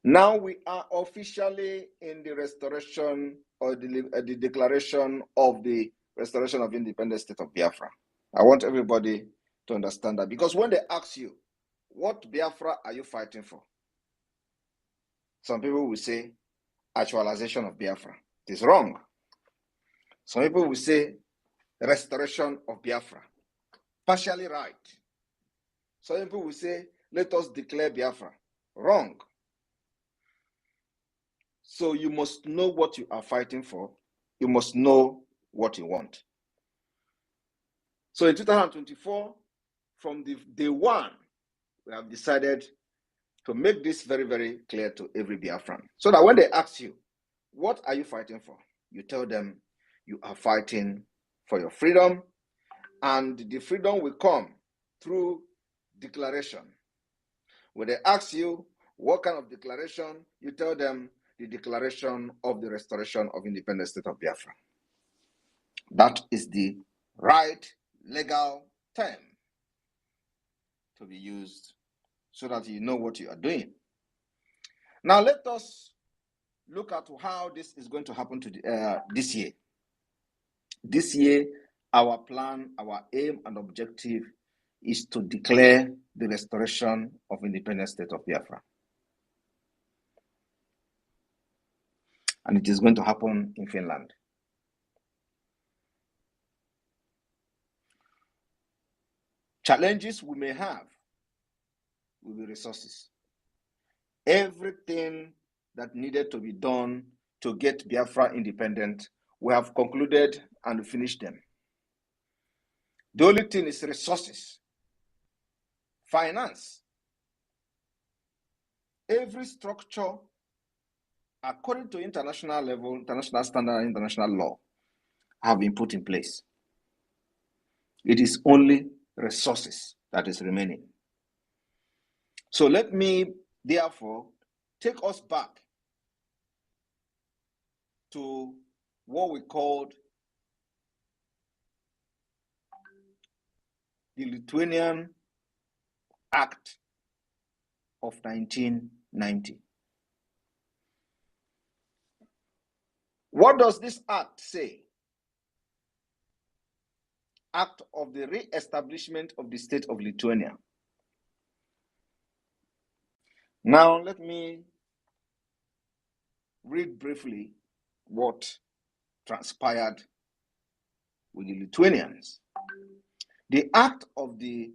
Now we are officially in the restoration or the declaration of the restoration of independent state of Biafra. I want everybody to understand that, because when they ask you, what Biafra are you fighting for? Some people will say actualization of Biafra. It is wrong. Some people will say restoration of Biafra. Partially right. Some people will say, let us declare Biafra. Wrong. So you must know what you are fighting for. You must know what you want. So in 2024, from the day one, we have decided to make this very, very clear to every Biafran. So that when they ask you, what are you fighting for? You tell them you are fighting for your freedom, and the freedom will come through declaration. When they ask you what kind of declaration, you tell them the declaration of the restoration of independent state of Biafra. That is the right legal term to be used so that you know what you are doing. Now let us look at how this is going to happen to this year. This year, our plan, our aim and objective is to declare the restoration of independent state of Biafra. And it is going to happen in Finland. Challenges we may have will be resources. Everything that needed to be done to get Biafra independent, we have concluded and finished them. The only thing is resources, finance. Every structure, according to international level, international standard, international law, have been put in place. It is only resources that is remaining. So let me, therefore, take us back to what we called the Lithuanian Act of 1990. What does this act say? Act of the Re-establishment of the State of Lithuania. Now, let me read briefly what transpired with the Lithuanians. The Act of the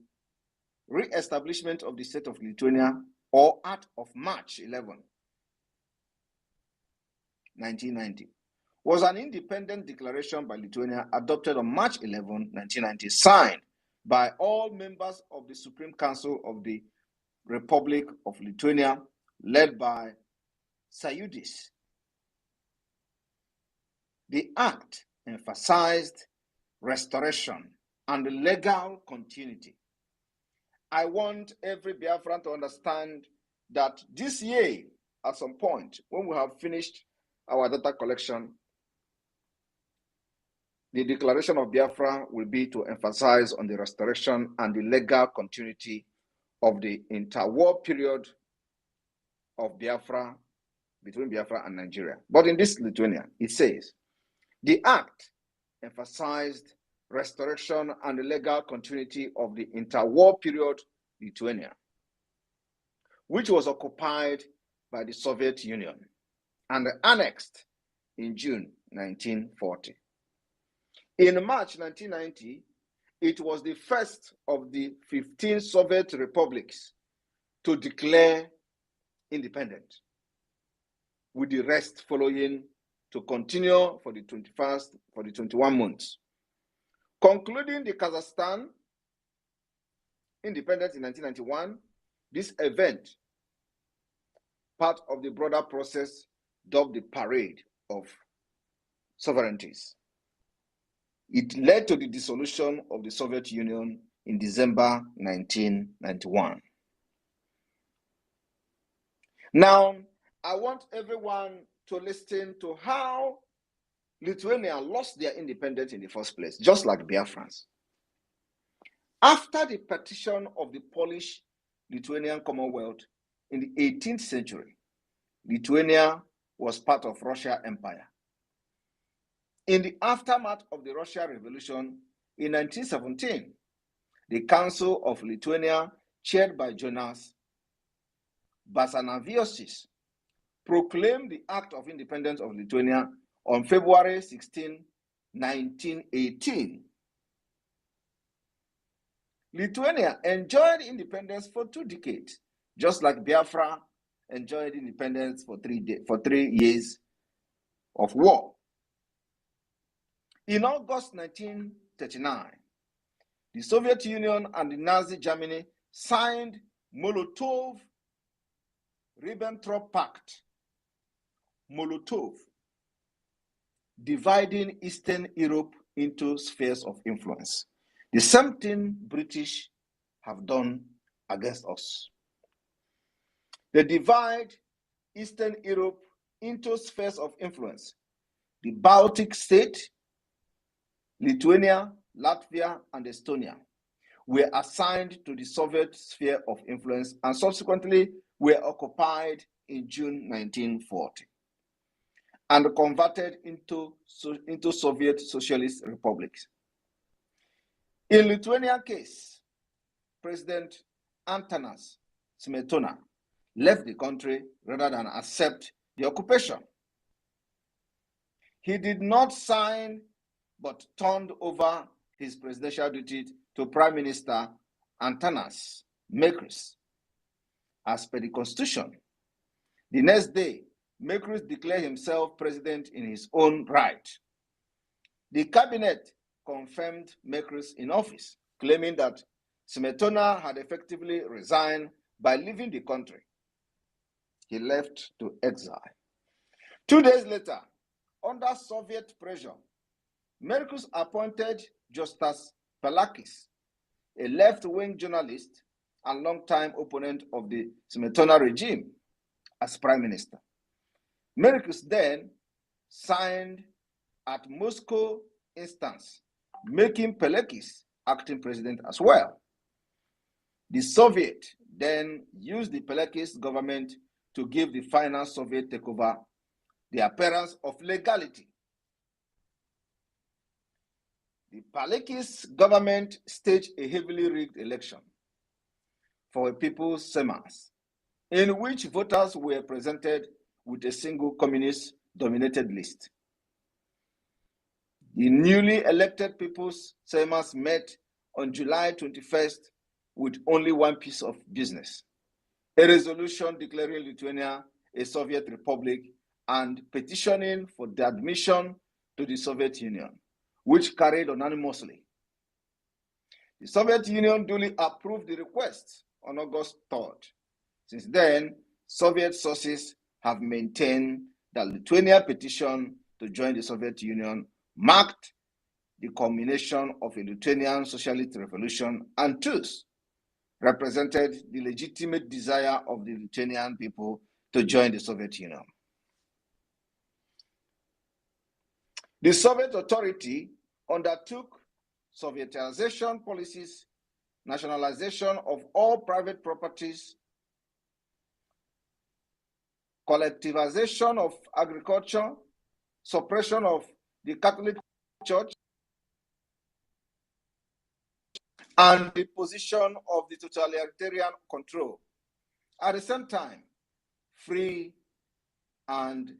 Re-establishment of the State of Lithuania, or Act of March 11, 1990, was an independent declaration by Lithuania adopted on March 11, 1990, signed by all members of the Supreme Council of the Republic of Lithuania, led by Sąjūdis. The act emphasized restoration and legal continuity. I want every Biafran to understand that this year, at some point, when we have finished our data collection, the declaration of Biafra will be to emphasize on the restoration and the legal continuity of the interwar period of Biafra, between Biafra and Nigeria. But in this Lithuania, it says, the act emphasized restoration and the legal continuity of the interwar period Lithuania, which was occupied by the Soviet Union and annexed in June 1940. In March 1990, it was the first of the 15 Soviet republics to declare independent, with the rest following to continue for the 21 months. Concluding the Kazakhstan independence in 1991, this event, part of the broader process dubbed the Parade of Sovereignties. It led to the dissolution of the Soviet Union in December 1991. Now, I want everyone to listen to how Lithuania lost their independence in the first place, just like Biafrans. After the partition of the Polish-Lithuanian Commonwealth in the 18th century, Lithuania was part of Russia Empire. In the aftermath of the Russian Revolution in 1917, the Council of Lithuania, chaired by Jonas Basanavičius, proclaimed the Act of Independence of Lithuania on February 16, 1918. Lithuania enjoyed independence for 2 decades, just like Biafra enjoyed independence for 3 years of war. In August 1939, the Soviet Union and the Nazi Germany signed Molotov Ribbentrop Pact, Molotov, dividing Eastern Europe into spheres of influence. The same thing British have done against us. They divide Eastern Europe into spheres of influence. The Baltic states, Lithuania, Latvia, and Estonia were assigned to the Soviet sphere of influence and subsequently were occupied in June 1940 and converted into Soviet socialist republics. In Lithuanian case, President Antanas Smetona left the country rather than accept the occupation. He did not sign but turned over his presidential duty to Prime Minister Antanas Mekris. As per the Constitution, the next day, Mekris declared himself president in his own right. The cabinet confirmed Mekris in office, claiming that Smetona had effectively resigned by leaving the country. He left to exile. 2 days later, under Soviet pressure, Mekris appointed Justas Palakis, a left-wing journalist and longtime opponent of the Smetona regime, as prime minister. Mekris then signed at Moscow instance, making Palakis acting president as well. The Soviet then used the Palakis government to give the final Soviet takeover the appearance of legality. The Palakis government staged a heavily rigged election for a people's Seimas, in which voters were presented with a single communist-dominated list. The newly elected people's Seimas met on July 21st with only one piece of business: a resolution declaring Lithuania a Soviet republic and petitioning for the admission to the Soviet Union, which carried unanimously. The Soviet Union duly approved the request on August 3rd. Since then, Soviet sources have maintained that Lithuania's petition to join the Soviet Union marked the culmination of a Lithuanian socialist revolution and thus represented the legitimate desire of the Lithuanian people to join the Soviet Union. The Soviet authority undertook Sovietization policies, nationalization of all private properties, collectivization of agriculture, suppression of the Catholic Church, and the position of the totalitarian control. At the same time, free and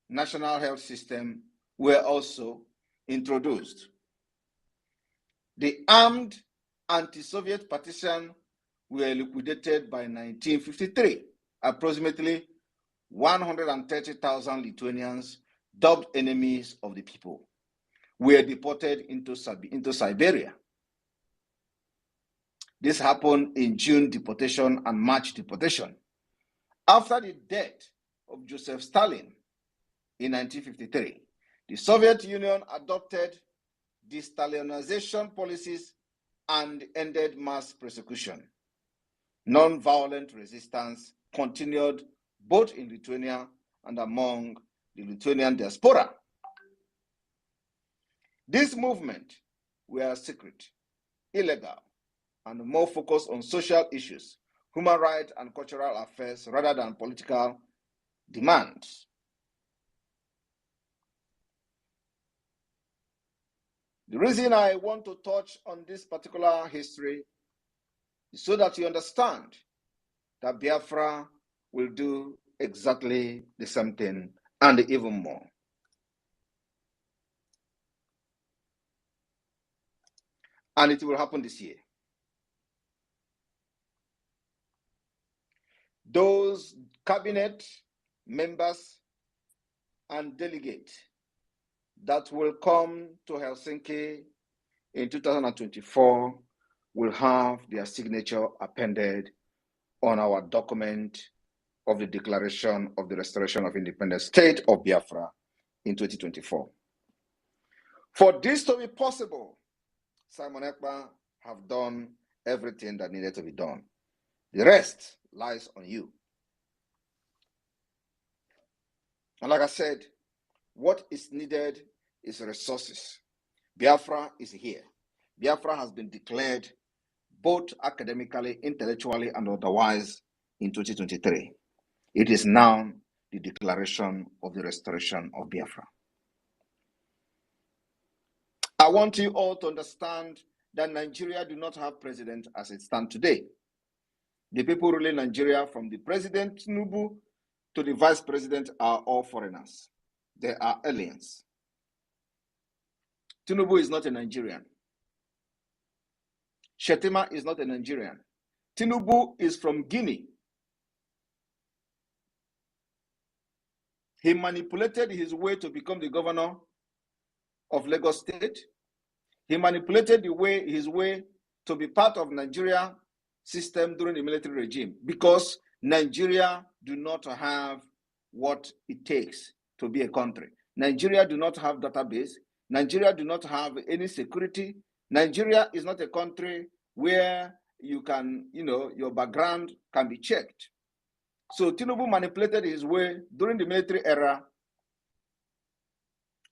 national health system were also introduced. The armed anti-Soviet partisan were liquidated by 1953. Approximately 130,000 Lithuanians, dubbed enemies of the people, were deported into Siberia. This happened in June deportation and March deportation. After the death of Joseph Stalin in 1953, the Soviet Union adopted de-Stalinization policies and ended mass persecution. Non-violent resistance continued both in Lithuania and among the Lithuanian diaspora. These movements were secret, illegal, and more focused on social issues, human rights, and cultural affairs rather than political demands. The reason I want to touch on this particular history is so that you understand that Biafra will do exactly the same thing and even more. And it will happen this year. Those cabinet members and delegates that will come to Helsinki in 2024 will have their signature appended on our document of the Declaration of the Restoration of Independent State of Biafra in 2024. For this to be possible, Simon Ekpa have done everything that needed to be done. The rest lies on you. And like I said, what is needed is resources. Biafra is here. Biafra has been declared both academically, intellectually, and otherwise in 2023. It is now the Declaration of the Restoration of Biafra. I want you all to understand that Nigeria do not have president as it stands today. The people ruling Nigeria, from the President Tinubu to the Vice President, are all foreigners. They are aliens. Tinubu is not a Nigerian. Shetima is not a Nigerian. Tinubu is from Guinea. He manipulated his way to become the governor of Lagos State. He manipulated his way to be part of Nigeria system during the military regime, because Nigeria do not have what it takes to be a country. Nigeria do not have database. Nigeria do not have any security. Nigeria is not a country where you can, your background can be checked. So Tinubu manipulated his way during the military era,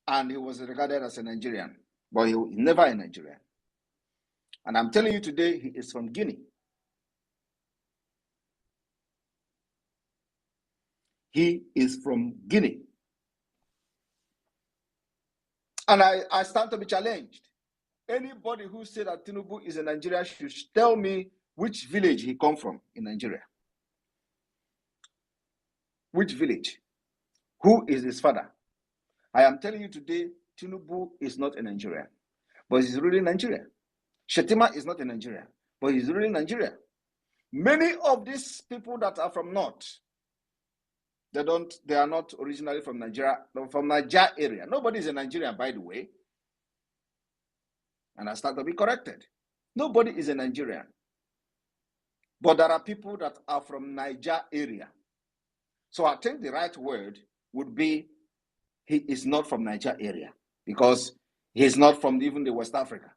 and he was regarded as a Nigerian, but he was never a Nigerian. And I'm telling you today, he is from Guinea. He is from Guinea. And I stand to be challenged. Anybody who said that Tinubu is a Nigerian should tell me which village he come from in Nigeria. Which village? Who is his father? I am telling you today, Tinubu is not a Nigerian, but he's really Nigerian. Shetima is not a Nigerian, but he's really Nigerian. Many of these people that are from North, they are not originally from Nigeria, from Niger area. Nobody is a Nigerian, by the way. And I start to be corrected. Nobody is a Nigerian. But there are people that are from Niger area. So I think the right word would be, he is not from Niger area, because he's not from even the West Africa.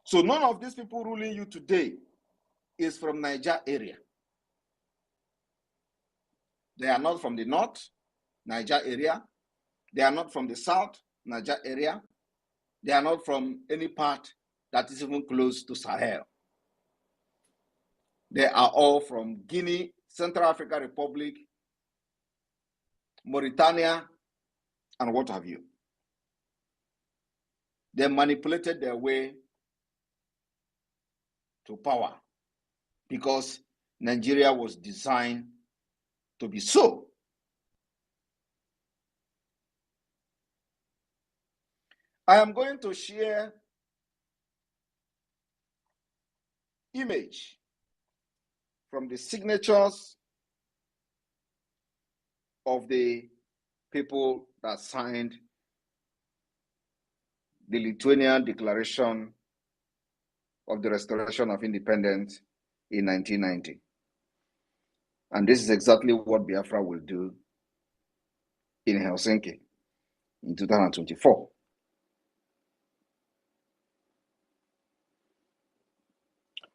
So none of these people ruling you today is from Niger area. They are not from the North, Niger area. They are not from the South, Niger area. They are not from any part that is even close to Sahel. They are all from Guinea, Central African Republic, Mauritania, and what have you. They manipulated their way to power because Nigeria was designed to be so. I am going to share image from the signatures of the people that signed the Lithuanian Declaration of the Restoration of Independence in 1990. And this is exactly what Biafra will do in Helsinki in 2024.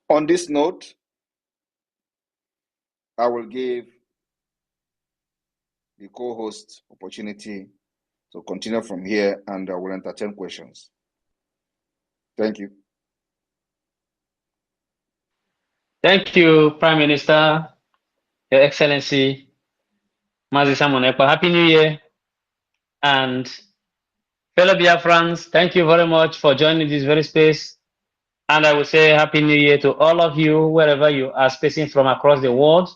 On this note, I will give the co-host opportunity to continue from here, and I will entertain questions. Thank you. Thank you, Prime Minister, Your Excellency, Mazi Simon Ekpa. Happy New Year. And fellow Biafrans, thank you very much for joining this very space. And I will say Happy New Year to all of you, wherever you are spacing from across the world.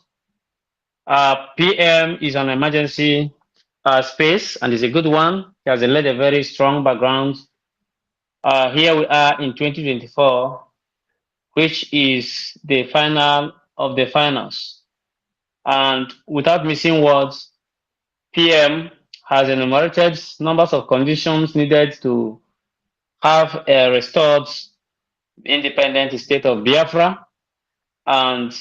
PM is an emergency space, and is a good one. He has led a very strong background. Here we are in 2024, which is the final of the finals. And without missing words, PM has enumerated numbers of conditions needed to have a restored independent state of Biafra. And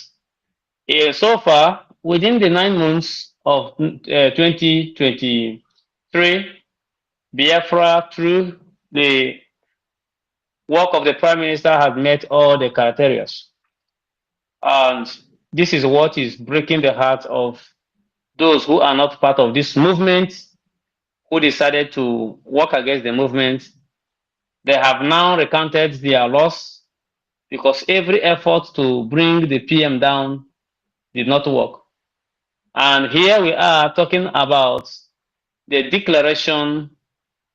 So far, within the 9 months of 2023, Biafra, through the work of the Prime Minister, has met all the criteria. And this is what is breaking the heart of those who are not part of this movement, who decided to work against the movement. They have now recounted their loss because every effort to bring the PM down did not work. And here we are talking about the declaration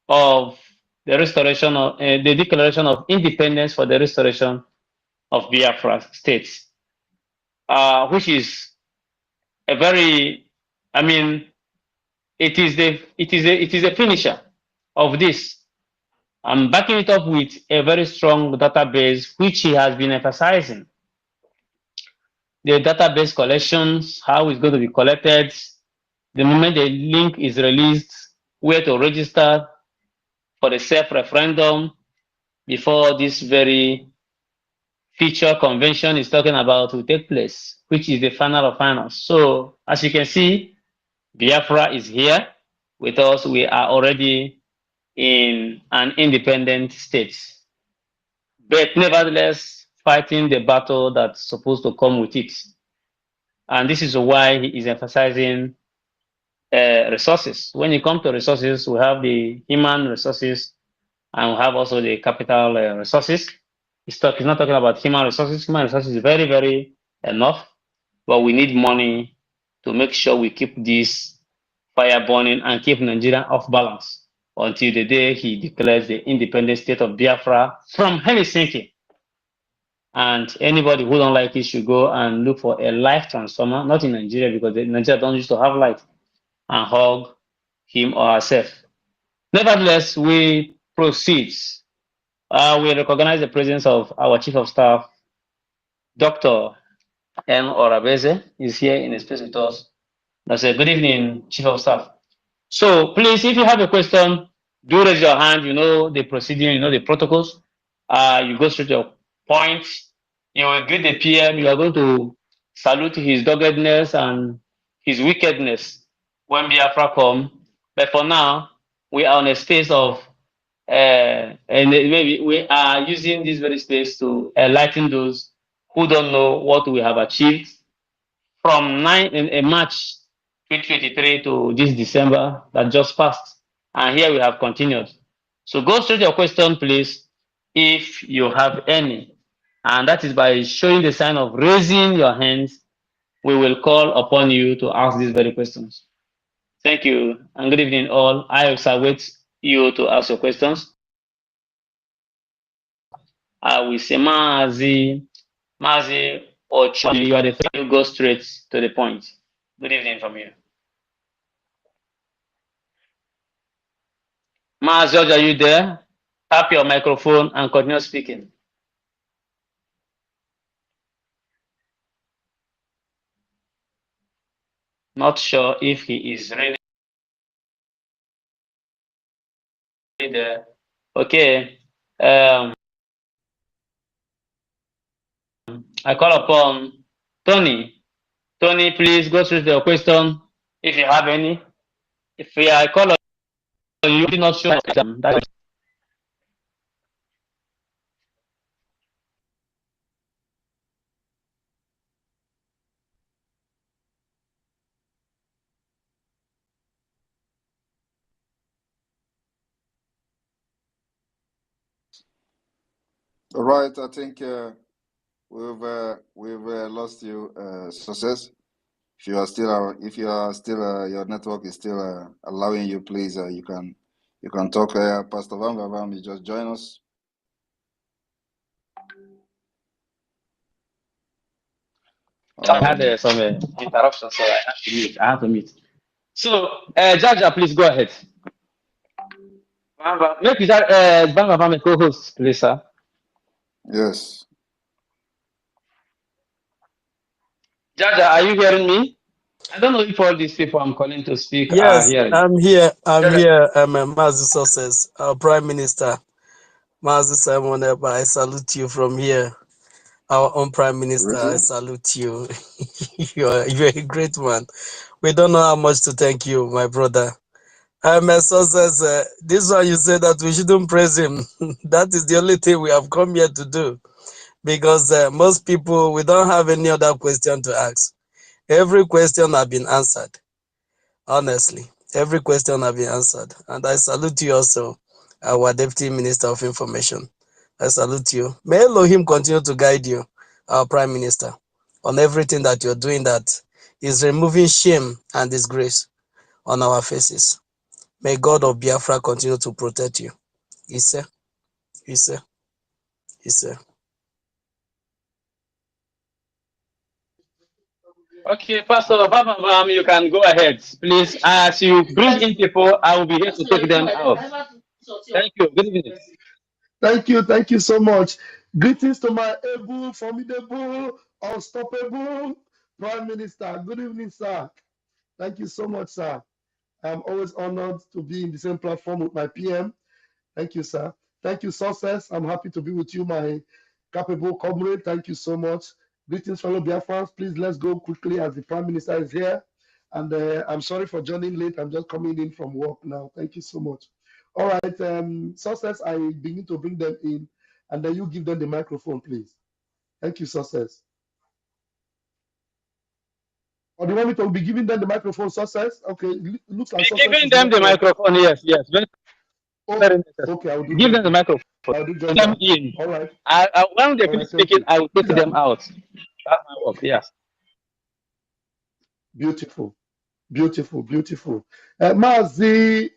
of the restoration of the declaration of independence for the restoration of Biafra states, which is a very, I mean, it is a finisher of this. I'm backing it up with a very strong database, which he has been emphasizing. The database collections, how it's going to be collected, the moment the link is released, where to register for the self-referendum before this very feature convention is talking about will take place, which is the final of finals. So as you can see, Biafra is here with us. We are already in an independent state, but nevertheless fighting the battle that's supposed to come with it. And this is why he is emphasizing resources. When it comes to resources, we have the human resources and we have also the capital resources. He's not talking about human resources. Human resources is very, very enough, but we need money to make sure we keep this fire burning and keep Nigeria off balance until the day he declares the independent state of Biafra from Helsinki. And anybody who don't like it should go and look for a life transformer, not in Nigeria, because Nigeria don't used to have light, and hug him or herself. Nevertheless, we proceed. We recognize the presence of our Chief of Staff, Dr. M. Orabeze, is here in the space with us. That's a good evening, Chief of Staff. So please, if you have a question, do raise your hand. You know the procedure, you know the protocols. You go straight to your point. You will greet the PM. You are going to salute his doggedness and his wickedness when Biafra come. But for now, we are on a space of, and maybe we are using this very space to enlighten those who don't know what we have achieved from March 2023 to this December that just passed. And here we have continued. So go straight to your question, please, if you have any. And that is by showing the sign of raising your hands, we will call upon you to ask these very questions. Thank you, and good evening all. I will wait you to ask your questions. I will say, Mazi, Ocho, you are the first to go straight to the point. Good evening from you. Mazi, are you there? Tap your microphone and continue speaking. Not sure if he is really there. Okay. I call upon Tony. Tony, please go through your question if you have any. If I call on you, do not show that. All right, I think we've lost you, success. If you are still, your network is still allowing you, please, you can talk. Pastor Van Gavam, you just join us. I had some interruption, so I have to mute. So, Jaja, please go ahead. Make that Van Gavam a co-host, please, sir. Yes. Jaja, are you hearing me? I don't know if all these people I'm calling to speak are Yes, hearing. I'm here. Mazi Success, our Prime Minister, Mazi Simon Eba. I salute you from here. our own Prime Minister. I salute you. You're a great man. We don't know how much to thank you, my brother. My son says, this one you say that we shouldn't praise him. That is the only thing we have come here to do. Because most people, we don't have any other question to ask. Every question has been answered. Honestly, every question has been answered. And I salute you also, our Deputy Minister of Information. I salute you. May Elohim continue to guide you, our Prime Minister, on everything that you're doing that is removing shame and disgrace on our faces. May God of Biafra continue to protect you. Ise, Ise, Ise. Okay, Pastor Bam, you can go ahead. Please, as you bring in people, I will be here to take them out. Thank you. Good evening. Thank you so much. Greetings to my able, formidable, unstoppable Prime Minister. Good evening, sir. Thank you so much, sir. I'm always honored to be in the same platform with my PM. Thank you, sir. Thank you, Success. I'm happy to be with you, my capable comrade. Thank you so much. Greetings, fellow Biafrans. Please, let's go quickly as the Prime Minister is here. And I'm sorry for joining late. I'm just coming in from work now. Thank you so much. All right, Success, I begin to bring them in, and then you give them the microphone, please. Thank you, Success. Or do you want me to be giving them the microphone, Success? Okay, looks like Success Giving is them not the microphone, yes. Very necessary. okay, I'll do Give just them the that. microphone. I'll do just Them that. in. All right. When they All finish right, thank speaking, you. I will take Please, them out. That's my work, yes. Beautiful. Beautiful. Mazi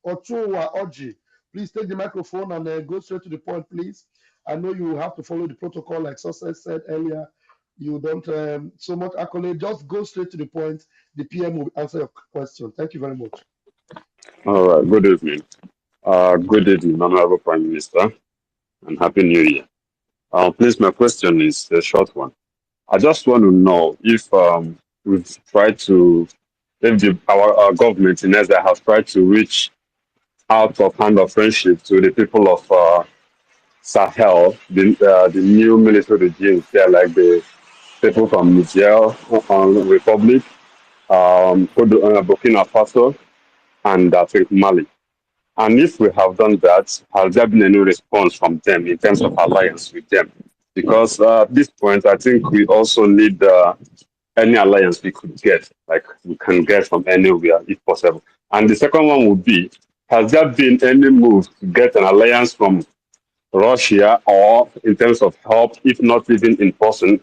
Ochoa Oji, please take the microphone and go straight to the point, please. I know you have to follow the protocol, like Success said earlier. You don't so much accolade. Just go straight to the point. The PM will answer your question. Thank you very much. All right, good evening. Good evening, Honorable Prime Minister, and Happy New Year. Please, my question is a short one. I just want to know if we've tried to, if our government in Ezra has tried to reach out of hand of friendship to the people of Sahel, the new military regimes there, like the people from Niger, Republic, Burkina Faso, and I think Mali. And if we have done that, has there been any response from them in terms of alliance with them? Because at this point, I think we also need any alliance we could get, like we can get from anywhere if possible. And the second one would be, has there been any move to get an alliance from Russia, or in terms of help, if not even in person,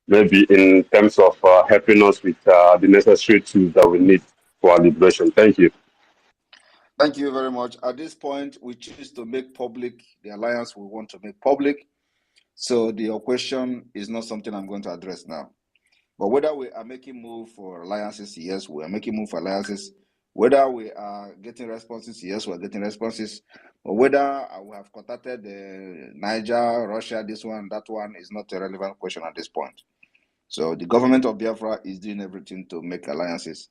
maybe in terms of helping us with the necessary tools that we need for our liberation? Thank you. Thank you very much. At this point, we choose to make public the alliance we want to make public. So your question is not something I'm going to address now. But whether we are making move for alliances, yes, we are making move for alliances. Whether we are getting responses, yes, we are getting responses. But whether we have contacted Niger, Russia, this one, that one is not a relevant question at this point. So the government of Biafra is doing everything to make alliances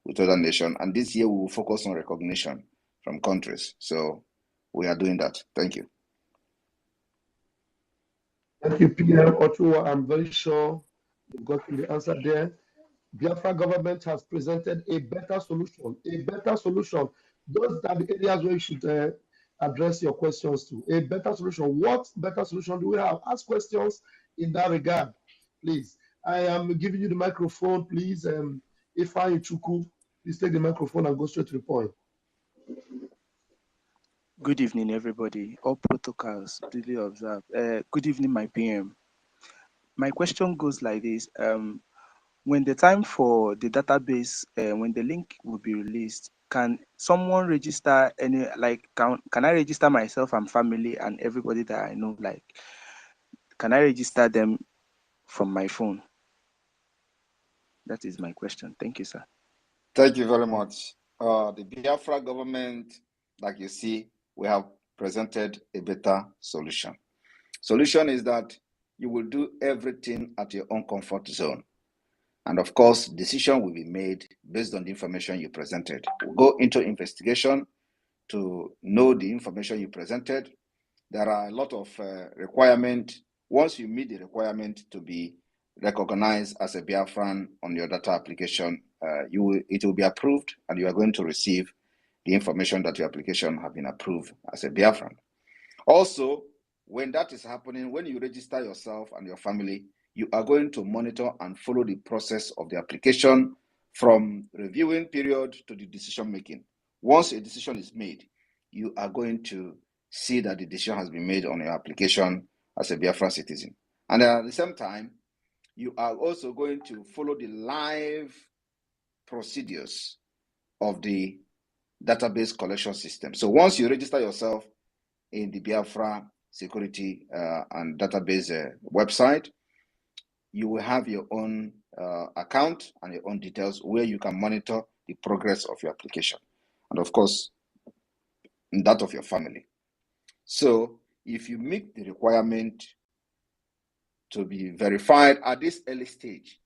with other nations. And this year we will focus on recognition from countries. So we are doing that. Thank you. Thank you, PM Ochoa. I'm very sure you've gotten the answer there. Biafra government has presented a better solution. Those are the areas where you should address your questions to. A better solution. What better solution do we have? Ask questions in that regard, please. I am giving you the microphone, please. Ifeanyi Chukwu, please take the microphone and go straight to the point. Good evening, everybody. All protocols duly observed. Good evening, my PM. My question goes like this. When the time for the database, when the link will be released, can someone register any, like, can I register myself and family and everybody that I know? Like, can I register them from my phone? That is my question. Thank you, sir. Thank you very much. The Biafra government, like you see, we have presented a better solution. Solution is that you will do everything at your own comfort zone. And of course, decision will be made based on the information you presented. We'll go into investigation to know the information you presented. There are a lot of requirements Once you meet the requirement to be recognized as a Biafran on your data application, it will be approved, and you are going to receive the information that your application has been approved as a Biafran. Also, when that is happening, when you register yourself and your family, you are going to monitor and follow the process of the application from reviewing period to the decision making. Once a decision is made, you are going to see that the decision has been made on your application as a Biafran citizen. And at the same time, you are also going to follow the live procedures of the database collection system. So once you register yourself in the Biafra security and database website, you will have your own account and your own details where you can monitor the progress of your application. And of course, that of your family. So if you meet the requirement to be verified at this early stage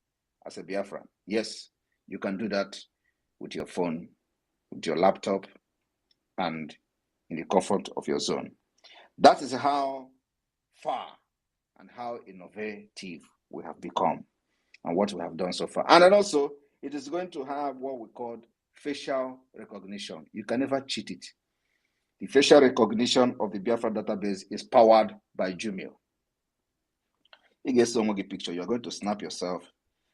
as a Biafran, yes, you can do that with your phone, with your laptop, and in the comfort of your zone. That is how far and how innovative we have become and what we have done so far. And then also, it is going to have what we call facial recognition. You can never cheat it. The facial recognition of the Biafra database is powered by Jumio. You get some picture, you're going to snap yourself,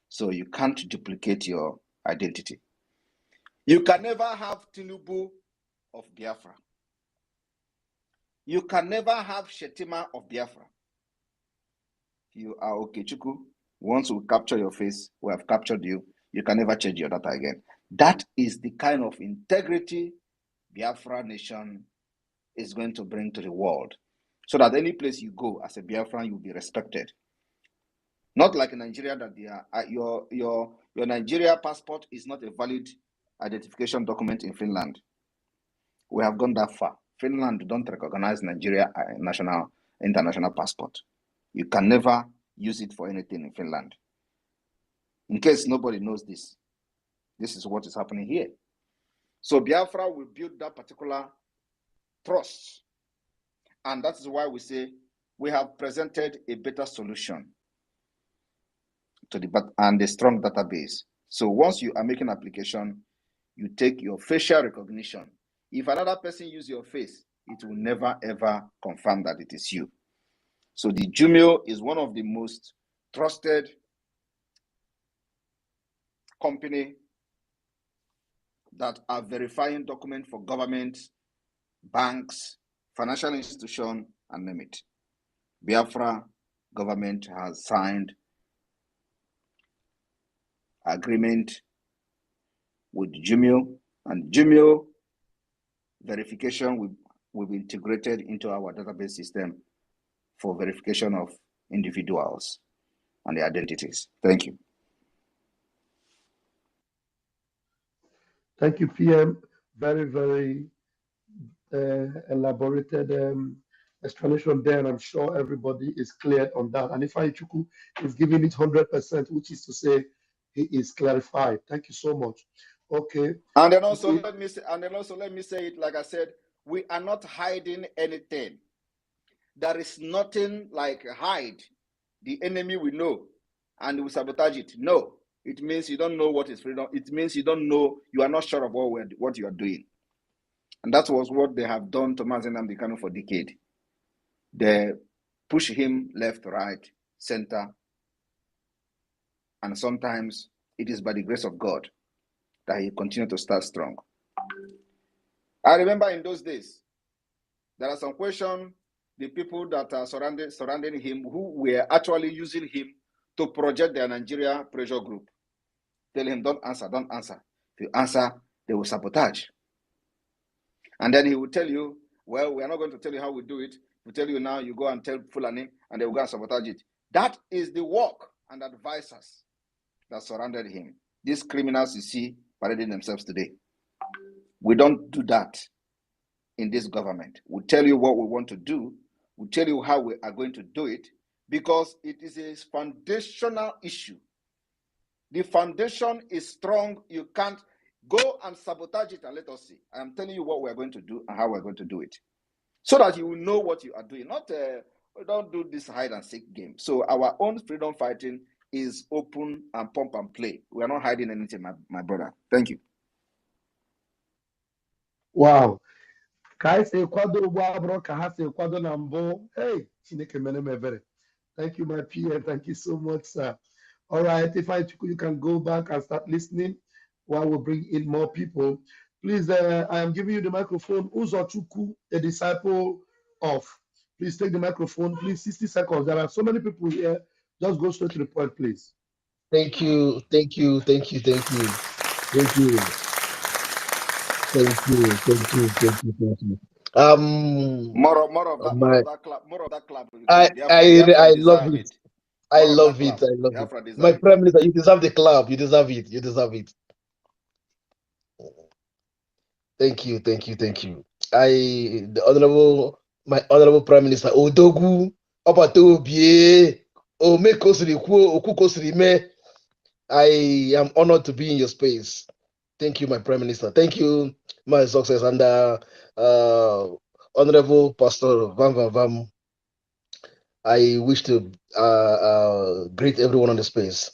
so you can't duplicate your identity. You can never have Tinubu of Biafra. You can never have Shetima of Biafra. You are Okechukwu. Once we capture your face, we have captured you. You can never change your data again. That is the kind of integrity Biafra nation is going to bring to the world, so that any place you go as a Biafran, you will be respected. Not like in Nigeria, that they are, your Nigeria passport is not a valid identification document in Finland. We have gone that far. Finland don't recognize Nigeria international passport. You can never use it for anything in Finland. In case nobody knows this, this is what is happening here. So Biafra will build that particular trust. And that is why we say we have presented a better solution to and a strong database. So once you are making an application, you take your facial recognition. If another person uses your face, it will never ever confirm that it is you. So the Jumio is one of the most trusted company that are verifying documents for governments, banks, financial institutions, and name it. Biafra government has signed agreement with Jumio, and Jumio verification will be integrated into our database system for verification of individuals and their identities. Thank you. Thank you, PM. Very, very elaborated explanation there, and I'm sure everybody is clear on that. And if Ichuku is giving it 100%, which is to say he is clarified. Thank you so much. Okay. And then also let me say it like I said, we are not hiding anything. There is nothing like hide. The enemy we know and we sabotage it. No, it means you don't know what is freedom. It means you don't know, you are not sure of what you are doing. And that was what they have done to Mazen Nnamdi Kanu for decades. They push him left, right, center. And sometimes it is by the grace of God that he continued to start strong. I remember in those days, there are some questions, the people that are surrounding him who were actually using him to project their Nigeria pressure group. Tell him, don't answer, don't answer. If you answer, they will sabotage. And then he will tell you, well, we are not going to tell you how we do it. We tell you now, you go and tell Fulani, and they will go and sabotage it. That is the work and advisors that surrounded him. These criminals you see parading themselves today. We don't do that in this government. We tell you what we want to do. We tell you how we are going to do it, because it is a foundational issue. The foundation is strong. You can't go and sabotage it and let us see. I am telling you what we are going to do and how we are going to do it, so that you will know what you are doing. Not don't do this hide and seek game. So our own freedom fighting is open and pump and play. We are not hiding anything, my brother. Thank you. Wow. Ka anyị si kwado ugbo abụrụ ka ha si kwado na mbụ. Hey, Chineke mere m ebere. Thank you, my PM. Thank you so much, sir. All right, if you can go back and start listening while we bring in more people. Please, I am giving you the microphone. Uzochukwu, a disciple of. Please take the microphone. Please, 60 seconds. There are so many people here. Just go straight to the point, please. Thank you, thank you, thank you, thank you, thank you, thank you, thank you, thank you, thank you. More of that clap. More of that clap. I love it. I love it. I love Biafra it. My Prime Minister, you deserve the clap. You deserve it. You deserve it. Thank you, thank you, thank you. My honorable Prime Minister, Odogu, Obatobie, Omekosiri, I am honored to be in your space. Thank you, my Prime Minister. Thank you, my success, and Honorable Pastor Vam. I wish to greet everyone on the space.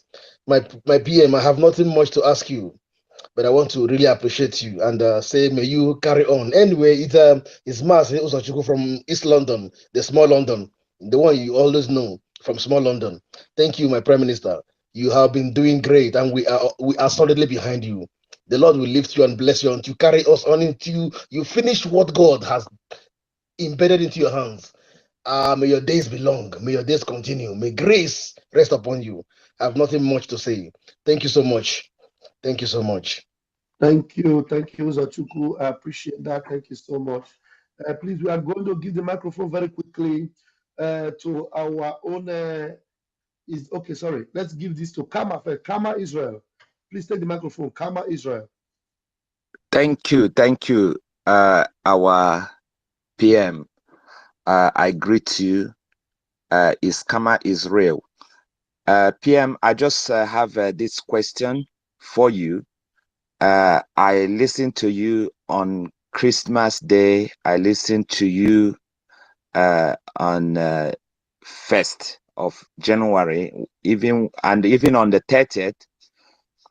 My PM, I have nothing much to ask you, but I want to really appreciate you and say, may you carry on. Anyway, it's Mas Usachuku from East London, the small London, the one you always know from small London. Thank you, my Prime Minister. You have been doing great, and we are solidly behind you. The Lord will lift you and bless you until you carry us on until you finish what God has embedded into your hands. May your days be long. May your days continue. May grace rest upon you. I have nothing much to say. Thank you so much. Thank you so much. Thank you, Zachuku. I appreciate that. Thank you so much. Please, we are going to give the microphone very quickly to our own. Let's give this to Kama first. Kama Israel. Please take the microphone. Kama Israel. Thank you, our PM. I greet you. Is Kama Israel. PM, I just have this question for you. I listened to you on Christmas Day. I listened to you on 1st of January, even on the 30th.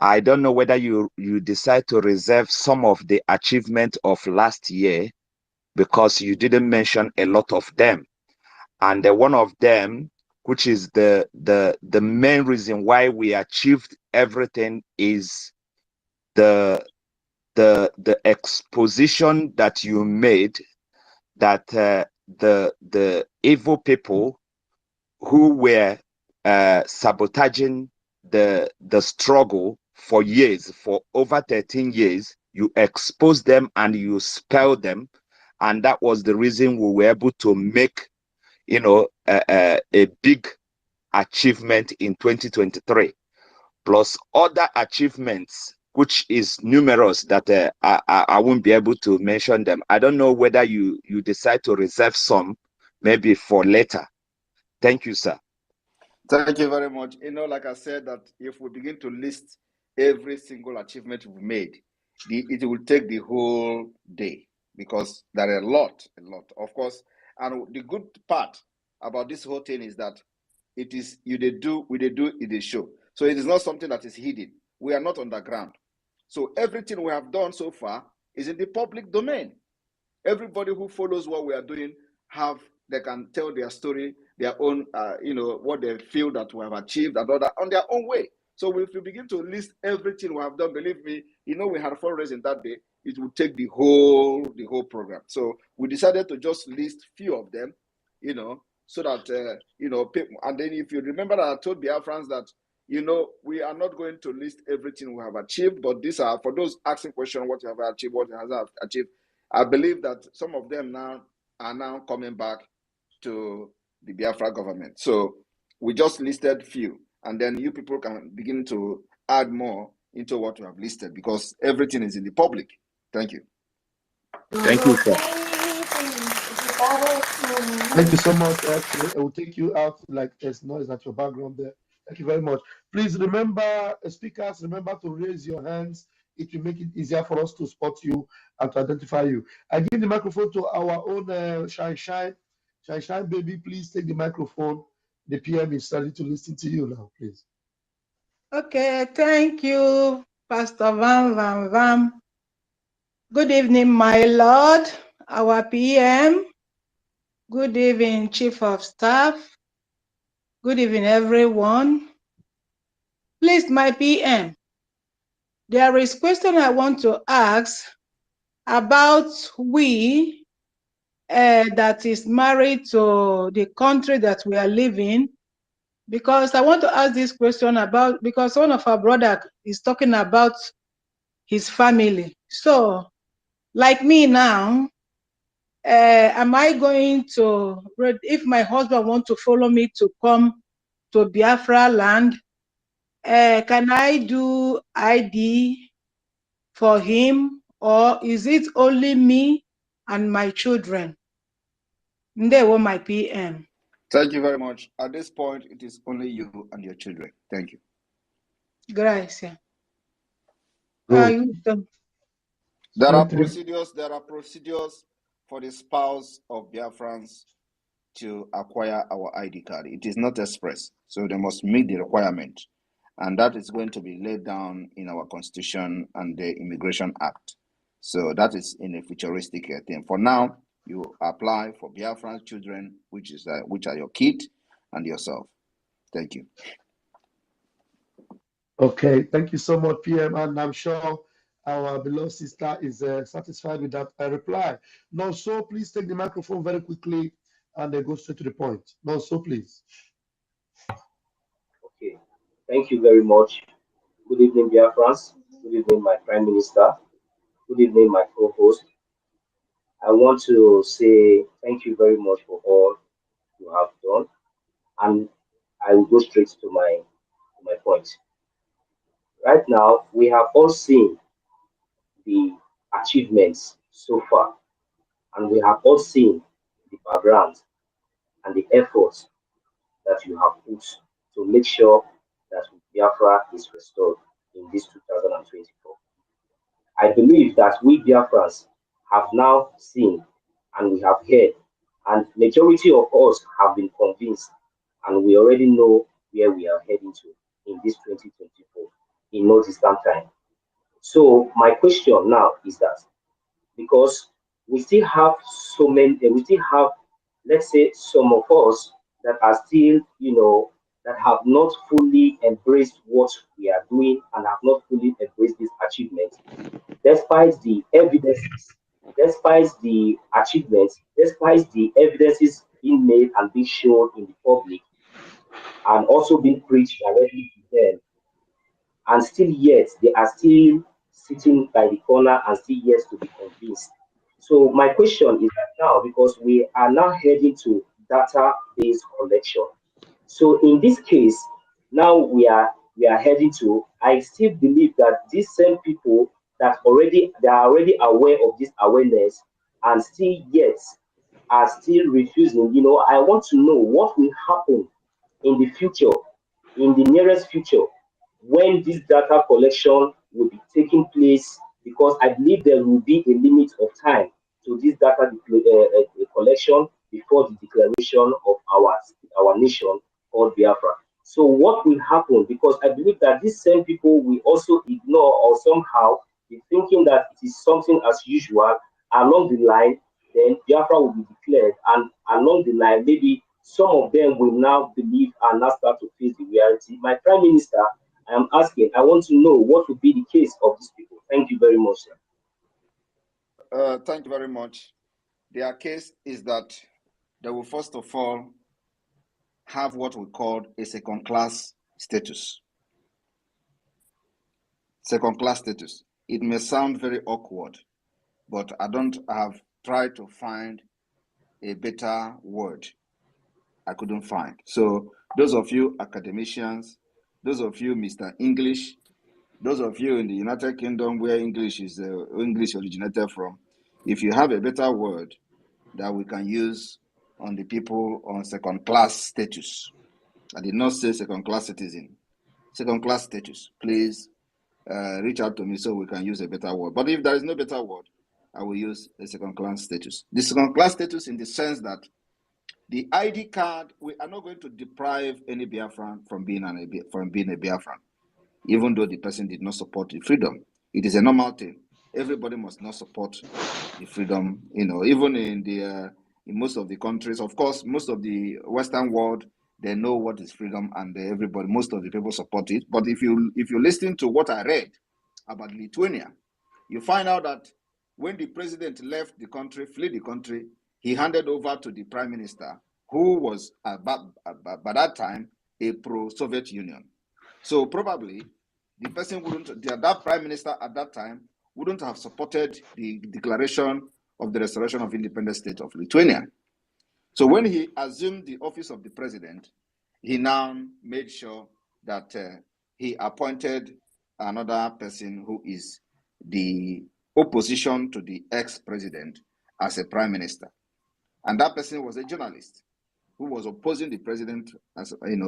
I don't know whether you decide to reserve some of the achievement of last year, because you didn't mention a lot of them. And one of them, which is the main reason why we achieved everything, is the exposition that you made that the evil people who were sabotaging the struggle for years, for over 13 years, you exposed them and you expelled them, and that was the reason we were able to make, a big achievement in 2023, plus other achievements, which is numerous that I won't be able to mention them. I don't know whether you decide to reserve some, maybe for later. Thank you, sir. Thank you very much. Like I said, that if we begin to list every single achievement we've made, it will take the whole day, because there are a lot, of course. And the good part about this whole thing is that it is we do it is show. So it is not something that is hidden. We are not underground. So everything we have done so far is in the public domain. Everybody who follows what we are doing they can tell their story, their own, what they feel that we have achieved and all that on their own way. So if we begin to list everything we have done, believe me, we had a fundraising that day, it would take the whole program. So we decided to just list few of them, so that, people, and then if you remember that I told Biafrans that, we are not going to list everything we have achieved, but these are for those asking questions, what you have achieved, what you have achieved. I believe that some of them now are coming back to the Biafra government. So we just listed few, and then you people can begin to add more into what you have listed, because everything is in the public. Thank you. Thank you, sir. Thank you so much. Actually, I will take you out like there's noise at your background there. Thank you very much. Please remember, speakers, remember to raise your hands. It will make it easier for us to spot you and to identify you. I give the microphone to our own Shine. Shine baby, please take the microphone. The PM is starting to listen to you now, please. Okay, thank you, Pastor Van. Good evening, my Lord, our PM. Good evening, Chief of Staff. Good evening, everyone. Please, my PM, there is a question I want to ask about we that is married to the country that we are living, because I want to ask this question about, because one of our brother is talking about his family. So, like me now, am I going to, if my husband wants to follow me to come to Biafra land, can I do ID for him, or is it only me and my children? They were my PM. Thank you very much. At this point, it is only you and your children. Thank you. Gracias. There are procedures for the spouse of Biafrans to acquire our ID card. It is not express, so they must meet the requirement. And that is going to be laid down in our Constitution and the Immigration Act. So that is in a futuristic thing. For now, you apply for Biafran children, which are your kid and yourself. Thank you. Okay, thank you so much, PM, and I'm sure our beloved sister is satisfied with that reply. No, so please take the microphone very quickly and go straight to the point. No, so please. Okay, thank you very much. Good evening, dear friends. Good evening, my Prime Minister. Good evening, my co-host. I want to say thank you very much for all you have done, and I will go straight to my point. Right now, we have all seen the achievements so far, and we have all seen the background and the efforts that you have put to make sure that Biafra is restored in this 2024. I believe that we Biafrans have now seen and we have heard, and majority of us have been convinced, and we already know where we are heading to in this 2024 in no distant time. So my question now is that, because we still have so many, we still have, let's say, some of us that are still, that have not fully embraced what we are doing and have not fully embraced this achievement, despite the evidences, despite the achievements, despite the evidences being made and being shown in the public and also being preached directly to them, and still yet they are still sitting by the corner and still yet to be convinced. So my question is that now, because we are now heading to data-based collection. So in this case, now we are heading to, I still believe that these same people that they are already aware of this awareness and still yet are still refusing. I want to know what will happen in the future, in the nearest future, when this data collection will be taking place, because I believe there will be a limit of time to this data collection before the declaration of our nation called Biafra. So what will happen? Because I believe that these same people will also ignore or somehow be thinking that it is something as usual. Along the line, then Biafra will be declared, and along the line, maybe some of them will now believe and now start to face the reality. My Prime Minister, I am asking, I want to know what will be the case of these people. Thank you very much, sir. Thank you very much. Their case is that they will first of all have what we call a second-class status. Second-class status. It may sound very awkward, but I have tried to find a better word. I couldn't find. So those of you academicians, those of you Mr. English, those of you in the United Kingdom where English originated from, if you have a better word that we can use on the people on second-class status. I did not say second-class citizen. Second-class status. Please reach out to me so we can use a better word. But if there is no better word, I will use a second-class status. The second-class status in the sense that The ID card, we are not going to deprive any Biafran from being a Biafran, even though the person did not support the freedom. It is a normal thing. Everybody must not support the freedom, even in most of the countries. Of course, most of the Western world, they know what is freedom, and most of the people support it. But if you listen to what I read about Lithuania, you find out that when the president left the country, fled the country, he handed over to the prime minister, who was by that time a pro-Soviet Union. So probably the person that prime minister at that time wouldn't have supported the declaration of the restoration of independent state of Lithuania. So when he assumed the office of the president, he now made sure that he appointed another person who is the opposition to the ex-president as a prime minister. And that person was a journalist who was opposing the president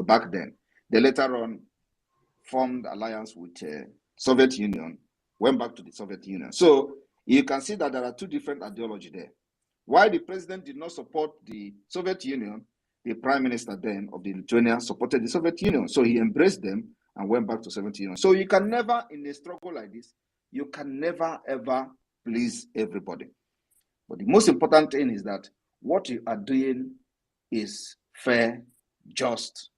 back then. They later on formed alliance with Soviet Union, went back to the Soviet Union. So you can see that there are two different ideologies there. Why the president did not support the Soviet Union, the prime minister then of the Lithuania supported the Soviet Union. So he embraced them and went back to Soviet Union. So you can never, in a struggle like this, you can never ever please everybody. But the most important thing is that what you are doing is fair, just,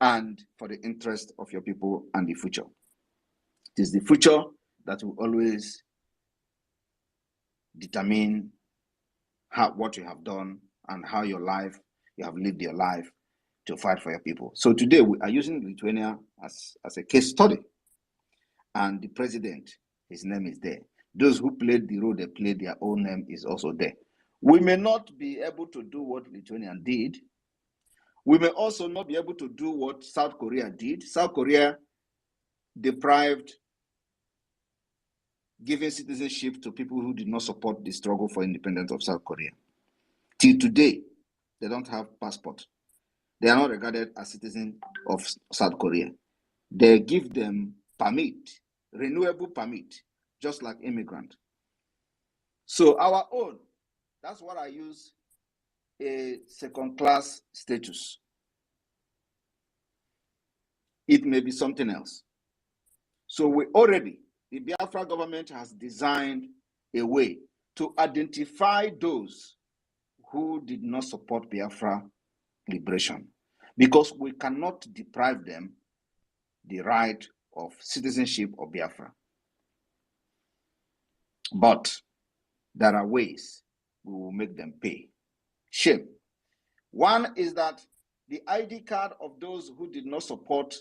and for the interest of your people and the future. It is the future that will always determine what you have done and how you have lived your life to fight for your people. So today we are using Lithuania as a case study. And the president, his name is there. Those who played the role they played, their own name is also there. We may not be able to do what Lithuania did. We may also not be able to do what South Korea did. South Korea deprived giving citizenship to people who did not support the struggle for independence of South Korea. Till today, they don't have passport. They are not regarded as citizens of South Korea. They give them permit, renewable permit, just like immigrant. So our own, that's what I use, a second-class status. It may be something else. So the Biafra government has designed a way to identify those who did not support Biafra liberation, because we cannot deprive them the right of citizenship of Biafra. But there are ways we will make them pay. Shame. One is that the ID card of those who did not support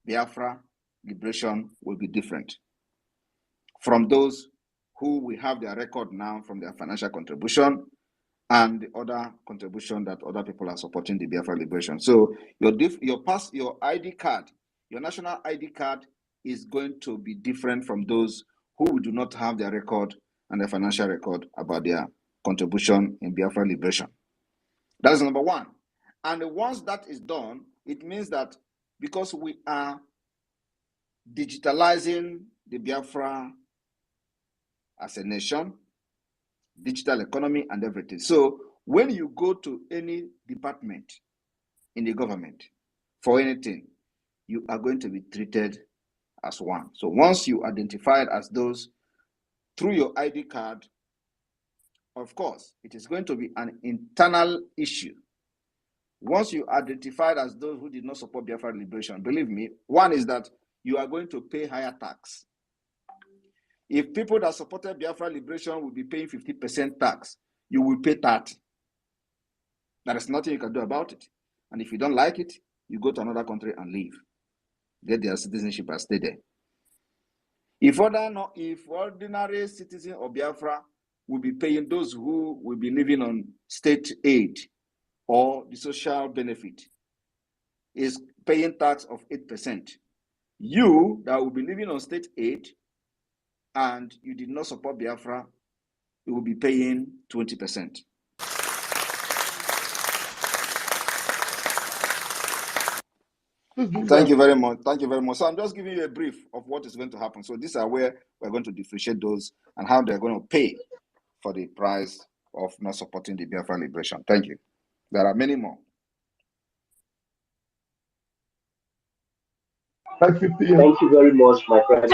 Biafra liberation will be different from those who we have their record now from their financial contribution and the other contribution that other people are supporting the Biafra liberation. So your ID card, your national ID card is going to be different from those who do not have their record and their financial record about their contribution in Biafra liberation. That is number one. And once that is done, it means that because we are digitalizing the Biafra as a nation, digital economy and everything. So when you go to any department in the government for anything, you are going to be treated as one. So once you identified as those through your ID card, of course, it is going to be an internal issue. Once you identified as those who did not support Biafra liberation, believe me, one is that you are going to pay higher tax. If people that supported Biafra liberation will be paying 50% tax, you will pay 30%. There is nothing you can do about it. And if you don't like it, you go to another country and leave. Get their citizenship and stay there. If ordinary citizens of Biafra will be paying, those who will be living on state aid or the social benefit is paying tax of 8%. You that will be living on state aid and you did not support Biafra, you will be paying 20%. Thank you very much. Thank you very much. So I'm just giving you a brief of what is going to happen. So these are where we're going to differentiate those and how they're going to pay for the price of not supporting the Biafra liberation. Thank you. There are many more. Thank you, PM. Thank you very much, my friend.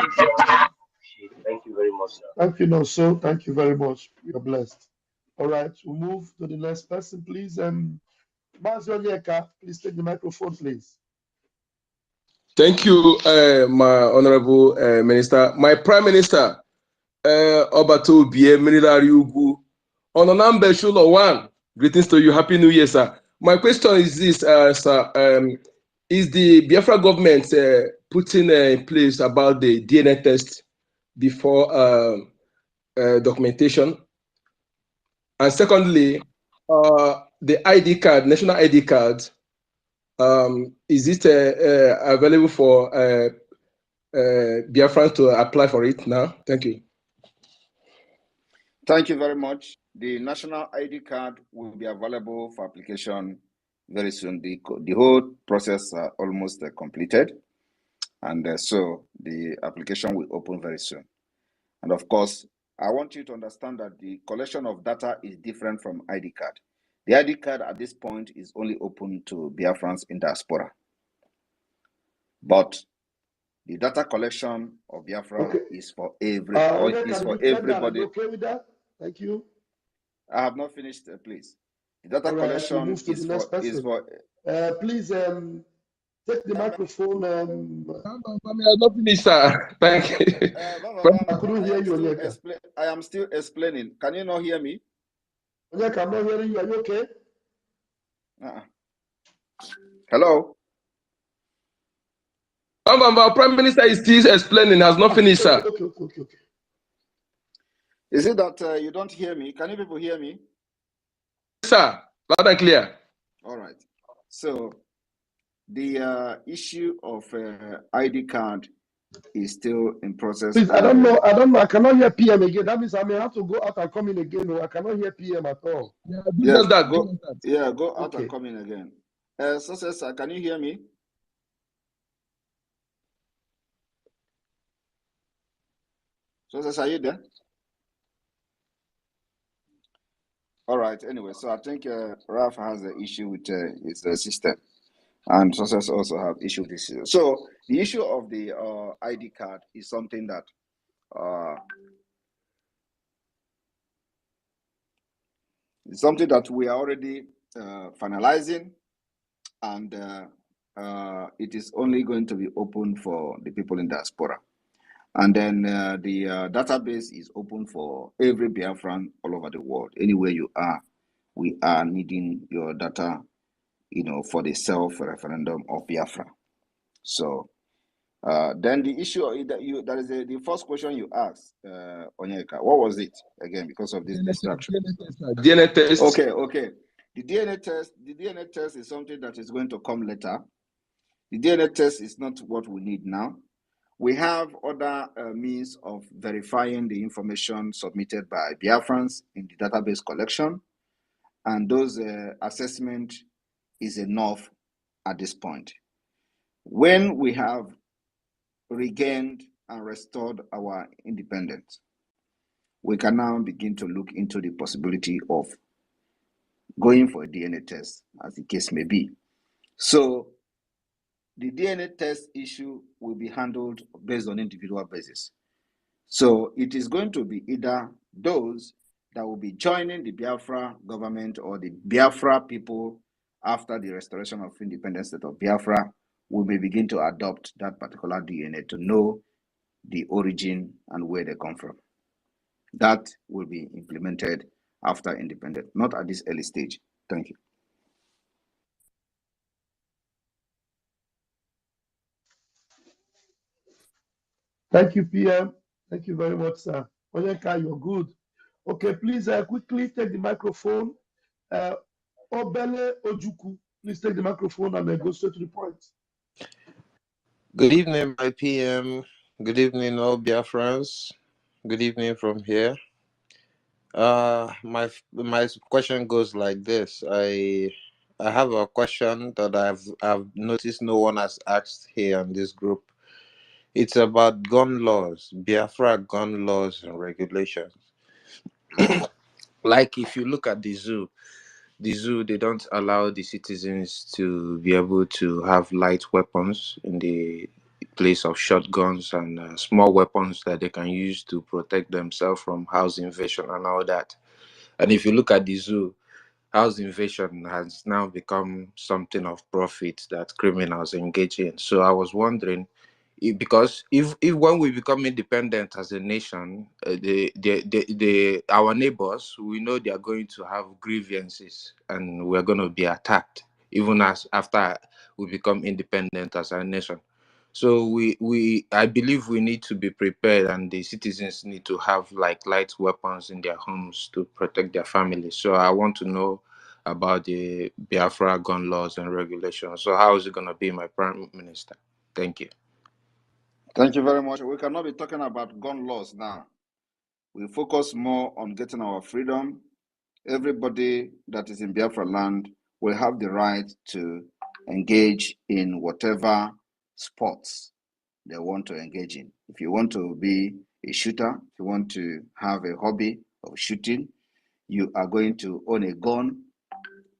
Thank you very much, sir. Thank you, Noso. Thank you very much. You're blessed. All right, we'll move to the next person, please. Mazi Onyeka, please take the microphone, please. Thank you, my honorable minister. My prime minister, Obato Bie Minilari Ugu, Ononambe Shulo One. Greetings to you. Happy New Year, sir. My question is this, sir. Is the Biafra government putting in place about the DNA test before documentation? And secondly, the ID card, national ID card, is it available for Biafrans to apply for it now? Thank you. Thank you very much. The national ID card will be available for application very soon. The whole process almost completed. And so the application will open very soon. And of course, I want you to understand that the collection of data is different from ID card. The ID card at this point is only open to Biafrans in diaspora. But the data collection of Biafra is for everybody. Okay with that? Thank you. I have not finished, please. The data collection is for. Please take the microphone. I have not finished, sir. Thank you. I couldn't hear you, Onyeka. I am still explaining. Can you not hear me? Onyeka, I'm not hearing you. Are you okay? Hello? Our prime minister is still explaining, has not finished, sir. Okay. Is it that you don't hear me? Can you people hear me? Sir, loud and clear. All right. So the issue of ID card is still in process. Please, I don't know. I cannot hear PM again. That means I may have to go out and come in again. No, I cannot hear PM at all. Go out and come in again. Sir, can you hear me? So, are you there? All right. Anyway, so I think Ralph has an issue with his system, and Success also have issue with this. So the issue of the ID card is something that we are already finalizing, and it is only going to be open for the people in diaspora. And then the database is open for every Biafran all over the world. Anywhere you are, we are needing your data, for the self-referendum of Biafra. So then the issue that is the first question you asked, Onyeka, what was it again? Because of this distraction. DNA test. Okay. The DNA test is something that is going to come later. The DNA test is not what we need now. We have other means of verifying the information submitted by Biafrans in the database collection, and those assessment is enough at this point. When we have regained and restored our independence, we can now begin to look into the possibility of going for a DNA test, as the case may be. So the DNA test issue will be handled based on individual basis. So it is going to be either those that will be joining the Biafra government or the Biafra people after the restoration of independence state of Biafra will be begin to adopt that particular DNA to know the origin and where they come from. That will be implemented after independence, not at this early stage. Thank you. Thank you, PM. Thank you very much, sir. Onyeka, you're good. Okay, please quickly take the microphone. Obele Ojuku, please take the microphone and go straight to the point. Good evening, my PM. Good evening, all Biafrans. Good evening from here. My question goes like this. I have a question that I've noticed no one has asked here on this group. It's about gun laws, Biafra gun laws and regulations. Like if you look at the zoo the zoo, they don't allow the citizens to be able to have light weapons in the place of shotguns and small weapons that they can use to protect themselves from house invasion and all that. And if you look at the zoo, house invasion has now become something of profit that criminals engage in. So I was wondering, because if when we become independent as a nation, our neighbors, we know they are going to have grievances and we're going to be attacked even as after we become independent as a nation. So I believe we need to be prepared, and the citizens need to have like light weapons in their homes to protect their families. So I want to know about the Biafra gun laws and regulations. So how is it going to be, my Prime Minister? Thank you. Thank you very much. We cannot be talking about gun laws now. We focus more on getting our freedom. Everybody that is in Biafra land will have the right to engage in whatever sports they want to engage in. If you want to be a shooter, if you want to have a hobby of shooting, you are going to own a gun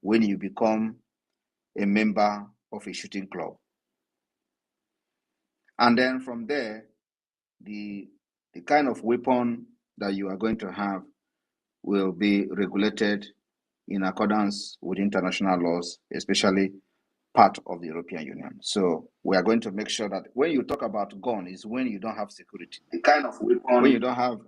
when you become a member of a shooting club. And then from there, the kind of weapon that you are going to have will be regulated in accordance with international laws, especially part of the European Union. So we are going to make sure that when you talk about gun is when you don't have security. The kind of weapon when you don't have,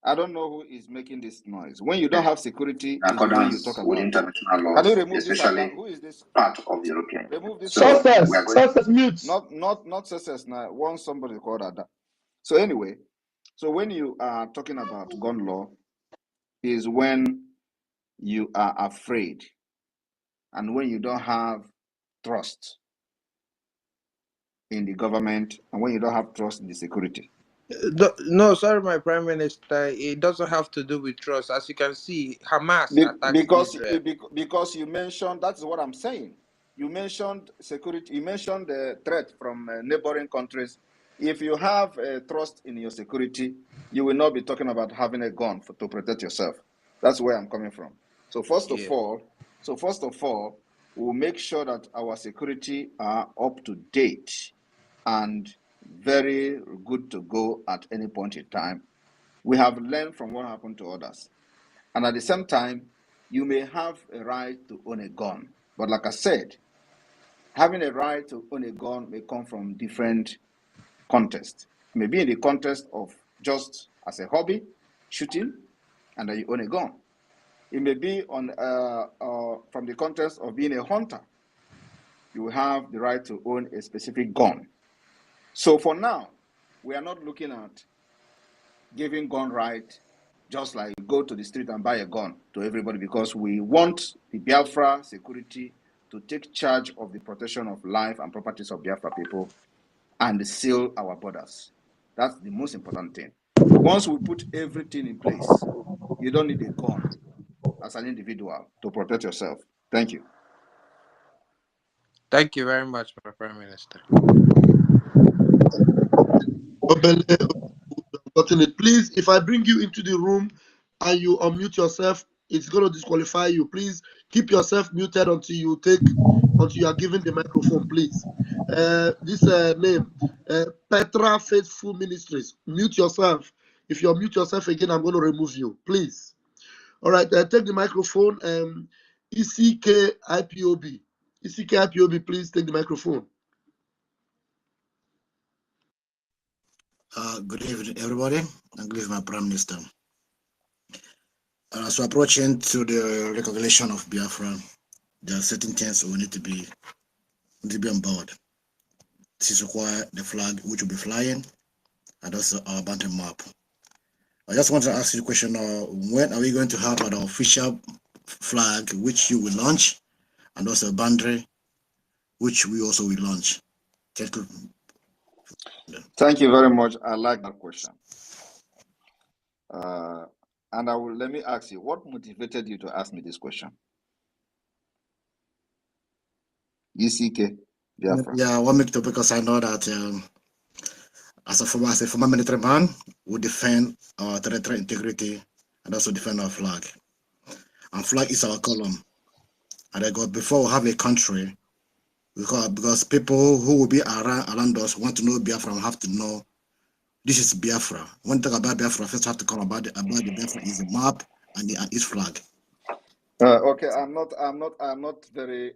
I don't know who is making this noise. When you don't have security is when you talk about international laws. Can you remove especially this? Who is this? Part of the European Union. Remove this. Success, mute. Not success now. Once somebody called that. So anyway, so when you are talking about gun law, is when you are afraid and when you don't have trust in the government and when you don't have trust in the security. No, sorry, my Prime Minister. It doesn't have to do with trust. As you can see, Hamas attacks Israel. Because you mentioned, that's what I'm saying. You mentioned security. You mentioned the threat from neighboring countries. If you have trust in your security, you will not be talking about having a gun to protect yourself. That's where I'm coming from. So first of all, we'll make sure that our security are up to date and very good to go at any point in time. We have learned from what happened to others. And at the same time, you may have a right to own a gun. But like I said, having a right to own a gun may come from different contexts. Maybe in the context of just as a hobby, shooting, and then you own a gun. It may be on from the context of being a hunter. You have the right to own a specific gun. So for now, we are not looking at giving gun right just like go to the street and buy a gun to everybody, because we want the Biafra security to take charge of the protection of life and properties of Biafra people and seal our borders. That's the most important thing. Once we put everything in place, you don't need a gun as an individual to protect yourself. Thank you. Thank you very much, my Prime Minister. Please, if I bring you into the room and you unmute yourself, it's going to disqualify you. Please keep yourself muted until you are given the microphone, please. This name, Petra Faithful Ministries. Mute yourself. If you unmute yourself again, I'm going to remove you, please. All right, take the microphone. ECK IPOB. ECK IPOB, please take the microphone. Good evening, everybody, and good evening, my Prime Minister. So approaching to the recognition of Biafra, there are certain things we need to be on board. This is require the flag which will be flying, and also our boundary map. I just want to ask you a question: when are we going to have an official flag which you will launch, and also a boundary which we also will launch? Thank you. Thank you very much. I like that question. And let me ask you, what motivated you to ask me this question? ECK, Biafra. Yeah, I want me to, because I know that as a former military man, we defend our territorial integrity and also defend our flag. And flag is our column. And I got before we have a country, because people who will be around us want to know Biafra, we have to know this is Biafra. When you talk about Biafra, first have to come about the Biafra is the map and its flag. Okay, I'm not very,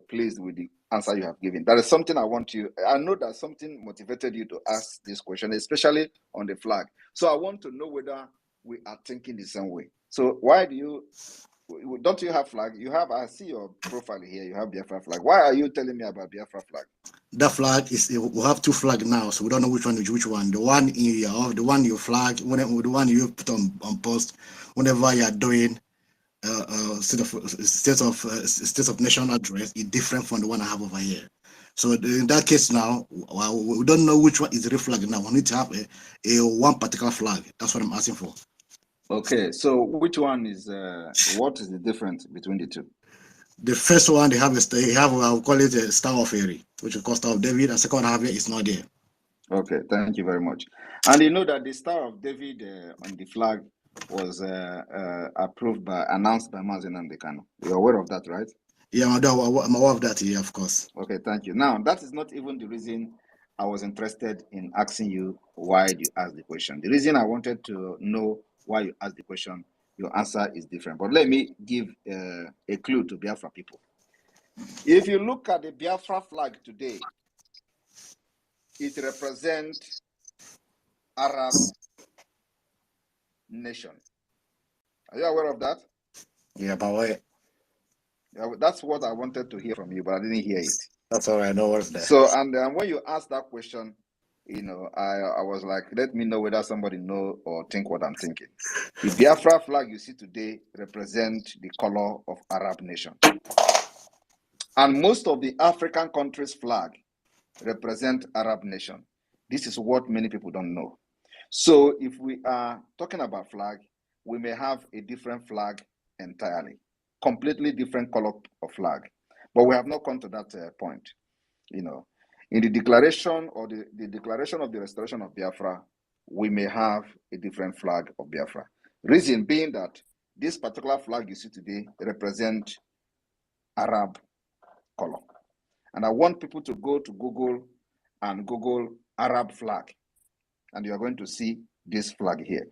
pleased with the answer you have given. There is something I want you. I know that something motivated you to ask this question, especially on the flag. So I want to know whether we are thinking the same way. So why don't you have flag? You have. I see your profile here. You have Biafra flag. Why are you telling me about Biafra flag? That flag is, we have two flags now, so we don't know which one is which one. The one in your, the one you flag, the one you put on post whenever you are doing state of national address is different from the one I have over here. So in that case now, we don't know which one is the real flag now. We need to have a one particular flag. That's what I'm asking for. Okay, so which one is what is the difference between the two? The first one, they have I'll call it a Star of Erie, which is called Star of David. The second one I have here is not there. Okay, thank you very much. And you know that the Star of David on the flag was announced by Mazen Amdekano. You're aware of that, right? Yeah, I'm aware of that, yeah, of course. Okay, thank you. Now, that is not even the reason I was interested in asking you why you asked the question. The reason I wanted to know why you asked the question, your answer is different. But let me give a clue to Biafra people. If you look at the Biafra flag today, it represents Arab nation. Are you aware of that? Yeah, but wait. Yeah, that's what I wanted to hear from you, but I didn't hear it. That's all right. I know what's there. So, and when you asked that question, I was like, let me know whether somebody know or think what I'm thinking. The Biafra flag you see today represent the color of Arab nation. And most of the African countries' flag represent Arab nation. This is what many people don't know. So if we are talking about flag, we may have a different flag entirely, completely different color of flag. But we have not come to that point. In the declaration or the declaration of the restoration of Biafra, we may have a different flag of Biafra. Reason being that this particular flag you see today represents Arab color. And I want people to go to Google and Google Arab flag. And you are going to see this flag here.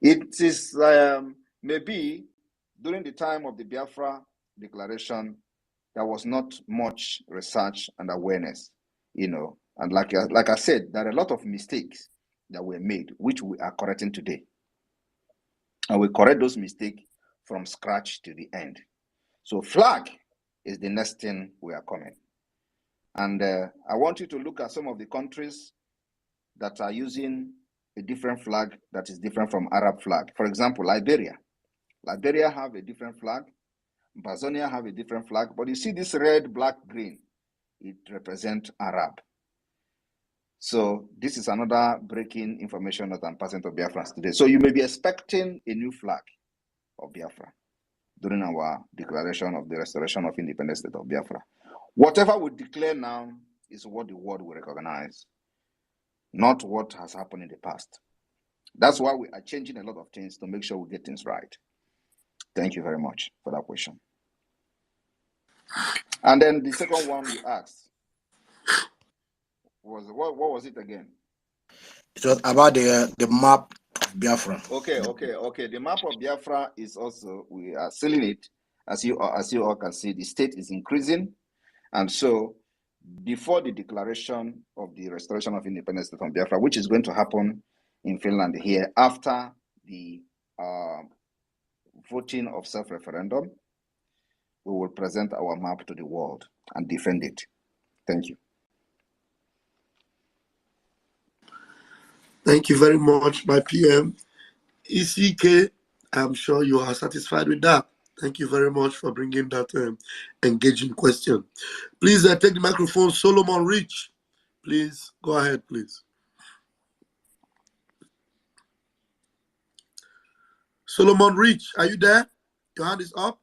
It is maybe during the time of the Biafra declaration, there was not much research and awareness, and like I said, there are a lot of mistakes that were made, which we are correcting today. And we correct those mistakes from scratch to the end. So flag is the next thing we are coming. And I want you to look at some of the countries that are using a different flag that is different from Arab flag. For example, Liberia. Liberia have a different flag. Bazonia have a different flag. But you see this red, black, green, it represents Arab. So this is another breaking information that I'm passing to Biafrans today. So you may be expecting a new flag of Biafra during our declaration of the restoration of independent state of Biafra. Whatever we declare now is what the world will recognize, not what has happened in the past. That's why we are changing a lot of things to make sure we get things right. Thank you very much for that question. And then the second one you asked was, what was it again? It was about the map of Biafra. Okay. The map of Biafra is also, we are sealing it. As you all can see, the state is increasing. And so before the declaration of the restoration of independence from Biafra, which is going to happen in Finland here after the voting of self-referendum, we will present our map to the world and defend it. Thank you. Thank you very much, my PM. ECK, I'm sure you are satisfied with that. Thank you very much for bringing that engaging question. Please take the microphone, Solomon Rich. Please, go ahead, please. Solomon Rich, are you there? Your hand is up.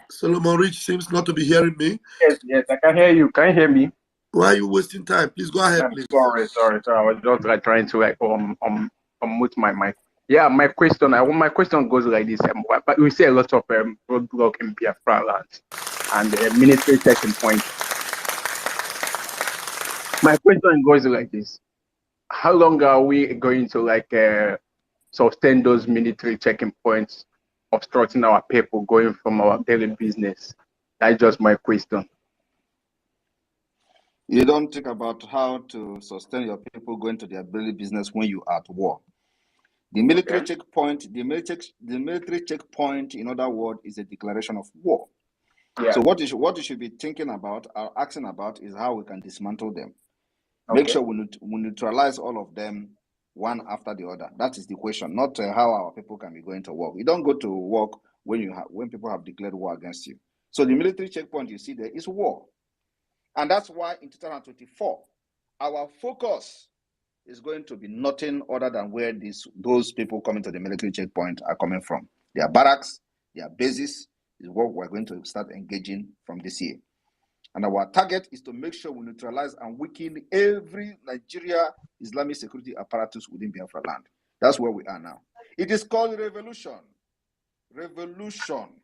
Solomon Rich seems not to be hearing me. Yes, I can hear you. Can you hear me? Why are you wasting time? Please go ahead, please. Sorry. I was just trying to unmute my mic. Yeah, my question goes like this. But we see a lot of roadblock in Biafra lands and military checking points. My question goes like this: how long are we going to sustain those military checking points, obstructing our people going from our daily business? That's just my question. You don't think about how to sustain your people going to their daily business when you are at war. The military checkpoint, the military checkpoint, in other words, is a declaration of war. Yeah. So what you should be thinking about or asking about is how we can dismantle them. Make sure we neutralize all of them one after the other. That is the question, not how our people can be going to work. You don't go to work when people have declared war against you. So the military checkpoint you see there is war. And that's why in 2024, our focus is going to be nothing other than where those people coming to the military checkpoint are coming from. Their barracks, their bases is what we're going to start engaging from this year. And our target is to make sure we neutralize and weaken every Nigeria Islamic security apparatus within Biafra land. That's where we are now. It is called revolution. Revolution.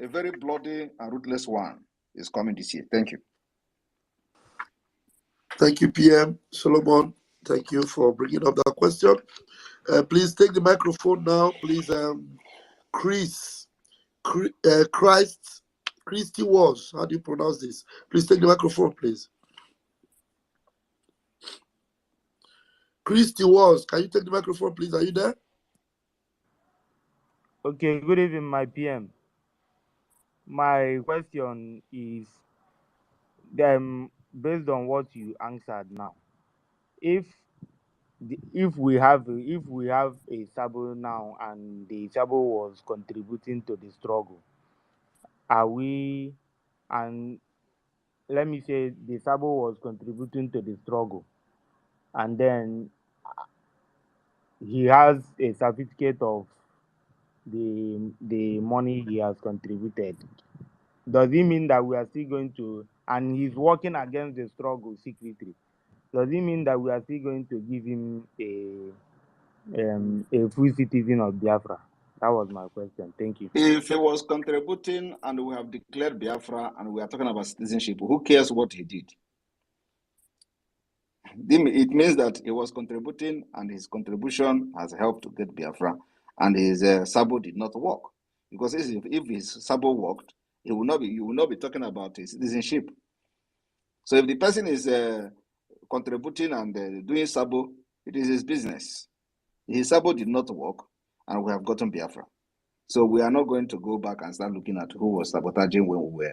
A very bloody and ruthless one is coming this year. Thank you. Thank you, PM Solomon. Thank you for bringing up that question. Please take the microphone now. Please, Christy was. How do you pronounce this? Please take the microphone, please. Christy was. Can you take the microphone, please? Are you there? Okay, good evening, my PM. My question is based on what you answered now. If we have a Sabo now and the Sabo was contributing to the struggle, are we, and let me say the Sabo was contributing to the struggle, and then he has a certificate of the money he has contributed, does it mean that we are still going to, and he's working against the struggle secretly, does it mean that we are still going to give him a full citizen of Biafra? That was my question. Thank you. If he was contributing and we have declared Biafra and we are talking about citizenship, who cares what he did? It means that he was contributing and his contribution has helped to get Biafra, and his Sabo did not work. Because if his Sabo worked, you will not be talking about his citizenship. So if the person is contributing and doing Sabo, it is his business. His Sabo did not work, and we have gotten Biafra. So we are not going to go back and start looking at who was sabotaging when we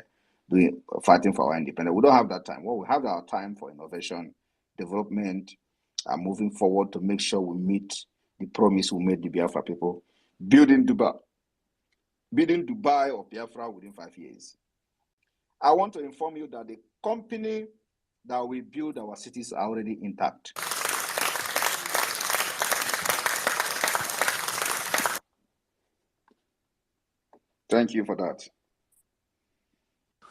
were fighting for our independence. We don't have that time. Well, we have our time for innovation, development, and moving forward to make sure we meet the promise we made the Biafra people, building Dubai of Biafra within 5 years. I want to inform you that the company that will build our cities are already intact. Thank you for that.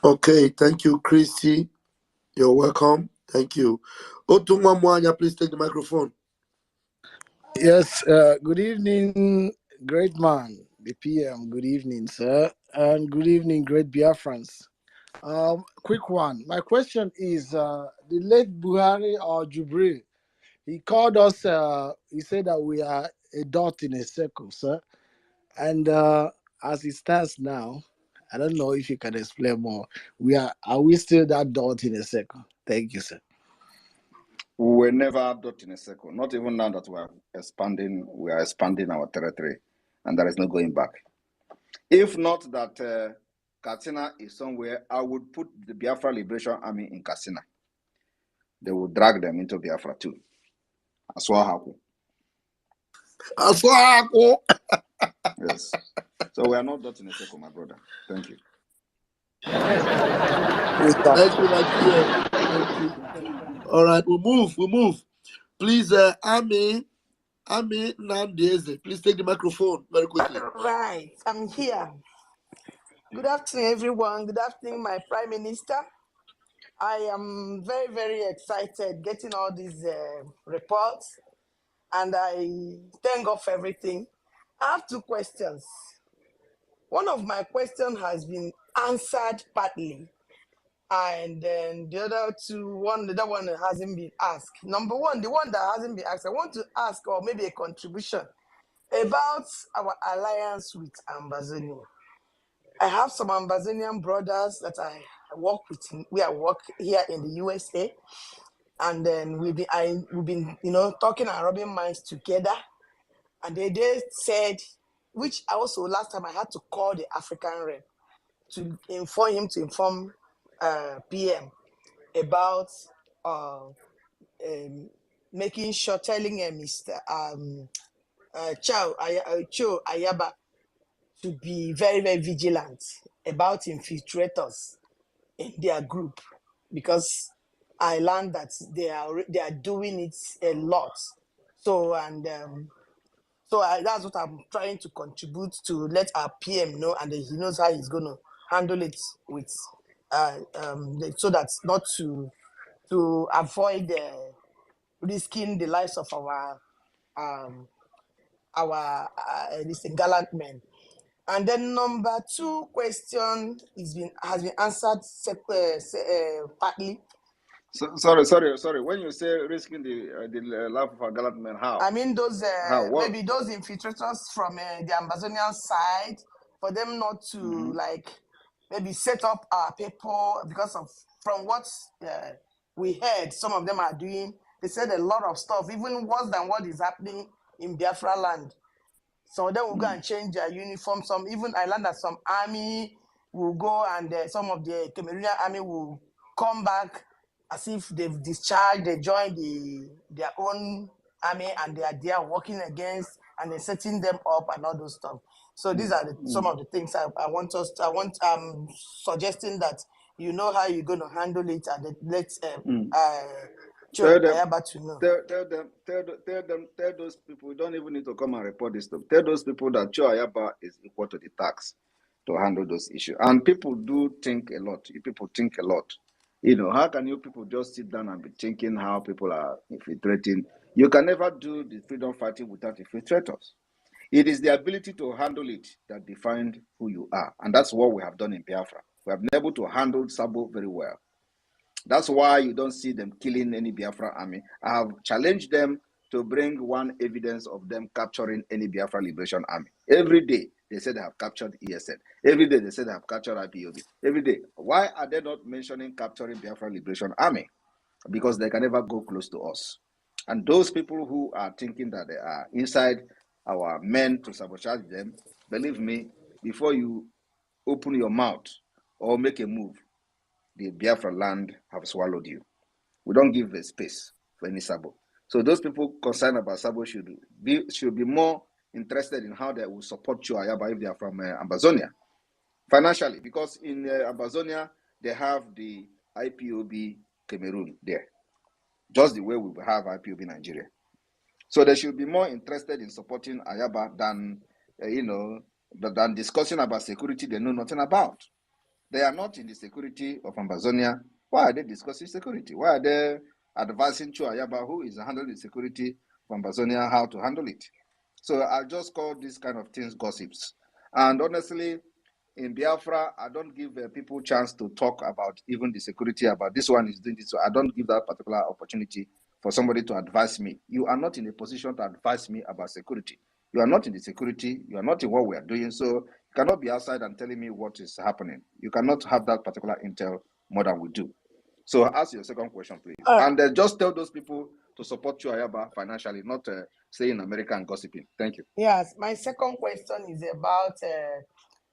Okay, thank you, Christy. You're welcome. Thank you. Otuma Mwanya, please take the microphone. Yes, good evening, great man, the PM. Good evening, sir. And good evening, great Biafrans. Quick one. My question is the late Buhari or Jubril, he called us, he said that we are a dot in a circle, sir. And as it stands now, I don't know if you can explain more. Are we still that dot in a circle? Thank you, sir. We were never dot in a circle. Not even now that we are expanding our territory, and there is no going back. If not that Katsina is somewhere, I would put the Biafra Liberation Army in Katsina. They will drag them into Biafra too. Aswahaku. Aswahaku. Yes. So we are not dot in a circle, my brother. Thank you. Thank you, my dear. Thank you. All right, we move. Please, Ami Namdeze, please take the microphone very quickly. Right, I'm here. Good afternoon, everyone. Good afternoon, my Prime Minister. I am very, very excited getting all these reports. and I thank God for everything. I have two questions. One of my questions has been answered partly, and then the other one hasn't been asked. Number one, the one that hasn't been asked, I want to ask, or maybe a contribution about our alliance with Ambazonia. I have some Ambazonian brothers that I work with. We are work here in the USA, and then we've been talking and rubbing minds together. And they said, which I also last time I had to call the African rep to inform PM about making sure, telling Mr. Cho Ayaba to be very, very vigilant about infiltrators in their group, because I learned that they are doing it a lot. So that's what I'm trying to contribute to let our PM know, and he knows how he's going to handle it with so that's not to avoid risking the lives of our this gallant men. And then number two question has been answered partly. Sorry. When you say risking the life of our gallant men, how? I mean those What? maybe those infiltrators from the Ambazonian side, for them not to like maybe set up our people, because of from what we heard, some of them are doing. They said a lot of stuff, even worse than what is happening in Biafra land. Some of them will go and change their uniform. I learned that some army will go, and some of the Cameroonian army will come back as if they've discharged, they joined their own army, and they are there working against, and they're setting them up and all those stuff. So these are some of the things I'm suggesting that you know how you're going to handle it, and let Tell them, Ayaba to know. tell those people, you don't even need to come and report this stuff. Tell those people that Cho Ayaba is equal to the tax to handle those issues. And people do think a lot. People think a lot. How can you people just sit down and be thinking how people are infiltrating? You can never do the freedom fighting without infiltrators. It is the ability to handle it that defines who you are. And that's what we have done in Biafra. We have been able to handle Sabo very well. That's why you don't see them killing any Biafra army. I have challenged them to bring one evidence of them capturing any Biafra Liberation Army. Every day, they said they have captured ESN. Every day, they said they have captured IPOB. Every day. Why are they not mentioning capturing Biafra Liberation Army? Because they can never go close to us. And those people who are thinking that they are inside our men to sabotage them, believe me, before you open your mouth or make a move, the Biafra land have swallowed you. We don't give a space for any Sabo. So those people concerned about Sabo should be more interested in how they will support Cho Ayaba if they are from Ambazonia financially, because in Ambazonia they have the IPOB Cameroon there, just the way we have IPOB Nigeria. So they should be more interested in supporting Ayaba than than discussing about security they know nothing about. They are not in the security of Ambazonia. Why are they discussing security? Why are they advising Cho Ayaba, who is handling the security of Ambazonia, how to handle it? So I just call these kind of things gossips. And honestly, in Biafra, I don't give people chance to talk about even the security, about this one is doing this. So I don't give that particular opportunity for somebody to advise me. You are not in a position to advise me about security. You are not in the security. You are not in what we are doing. So you cannot be outside and telling me what is happening. You cannot have that particular intel more than we do. So ask your second question, please. And just tell those people to support Cho Ayaba financially, not saying America and gossiping. Thank you. Yes, my second question is about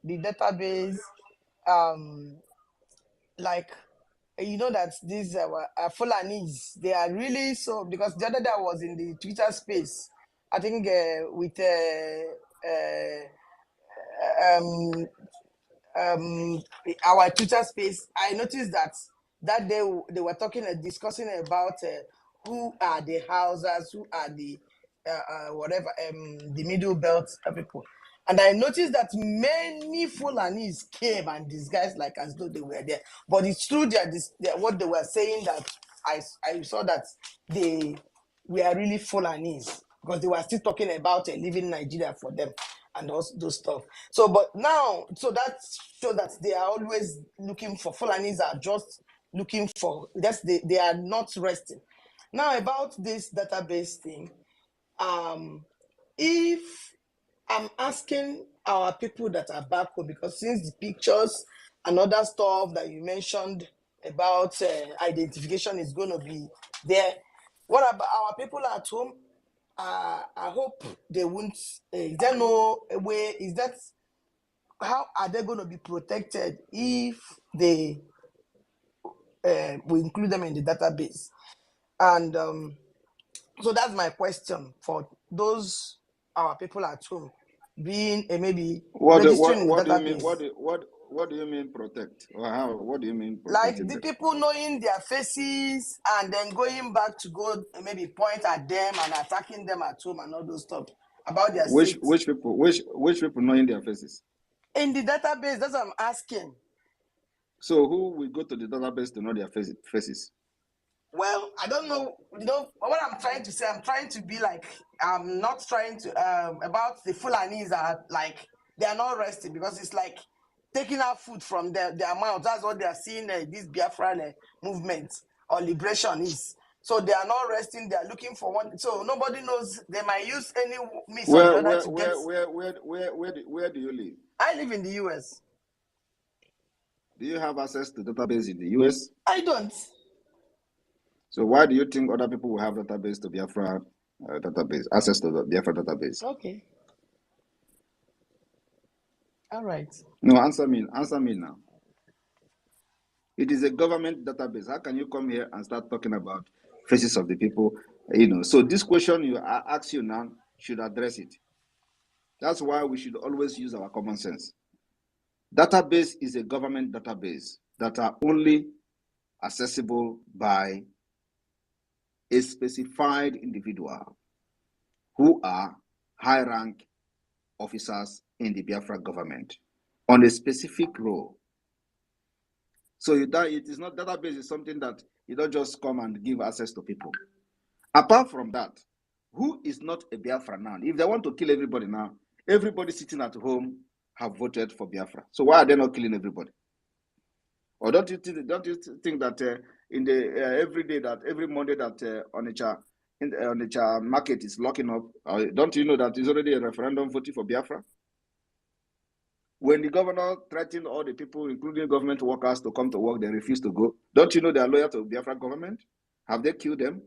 the database. Like, you know that these Fulanis, they are really so, because the other day I was in the Twitter space, I think with our Twitter space, I noticed that day they were discussing about who are the Hausas, who are the the middle belt people. And I noticed that many Fulanis came and disguised like as though they were there. But it's true what they were saying, that I saw that they were really Fulanis. because they were still talking about leaving Nigeria for them and those stuff. So, but now, so that shows that they are always looking for, Fulanis are just looking for, they are not resting. Now, about this database thing, if I'm asking our people that are back home, because since the pictures and other stuff that you mentioned about identification is going to be there, what about our people at home? I hope they won't. Is there no way? Is that how are they going to be protected if they we include them in the database? And so that's my question for those our people at home being maybe registering in the database. What do you mean protect? Or how? What do you mean Like protecting the them? people knowing their faces and then going back to go maybe point at them and attacking them at home and all those stuff about their safety. Which people knowing their faces? In the database, that's what I'm asking. So who will go to the database to know their faces? Well, I don't know. You know what I'm trying to say. I'm trying to be like, I'm not trying to about the Fulanis are like they are not resting because it's like taking out food from their mouth. That's what they are seeing this Biafran movement or liberation is. So they are not resting. They are looking for one. So nobody knows. They might use any means or the other to get. Where do you live? I live in the US. Do you have access to database in the US? I don't. So why do you think other people will have database to Biafra database, access to the Biafra database? Okay. All right. No, answer me now. It is a government database. How can you come here and start talking about faces of the people? So this question you ask you now should address it. That's why we should always use our common sense. Database is a government database that are only accessible by a specified individual who are high-rank officers in the Biafra government on a specific role. So it is not, database is something that you don't just come and give access to people. Apart from that, who is not a Biafra now? If they want to kill everybody now, everybody sitting at home have voted for Biafra. So why are they not killing everybody? Or don't you think that in the every Monday that Onitsha market is locking up, don't you know that it's already a referendum voting for Biafra? When the governor threatened all the people, including government workers, to come to work, they refuse to go. Don't you know they are loyal to Biafra government? Have they killed them?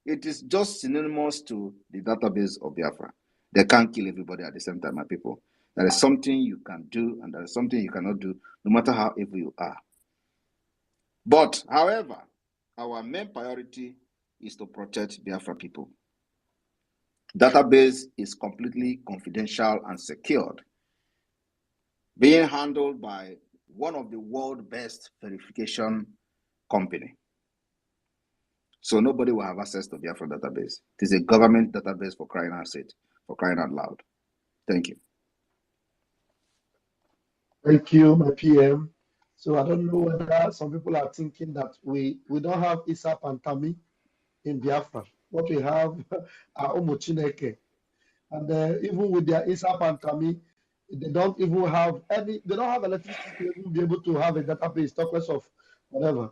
It is just synonymous to the database of Biafra. They can't kill everybody at the same time, my people. There is something you can do, and there is something you cannot do, no matter how evil you are. But, however, our main priority is to protect Biafra people. Database is completely confidential and secured, being handled by one of the world's best verification company. So nobody will have access to Biafra database. It is a government database for crying out loud. Thank you. Thank you, my PM. So I don't know whether some people are thinking that we don't have ISAP and Tami in Biafra. What we have are Omochineke. And even with their ISAP and Tami, they don't even have they don't have electricity to even be able to have a database, talk less of whatever.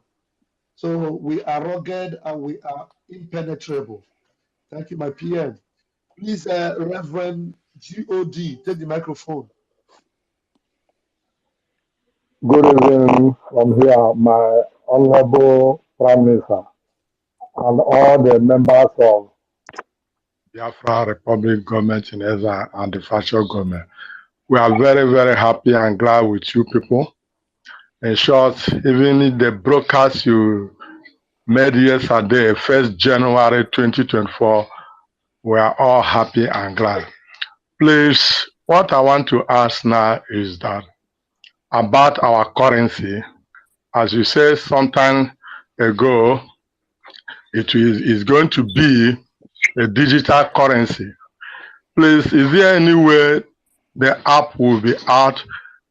So we are rugged and we are impenetrable. Thank you, my PM. Please, Reverend GOD, take the microphone. Good evening from here, my Honorable Prime Minister and all the members of Biafra Republic government in Ezra and the federal government. We are very, very happy and glad with you people. In short, even the broadcast you made yesterday, 1st January 2024, we are all happy and glad. Please, what I want to ask now is that about our currency, as you said some time ago, it is going to be a digital currency. Please, is there any way the app will be out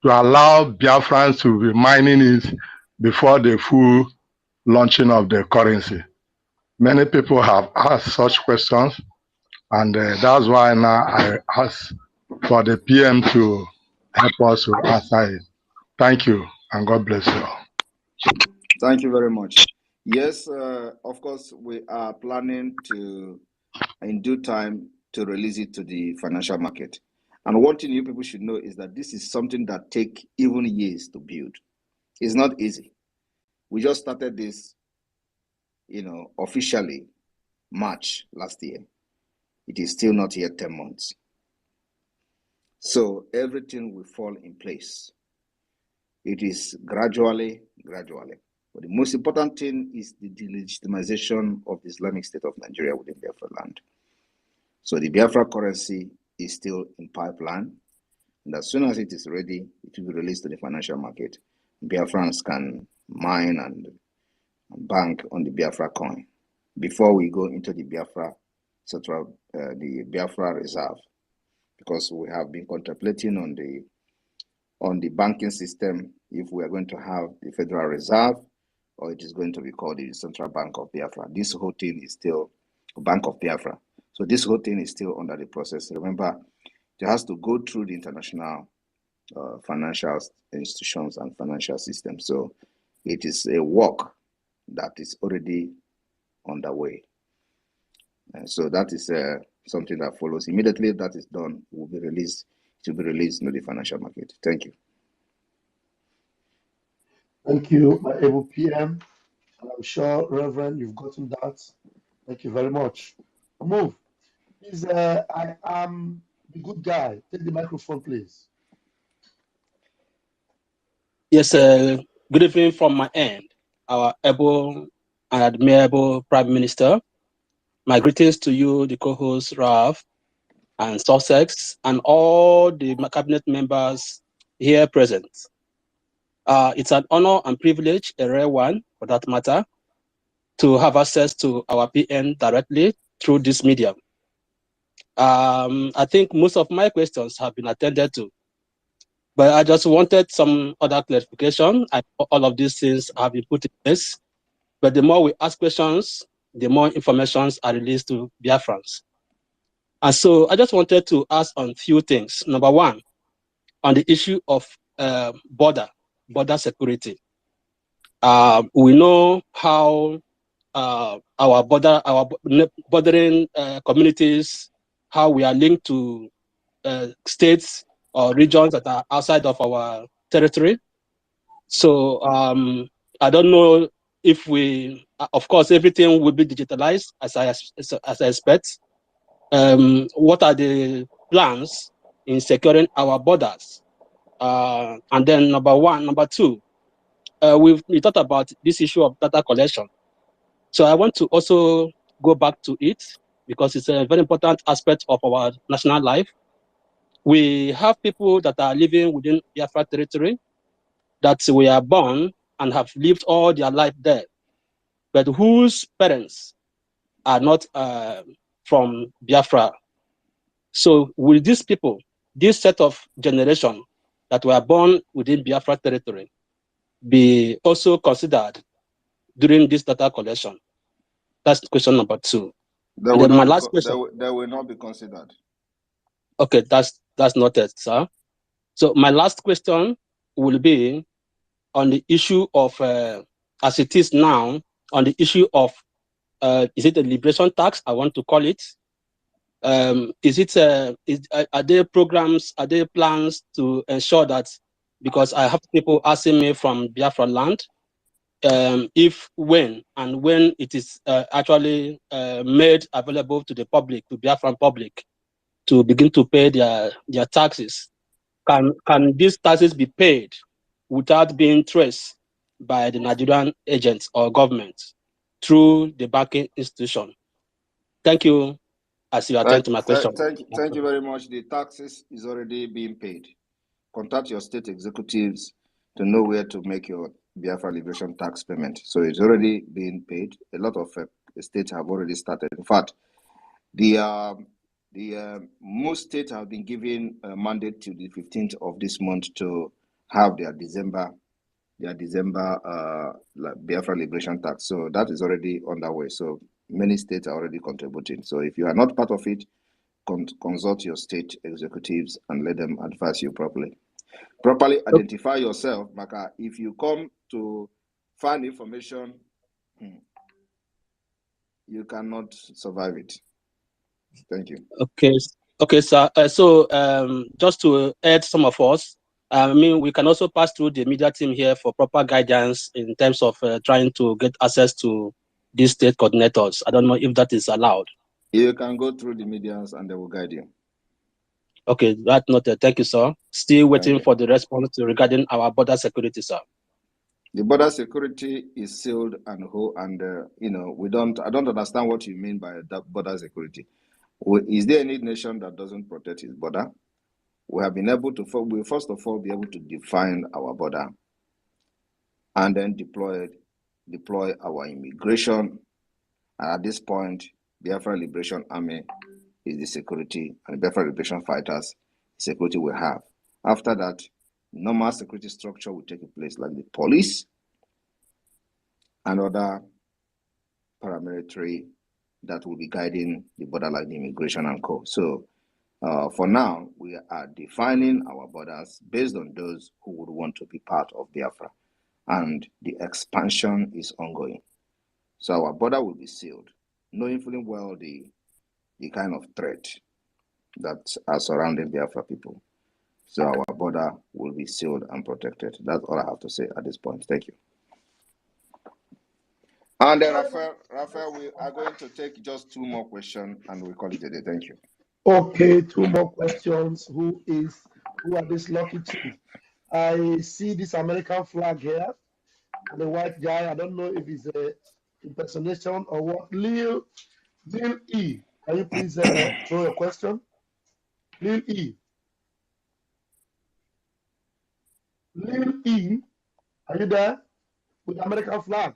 to allow Biafrans to be mining it before the full launching of the currency? Many people have asked such questions, And that's why now I ask for the PM to help us to answer it. Thank you, and God bless you all. Thank you very much. Yes, of course, we are planning to, in due time, to release it to the financial market. And one thing you people should know is that this is something that takes even years to build. It's not easy. We just started this, officially March last year. It is still not yet 10 months. So everything will fall in place. It is gradually. But the most important thing is the delegitimization of the Islamic State of Nigeria within Biafra land. So the Biafra currency is still in pipeline. And as soon as it is ready, it will be released to the financial market. Biafrans can mine and bank on the Biafra coin before we go into the Biafra Central, the Biafra Reserve, because we have been contemplating on the banking system if we are going to have the Federal Reserve or it is going to be called the Central Bank of Biafra. This whole thing is still Bank of Biafra. So this whole thing is still under the process. Remember, it has to go through the international financial institutions and financial systems. So it is a work that is already underway. And so that is something that follows. Immediately that is done, it will be released into the financial market. Thank you. Thank you, my able PM. And I'm sure, Reverend, you've gotten that. Thank you very much. Move. Please, I am the good guy. Take the microphone, please. Yes, good evening from my end, our able and admirable Prime Minister. My greetings to you, the co-host Ralph and Sussex, and all the cabinet members here present. It's an honor and privilege, a rare one for that matter, to have access to our PM directly through this medium. I think most of my questions have been attended to, but I just wanted some other clarification. All of these things have been put in place, but the more we ask questions, the more informations are released to Biafrans. And so I just wanted to ask on a few things. Number one, on the issue of border security. We know how our bordering communities, how we are linked to states or regions that are outside of our territory. So I don't know if we, of course, everything will be digitalized as I expect. What are the plans in securing our borders? And then number two, we talked about this issue of data collection. So I want to also go back to it because it's a very important aspect of our national life. We have people that are living within Biafra territory that we are born and have lived all their life there, but whose parents are not from Biafra. So will these people, this set of generation that were born within Biafra territory, be also considered during this data collection? That's question number two. And then my last question. They will not be considered. Okay, that's noted, sir. So my last question will be on the issue of, as it is now, on the issue of, is it a liberation tax? I want to call it. Are there programs, are there plans to ensure that, because I have people asking me from Biafra land, if when it is actually made available to the public, to Biafran public, to begin to pay their taxes, can these taxes be paid without being traced by the Nigerian agents or government through the banking institution? Thank you. As you attend to my question. Thank you very much. The taxes is already being paid. Contact your state executives to know where to make your Biafra liberation tax payment. So it's already being paid. A lot of states have already started. In fact, the most states have been given a mandate to the 15th of this month to have their December Biafra liberation tax. So that is already underway. So many states are already contributing. So if you are not part of it, consult your state executives and let them advise you properly. Properly identify yourself, Maka. If you come to find information, you cannot survive it. Thank you. Okay, sir. Just to add some of us, I mean, we can also pass through the media team here for proper guidance in terms of trying to get access to these state coordinators. I don't know if that is allowed. You can go through the medias and they will guide you. Okay, that noted. Thank you, sir. Still waiting for the response regarding our border security, sir. The border security is sealed and whole, and I don't understand what you mean by that border security. Is there any nation that doesn't protect its border? We have been able to, first of all, be able to define our border, and then deploy our immigration. And at this point, Biafra Liberation Army is the security, and the Biafra Liberation Fighters, the security we have. After that, normal security structure will take place, like the police and other paramilitary that will be guiding the border, like the immigration and co. So for now, we are defining our borders based on those who would want to be part of Biafra, and the expansion is ongoing. So our border will be sealed, knowing fully well the kind of threat that are surrounding Biafra people. So our border will be sealed and protected. That's all I have to say at this point. Thank you. And then Raphael, we are going to take just 2 more questions and we'll call it a day. Thank you. Okay, 2 more questions. Who are these lucky 2? I see this American flag here, and the white guy. I don't know if it's a impersonation or what. Lil E, can you please throw your question? Lil E. Lil E, are you there? With the American flag.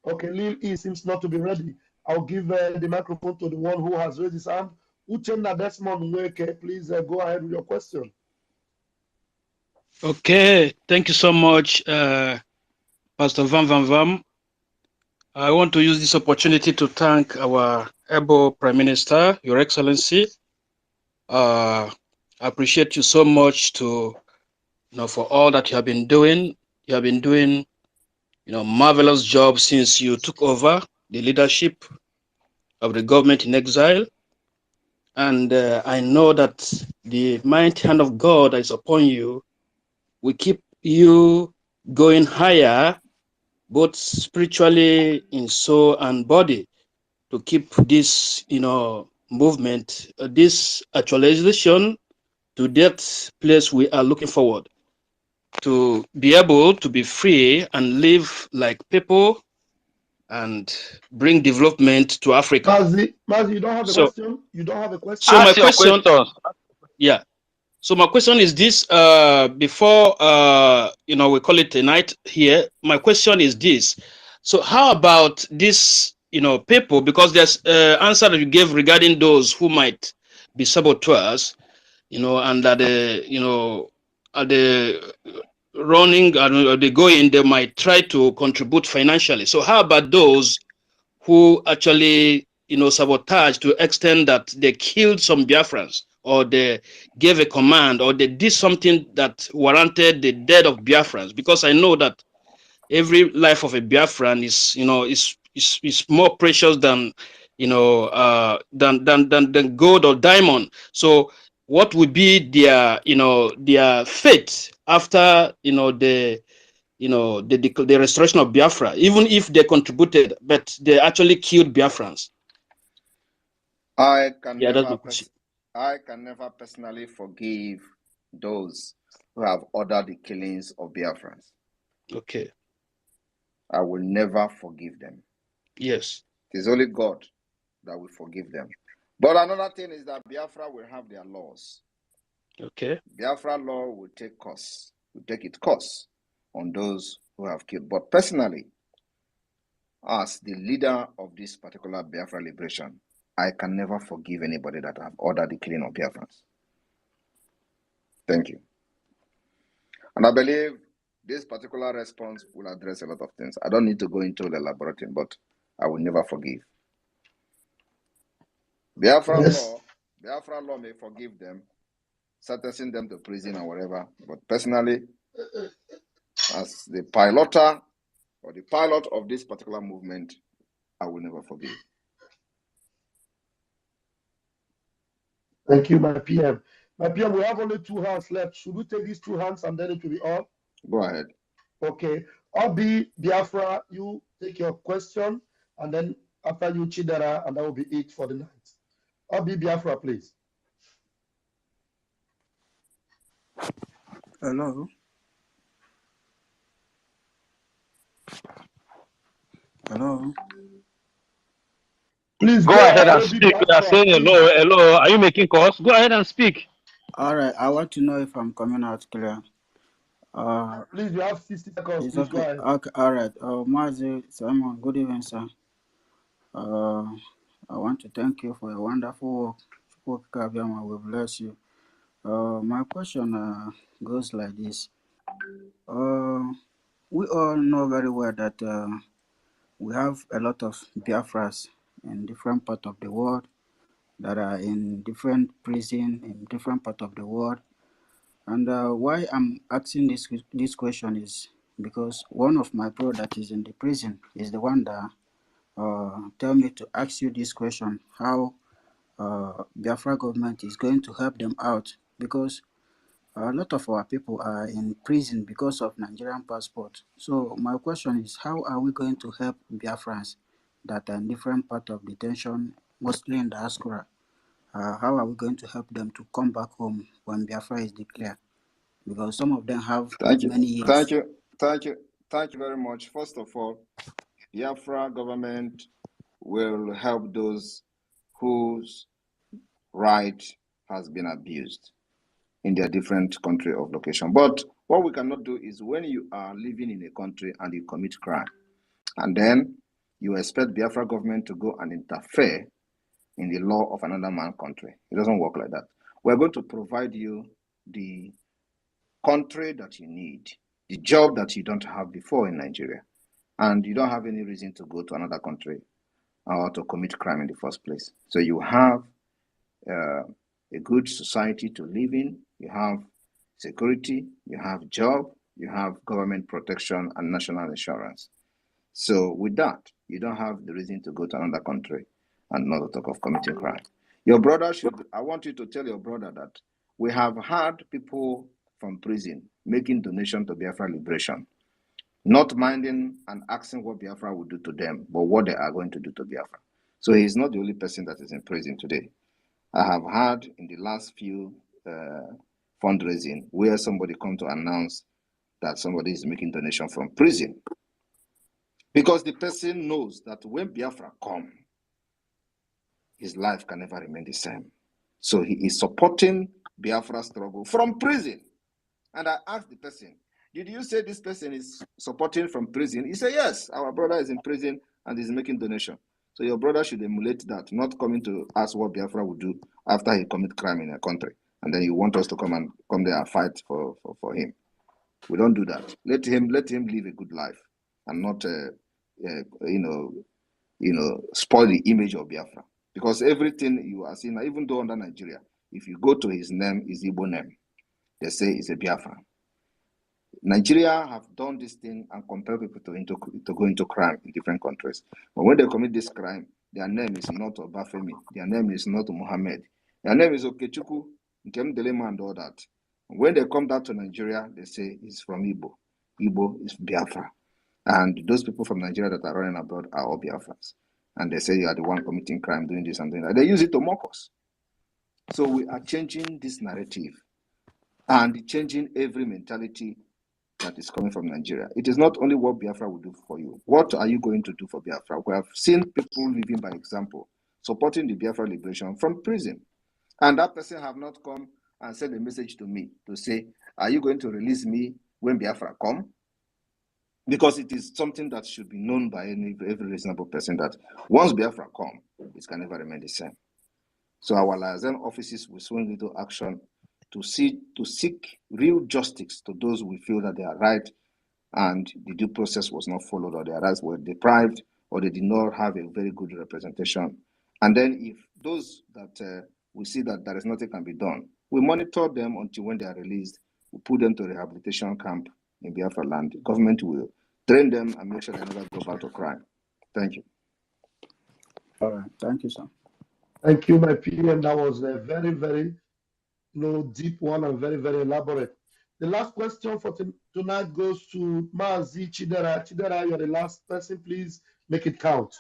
Okay, Lil E seems not to be ready. I'll give the microphone to the one who has raised his hand. Uchenna Desmond Nweke, please go ahead with your question. Okay, thank you so much, Pastor Van Van Vam. I want to use this opportunity to thank our able Prime Minister, Your Excellency. I appreciate you so much for all that you have been doing. You have been doing, marvelous job since you took over the leadership of the government in exile. And I know that the mighty hand of God is upon you. We keep you going higher, both spiritually in soul and body, to keep this, movement, this actualization to that place we are looking forward to be able to be free and live like people and bring development to Africa. Mazi, you don't have a question? You don't have a question? So my question, yeah. So my question is this, before, we call it a night here, my question is this. So how about this, people, because there's answer that you gave regarding those who might be saboteurs, and that, are they running and they go in, they might try to contribute financially. So how about those who actually, sabotage to the extent that they killed some Biafrans, or they gave a command, or they did something that warranted the death of Biafrans? Because I know that every life of a Biafran is more precious than than gold or diamond. So what would be their fate after the restoration of Biafra, even if they contributed, but they actually killed Biafrans? I can never personally forgive those who have ordered the killings of Biafrans. Okay. I will never forgive them. Yes. It is only God that will forgive them. But another thing is that Biafra will have their laws. Okay. Biafra law will take its course on those who have killed. But personally, as the leader of this particular Biafra liberation, I can never forgive anybody that have ordered the killing of Biafrans. Thank you. And I believe this particular response will address a lot of things. I don't need to go into elaborating, but I will never forgive. Biafra law may forgive them, sentencing them to prison or whatever. But personally, as the piloter or the pilot of this particular movement, I will never forgive. Thank you, my PM. My PM, we have only 2 hands left. Should we take these 2 hands and then it will be all? Go ahead. Okay. Obi, Biafra, you take your question, and then after you, Chidera, and that will be it for the night. Obi, Biafra, please. Hello. Hello. Please Go ahead and speak. We are saying hello, hello. Are you making calls? Go ahead and speak. All right. I want to know if I'm coming out clear. Please, you have 60 seconds. It's Please okay. go ahead. Okay. All right. Mazi Simon, good evening, sir. I want to thank you for your wonderful work. Kabiama will bless you. My question goes like this. We all know very well that we have a lot of Biafras in different parts of the world that are in different prisons in different parts of the world. And why I'm asking this question is because one of my bro that is in the prison is the one that tell me to ask you this question: how Biafra government is going to help them out, because a lot of our people are in prison because of Nigerian passport. So my question is, how are we going to help Biafrans that are in different part of detention, mostly in diaspora? How are we going to help them to come back home when Biafra is declared? Because some of them have many years. Thank you very much. First of all, Biafra government will help those whose right has been abused in their different country of location. But what we cannot do is when you are living in a country and you commit crime, and then you expect Biafra government to go and interfere in the law of another man's country. It doesn't work like that. We're going to provide you the country that you need, the job that you don't have before in Nigeria, and you don't have any reason to go to another country or to commit crime in the first place. So you have a good society to live in, you have security, you have job, you have government protection and national insurance. So with that, you don't have the reason to go to another country and not talk of committing crime. Your brother I want you to tell your brother that we have had people from prison making donation to Biafra liberation, not minding and asking what Biafra will do to them, but what they are going to do to Biafra. So he's not the only person that is in prison today. I have had in the last few fundraising where somebody come to announce that somebody is making donation from prison, because the person knows that when Biafra come, his life can never remain the same. So he is supporting Biafra struggle from prison. And I asked the person, did you say this person is supporting from prison? He said, yes, our brother is in prison and is making donation. So your brother should emulate that, not coming to ask what Biafra would do after he commit crime in a country. And then you want us to come there and fight for him. We don't do that. Let him live a good life and not spoil the image of Biafra. Because everything you are seeing, even though under Nigeria, if you go to his name, his Igbo name, they say it's a Biafra. Nigeria have done this thing and compel people to go into crime in different countries. But when they commit this crime, their name is not Obafemi, their name is not Muhammad, their name is Okechukwu, Nkem Delema, and all that. When they come down to Nigeria, they say it's from Igbo. Igbo is Biafra. And those people from Nigeria that are running abroad are all Biafrans. And they say you are the one committing crime, doing this and doing that. They use it to mock us. So we are changing this narrative and changing every mentality that is coming from Nigeria. It is not only what Biafra will do for you. What are you going to do for Biafra? We have seen people living by example, supporting the Biafra liberation from prison. And that person have not come and sent a message to me to say, are you going to release me when Biafra come? Because it is something that should be known by every reasonable person that once Biafra come, it can never remain the same. So our liaison offices will swing into action to seek real justice to those we feel that they are right and the due process was not followed, or their rights were deprived, or they did not have a very good representation And then if those that we see that there is nothing can be done, we monitor them until when they are released. We put them to rehabilitation camp in Biafra land. The government will train them and make sure they never go back to crime. Thank you. All right. Thank you, sir. Thank you, my PM. That was a very, very deep one and very, very elaborate. The last question for tonight goes to Mazi Chidera. Chidera, you're the last person. Please make it count.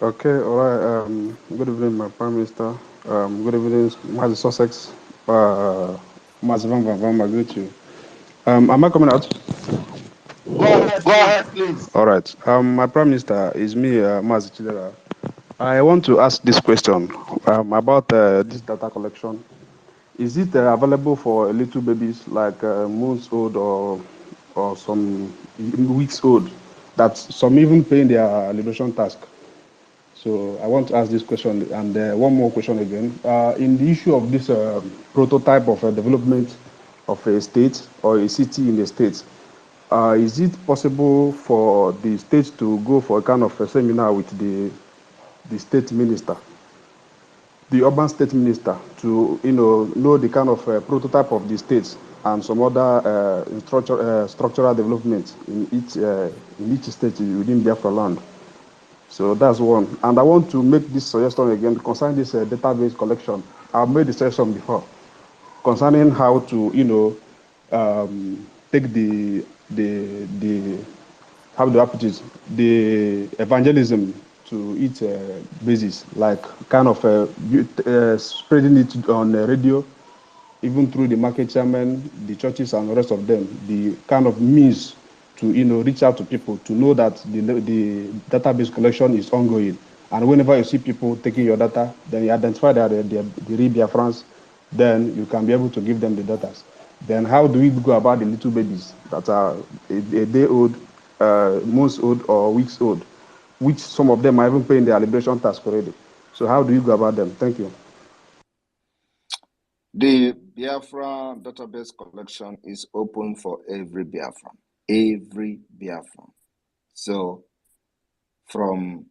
Okay, all right. Good evening, my Prime Minister. Good evening, Mazi Sussex. Mazi Van Van Van, I greet you. Am I coming out? Go ahead, please. All right. My Prime Minister is me, Mazi Chidera. I want to ask this question about this data collection. Is it available for little babies like months old or some weeks old that some even paying their liberation task? So I want to ask this question, and one more question again. In the issue of this prototype of development of a state or a city in the state, is it possible for the state to go for a kind of a seminar with the state minister, the urban state minister, to know the kind of prototype of the states and some other structural development in each state within Biafra land? So that's one. And I want to make this suggestion again concerning this database collection. I've made the suggestion before concerning how to, take how do I put it, the evangelism to its basis, like kind of spreading it on the radio, even through the market chairman, the churches and the rest of them, the kind of means to reach out to people to know that the database collection is ongoing. And whenever you see people taking your data, then you identify that the real BIAFRANS, then you can be able to give them the data. Then how do we go about the little babies that are a day old, months old, or weeks old, which some of them are even paying their liberation task already? So how do you go about them? Thank you. The Biafra database collection is open for every Biafran. Every Biafran. So from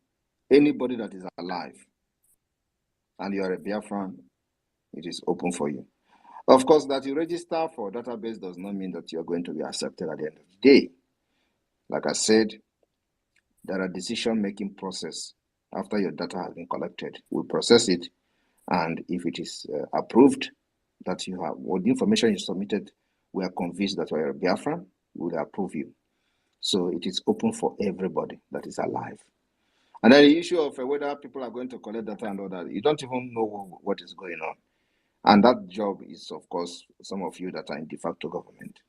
anybody that is alive and you are a Biafran, it is open for you. Of course, that you register for database does not mean that you are going to be accepted at the end of the day. Like I said, there are decision-making process after your data has been collected. We'll process it, and if it is approved that you have, all the information you submitted, we are convinced that you are a Biafran, we will approve you. So it is open for everybody that is alive. And then the issue of whether people are going to collect data and all that, you don't even know what is going on. And that job is, of course, some of you that are in de facto government.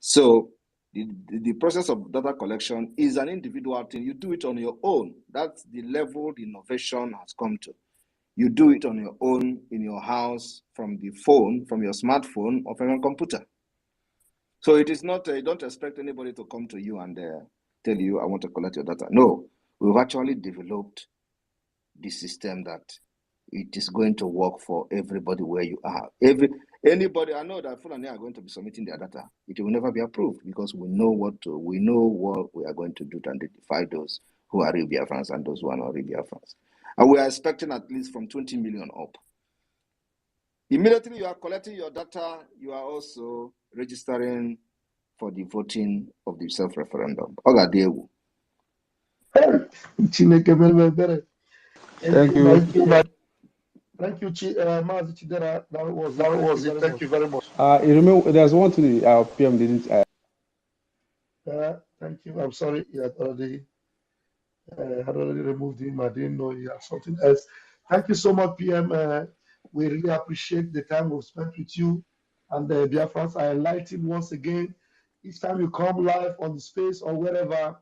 So the process of data collection is an individual thing. You do it on your own. That's the level the innovation has come to. You do it on your own, in your house, from the phone, from your smartphone, or from your computer. So it is not, you don't expect anybody to come to you and tell you, I want to collect your data. No, we've actually developed the system that it is going to work for everybody where you are. Anybody, I know that Fulani are going to be submitting their data. It will never be approved because we know what we are going to do to identify those who are real Biafrans and those who are not real Biafrans. And we are expecting at least from 20 million up. Immediately you are collecting your data, you are also registering for the voting of the self-referendum. Ogadewu. Thank you. Thank you, Mazi Chidera. That was it. Thank you very much. There's one thing our PM didn't. Thank you. I'm sorry. He had already removed him. I didn't know he had something else. Thank you so much, PM. We really appreciate the time we've spent with you and the Biafrans. I highlight him once again. Each time you come live on the space or wherever,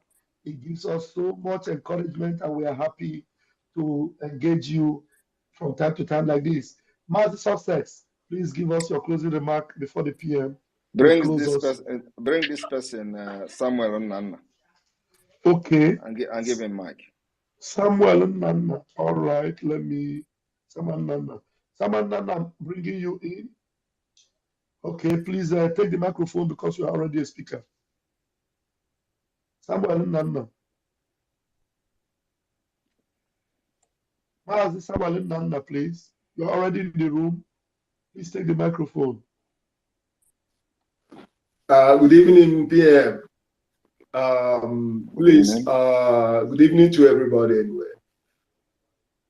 it gives us so much encouragement, and we are happy to engage you from time to time like this. Mazi Sussex, please give us your closing remark before the PM. Bring this person, Samuel Nana. Okay. And give him mic. Samuel Nana. All right, Samuel Nana. Samuel Nana, I'm bringing you in. Okay, please take the microphone because you are already a speaker. Samuel Nana. Mazi Sabalin Nanda, please. You're already in the room. Please take the microphone. Good evening, PM. Please, good evening to everybody anyway.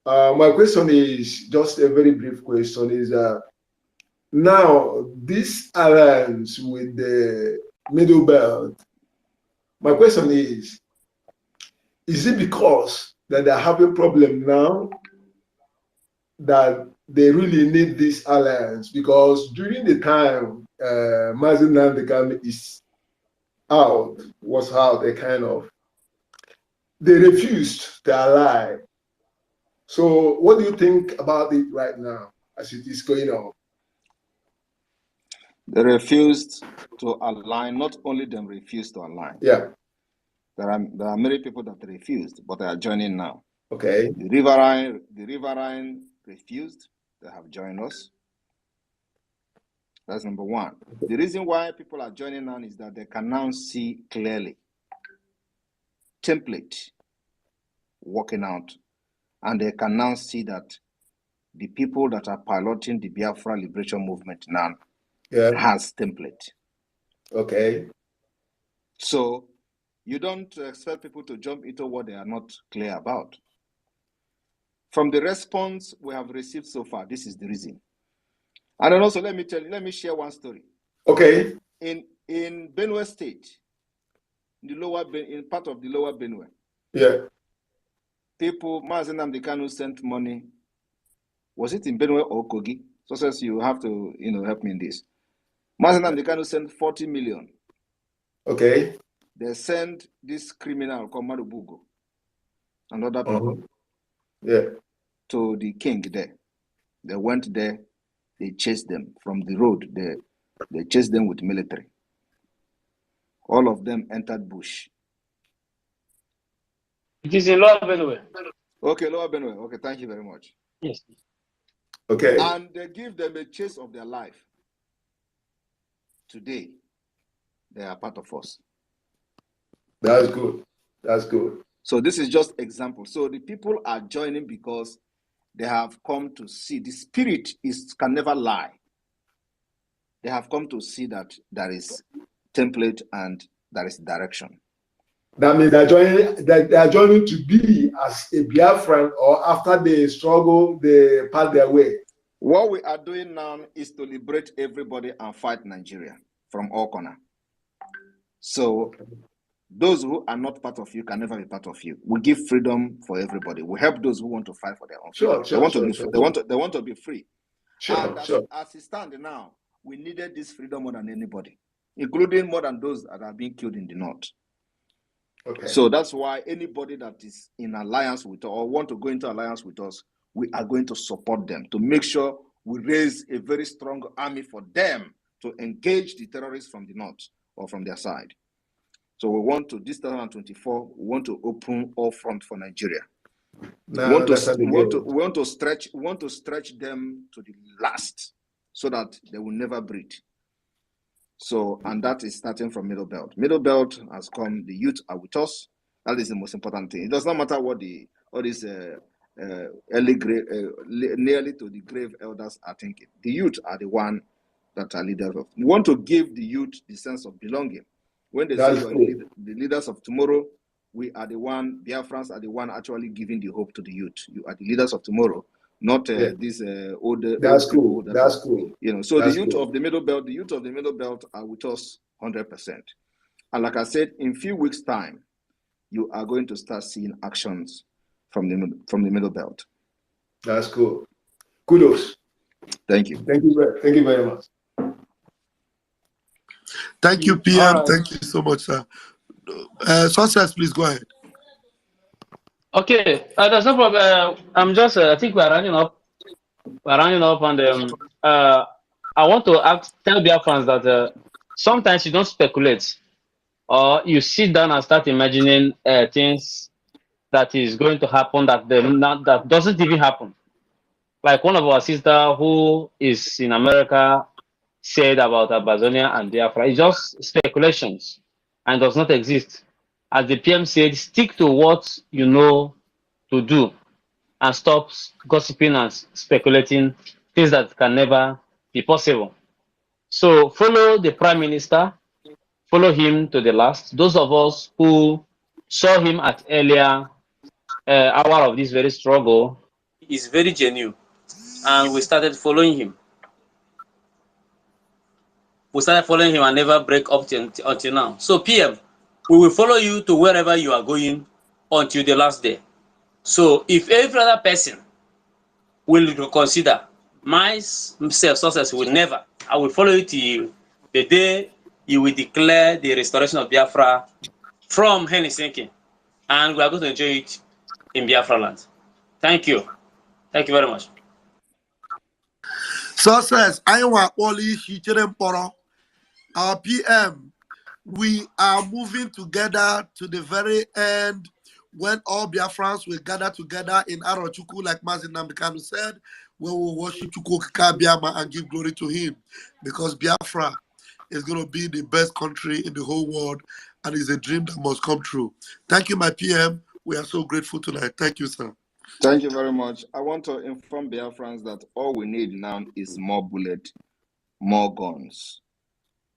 My question is just a very brief question, is now this alliance with the Middle Belt, my question is it because that they have a problem now that they really need this alliance? Because during the time Mazi Nnamdi was out, a kind of, they refused to ally. So what do you think about it right now as it is going on? They refused to align. Not only them refused to align. Yeah. There are many people that refused, but they are joining now. Okay. The Riverine refused. They have joined us. That's number one. The reason why people are joining now is that they can now see clearly template working out, and they can now see that the people that are piloting the Biafra liberation movement now has template. Okay. So you don't expect people to jump into what they are not clear about. From the response we have received so far, this is the reason. And then also, let me share one story. Okay. In Benue State, in part of the lower Benue, yeah, people, Mazi Nnamdi Kanu sent money. Was it in Benue or Kogi? So says you have to, help me in this. Mazi Nnamdi Kanu sent 40 million. Okay. They sent this criminal called Marubugo and other people to the king there. They went there, they chased them from the road. They chased them with military. All of them entered bush. It is in Lower Benue. Okay, Lower Benue. Okay, thank you very much. Yes. Okay. And they give them a chase of their life. Today, they are part of us. That's good. That's good. So this is just example. So the people are joining because they have come to see the spirit can never lie. They have come to see that there is template and there is direction. That means they are joining to be as a Biafran, or after they struggle, they pass their way. What we are doing now is to liberate everybody and fight Nigeria from all corners. So those who are not part of you can never be part of you. We give freedom for everybody. We help those who want to fight for their own freedom. They want to be free. And as it stands now, we needed this freedom more than anybody, including more than those that are being killed in the north. Okay. So that's why anybody that is in alliance with us or want to go into alliance with us, we are going to support them to make sure we raise a very strong army for them to engage the terrorists from the north or from their side. So we want to, this 2024, we want to open all front for Nigeria. We want to stretch them to the last so that they will never breathe. So, and that is starting from Middle Belt. Middle Belt has come, the youth are with us. That is the most important thing. It does not matter what all these nearly to the grave elders are thinking. The youth are the one that are leaders of. We want to give the youth the sense of belonging. When they say the leaders of tomorrow, we are the one, Biafrans are the one actually giving the hope to the youth. You are the leaders of tomorrow, not these older. That's cool. That's cool. So the youth of the Middle Belt are with us 100%. And like I said, in a few weeks' time, you are going to start seeing actions from the Middle Belt. That's cool. Kudos. Thank you. Thank you very much. Thank you, PM. Thank you so much, sir. Success, please go ahead. Okay, there's no problem. I'm just, I think we're running up. And I want to tell Biafrans that sometimes you don't speculate, or you sit down and start imagining things that is going to happen that doesn't even happen. Like one of our sisters who is in America said about Amazonia and Biafra. It's just speculations and does not exist. As the PM said, stick to what you know to do. and stop gossiping and speculating things that can never be possible. So follow the Prime Minister, follow him to the last. Those of us who saw him at earlier hour of this very struggle, is very genuine, and we started following him. We started following him and never break up until now. So PM, we will follow you to wherever you are going until the last day. So if every other person will reconsider, myself, success will never. I will follow you till the day you will declare the restoration of Biafra from Helsinki, and we are going to enjoy it in Biafra land. Thank you. Thank you very much. Success, Iowa, Polish, our PM, we are moving together to the very end when all Biafrans will gather together in Arochukwu, like Mazin Namdekanu said, we will worship Chukwu Biama and give glory to him, because Biafra is going to be the best country in the whole world, and it's a dream that must come true. Thank you, my PM. We are so grateful tonight. Thank you, sir. Thank you very much. I want to inform Biafrans that all we need now is more bullets, more guns,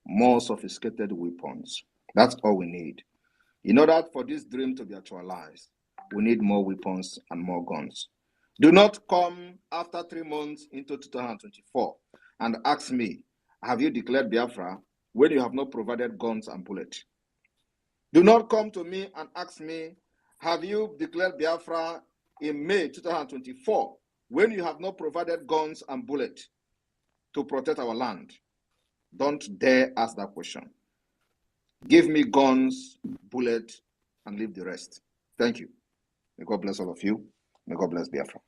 more sophisticated weapons. That's all we need. In order for this dream to be actualized, we need more weapons and more guns. Do not come after 3 months into 2024 and ask me, have you declared Biafra, when you have not provided guns and bullets? Do not come to me and ask me, have you declared Biafra in May 2024, when you have not provided guns and bullets to protect our land? Don't dare ask that question. Give me guns, bullets, and leave the rest. Thank you. May God bless all of you. May God bless Biafra.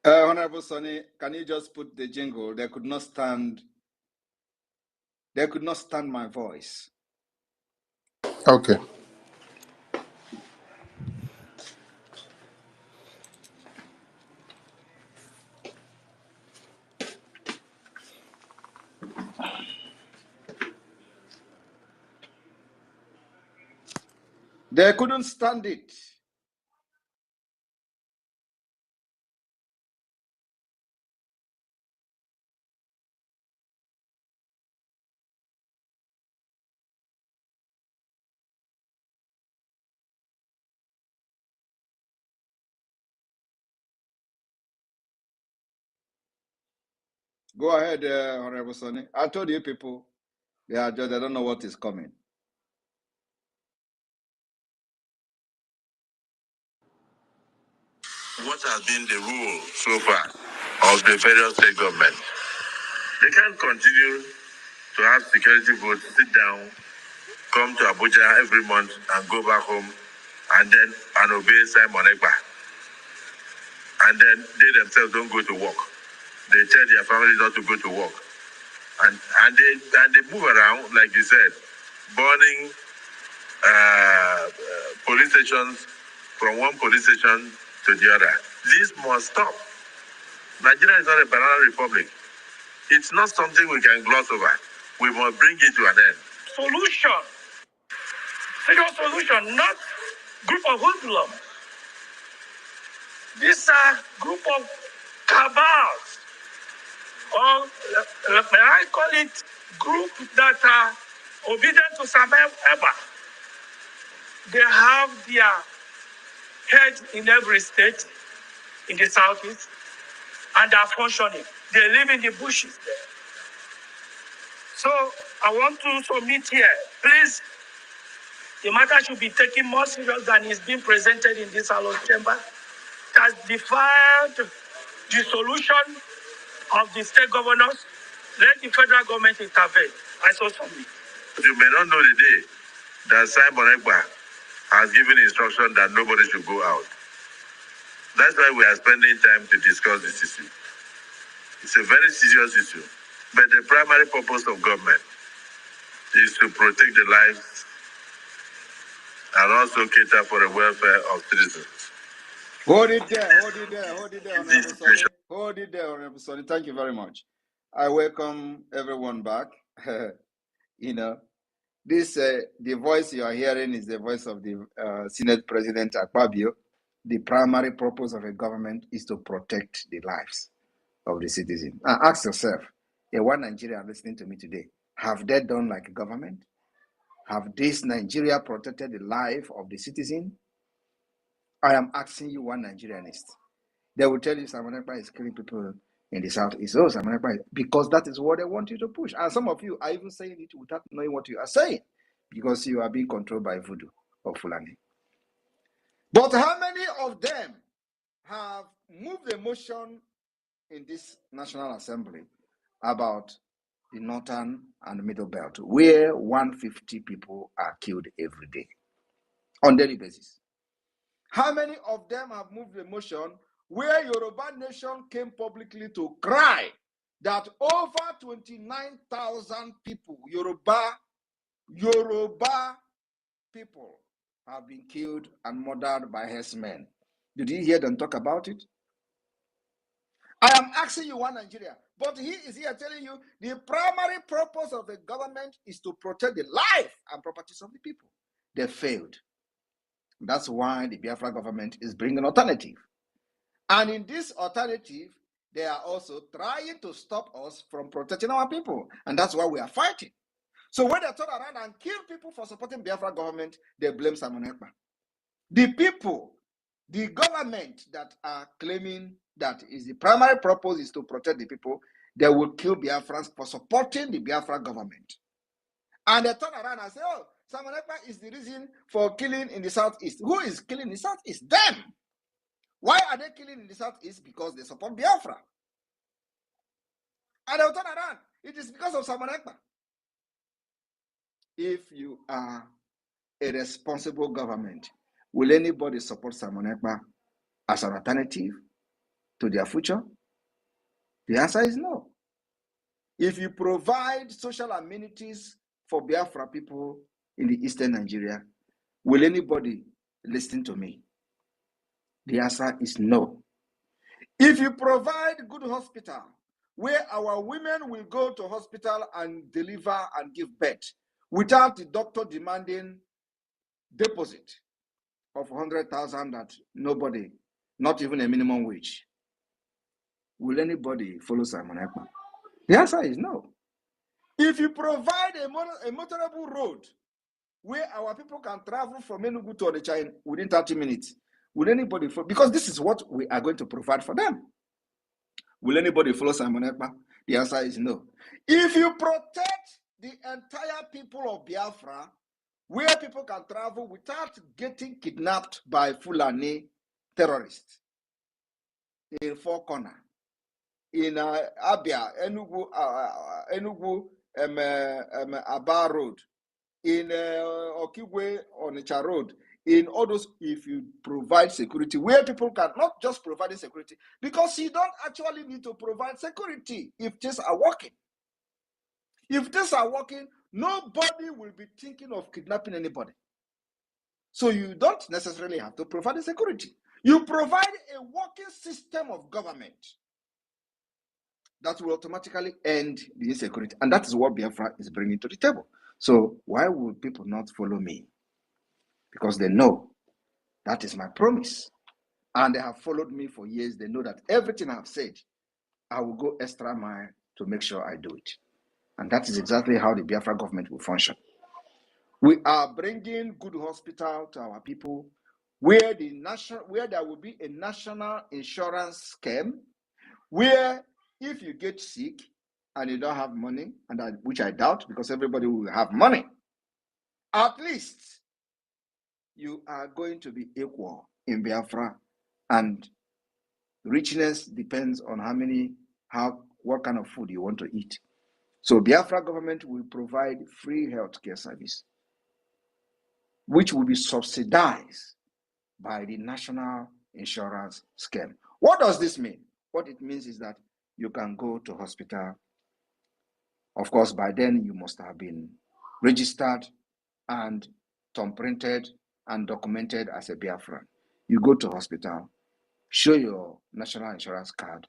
Honorable Sonny, can you just put the jingle? They could not stand my voice. Okay. They couldn't stand it. Go ahead, Honorable Sonny. I told you people, they don't know what is coming. What has been the rule so far of the various state governments? They can't continue to have security votes, sit down, come to Abuja every month and go back home and obey Simon Ekpa. And then they themselves don't go to work. They tell their families not to go to work. And they move around, like you said, burning police stations from one police station to the other. This must stop. Nigeria is not a banana republic. It's not something we can gloss over. We must bring it to an end. Solution. Serious solution, not group of hoodlums. These are group of cabals, or may I call it group that are obedient to Sam Eba. They have their head in every state in the southeast, and they are functioning. They live in the bushes there. So I want to submit here, please, The matter should be taken more serious than is being presented in this House chamber. It has defied the solution of the state governors. Let the federal government intervene. I saw something. You may not know the day that Simon Ekpa has given instruction that nobody should go out. That's why we are spending time to discuss this issue. It's a very serious issue. But the primary purpose of government is to protect the lives and also cater for the welfare of citizens. Hold it there, Honorable Sonny. Hold it there, Honorable Sonny. Thank you very much. I welcome everyone back. You know, this the voice you are hearing is the voice of the Senate President Akpabio. The primary purpose of a government is to protect the lives of the citizen. Now ask yourself, one Nigeria listening to me today, have they done like a government? Have this Nigeria protected the life of the citizen? I am asking you, one Nigerianist. They will tell you Simon Ekpa is killing people in the southeast. Oh, Simon Ekpa, because that is what they want you to push. And some of you are even saying it without knowing what you are saying, because you are being controlled by voodoo or Fulani. But how many of them have moved the motion in this National Assembly about the northern and middle belt, where 150 people are killed every day on daily basis? How many of them have moved the motion where Yoruba Nation came publicly to cry that over 29,000 people, Yoruba people, have been killed and murdered by herdsmen? Did you hear them talk about it? I am asking you, one Nigeria, but he is here telling you the primary purpose of the government is to protect the life and properties of the people. They failed. That's why the Biafra government is bringing alternative. And in this alternative, they are also trying to stop us from protecting our people. And that's why we are fighting. So when they turn around and kill people for supporting Biafra government, they blame Simon Ekpa. The people, the government that are claiming that is the primary purpose is to protect the people, they will kill Biafrans for supporting the Biafra government. And they turn around and say, oh, Simon Ekpa is the reason for killing in the southeast. Who is killing in the southeast? Them. Why are they killing in the southeast? Because they support Biafra. And they'll turn around. It is because of Simon Ekpa. If you are a responsible government, will anybody support Simon Ekpa as an alternative to their future? The answer is no. If you provide social amenities for Biafra people in the eastern Nigeria, will anybody listen to me? The answer is no. If you provide good hospital where our women will go to hospital and deliver and give birth without the doctor demanding deposit of 100,000 that nobody, not even a minimum wage, will anybody follow Simon Ekpa? The answer is no. If you provide a motorable road where our people can travel from Enugu to Onitsha within 30 minutes, will anybody follow? Because this is what we are going to provide for them. Will anybody follow Simon Ekpa? The answer is no. If you protect the entire people of Biafra, where people can travel without getting kidnapped by Fulani terrorists in Four Corner, in Abia, Enugu, Aba Road, in Okigwe, Onitsha Road, in all those, if you provide security, where people can not just provide security, because you don't actually need to provide security if things are working. If things are working, nobody will be thinking of kidnapping anybody. So you don't necessarily have to provide the security. You provide a working system of government that will automatically end the insecurity. And that is what Biafra is bringing to the table. So why would people not follow me? Because they know that is my promise. And they have followed me for years. They know that everything I've said, I will go extra mile to make sure I do it. And that is exactly how the Biafra government will function. We are bringing good hospital to our people, where there will be a national insurance scheme, where if you get sick and you don't have money, which I doubt, because everybody will have money, at least you are going to be equal in Biafra, and richness depends on what kind of food you want to eat. So Biafra government will provide free healthcare service, which will be subsidized by the national insurance scheme. What does this mean? What it means is that you can go to hospital. Of course, by then you must have been registered and thumbprinted and documented as a Biafran. You go to hospital, show your national insurance card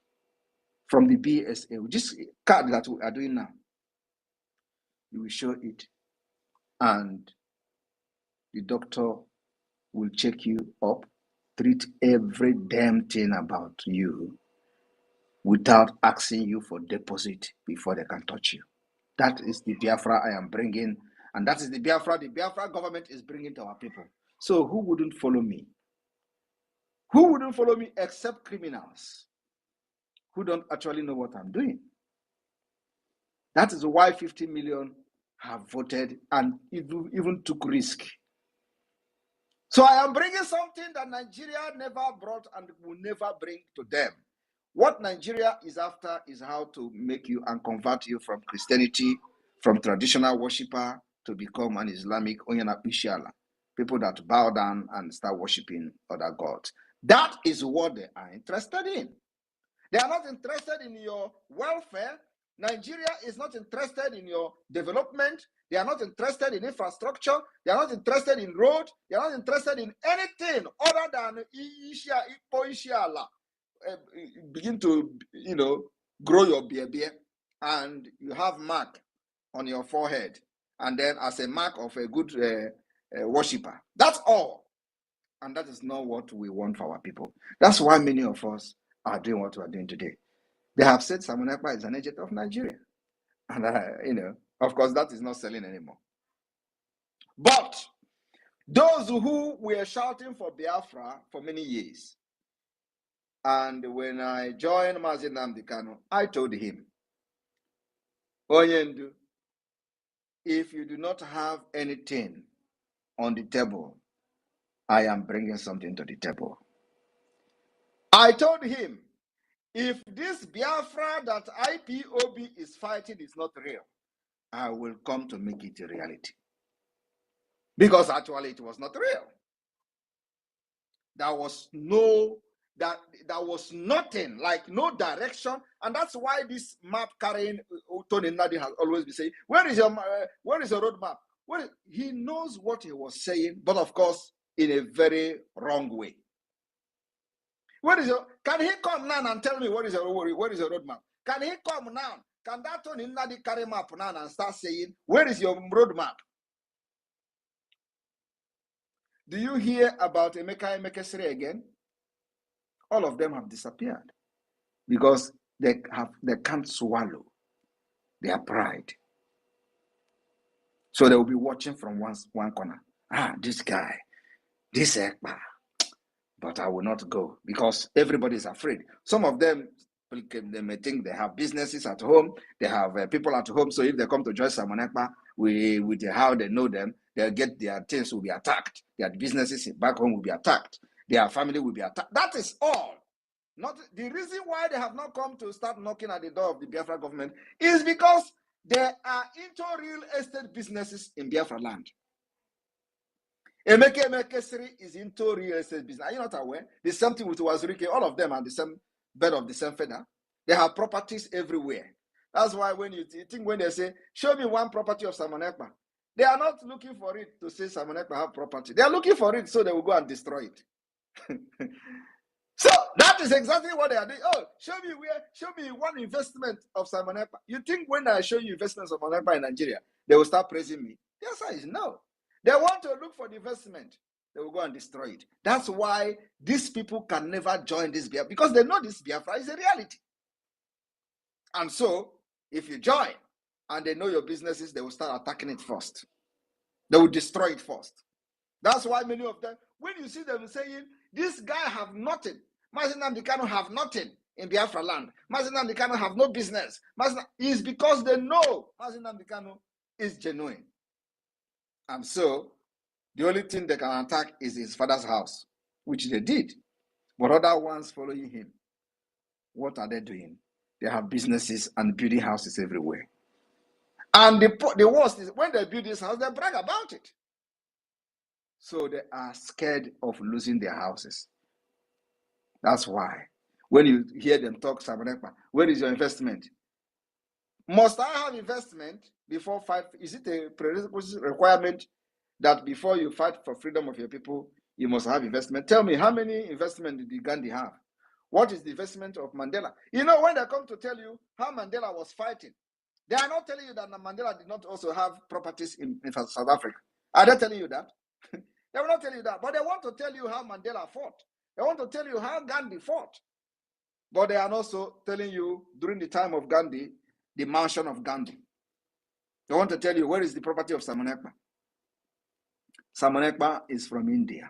from the BSA, this card that we are doing now. You will show it, and the doctor will check you up, treat every damn thing about you without asking you for deposit before they can touch you. That is the Biafra I am bringing, and that is the Biafra government is bringing to our people. So who wouldn't follow me? Who wouldn't follow me except criminals who don't actually know what I'm doing? That is why 50 million have voted and even took risk. So I am bringing something that Nigeria never brought and will never bring to them. What Nigeria is after is how to make you and convert you from Christianity, from traditional worshiper, to become an Islamic Onyanapishiyala, people that bow down and start worshiping other gods. That is what they are interested in. They are not interested in your welfare. Nigeria is not interested in your development. They are not interested in infrastructure. They are not interested in road. They are not interested in anything other than begin to, grow your beer, and you have mark on your forehead, and then as a mark of a good worshiper. That's all. And that is not what we want for our people. That's why many of us are doing what we are doing today. They have said Simon Ekpa is an agent of Nigeria. And, of course, that is not selling anymore. But those who were shouting for Biafra for many years, and when I joined Mazi Nnamdi Kanu, I told him, Onyendu, if you do not have anything on the table, I am bringing something to the table. I told him, if this Biafra that IPOB is fighting is not real, I will come to make it a reality. Because actually it was not real. There was nothing, like no direction, and that's why this map carrying Tony Nadi has always been saying, where is your roadmap? He knows what he was saying, but of course in a very wrong way. Can he come now and tell me what is your roadmap? Can he come now? Can that Tony Nadi carry map now and start saying, where is your roadmap? Do you hear about Emeka Emekesiri again? All of them have disappeared because they can't swallow their pride. So they will be watching from one corner. This guy, this Ekpa. But I will not go because everybody is afraid. Some of them, they may think they have businesses at home. They have people at home. So if they come to join Simon Ekpa, with how they know them, they'll get their things will be attacked. Their businesses back home will be attacked. Their family will be attacked. That is all. Not the reason why they have not come to start knocking at the door of the Biafra government is because they are into real estate businesses in Biafra land. Emeka Emekesiri is into real estate business. Are you not aware? The same thing with Wazirike. All of them are the same bird of the same feather. They have properties everywhere. That's why when you think when they say, show me one property of Simon Ekpa, they are not looking for it to say Simon Ekpa have property. They are looking for it so they will go and destroy it. So that is exactly what they are doing. Oh, show me one investment of Simon Ekpa. You think when I show you investments of Simon Ekpa in Nigeria, they will start praising me? The answer is no. They want to look for the investment. They will go and destroy it. That's why these people can never join this Biafra, because they know this Biafra is a reality. And so, if you join and they know your businesses, they will start attacking it first. They will destroy it first. That's why many of them, when you see them saying, this guy have nothing, Mazi Nnamdi Kanu have nothing in Biafra land, Mazi Nnamdi Kanu have no business, is because they know Mazi Nnamdi Kanu is genuine. And so, The only thing they can attack is his father's house, which they did. But other ones following him, what are they doing? They have businesses and building houses everywhere. And the worst is when they build this house, they brag about it. So they are scared of losing their houses. That's why when you hear them talk, where is your investment? Must I have investment before fight? Is it a prerequisite requirement that before you fight for freedom of your people, you must have investment? Tell me, how many investment did Gandhi have? What is the investment of Mandela? You know, when they come to tell you how Mandela was fighting, they are not telling you that Mandela did not also have properties in South Africa. Are they telling you that? They will not tell you that, but they want to tell you how Mandela fought. They want to tell you how Gandhi fought. But they are also telling you, during the time of Gandhi, the mansion of Gandhi. They want to tell you, where is the property of Simon Ekpa? Simon Ekpa is from India.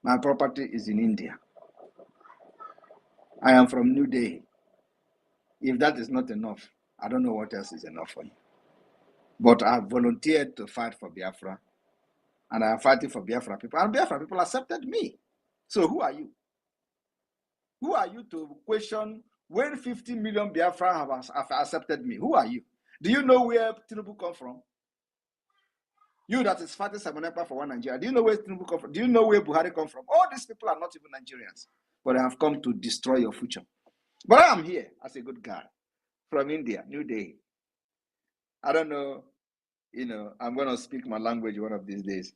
My property is in India. I am from New Delhi. If that is not enough, I don't know what else is enough for you. But I have volunteered to fight for Biafra, and I am fighting for Biafra people, and Biafra people accepted me. So who are you? Who are you to question when 50 million Biafra have accepted me? Who are you? Do you know where Tinubu come from? You that is fighting Simon Ekpa for one Nigeria. Do you know where Tinubu come from? Do you know where Buhari come from? All these people are not even Nigerians, but they have come to destroy your future. But I am here as a good guy from India, New Delhi. I don't know, I'm going to speak my language one of these days.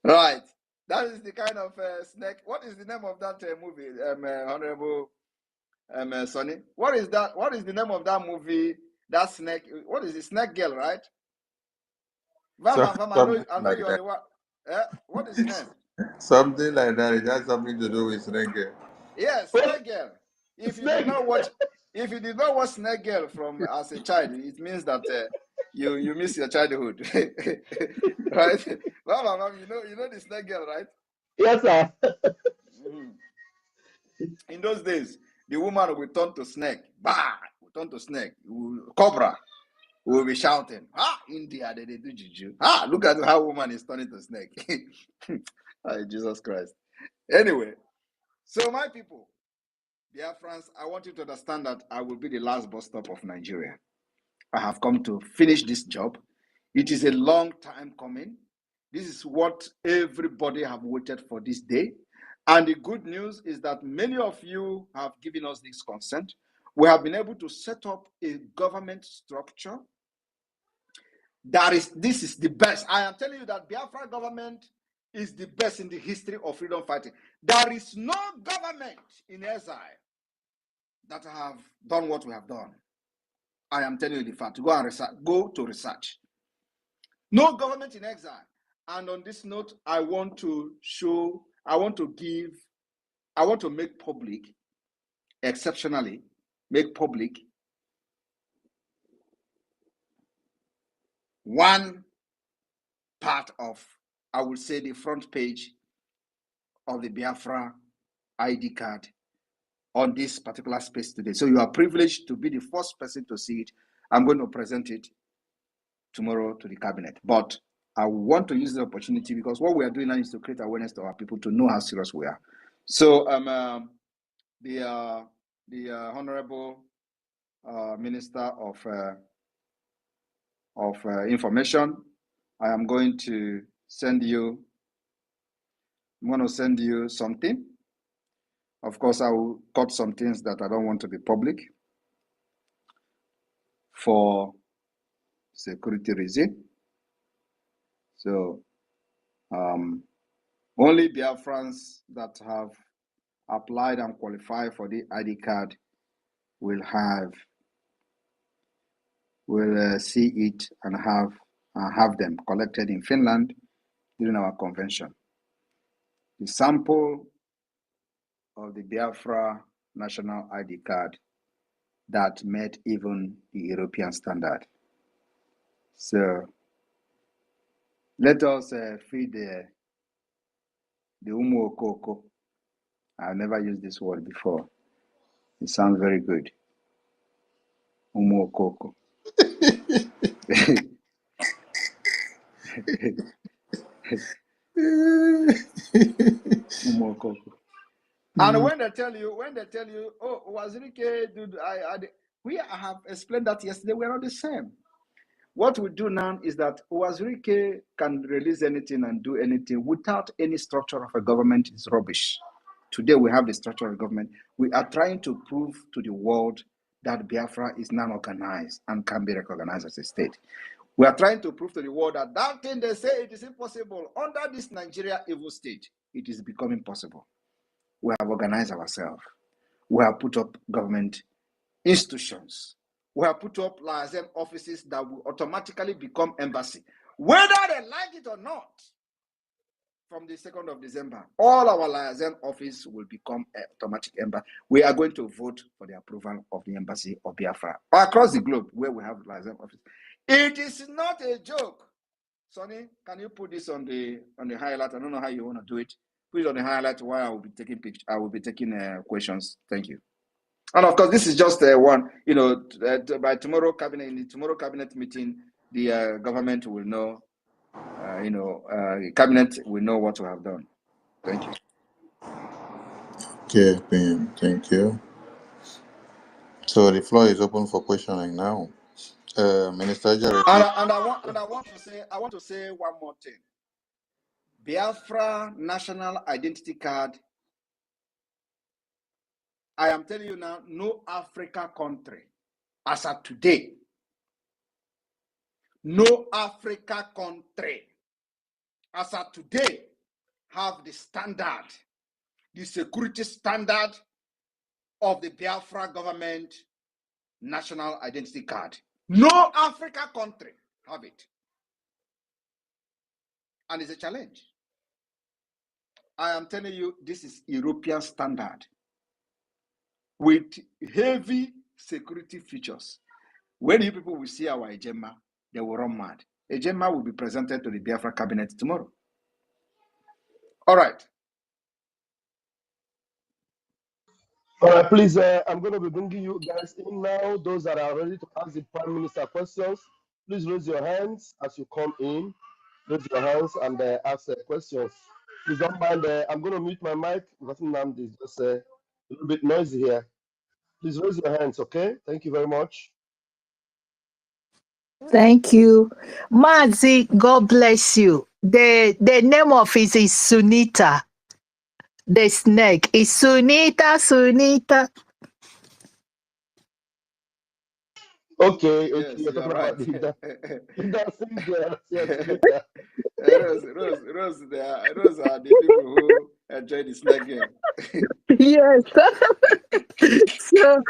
Right. That is the kind of snake. What is the name of that movie, Honorable Sonny? What is that? What is the name of that movie? That snake. What is it? Snake Girl, right? I know Like you're that. the one. What is the name? Something like that. It has something to do with reggae. Yes, Snake Girl. If you did not watch Snake Girl from as a child, it means that you miss your childhood, right? Mom, you know the Snake Girl, right? Yes, sir. Mhm. In those days, the woman will turn to snake. Bah! Will turn to snake. Cobra will be shouting. Ah, India, they do juju. Ah, look at how woman is turning to snake. Oh, Jesus Christ. Anyway, so my people, Biafrans, I want you to understand that I will be the last bus stop of Nigeria. I have come to finish this job. It is a long time coming. This is what everybody have waited for this day. And the good news is that many of you have given us this consent. We have been able to set up a government structure. This is the best. I am telling you that Biafra government is the best in the history of freedom fighting. There is no government in exile that have done what we have done. I am telling you the fact. Go and research. Go to research. No government in exile. And on this note, I want to make public, exceptionally, make public one part of, I would say, the front page of the Biafra ID card on this particular space today. So you are privileged to be the first person to see it. I'm going to present it tomorrow to the cabinet. But I want to use the opportunity because what we are doing now is to create awareness to our people to know how serious we are. So the Honorable Minister of Information, I am going to send you. I'm going to send you something. Of course, I will cut some things that I don't want to be public for security reason. So only Biafrans that have applied and qualified for the ID card will see it and have them collected in Finland during our convention. The sample of the Biafra national ID card that met even the European standard. So let us feed the Umu Okoko I've never used this word before. It sounds very good. Umokoko. Umokoko. And when they tell you, oh, Wazirike, dude, we have explained that yesterday, we are not the same. What we do now is that Wazirike can release anything and do anything without any structure of a government is rubbish. Today we have the structure of a government. We are trying to prove to the world that Biafra is non-organized and can be recognized as a state. We are trying to prove to the world that that thing they say it is impossible under this Nigeria evil state, it is becoming possible. We have organized ourselves. We have put up government institutions. We have put up liaison offices that will automatically become embassy, whether they like it or not. From the 2nd of December, all our liaison office will become automatic embassy. We are going to vote for the approval of the embassy of Biafra across the globe where we have liaison office. It is not a joke. Sonny, can you put this on the highlight? I don't know how you want to do it. Put it on the highlight while I will be taking pictures. I will be taking questions. Thank you. And of course, this is just one. You know, by tomorrow cabinet, in the tomorrow cabinet meeting, the government will know. Cabinet will know what we have done. Thank you. Okay, thank you. So the floor is open for questioning now. Minister Jarrett. And I want to say one more thing. Biafra national identity card. I am telling you now, no Africa country, as of today, no Africa country, as of today, have the standard, the security standard of the Biafra government national identity card. No Africa country have it. And it's a challenge. I am telling you, this is European standard with heavy security features. When you people will see our Ejema, they will run mad. Ejema will be presented to the Biafra cabinet tomorrow. All right. All right, please, I'm going to be bringing you guys in now. Those that are ready to ask the Prime Minister questions, please raise your hands as you come in. Raise your hands and ask questions. Please don't mind, I'm going to mute my mic because Namdi is just a little bit noisy here. Please raise your hands, okay? Thank you very much. Thank you. Mazi, God bless you. The name of it is Sunita. The snake is Sunita. Okay, Yes, you're you are talking right. about the dancing girls. Yes, Sunita. Rose are the people who enjoy the snake game. Yes. So,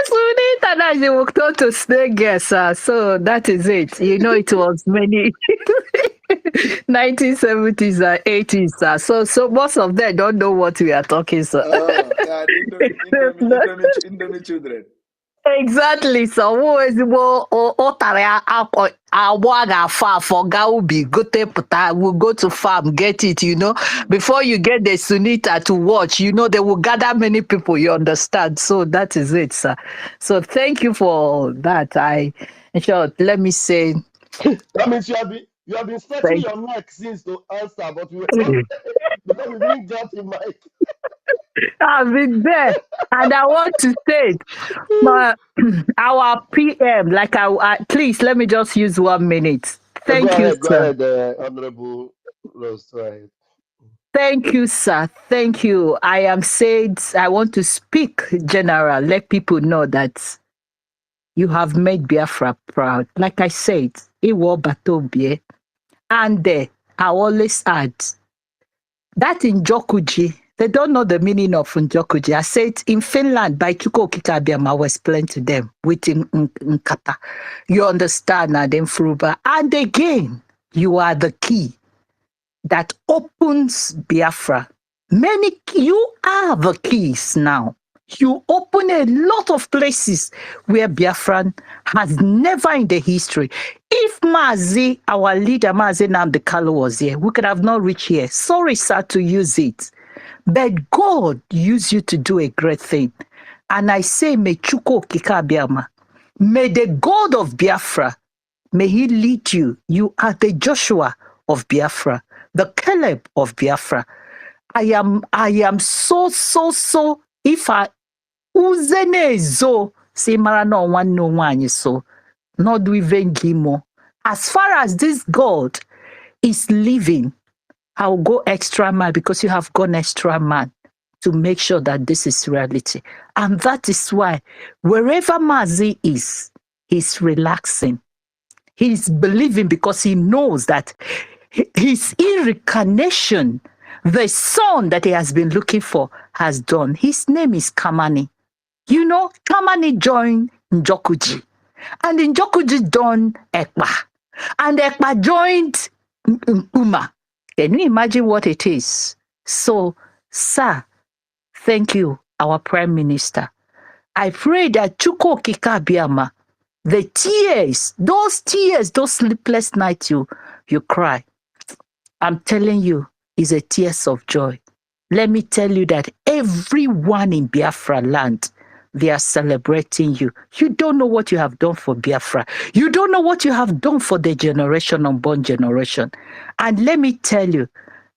Sunita, that you walked on to snake girl, sir. So that is it. You know, it was many 1970s and 80s, sir. So most of them don't know what we are talking, sir. Oh, yeah, Indomie children. Exactly. So who is more for Gaubi, gote puta, we'll go to farm, get it, you know. Before you get the Sunita to watch, you know, they will gather many people, you understand. So that is it, sir. So thank you for that. In short, let me say That means you have been stretching your neck since to answer, but we were not because we didn't get the mic. I've been there, and I want to say, our PM, like please let me just use 1 minute. Thank you, Go sir. ahead, Honorable Rose. Go ahead. Thank you, sir. Thank you. I am said I want to speak general. Let people know that you have made Biafra proud. Like I said, Iwo Batobie, and I always add that in Njokuji, they don't know the meaning of Njokuji. I said in Finland, by Chuko Kikabiam, I will explain to them with Nkata. You understand, and then Fruba. And again, you are the key that opens Biafra. You are the keys now. You open a lot of places where Biafran has never in the history. If Mazi, our leader, Mazi Nnamdi Kanu was here, we could have not reached here. Sorry, sir, to use it. But God used you to do a great thing. And I say, may Chuko Kikabiama, may the God of Biafra, may he lead you. You are the Joshua of Biafra, the Caleb of Biafra. I am so, if I uzene zo, say mara no one no one so, not do even gimo. As far as this God is living, I'll go extra mile because you have gone extra mile to make sure that this is reality. And that is why wherever Mazi is, he's relaxing. He's believing because he knows that his incarnation, the son that he has been looking for, has done. His name is Kamani. You know, Kamani joined Njokuji. And Njokuji joined Ekpa. And Ekpa joined Nkuma. Can you imagine what it is? So, sir, thank you, our Prime Minister. I pray that Chuko Kikabiama, the tears, those sleepless nights you cry, I'm telling you, is a tears of joy. Let me tell you that everyone in Biafra land, they are celebrating you. You don't know what you have done for Biafra. You don't know what you have done for the generation, unborn generation. And let me tell you,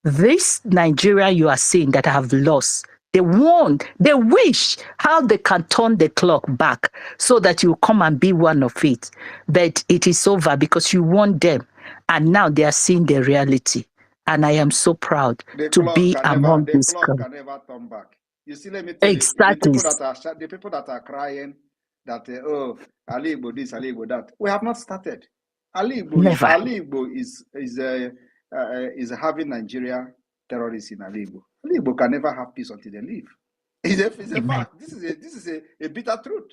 this Nigeria you are seeing that have lost, they want, they wish how they can turn the clock back so that you come and be one of it. But it is over because you want them. And now they are seeing the reality. And I am so proud to be among this clock crowd. can never turn back. You see, let me tell Exactly. you, the people that are crying that oh, Ali Igbo this, Ali Igbo that. We have not started. Ali Igbo is having Nigeria terrorists in Ali Igbo. Ali Igbo can never have peace until they leave. It's a fact. This is a bitter truth.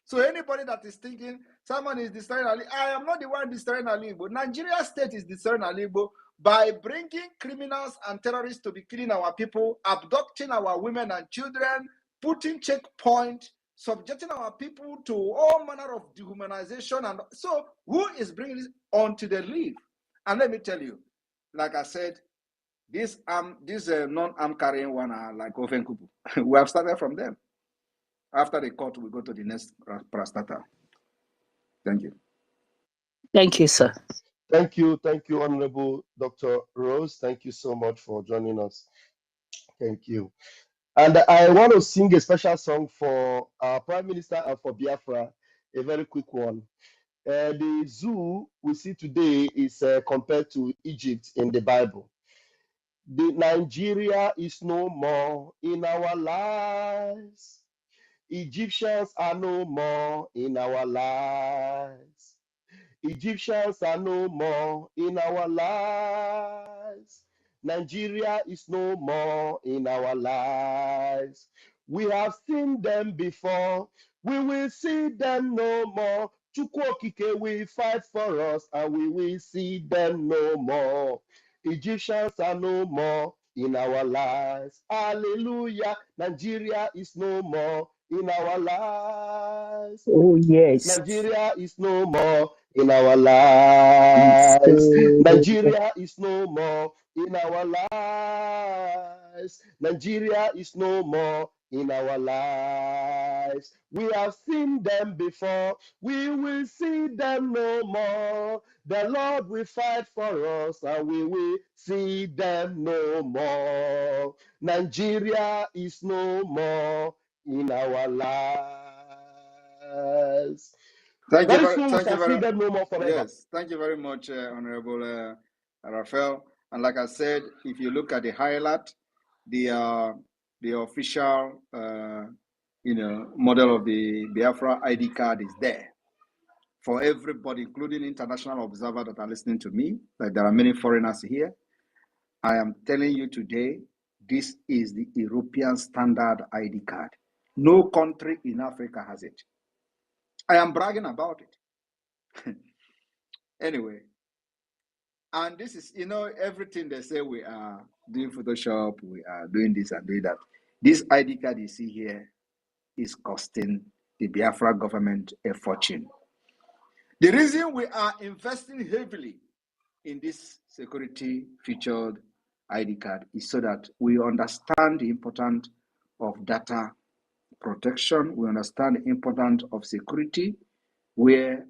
So anybody that is thinking someone is destroying Ali, I am not the one destroying Ali Igbo. Nigeria state is destroying Ali Igbo by bringing criminals and terrorists to be killing our people, abducting our women and children, putting checkpoint, subjecting our people to all manner of dehumanization. And so who is bringing this on to the leave? And let me tell you, like I said, this non-arm carrying one are like Ovenkubu. We have started from them. After the court, we go to the next prastata. Thank you. Thank you, sir. Thank you, Honorable Dr. Rose. Thank you so much for joining us. Thank you. And I want to sing a special song for our Prime Minister and for Biafra, a very quick one. The zoo we see today is compared to Egypt in the Bible. The Nigeria is no more in our lives. Egyptians are no more in our lives. Egyptians are no more in our lives. Nigeria is no more in our lives. We have seen them before. We will see them no more. Chukwokike will fight for us and we will see them no more. Egyptians are no more in our lives. Hallelujah. Nigeria is no more in our lives. Oh, yes. Nigeria is no more in our lives. Nigeria is no more in our lives. Nigeria is no more in our lives. We have seen them before. We will see them no more. The Lord will fight for us and we will see them no more. Nigeria is no more in our lives. Thank you very, Soon we shall see them no more forever. Yes, thank you very much, Honorable Raphael. And like I said, if you look at the highlight, the official, model of the Biafra ID card is there for everybody, including international observers that are listening to me. Like there are many foreigners here. I am telling you today, this is the European standard ID card. No country in Africa has it. I am bragging about it. Anyway, and this is, everything they say we are doing Photoshop, we are doing this and doing that. This ID card you see here is costing the Biafra government a fortune. The reason we are investing heavily in this security featured ID card is so that we understand the importance of data protection. We understand the importance of security, where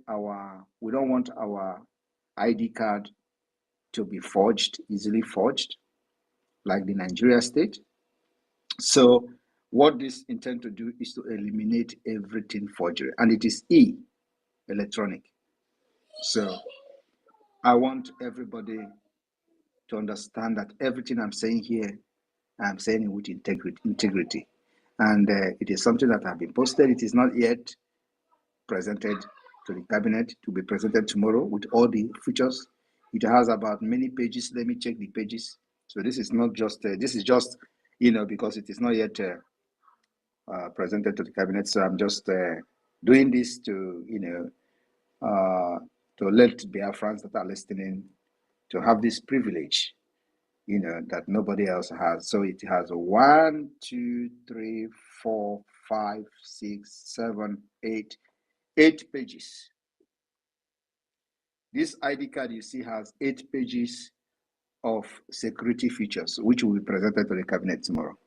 we don't want our ID card to be forged, easily forged, like the Nigeria state. So what this intend to do is to eliminate everything forgery, and it is electronic. So I want everybody to understand that everything I'm saying here, I'm saying it with integrity. And it is something that has been posted. It is not yet presented to the cabinet, to be presented tomorrow with all the features. It has about many pages. Let me check the pages. So this is not just, this is just, because it is not yet presented to the cabinet. So I'm just doing this to, to let Biafrans that are listening to have this privilege, that nobody else has. So it has 1, 2, 3, 4, 5, 6, 7, 8 pages. This ID card you see has 8 pages of security features, which will be presented to the cabinet tomorrow.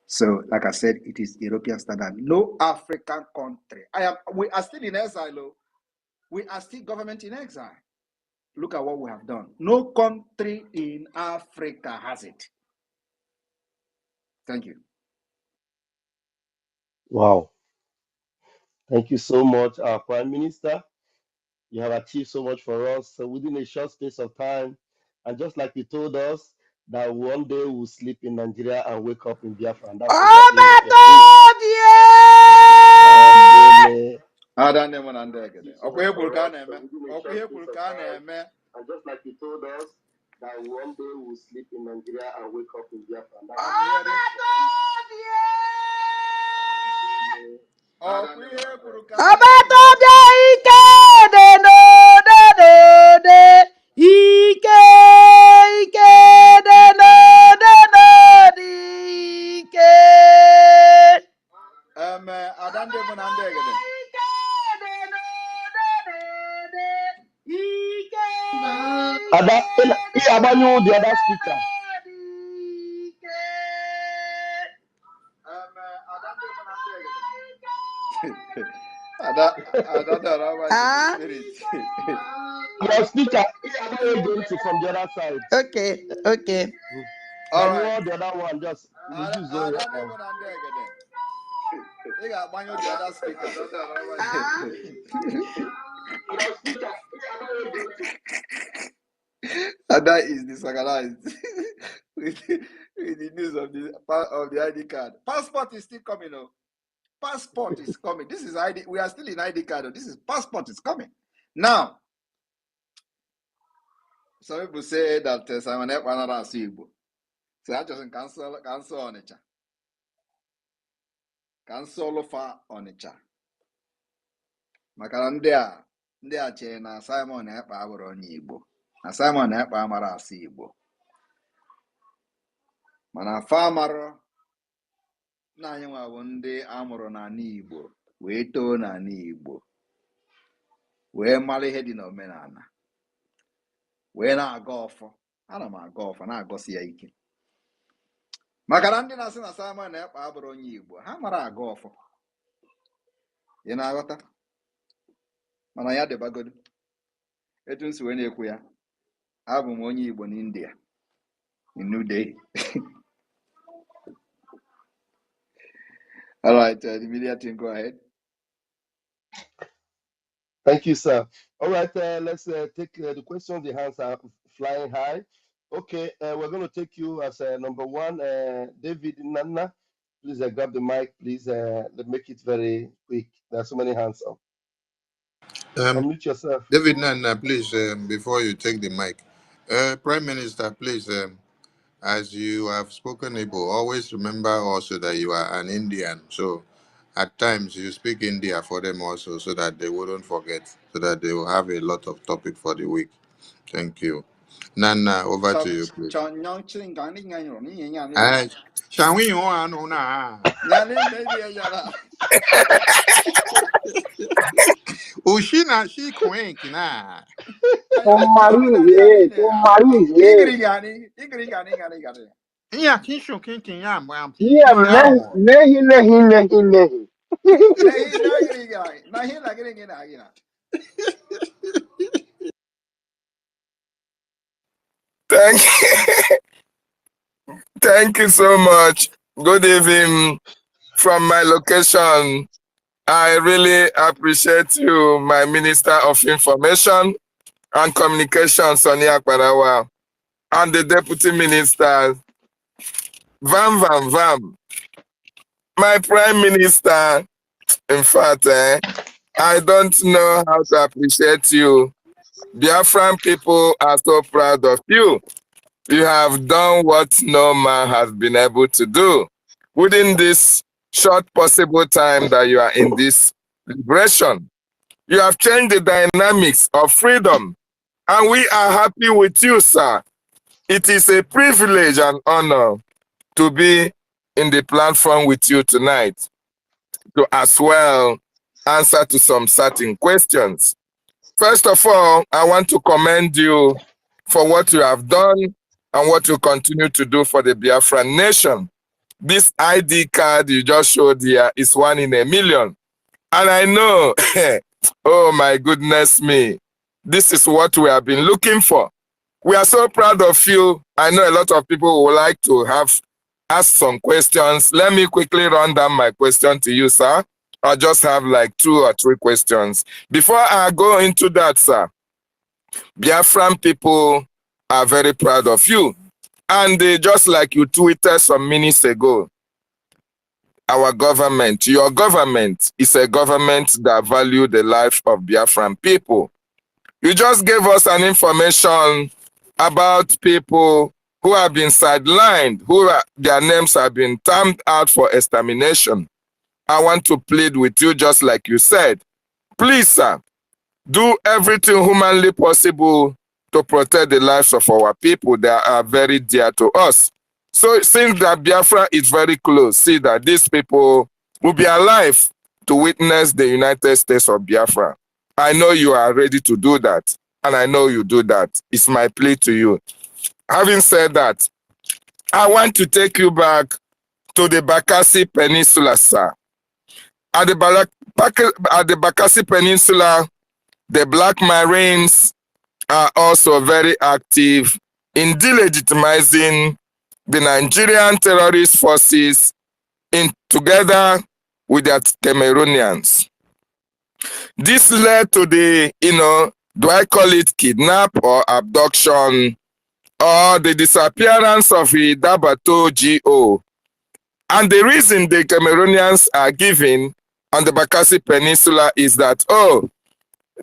So, like I said, it is European standard. No African country. We are still in exile. We are still government in exile. Look at what we have done. No country in Africa has it. Thank you. Wow. Thank you so much, our Prime Minister. You have achieved so much for us within a short space of time. And just like you told us, that one day we'll sleep in Nigeria and wake up in Biafra. And that's exactly what you're doing. And just like you told us, that one day we'll sleep in Nigeria and wake up in Biafra. And that's the other speaker. Your speaker from the other side. Okay. All right. The other one, just Butuzor. And that is disorganized with the news of the ID card. Passport is still coming. Passport is coming. This is ID. We are still in ID card. This is passport is coming. Now, some people say that Simon Ekwanara Asibo. So I just cancel Onitsha. Cancel for Onitsha. Maka ndị a chere na Simon Ekpa abụrụ onye Igbo. Na Simon Ekpa amara asụ Igbo. Mana fa amarọ na anyị nwa bụ ndị amụrụ n'ala Igbo wee too n'ala Igbo wee mara ihe dị n'omenala wee na-aga ọfọ. Ana m aga ọfọ na-agọsi ya ike. Maka na ndị na-asị na Simon Ekpa abụrụ onye Igbo ha mara aga ọfọ. Ị na-aghọta? Mana ya dịbagodo etu nsi wee na-ekwu ya, abụ m onye Igbo n'India, in New Delhi. All right, the media team, go ahead. Thank you, sir. All right, let's take the questions. The hands are flying high. Okay, we're going to take you as number one, David Nana. Please grab the mic, please. Let's make it very quick. There are so many hands up. Unmute yourself. David Nana, please, before you take the mic. Prime Minister, please, as you have spoken Igbo, always remember also that you are an Indian. So at times you speak India for them also so that they wouldn't forget, so that they will have a lot of topic for the week. Thank you. Nana, over to you, please. Shall we on na? Ushina she quenk na. Yeah, Kisho Kinkin Yam, Wampy, Yeah, Kinao. nehi. Thank thank you so much. Good evening from my location. I really appreciate you, my Minister of Information and Communications, Sonia Kwarawa, and the Deputy Minister, Vam. My Prime Minister, in fact, I don't know how to appreciate you. Biafran people are so proud of you. You have done what no man has been able to do within this short possible time that you are in this liberation. You have changed the dynamics of freedom, and we are happy with you, sir. It is a privilege and honor to be in the platform with you tonight to as well answer to some certain questions. First of all, I want to commend you for what you have done and what you continue to do for the Biafran nation. This ID card you just showed here is 1 in a million. And I know, oh my goodness me, this is what we have been looking for. We are so proud of you. I know a lot of people would like to ask some questions. Let me quickly run down my question to you, sir. I just have like 2 or 3 questions. Before I go into that, sir, Biafran people are very proud of you. And just like you tweeted some minutes ago, our government, your government, is a government that values the life of Biafran people. You just gave us an information about people who have been sidelined, their names have been termed out for extermination. I want to plead with you, just like you said. Please, sir, do everything humanly possible to protect the lives of our people that are very dear to us. So since that Biafra is very close, see that these people will be alive to witness the United States of Biafra. I know you are ready to do that, and I know you do that. It's my plea to you. Having said that, I want to take you back to the Bakassi Peninsula, sir. At the Bakassi Peninsula, the Black Marines are also very active in delegitimizing the Nigerian terrorist forces together with their Cameroonians. This led to the, do I call it kidnap or abduction or the disappearance of the Dabato GO. And the reason the Cameroonians are giving on the Bakassi Peninsula is that,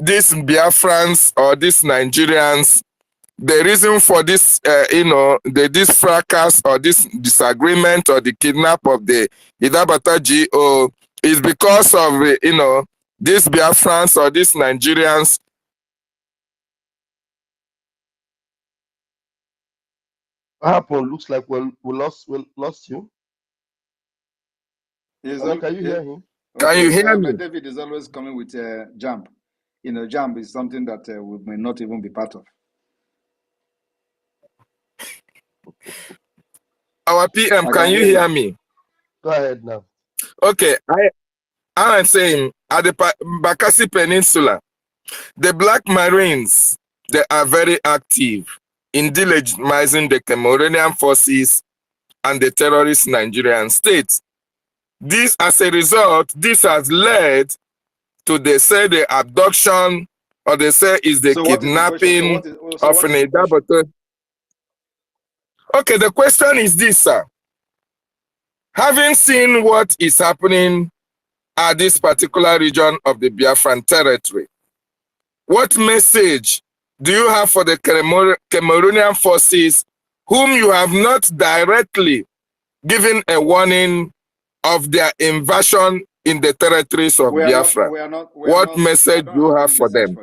these Biafrans or these Nigerians, the reason for this, this fracas or this disagreement or the kidnap of the Idabata GO is because of, these Biafrans or these Nigerians. What happened? Looks like we lost you. Hello, can you hear him? Can you hear me? David is always coming with a jump. Jump is something that we may not even be part of. Our PM, can you hear me? Go ahead now. Okay, I'm saying at the Bakassi Peninsula, the Black Marines, they are very active in delegitimizing the Cameroonian forces and the terrorist Nigerian state. This, as a result, this has led to, they say, the abduction, or they say is the kidnapping of an Idaboto. Okay, the question is this, sir. Having seen what is happening at this particular region of the Biafran territory, what message do you have for the Cameroonian forces whom you have not directly given a warning of their invasion in the territories of Biafra? What message do you have for them?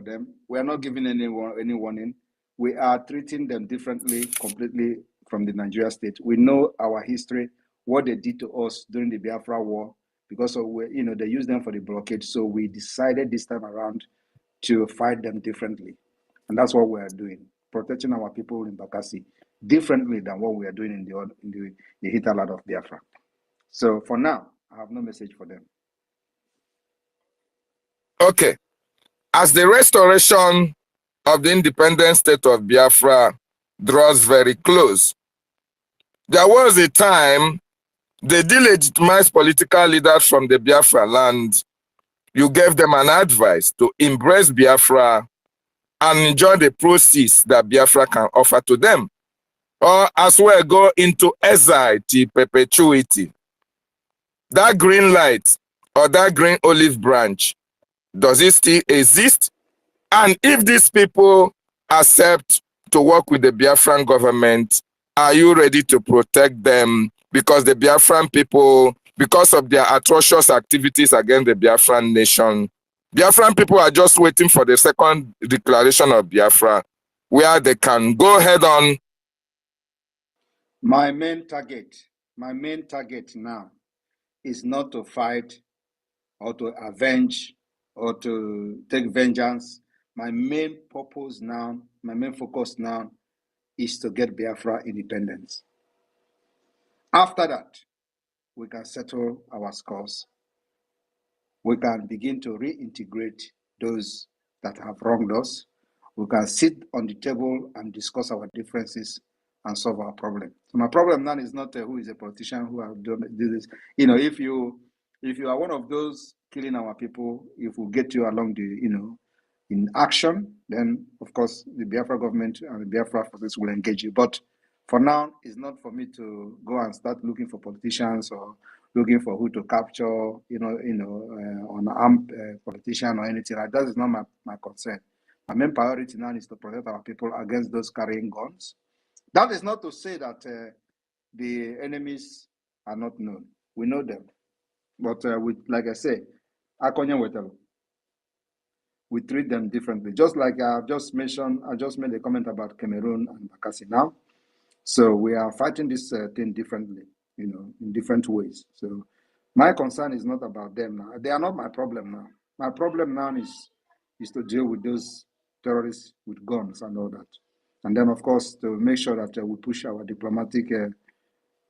We are not giving any warning. We are treating them differently, completely from the Nigeria state. We know our history. what they did to us during the Biafra war, because of, they used them for the blockade. So we decided this time around to fight them differently. And that's what we are doing, protecting our people in Bakassi differently than what we are doing in the hinterland of Biafra. So for now, I have no message for them. Okay. As the restoration of the independent state of Biafra draws very close, there was a time they delegitimized political leaders from the Biafra land. You gave them an advice to embrace Biafra and enjoy the proceeds that Biafra can offer to them, or as well go into exile to perpetuity. That green light or that green olive branch, does it still exist? And if these people accept to work with the Biafran government, are you ready to protect them? Because the Biafran people, because of their atrocious activities against the Biafran nation, Biafran people are just waiting for the second declaration of Biafra, where they can go head on. My main target now is not to fight or to avenge or to take vengeance. My main purpose now, my main focus now is to get Biafra independence. After that, we can settle our scores. We can begin to reintegrate those that have wronged us. We can sit on the table and discuss our differences and solve our problem. So my problem now is not who is a politician who have done this. If you are one of those killing our people, if we get you along the in action, then of course the Biafra government and the Biafra forces will engage you. But for now, it's not for me to go and start looking for politicians or looking for who to capture, on armed politician or anything. Like that is not my concern. My main priority now is to protect our people against those carrying guns. That is not to say that the enemies are not known. We know them. But like I say, we treat them differently. Just like I just made a comment about Cameroon and Bakassi now. So we are fighting this thing differently, in different ways. So my concern is not about them now. They are not my problem now. My problem now is to deal with those terrorists with guns and all that. And then, of course, to make sure that we push our diplomatic,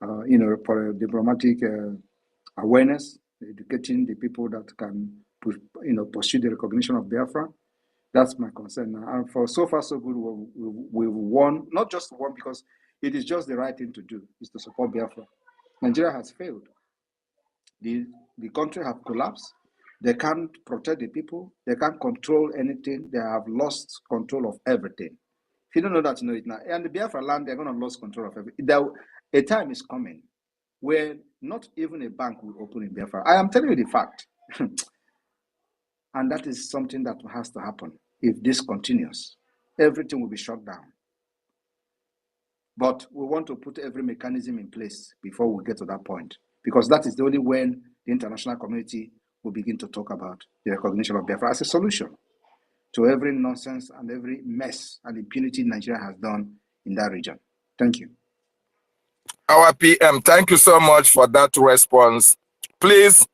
for diplomatic awareness, educating the people that can, pursue the recognition of Biafra. That's my concern now. And for so far, so good, we've won, not just won because it is just the right thing to do, is to support Biafra. Nigeria has failed. The country have collapsed. They can't protect the people. They can't control anything. They have lost control of everything. If you don't know that, you know it now. And the Biafra land, they're going to lose control of everything. A time is coming where not even a bank will open in Biafra. I am telling you the fact. And that is something that has to happen. If this continues, everything will be shut down. But we want to put every mechanism in place before we get to that point, because that is the only when the international community will begin to talk about the recognition of Biafra as a solution to every nonsense and every mess and impunity Nigeria has done in that region. Thank you. Our PM, thank you so much for that response. Please,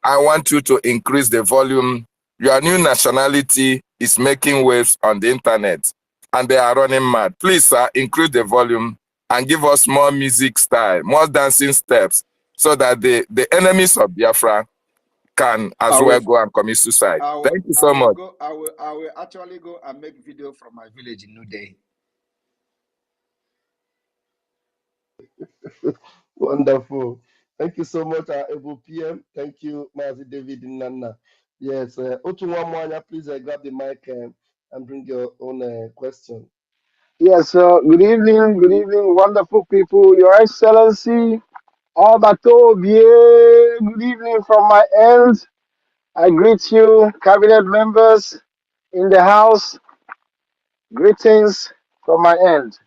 I want you to increase the volume. Your new nationality is making waves on the internet and they are running mad. Please, sir, increase the volume and give us more music style, more dancing steps, so that the enemies of Biafra can as well go and commit suicide. Thank you so much. I will actually go and make video from my village in New Day. Wonderful. Thank you so much, Able PM. Thank you, Mazi David Nana. Yes, Otunwamwanya, please grab the mic and bring your own question. Yes, good evening, wonderful people, Your Excellency, Obatobie, good evening from my end. I greet you, cabinet members in the house. Greetings from my end.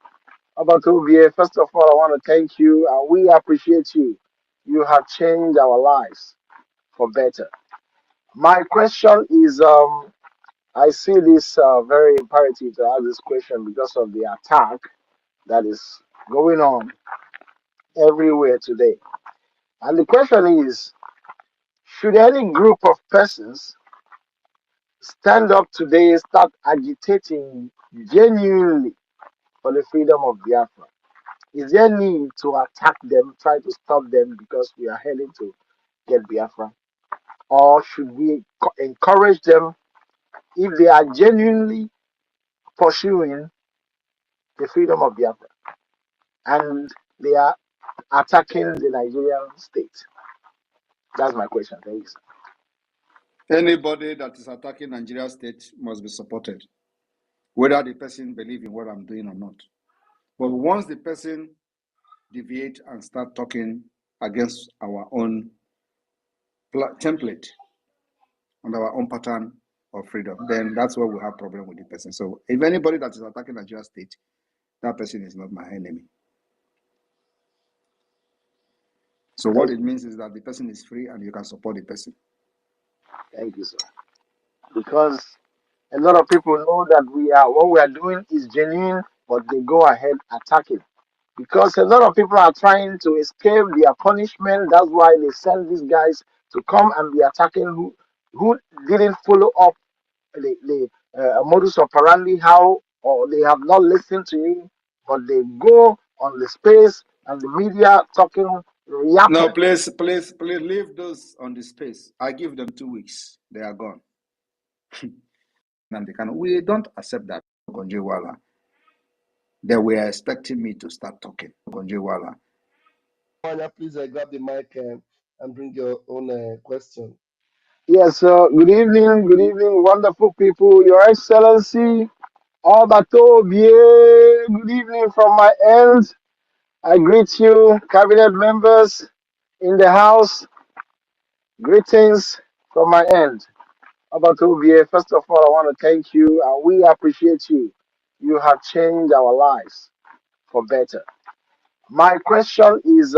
Obatobie, first of all, I want to thank you and we appreciate you. You have changed our lives for better. My question is, I see this very imperative to ask this question because of the attack that is going on everywhere today. And the question is, should any group of persons stand up today, start agitating genuinely for the freedom of Biafra? Is there need to attack them, try to stop them because we are heading to get Biafra? Or should we encourage them if they are genuinely pursuing the freedom of Biafra and they are attacking the Nigerian state? That's my question. Thank you, sir. Anybody that is attacking Nigeria state must be supported, whether the person believes in what I'm doing or not. But once the person deviate and start talking against our own template and our own pattern of freedom, then that's where we have problem with the person. So if anybody that is attacking Nigeria state, that person is not my enemy. So what it means is that the person is free and you can support the person. Thank you, sir. Because a lot of people know that what we are doing is genuine, but they go ahead attacking. Because a lot of people are trying to escape their punishment. That's why they send these guys to come and be attacking who didn't follow up the modus operandi, how, or they have not listened to you, but they go on the space and the media talking, yapping. No, please leave those on the space. I give them 2 weeks. They are gone. And we don't accept that. Gonjiwala. They were expecting me to start talking. Gonjiwala. Please grab the mic and bring your own question. Yes, good evening, wonderful people, Your Excellency, Obatobie, good evening from my end. I greet you, cabinet members in the house. Greetings from my end. Obatobie, first of all, I want to thank you and we appreciate you. You have changed our lives for better. My question is,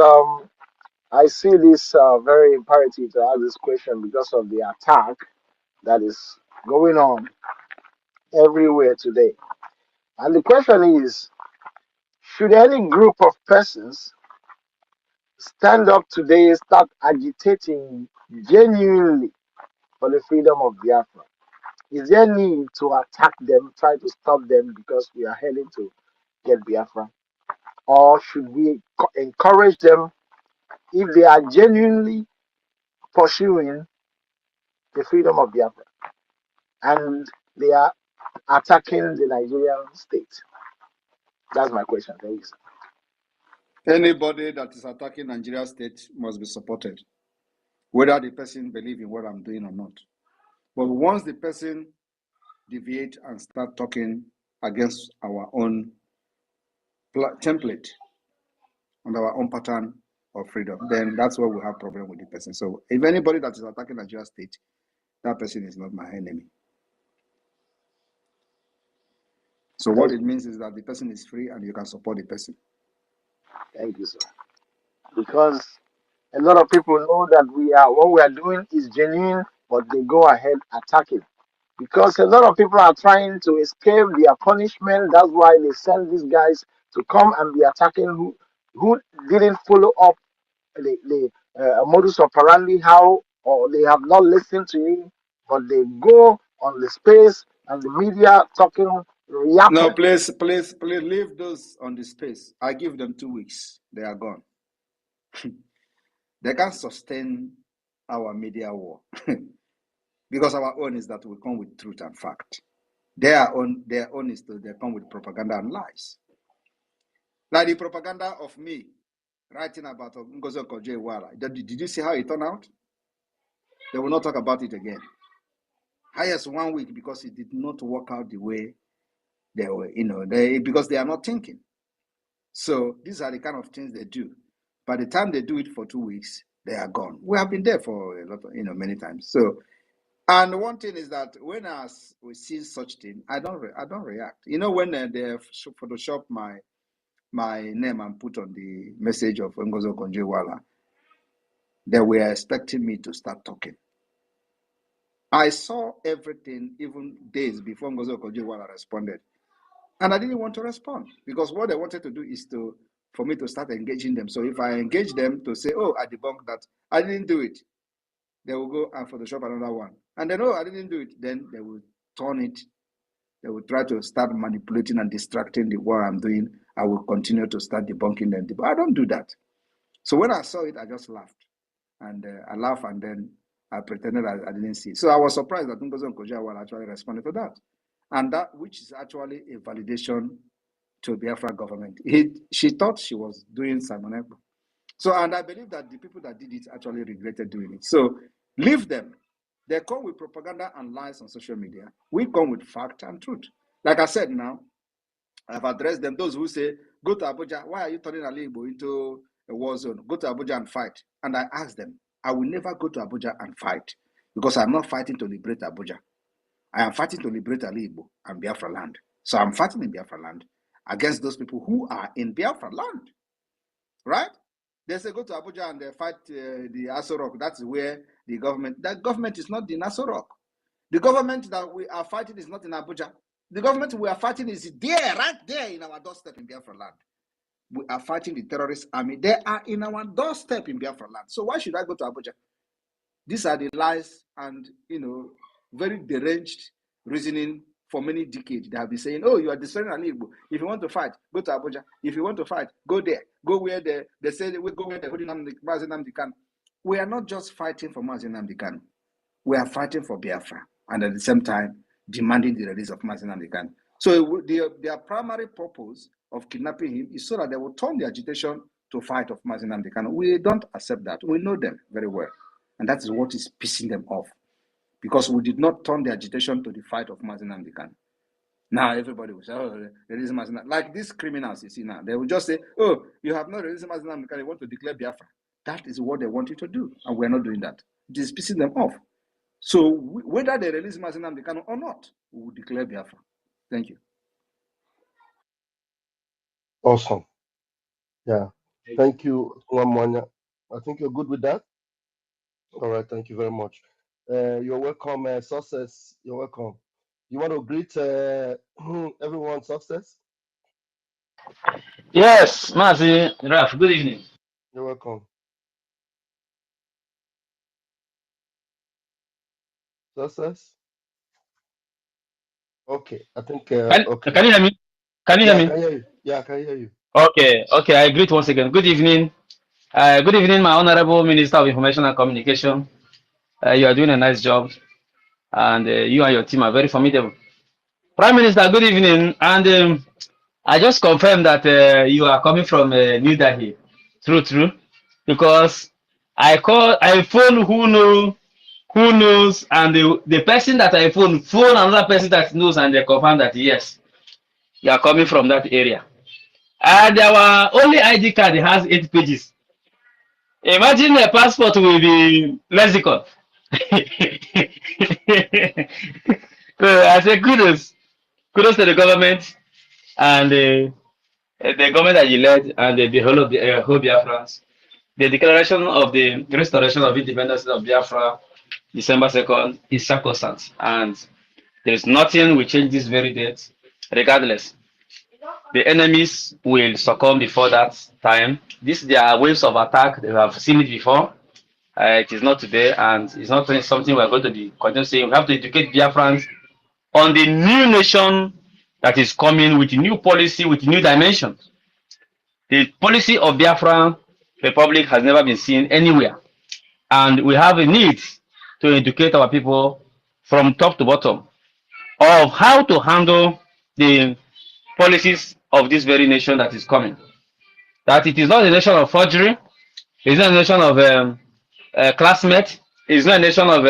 I see this very imperative to ask this question because of the attack that is going on everywhere today. And the question is, should any group of persons stand up today, start agitating genuinely for the freedom of Biafra? Is there need to attack them, try to stop them because we are heading to get Biafra? Or should we encourage them if they are genuinely pursuing the freedom of Biafra and they are attacking the Nigerian state? That's my question. Thank you, sir. Anybody that is attacking Nigeria state must be supported, whether the person believes in what I'm doing or not. But once the person deviate and start talking against our own template and our own pattern of freedom, then that's where we have problem with the person. So if anybody that is attacking Nigeria state, that person is not my enemy. So what it means is that the person is free and you can support the person. Thank you, sir. Because a lot of people know that what we are doing is genuine, but they go ahead attacking. Because a lot of people are trying to escape their punishment. That's why they send these guys to come and be attacking who didn't follow up the modus operandi, how, or they have not listened to you, but they go on the space and the media talking, yapping. No, please leave those on the space. I give them 2 weeks. They are gone. They can't sustain our media war. Because our own is that we come with truth and fact. Their own is that they come with propaganda and lies. Like the propaganda of me writing about NGOZI Kojewala. Did you see how it turned out? They will not talk about it again. Highest 1 week because it did not work out the way they were, because they are not thinking. So these are the kind of things they do. By the time they do it for 2 weeks, they are gone. We have been there for a lot of, many times. So, and one thing is that when we see such thing, I don't react. When they Photoshop my name and put on the message of NGOZI Kojewala, they were expecting me to start talking. I saw everything even days before NGOZI Kojewala responded. And I didn't want to respond because what they wanted to do is to for me to start engaging them. So if I engage them to say, oh, I debunked that, I didn't do it, they will go and Photoshop another one. And then, oh, I didn't do it. Then they will turn it. They will try to start manipulating and distracting the what I'm doing. I will continue to start debunking them. I don't do that. So when I saw it, I just laughed. And I laughed, and then I pretended I didn't see it. So I was surprised that NGOZI and Kojiawala actually responded to that. And that, which is actually a validation to Biafra government. She thought she was doing Simon Ekpa. So, and I believe that the people that did it actually regretted doing it. So leave them. They come with propaganda and lies on social media. We come with fact and truth. Like I said now, I've addressed them. Those who say, go to Abuja, why are you turning Ali Igbo into a war zone? Go to Abuja and fight. And I asked them, I will never go to Abuja and fight because I'm not fighting to liberate Abuja. I am fighting to liberate Ali Igbo and Biafra land. So I'm fighting in Biafra land against those people who are in Biafra land, right? They say go to Abuja and they fight the Aso Rock. That's where the government, that government is not in Aso Rock. The government that we are fighting is not in Abuja. The government we are fighting is there, right there in our doorstep in Biafra land. We are fighting the terrorist army. They are in our doorstep in Biafra land. So why should I go to Abuja? These are the lies and, very deranged reasoning for many decades. They have been saying, oh, you are destroying Ali Igbo. If you want to fight, go to Abuja. If you want to fight, go there. Go where they say we go where they're holding Mazi Nnamdi Kanu. We are not just fighting for Mazi Nnamdi Kanu. We are fighting for Biafra. And at the same time, demanding the release of Mazi Nnamdi Kanu. So their primary purpose of kidnapping him is so that they will turn the agitation to fight of Mazi Nnamdi Kanu. We don't accept that. We know them very well. And that is what is pissing them off. Because we did not turn the agitation to the fight of Mazi Nnamdi Kanu. Now everybody will say, oh, release Mazi Nnamdi Kanu. Like these criminals you see now, they will just say, oh, you have not released Mazi Nnamdi Kanu, you want to declare Biafra. That is what they want you to do. And we're not doing that. It is pissing them off. So whether they release Mazi Nnamdi Kanu or not, we will declare Biafra. Thank you. Awesome. Yeah. Thank you, Mwanya. I think you're good with that. All right. Thank you very much. You're welcome, Success. You're welcome. You want to greet everyone, Success? Yes, Mazi Raf, good evening. You're welcome. Success? Okay. I think, okay. Can you hear me? Can you Yeah, hear I me? can hear you. Yeah, I can hear you. Okay, I greet once again. Good evening. Good evening, my Honorable Minister of Information and Communication. You are doing a nice job, and you and your team are very formidable. Prime Minister, good evening. And I just confirmed that you are coming from New Delhi. True. Because I phone who knows, and the person that I phone another person that knows, and they confirm that yes, you are coming from that area. And our only ID card has 8 pages. Imagine a passport will be lexicon. So I say kudos to the government and the government that you led and the whole of the whole Biafrans. The declaration of the restoration of independence of Biafra, December 2nd, is sacrosanct, and there is nothing will change this very date, regardless. The enemies will succumb before that time. These their waves of attack. They have seen it before. It is not today, and it's not something we are going to be continuing saying. We have to educate Biafrans on the new nation that is coming with new policy, with new dimensions. The policy of Biafran Republic has never been seen anywhere, and we have a need to educate our people from top to bottom of how to handle the policies of this very nation that is coming. That it is not a nation of forgery, it's not a nation of classmates, it's not a nation of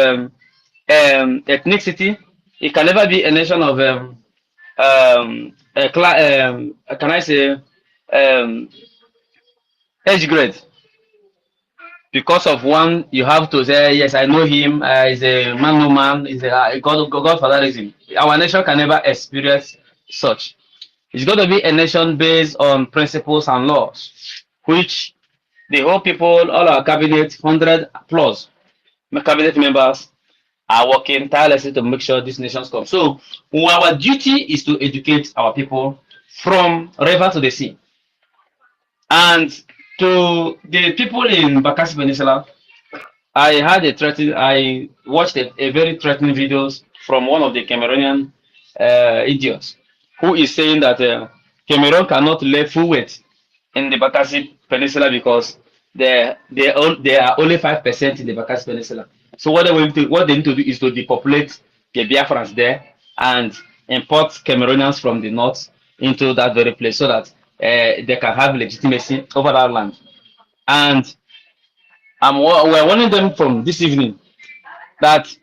ethnicity. It can never be a nation of can I say age grade. Because of one, you have to say yes, I know him. He's a man, no man. He's a godfatherism. Our nation can never experience such. It's going to be a nation based on principles and laws, which the whole people, all our cabinet, 100 plus cabinet members are working tirelessly to make sure these nations come. So our duty is to educate our people from river to the sea. And to the people in Bakassi Peninsula, I had a threatening. I watched a very threatening videos from one of the Cameroonian idiots who is saying that Cameroon cannot lay full weight in the Bakassi Peninsula because they are only 5% in the Bakassi Peninsula. So what they need to do is to depopulate the Biafrans there and import Cameroonians from the north into that very place so that they can have legitimacy over that land. And we're warning them from this evening that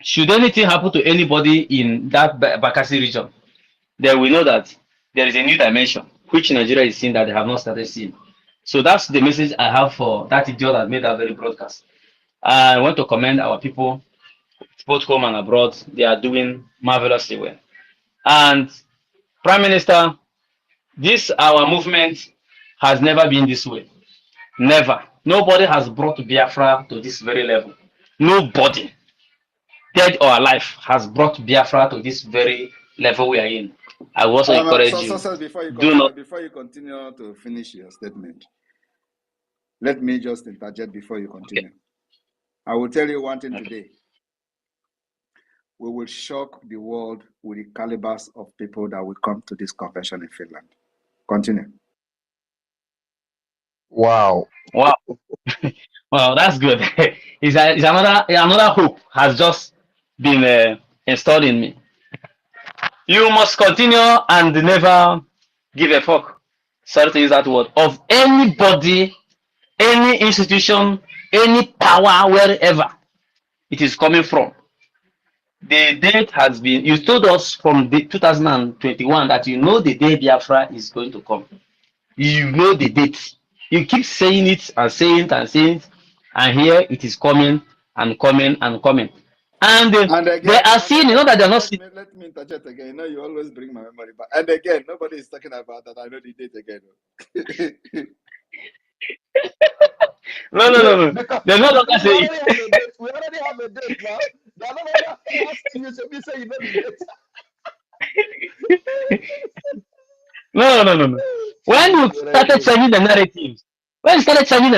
should anything happen to anybody in that Bakassi region, then we know that there is a new dimension which Nigeria is seeing that they have not started seeing. So that's the message I have for that idiot that made that very broadcast. I want to commend our people, both home and abroad. They are doing marvelously well. And Prime Minister, this our movement has never been this way. Never. Nobody has brought Biafra to this very level. Nobody, dead or alive, has brought Biafra to this very level we are in. I will also encourage you. Do not. Before you continue to finish your statement, let me just interject before you continue. Okay. I will tell you one thing today. We will shock the world with the calibers of people that will come to this convention in Finland. Continue. Wow. Wow. Well, that's good. It's another hope has just been installed in me. You must continue and never give a fuck. Sorry to use that word. Of anybody, any institution, any power, wherever it is coming from. The date has been, you told us from the 2021 that you know the day Biafra is going to come. You know the date. You keep saying it and saying it and saying it, and here it is coming and coming and coming. And again, they are seeing, you know that they're not seeing. Let me interject again. You know, you always bring my memory back. And again, nobody is talking about that. I know the date again. No. They're not longer saying we already have a date now. They're not longer asking you to say you know the date. No. When you started changing the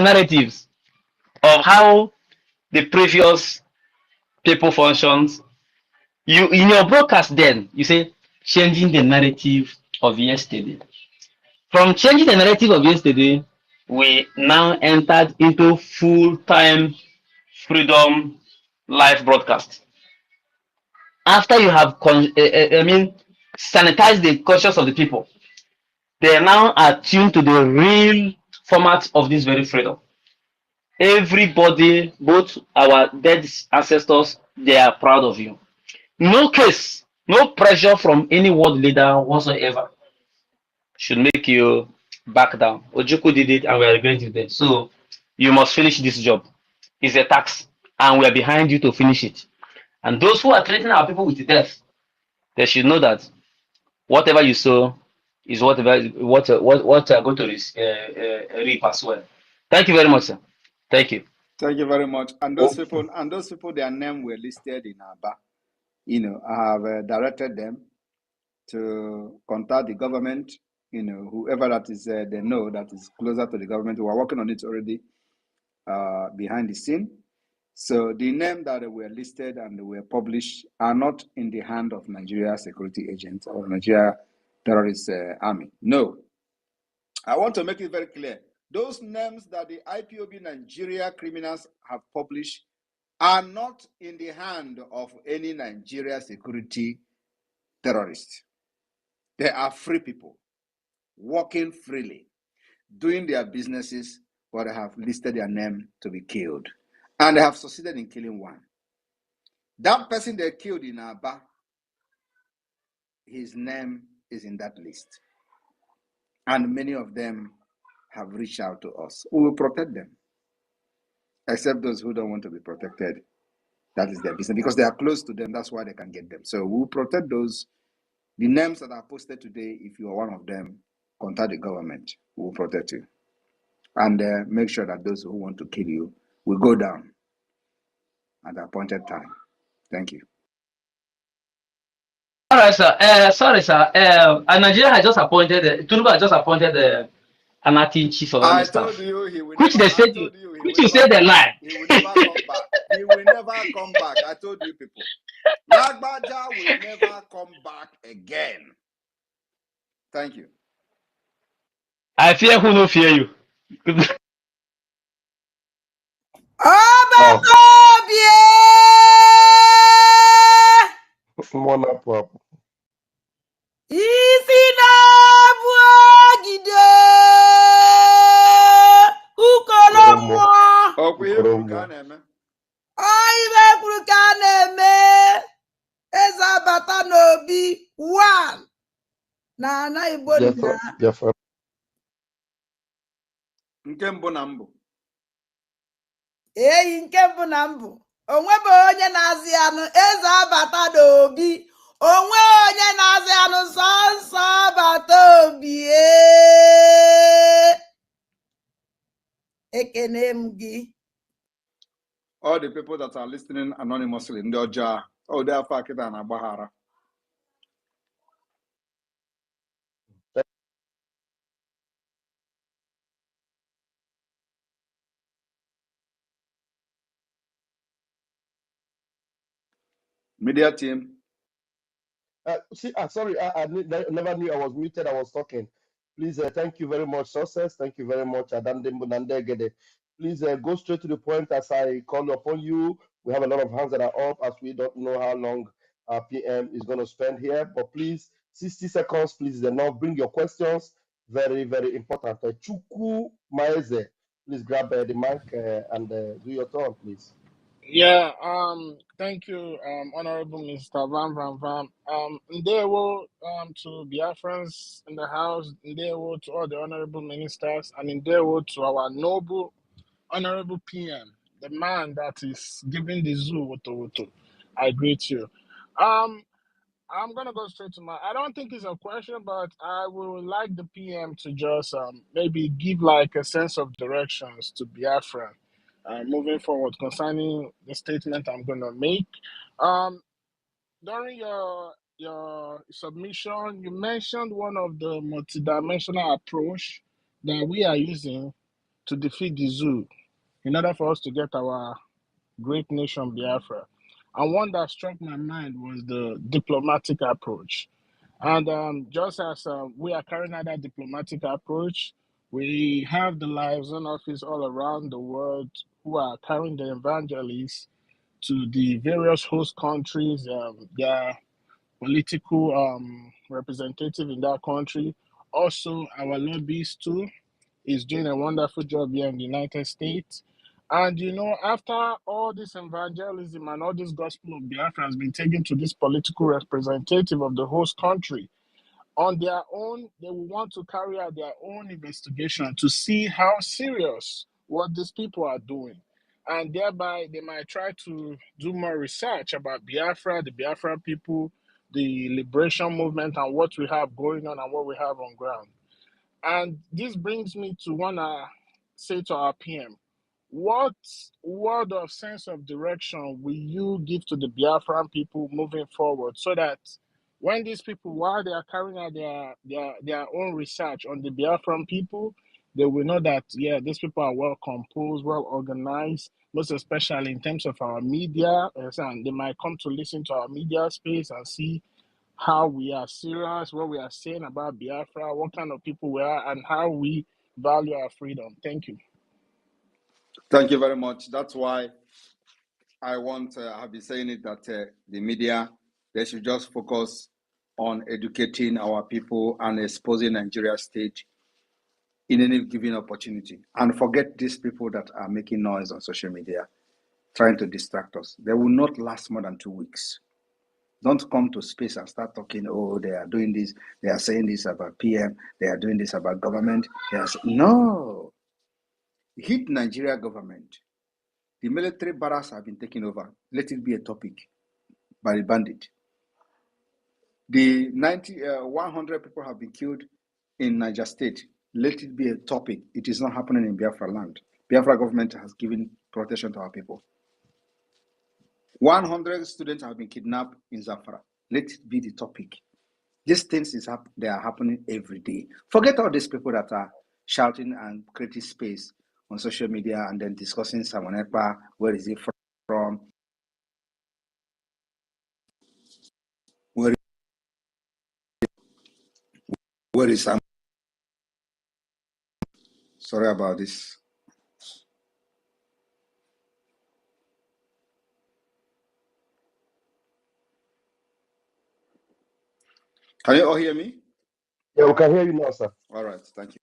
narratives, of how the previous people functions, you in your broadcast then you say changing the narrative of yesterday. From changing the narrative of yesterday, we now entered into full-time freedom live broadcast. After you have sanitized the conscience of the people, they are now attuned to the real format of this very freedom. Everybody, both our dead ancestors, they are proud of you. No case, no pressure from any world leader whatsoever should make you back down. Ojuku did it and we are regretting it. So you must finish this job. It's a tax and we are behind you to finish it. And those who are threatening our people with death, they should know that whatever you sow is what are going to reap as well. Thank you very much, sir. Thank you. Thank you very much. And those people, their name were listed in Aba. You know, I have directed them to contact the government. You know, whoever that is, they know that is closer to the government. We are working on it already behind the scene. So the name that were listed and were published are not in the hand of Nigeria security agents or Nigeria terrorist army. No. I want to make it very clear. Those names that the IPOB Nigeria criminals have published are not in the hand of any Nigeria security terrorists. They are free people, working freely, doing their businesses, but they have listed their name to be killed. And they have succeeded in killing one. That person they killed in Aba, his name is in that list. And many of them have reached out to us. We will protect them. Except those who don't want to be protected. That is their business. Because they are close to them, that's why they can get them. So we will protect those. The names that are posted today, if you are one of them, contact the government. We will protect you. And make sure that those who want to kill you will go down at the appointed time. Thank you. All right, sir. Sorry, sir. Nigeria has just appointed, Tinubu has just appointed an acting chief of army I staff, told you he will which never. they I said, told you he which will you never said they come back. lie. He will never come back. He will never come back. I told you people. Lagbaja will never come back again. Thank you. I fear who no fear you. Wow. Ọbakobie! Wonderful. Isi na-abụ ogide! Ukoro Ukoromo. mmụọ! Ọkwa ihe kwuru ka a Ukoromo. na-eme. Ọ ibe kwuru ka a na-eme. Eze abata n'obi 1 na ana Igbo nna. Biafra. Nke mbụ na mbụ. Eyi nke mbụ na mbụ. Onwebe onye na-azị anụ eze abata n'obi. Onwe onye na-azị anụ sọnsọ abata obi. Ekene m gị. All the people that are listening anonymously, ndị ọjọọ, oh, they are fucking and agbahara. Media team. Sorry, I never knew I was muted. I was talking. Please, thank you very much, Success. Thank you very much, Adandembu Nandegede. Please go straight to the point as I call upon you. We have a lot of hands that are up as we don't know how long our PM is going to spend here. But please, 60 seconds, please, enough. Bring your questions. Very, very important. Chuku Maeze, please grab the mic and do your turn, please. Yeah, thank you, Honorable Mr. Van Van Van. Ndewo, to Biafrans in the house, Ndewo to all the honorable ministers, and Ndewo to our noble, honorable PM, the man that is giving the zoo woto. I greet you. I'm gonna go straight to I don't think it's a question, but I would like the PM to just maybe give like a sense of directions to Biafra moving forward concerning the statement I'm gonna make. During your submission, you mentioned one of the multidimensional approach that we are using to defeat the zoo in order for us to get our great nation Biafra. And one that struck my mind was the diplomatic approach. And just as we are carrying out that diplomatic approach, we have the liaison office all around the world who are carrying the evangelists to the various host countries, their political representative in that country. Also, our lobbyists too is doing a wonderful job here in the United States. And after all this evangelism and all this gospel of Biafra has been taken to this political representative of the host country, on their own, they will want to carry out their own investigation to see how serious what these people are doing. And thereby, they might try to do more research about Biafra, the Biafra people, the liberation movement, and what we have going on and what we have on ground. And this brings me to want to say to our PM, what word of sense of direction will you give to the Biafran people moving forward so that when these people, while they are carrying out their own research on the Biafran people, they will know that, yeah, these people are well composed, well organized, most especially in terms of our media. And they might come to listen to our media space and see how we are serious, what we are saying about Biafra, what kind of people we are, and how we value our freedom. Thank you. Thank you very much. That's why I have been saying it that the media, they should just focus on educating our people and exposing Nigeria state in any given opportunity. And forget these people that are making noise on social media, trying to distract us. They will not last more than 2 weeks. Don't come to space and start talking, oh, they are doing this, they are saying this about PM, they are doing this about government. No. Hit Nigeria government. The military barracks have been taken over. Let it be a topic by the bandit. The 100 people have been killed in Niger State. Let it be a topic. It is not happening in Biafra land. Biafra government has given protection to our people. 100 students have been kidnapped in Zafra. Let it be the topic. These things they are happening every day. Forget all these people that are shouting and creating space on social media and then discussing Samonepa, where is it from? Where is Sam? Sorry about this. Can you all hear me? Yeah, we can hear you now, sir. All right, thank you.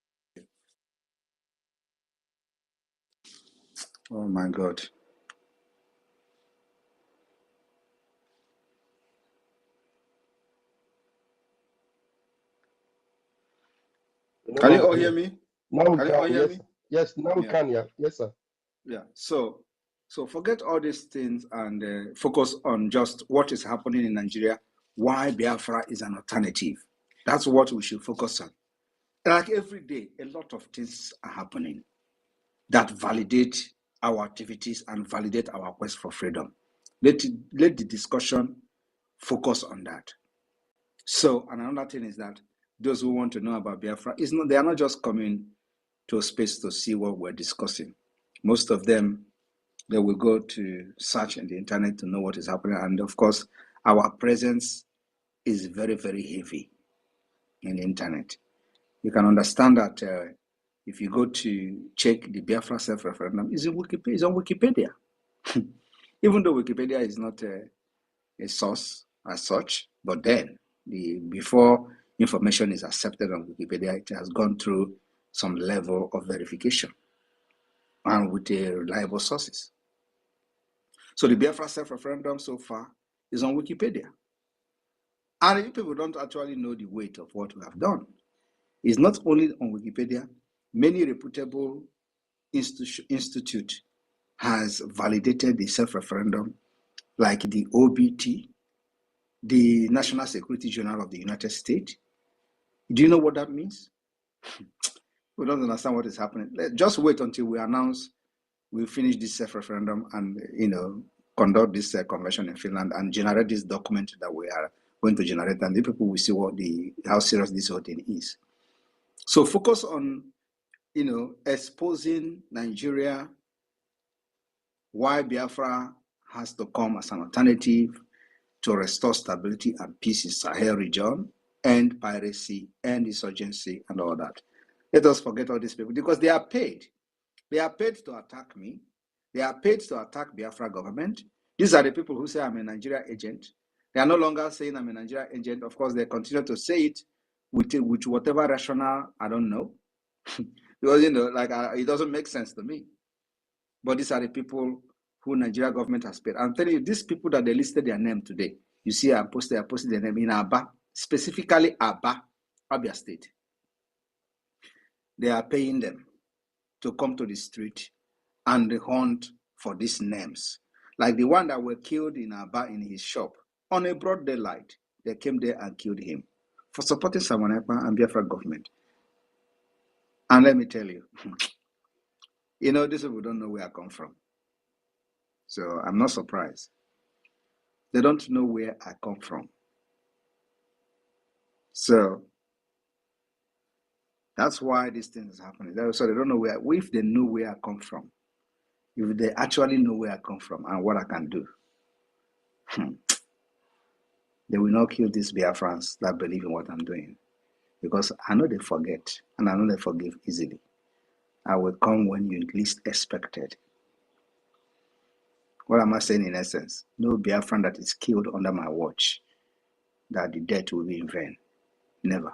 Oh my God. Can you all hear me? Now we Can you all can, hear yes. me? Yes, now we Yeah. can, yeah. Yes, sir. Yeah. So forget all these things and focus on just what is happening in Nigeria, why Biafra is an alternative. That's what we should focus on. Like every day, a lot of things are happening that validate our activities and validate our quest for freedom. Let the discussion focus on that. So, and another thing is that those who want to know about Biafra, they are not just coming to a space to see what we're discussing. Most of them, they will go to search in the internet to know what is happening. And of course, our presence is very, very heavy in the internet. You can understand that if you go to check the Biafra self-referendum, it's on Wikipedia. Even though Wikipedia is not a source as such, but then before information is accepted on Wikipedia, it has gone through some level of verification and with reliable sources. So the Biafra self-referendum so far is on Wikipedia. And you people don't actually know the weight of what we have done. It's not only on Wikipedia, many reputable institute has validated the self-referendum, like the OBT, the National Security Journal of the United States. Do you know what that means? We don't understand what is happening. Just wait until we finish this self-referendum and conduct this convention in Finland and generate this document that we are going to generate, and the people will see how serious this whole thing is. So focus on exposing Nigeria, why Biafra has to come as an alternative to restore stability and peace in Sahel region, end piracy, end insurgency, and all that. Let us forget all these people because they are paid. They are paid to attack me. They are paid to attack Biafra government. These are the people who say I'm a Nigeria agent. They are no longer saying I'm a Nigeria agent. Of course, they continue to say it with whatever rationale, I don't know. Because, it doesn't make sense to me. But these are the people who Nigeria government has paid. I'm telling you, these people that they listed their name today, you see I posted their name in Aba, specifically Aba, Abia State. They are paying them to come to the street and hunt for these names. Like the one that were killed in Aba in his shop on a broad daylight. They came there and killed him for supporting Samonepa and Biafra government. And let me tell you, these people don't know where I come from. So I'm not surprised. They don't know where I come from. So that's why this thing is happening. So they don't know if they know where I come from, if they actually know where I come from and what I can do, they will not kill these Biafrans that believe in what I'm doing. Because I know they forget and I know they forgive easily. I will come when you least expected. What am I saying in essence? No Biafran that is killed under my watch, that the death will be in vain. Never.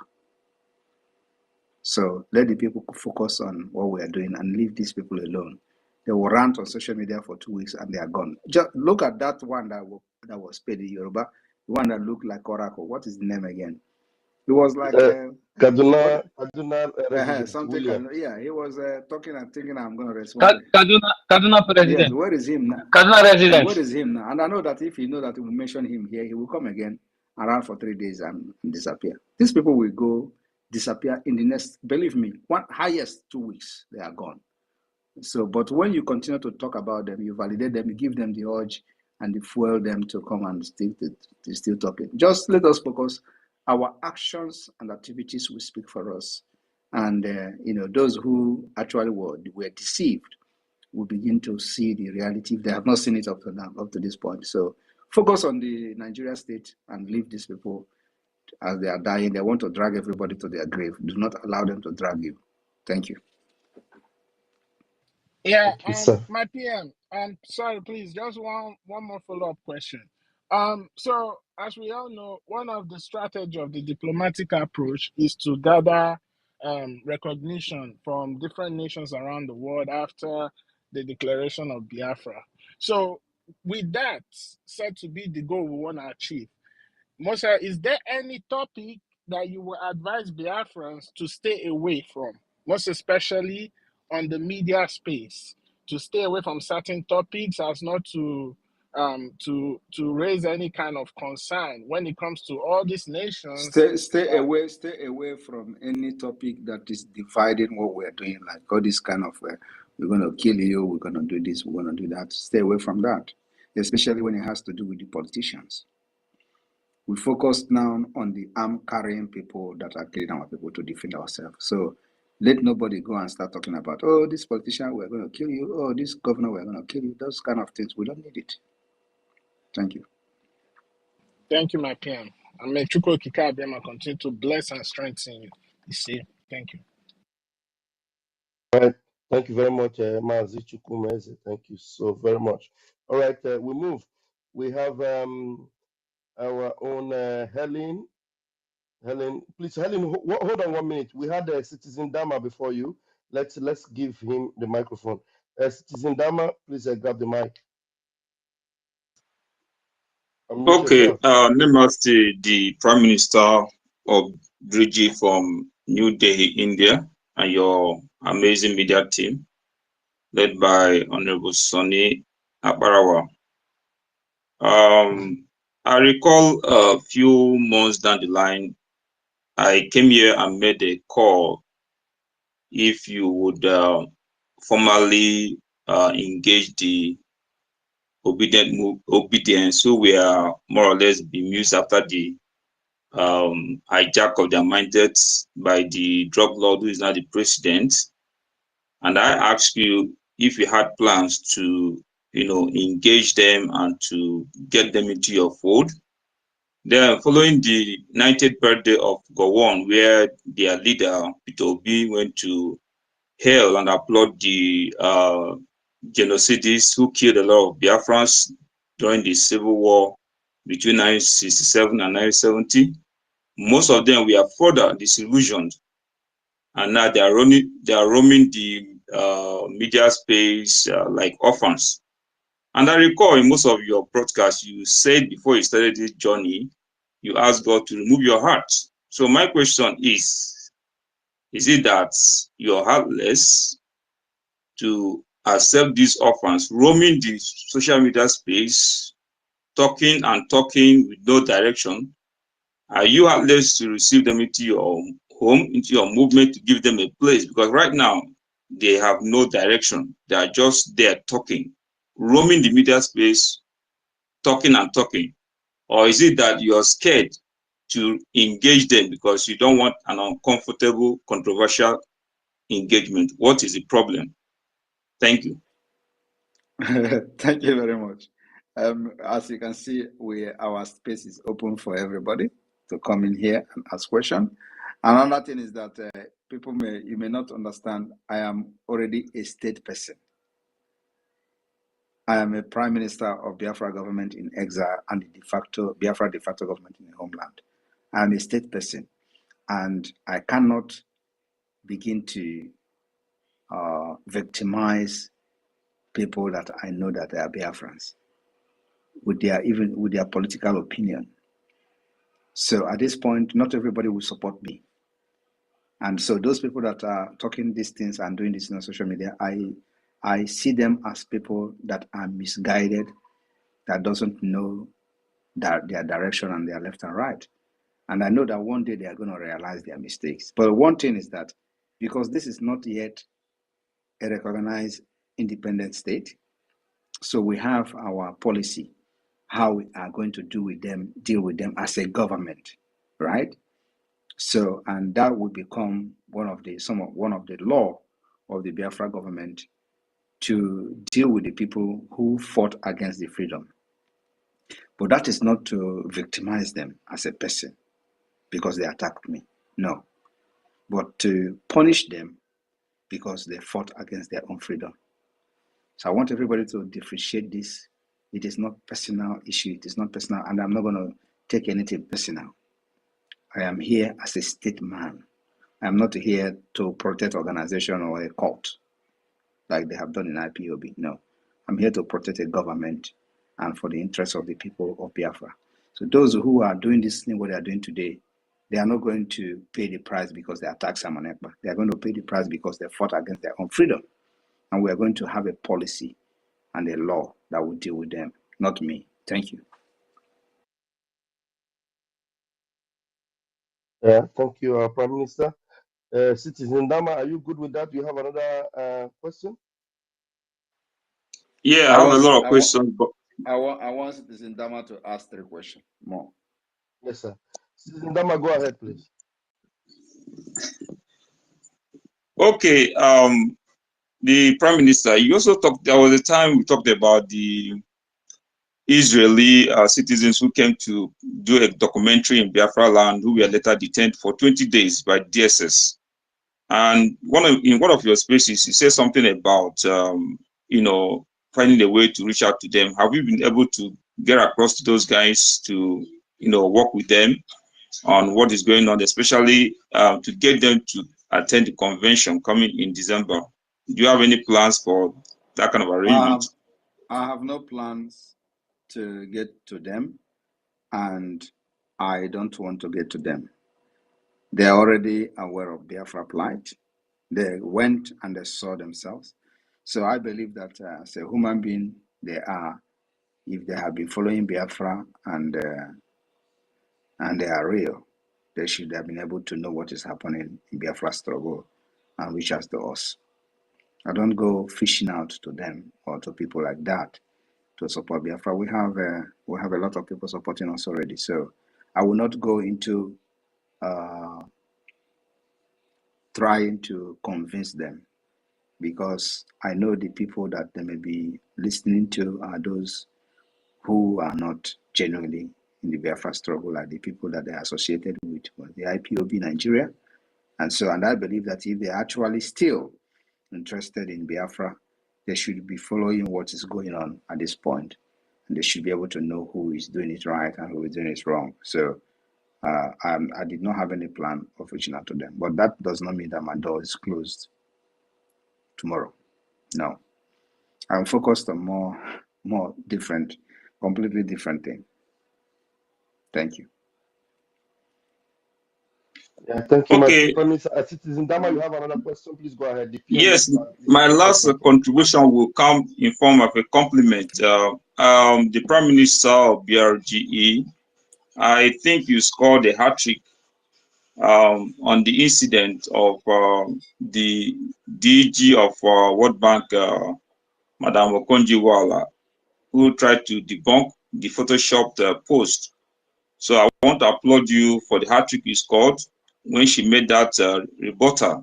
So let the people focus on what we are doing and leave these people alone. They will rant on social media for 2 weeks and they are gone. Just look at that one that was paid in Yoruba, the one that looked like Oracle. What is the name again? It was like Kaduna resident, something. William. He was talking and thinking I'm going to respond. Kaduna president. Yes, where is him now? Kaduna resident. Where is him now? And I know that if he know that we mention him here, he will come again around for 3 days and disappear. These people will go disappear in the next, believe me, highest 2 weeks, they are gone. So, but when you continue to talk about them, you validate them, you give them the urge and you fuel them to come and still talking. Just let us focus. Our actions and activities will speak for us. And those who actually were deceived will begin to see the reality. They have not seen it up to now, up to this point. So focus on the Nigeria state and leave these people as they are dying. They want to drag everybody to their grave. Do not allow them to drag you. Thank you. Yeah, Thank you, sir. my PM. Sorry, please, just one more follow-up question. So as we all know, one of the strategy of the diplomatic approach is to gather recognition from different nations around the world after the declaration of Biafra. So with that said to be the goal we want to achieve, Moshe, is there any topic that you will advise Biafrans to stay away from, most especially on the media space, to stay away from certain topics as not to raise any kind of concern when it comes to all these nations? Stay away from any topic that is dividing what we're doing, like all this kind of we're going to kill you, we're going to do this, we're going to do that. Stay away from that, especially when it has to do with the politicians. We focus now on the arm-carrying people that are killing our people to defend ourselves. So let nobody go and start talking about, oh, this politician, we're going to kill you. Oh, this governor, we're going to kill you. Those kind of things, we don't need it. Thank you. Thank you, my PM. And may Chukwu Okike Abịama continue to bless and strengthen you. You see, thank you. All right. Thank you very much, Mazi Chukwumeze. Thank you so very much. All right, we move. We have our own Helen. Helen, please, Helen, hold on 1 minute. We had Citizen Dama before you. Let's give him the microphone. Citizen Dama, please grab the mic. Unmute Okay, yourself. Namaste, the Prime Minister of Brgie from New Delhi, India, and your amazing media team, led by Honorable Sonny Aparawa. I recall a few months down the line, I came here and made a call if you would formally engage the obedience, so we are more or less bemused after the hijack of their mindsets by the drug lord who is now the president. And I asked you if you had plans to, engage them and to get them into your fold. Then, following the 90th birthday of Gowon, where their leader, Peter Obi, went to hail and applaud the genocidists who killed a lot of Biafrans during the civil war between 1967 and 1970. Most of them were further disillusioned, and now they are roaming the media space like orphans. And I recall in most of your broadcasts, you said before you started this journey, you asked God to remove your heart. So my question is it that you're heartless to accept these orphans roaming the social media space, talking and talking with no direction? Are you heartless to receive them into your home, into your movement, to give them a place? Because right now, they have no direction. They are just there talking, roaming the media space, talking and talking. Or is it that you're scared to engage them because you don't want an uncomfortable, controversial engagement? What is the problem? Thank you. Thank you very much. As you can see, our space is open for everybody to come in here and ask questions. Another thing is that you may not understand, I am already a state person. I am a prime minister of Biafra government in exile and the Biafra de facto government in the homeland. I am a state person, and I cannot begin to victimize people that I know that they are Biafrans with their political opinion. So at this point, not everybody will support me. And so those people that are talking these things and doing this on social media, I see them as people that are misguided, that doesn't know their direction and their left and right. And I know that one day they are going to realize their mistakes. But one thing is that because this is not yet a recognized independent state, so we have our policy, how we are going to deal with them as a government, right? So, and that would become one of the law of the Biafra government to deal with the people who fought against the freedom. But that is not to victimize them as a person because they attacked me. No. But to punish them because they fought against their own freedom. So I want everybody to differentiate this. It is not personal issue. It is not personal, and I'm not going to take anything personal. I am here as a state man. I'm not here to protect organization or a cult like they have done in IPOB. No, I'm here to protect a government and for the interests of the people of Biafra. So those who are doing this thing, what they are doing today, they are not going to pay the price because they attack Simon Ekpa. They are going to pay the price because they fought against their own freedom. And we are going to have a policy and a law that will deal with them, not me. Thank you. Yeah, thank you, Prime Minister. Citizen Dama, are you good with that? Do you have another question? Yeah, I have a lot of questions, but I want Citizen Dama to ask 3 questions more. Yes, sir. Citizen Dama, go ahead, please. okay. The Prime Minister, you also talked. There was a time we talked about the Israeli citizens who came to do a documentary in Biafra land, who were later detained for 20 days by DSS. And in one of your spaces, you said something about finding a way to reach out to them. Have you been able to get across to those guys to work with them on what is going on, especially to get them to attend the convention coming in December? Do you have any plans for that kind of arrangement? I have no plans to get to them, and I don't want to get to them. They are already aware of Biafra plight. They went and they saw themselves. So I believe that as a human being, they are, if they have been following Biafra and they are real, they should have been able to know what is happening in Biafra struggle and reach out to us. I don't go fishing out to them or to people like that to support Biafra. We have a lot of people supporting us already. So I will not go into trying to convince them, because I know the people that they may be listening to are those who are not genuinely in the Biafra struggle, like the people that they are associated with the IPOB Nigeria. And I believe that if they're actually still interested in Biafra, they should be following what is going on at this point, and they should be able to know who is doing it right and who is doing it wrong. So I did not have any plan of reaching out to them, but that does not mean that my door is closed tomorrow. No, I'm focused on more different, completely different thing. Thank you. Yeah, thank you, Okay. my Prime Minister. Citizen Dama, you have another question? Please go ahead. The PM Yes, will start. my last contribution will come in form of a compliment. The Prime Minister of BRGE, I think you scored a hat-trick on the incident of the DG of World Bank, Madam Okonji-Iweala, who tried to debunk the photoshopped post. So I want to applaud you for the hat-trick you scored when she made that rebuttal.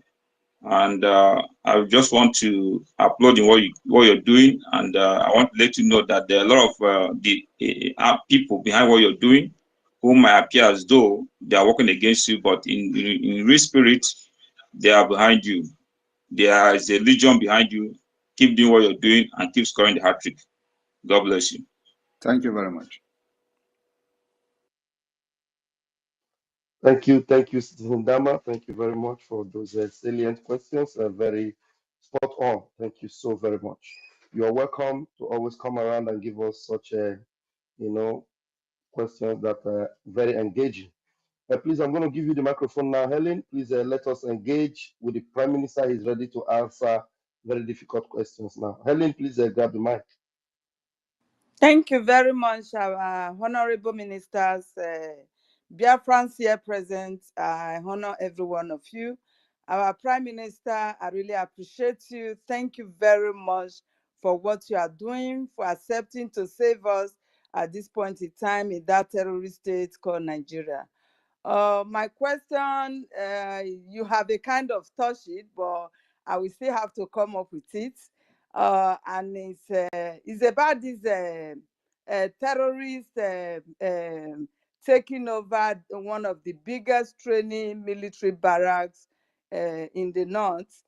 And I just want to applaud in what you're doing, and I want to let you know that there are a lot of the people behind what you're doing who might appear as though they are working against you, but in real spirit, they are behind you. There is a legion behind you. Keep doing what you're doing and keep scoring the hat trick. God bless you. Thank you very much. Thank you, Citizen Dama. Thank you very much for those salient questions. Very spot on. Thank you so very much. You are welcome to always come around and give us such questions that are very engaging. Please, I'm going to give you the microphone now, Helen. Please let us engage with the Prime Minister. He's ready to answer very difficult questions now. Helen, please grab the mic. Thank you very much, our honorable ministers, BIAFRANS here present. I honor every one of you. Our Prime Minister, I really appreciate you. Thank you very much for what you are doing, for accepting to save us at this point in time in that terrorist state called Nigeria. My question, you have a kind of touched it, but I will still have to come up with it. And it's about these terrorists taking over one of the biggest training military barracks in the north.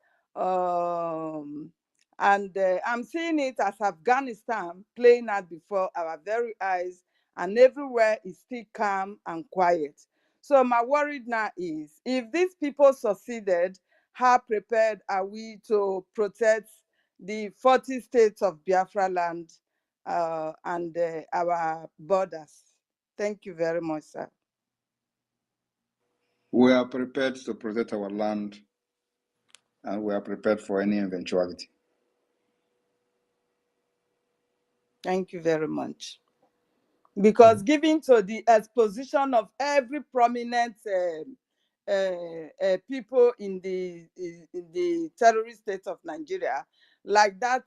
And I'm seeing it as Afghanistan playing out before our very eyes, and everywhere is still calm and quiet. So my worry now is, if these people succeeded, how prepared are we to protect the 40 states of Biafra land and our borders? Thank you very much, sir. We are prepared to protect our land, and we are prepared for any eventuality. Thank you very much. Because given to the exposition of every prominent people in the terrorist state of Nigeria, like that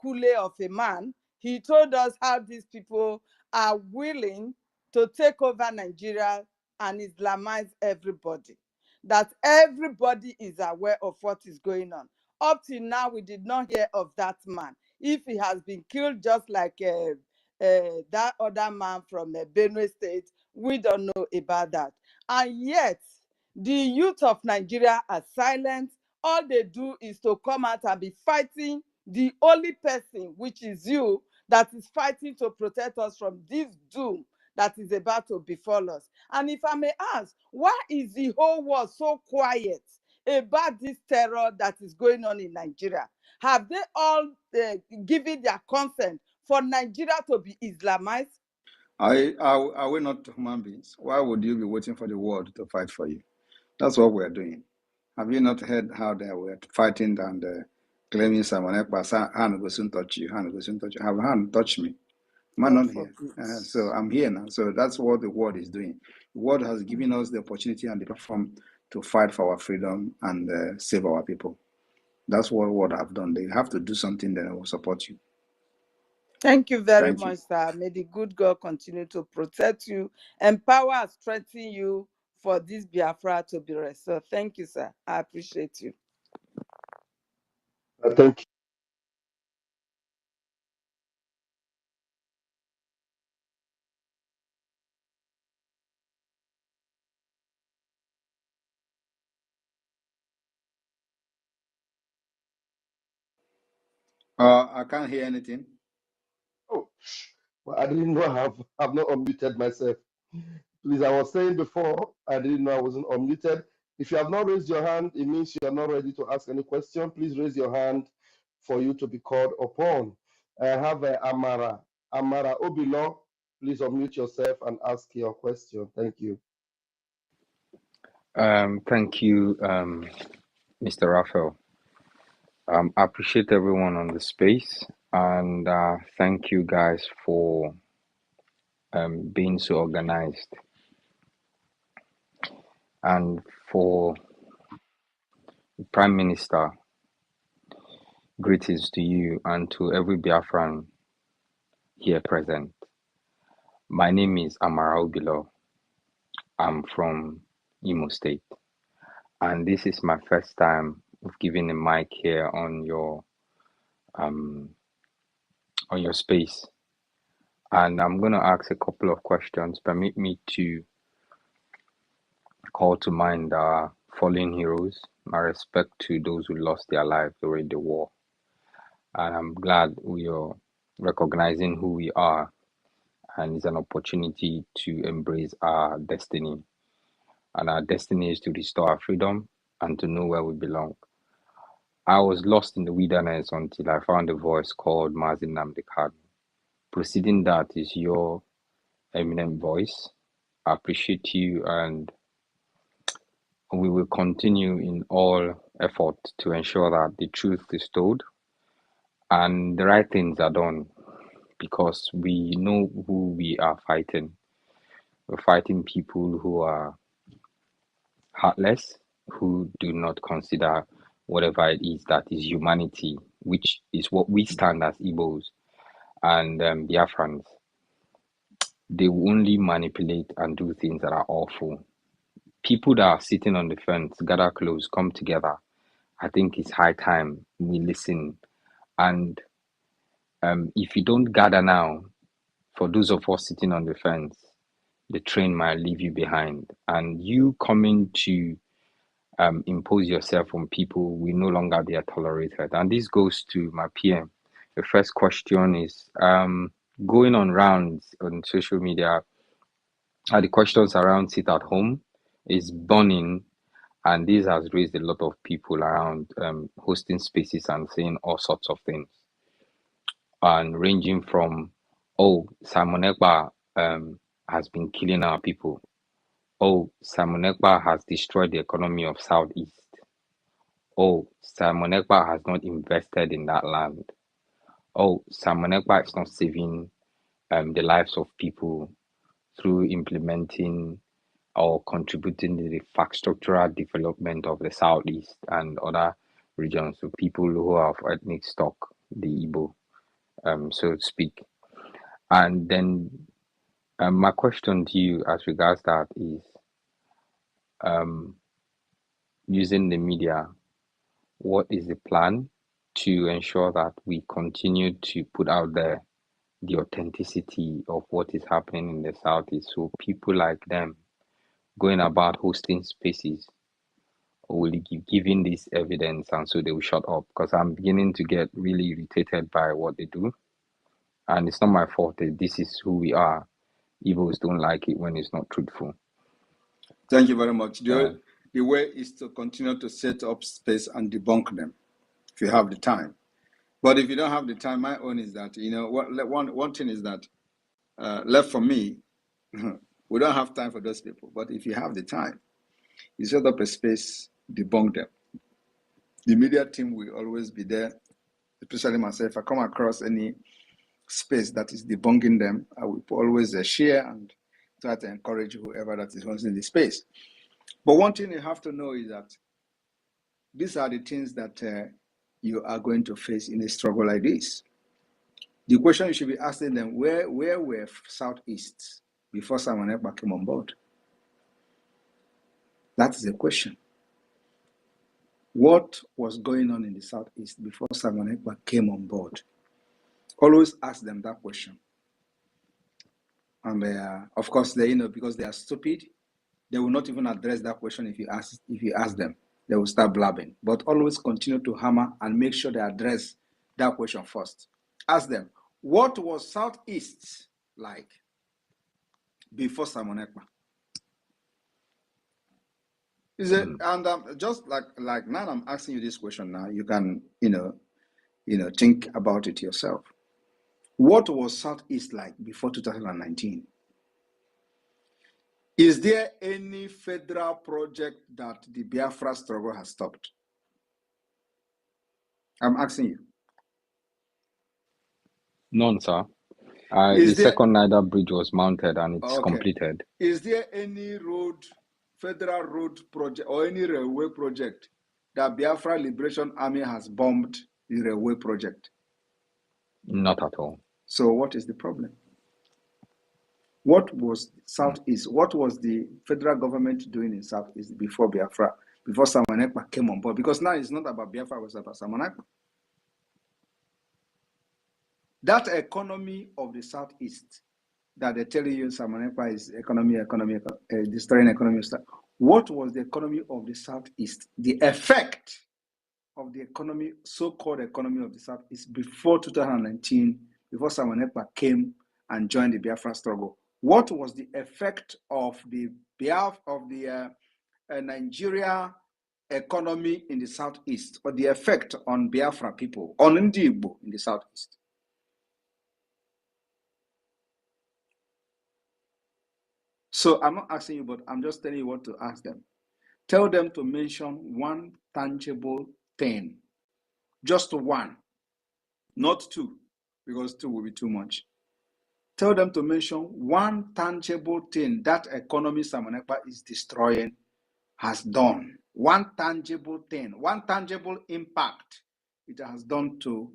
Kule of a man, he told us how these people are willing to take over Nigeria and Islamize everybody. That everybody is aware of what is going on. Up till now, we did not hear of that man. If he has been killed just like that other man from Benue State, we don't know about that. And yet, the youth of Nigeria are silent. All they do is to come out and be fighting the only person, which is you, that is fighting to protect us from this doom that is about to befall us. And if I may ask, why is the whole world so quiet about this terror that is going on in Nigeria? Have they all given their consent for Nigeria to be Islamized? Are we not human beings? Why would you be waiting for the world to fight for you? That's what we're doing. Have you not heard how they were fighting and claiming someone else? Hand goes to touch you, hand goes to touch you. Have a hand touch me. Am I not here? So I'm here now. So that's what the world is doing. The world has given us the opportunity and the platform to fight for our freedom and save our people. That's what world have done. They have to do something, then I will support you. Thank you very much, sir. May the good God continue to protect you, empower and strengthen you for this Biafra to be restored. Thank you, sir. I appreciate you. Thank you. I can't hear anything. Oh, well, I didn't know I've not unmuted myself. Please, I was saying before, I didn't know I wasn't unmuted. If you have not raised your hand, it means you are not ready to ask any question. Please raise your hand for you to be called upon. I have Amara. Amara Obilo, please unmute yourself and ask your question. Thank you. Thank you, Mr. Raphael. I appreciate everyone on the space, and thank you guys for being so organized. And for the Prime Minister, greetings to you and to every Biafran here present. My name is Amara Obilo. I'm from Imo State, and this is my first time of giving a mic here on your space. And I'm going to ask a couple of questions. Permit me to call to mind our fallen heroes, my respect to those who lost their lives during the war. And I'm glad we are recognizing who we are, and it's an opportunity to embrace our destiny. And our destiny is to restore our freedom and to know where we belong. I was lost in the wilderness until I found a voice called Mazin Namdekad. Preceding that is your eminent voice. I appreciate you, and we will continue in all effort to ensure that the truth is told and the right things are done, because we know who we are fighting. We're fighting people who are heartless, who do not consider whatever it is that is humanity, which is what we stand as Igbos and Biafrans. They will only manipulate and do things that are awful. people that are sitting on the fence gather close, come together. I think it's high time we listen. And if you don't gather now, for those of us sitting on the fence, the train might leave you behind. And you coming to impose yourself on people will no longer be tolerated. And this goes to my PM. The first question is going on rounds on social media. The questions around sit at home is burning, and this has raised a lot of people around hosting spaces and saying all sorts of things, and ranging from, oh, Simon Ekpa has been killing our people. Oh, Simon Ekpa has destroyed the economy of Southeast. Oh, Simon Ekpa has not invested in that land. Oh, Simon Ekpa is not saving the lives of people through implementing or contributing to the infrastructural development of the Southeast and other regions, so people who have ethnic stock, the Igbo, so to speak. And then my question to you as regards that is, using the media, what is the plan to ensure that we continue to put out there the authenticity of what is happening in the Southeast, so people like them going about hosting spaces will be giving this evidence, and so they will shut up? Because I'm beginning to get really irritated by what they do, and it's not my fault. This is who we are. Igbos don't like it when it's not truthful. Thank you very much. The way is to continue to set up space and debunk them if you have the time. But if you don't have the time, my own is that, one thing is that left for me, we don't have time for those people. But if you have the time, you set up a space, debunk them. The media team will always be there, especially myself. If I come across any space that is debunking them, I will always share and try to encourage whoever that is hosting the space. But one thing you have to know is that these are the things that you are going to face in a struggle like this. The question you should be asking them, where were Southeast before Simon Ekpa came on board? That is the question. What was going on in the Southeast before Simon Ekpa came on board? Always ask them that question. And of course, because they are stupid, they will not even address that question if you ask them. They will start blabbing. But always continue to hammer and make sure they address that question first. Ask them, what was Southeast like before Simon Ekpa? And just like now I'm asking you this question now, you can think about it yourself. What was Southeast like before 2019? Is there any federal project that the Biafra struggle has stopped? I'm asking you. None, sir. The second Niger Bridge was mounted and it's completed. Is there any federal road project or any railway project that Biafra Liberation Army has bombed the railway project? Not at all. So what is the problem? What was Southeast? What was the federal government doing in Southeast before Biafra, before Simon Ekpa came on board? Because now it's not about Biafra, it's about Simon Ekpa. That economy of the Southeast that they're telling you Simon Ekpa is destroying economy. What was the economy of the Southeast? The effect of the economy, so-called economy of the Southeast before 2019, before Simon Ekpa came and joined the Biafra struggle. What was the effect of the Nigeria economy in the Southeast, or the effect on Biafra people, on Igbo in the Southeast? So I'm not asking you, but I'm just telling you what to ask them. Tell them to mention one tangible thing. Just one, not two, because two will be too much. Tell them to mention one tangible thing that economy Simon Ekpa is destroying has done. One tangible thing, one tangible impact it has done to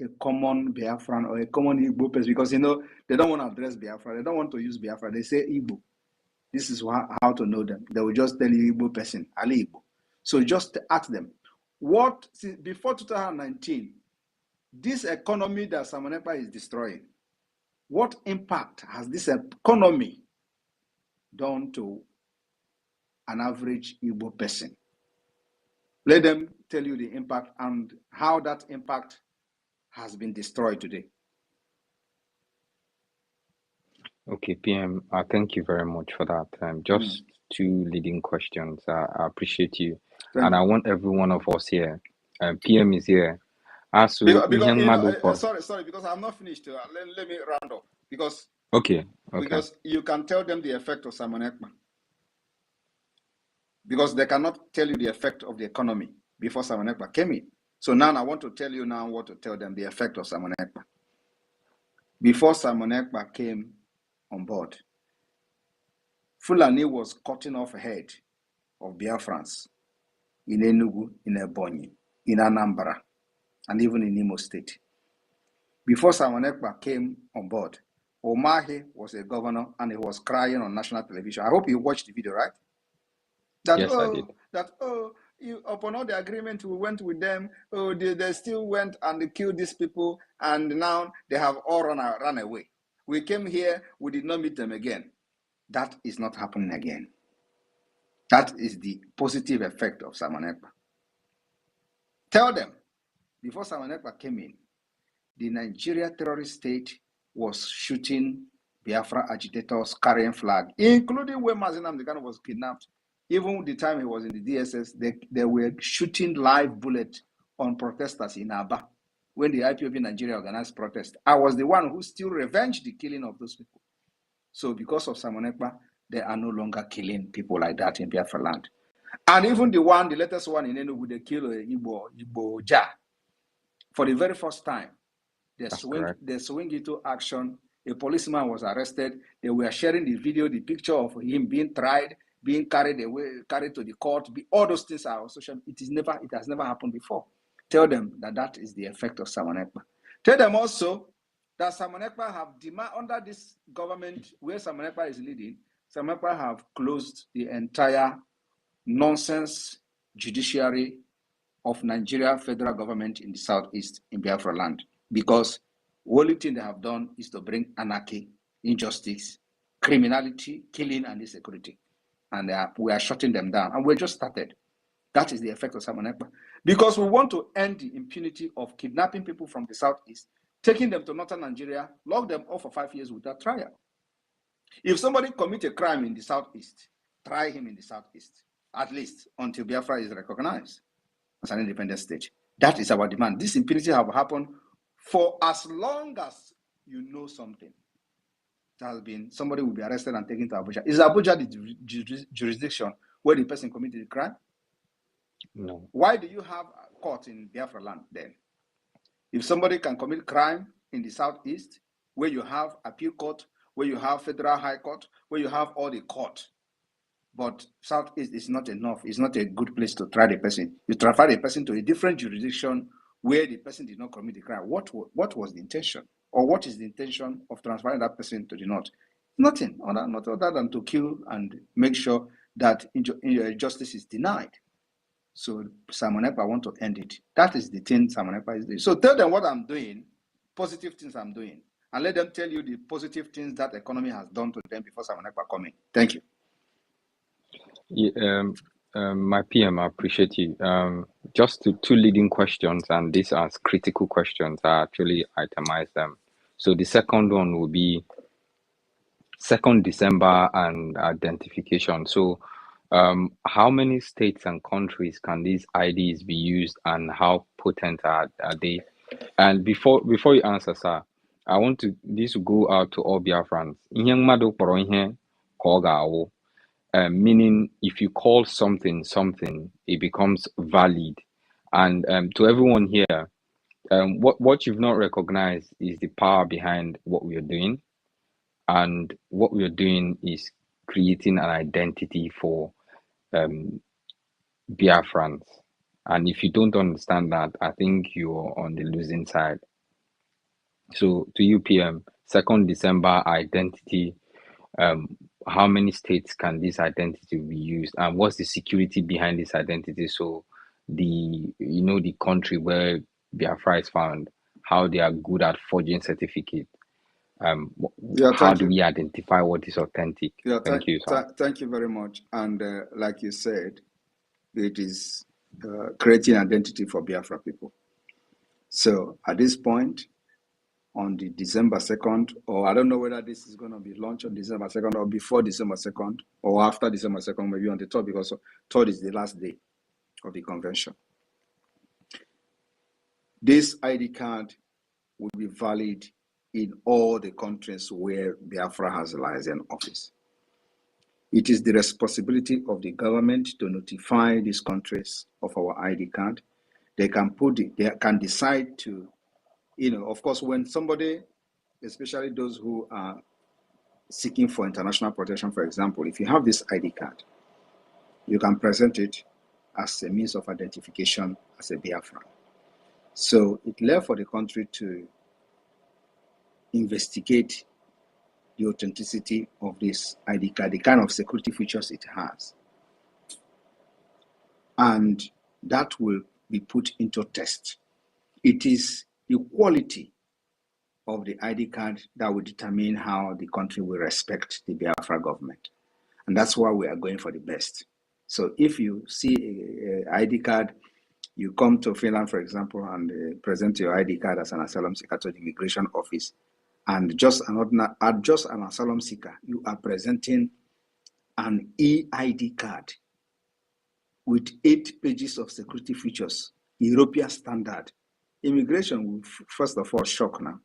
a common Biafran or a common Igbo person, because they don't want to address Biafra. They don't want to use Biafra. They say Igbo. This is how to know them. They will just tell you Igbo person, Ali Igbo. So just ask them, what, before 2019, this economy that Samonepa is destroying, what impact has this economy done to an average Igbo person? Let them tell you the impact and how that impact has been destroyed today. Okay, PM, thank you very much for that. Just two leading questions. I appreciate you. Thank And you. I want every one of us here. PM is here. Because you know, sorry, because I'm not finished. Let me round up. Because because you can tell them the effect of Simon Ekman. Because they cannot tell you the effect of the economy before Simon Ekman came in. So now I want to tell you now what to tell them the effect of Simon Ekman. Before Simon Ekman came on board, Fulani was cutting off head of Biafrans in Enugu, in Ebonyi, in Anambra, and even in Imo State. Before Simon Ekpa came on board, Omahe was a governor and he was crying on national television. I hope you watched the video, right? Yes, I did. Upon all the agreement we went with them, they still went and they killed these people, and now they have all run away. We came here, we did not meet them again. That is not happening again. That is the positive effect of Simon Ekpa. Tell them, before Simon Ekpa came in, the Nigeria terrorist state was shooting Biafra agitators carrying flag, including when Mazinam Degano was kidnapped. Even the time he was in the DSS, they were shooting live bullets on protesters in Aba. When the IPOB Nigeria organized protest, I was the one who still revenged the killing of those people. So because of Simon Ekpa, they are no longer killing people like that in Biafra land. And even the latest one in Enugu, they killed Igbo Ja. For the very first time, they swing into action. A policeman was arrested. They were sharing the video, the picture of him being tried, being carried to the court. All those things are on social. It has never happened before. Tell them that is the effect of Simon Ekpa. Tell them also that Simon Ekpa have demand under this government where Simon Ekpa is leading. Simon Ekpa have closed the entire nonsense judiciary of Nigeria federal government in the southeast in Biafra land, because the only thing they have done is to bring anarchy, injustice, criminality, killing, and insecurity. And we are shutting them down. And we just started. That is the effect of Simon Ekpa. Because we want to end the impunity of kidnapping people from the southeast, taking them to northern Nigeria, lock them up for 5 years without trial. If somebody commits a crime in the southeast, try him in the southeast, at least until Biafra is recognized as an independent state. That is our demand. This impunity have happened for as long as you know something. It has been, somebody will be arrested and taken to Abuja. Is Abuja the jurisdiction where the person committed the crime? No. Why do you have a court in Biafra land then? If somebody can commit crime in the southeast, where you have appeal court, where you have federal high court, where you have all the court, but southeast is not enough. It's not a good place to try the person. You transfer the person to a different jurisdiction where the person did not commit the crime. What was the intention? Or what is the intention of transferring that person to the north? Nothing, not other than to kill and make sure that justice is denied. So Simon Ekpa want to end it. That is the thing Simon Ekpa is doing. So tell them what I'm doing, positive things I'm doing, and let them tell you the positive things that economy has done to them before Simon Ekpa come in. Thank you. Yeah, my PM, I appreciate you. Just two leading questions, and these are critical questions. I actually itemized them. So the second one will be 2nd December and identification. So how many states and countries can these IDs be used, and how potent are they? And before you answer, sir, I want this to go out to all Biafrans. Meaning, if you call something, it becomes valid. And to everyone here, what you've not recognized is the power behind what we are doing. And what we are doing is creating an identity for Biafrans. And if you don't understand that, I think you're on the losing side. So to you, PM, 2nd December identity, how many states can this identity be used, and what's the security behind this identity? So the country where Biafra is found, how they are good at forging certificate. Yeah, How thank do you. we identify what is authentic? Yeah, Thank you, sir. thank you very much. And like you said, it is creating identity for Biafra people. So at this point, on the December 2nd, or I don't know whether this is going to be launched on December 2nd or before December 2nd or after December 2nd, maybe on the 3rd, because 3rd is the last day of the convention. This ID card will be valid in all the countries where Biafra has a liaison office. It is the responsibility of the government to notify these countries of our ID card. They can decide to, of course, when somebody, especially those who are seeking for international protection, for example, if you have this ID card, you can present it as a means of identification as a Biafran. So it left for the country to investigate the authenticity of this ID card, the kind of security features it has. And that will be put into test. It is the quality of the ID card that will determine how the country will respect the Biafra government. And that's why we are going for the best. So if you see an ID card, you come to Finland, for example, and present your ID card as an asylum seeker to the immigration office, and just an asylum seeker, you are presenting an EID card with 8 pages of security features, European standard. Immigration will first of all shock now.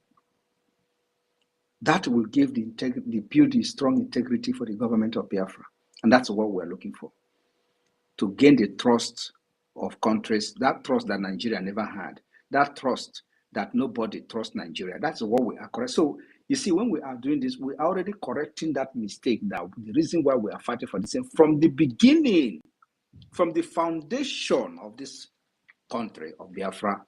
That will give build the strong integrity for the government of Biafra. And that's what we're looking for. To gain the trust of countries, that trust that Nigeria never had, that trust that nobody trusts Nigeria. That's what we are correct. So you see, when we are doing this, we are already correcting that mistake. That the reason why we are fighting for this from the beginning, from the foundation of this country of Biafra,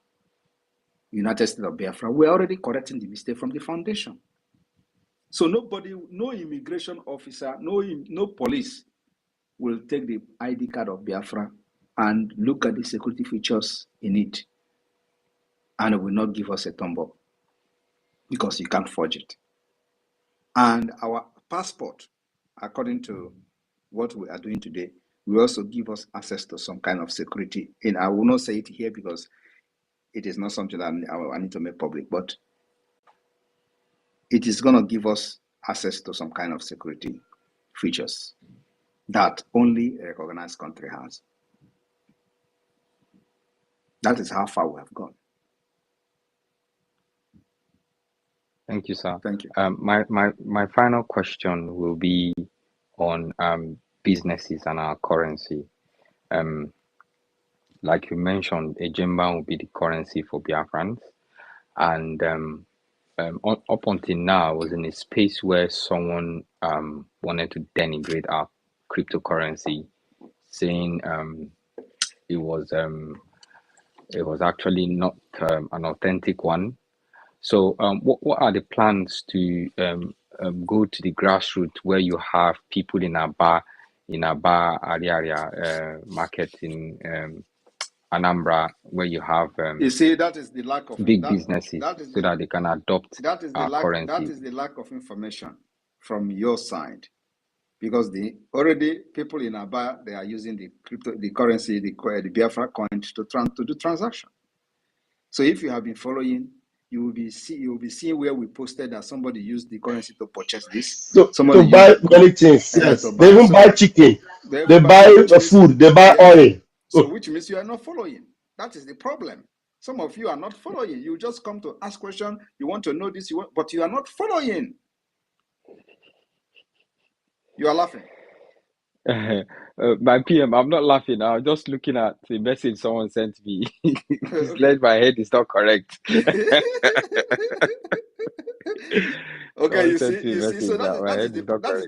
United States of Biafra, we're already correcting the mistake from the foundation. So no immigration officer, no police will take the ID card of Biafra and look at the security features in it, and it will not give us a thumb up because you can't forge it. And our passport, according to what we are doing today, will also give us access to some kind of security. And I will not say it here because it is not something that I need to make public, but it is going to give us access to some kind of security features that only a recognized country has. That is how far we have gone. Thank you, sir. Thank you. My final question will be on businesses and our currency. Like you mentioned, Ejimba will be the currency for Biafrans, and up until now, I was in a space where someone wanted to denigrate our cryptocurrency, saying it was actually not an authentic one. So what are the plans to go to the grassroots where you have people in Aba area market in Anambra, where you have you see, that is the lack of big businesses so that they can adopt our currency. That is the lack of information from your side, because already people in Aba, they are using the currency, the Biafra coin to do transaction. So if you have been following, you will be seeing where we posted that somebody used the currency to purchase this. To buy many things, yes. They even buy chicken. They buy food. They buy oil. So which means you are not following. That is the problem. Some of you are not following. You just come to ask questions. You want to know this, but you are not following. You are laughing. My PM, I'm not laughing. I'm just looking at the message someone sent me. It's like my head is not correct. Okay, you see. So that is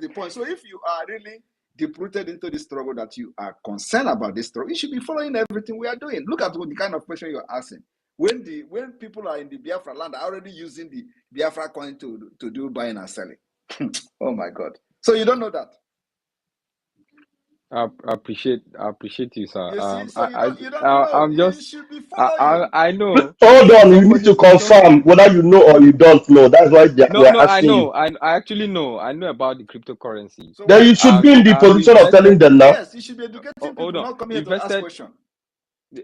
the point. So if you are really deep-rooted into this struggle, that you are concerned about this struggle, you should be following everything we are doing. Look at the kind of question you're asking. When people are in the Biafra land, are already using the Biafra coin to do buying and selling. Oh my God. So you don't know that. I appreciate you, sir. You see, so you don't know. I'm It just should be following. I know Hold on, you need to somebody. confirm whether you know or you don't know. That's why No, we're no, I asking you. know. I actually know. I know about the cryptocurrency. So Then why? you should be in the I've position of telling invested. them now. Yes, you should be educating Hold people, on. not coming here to ask questions.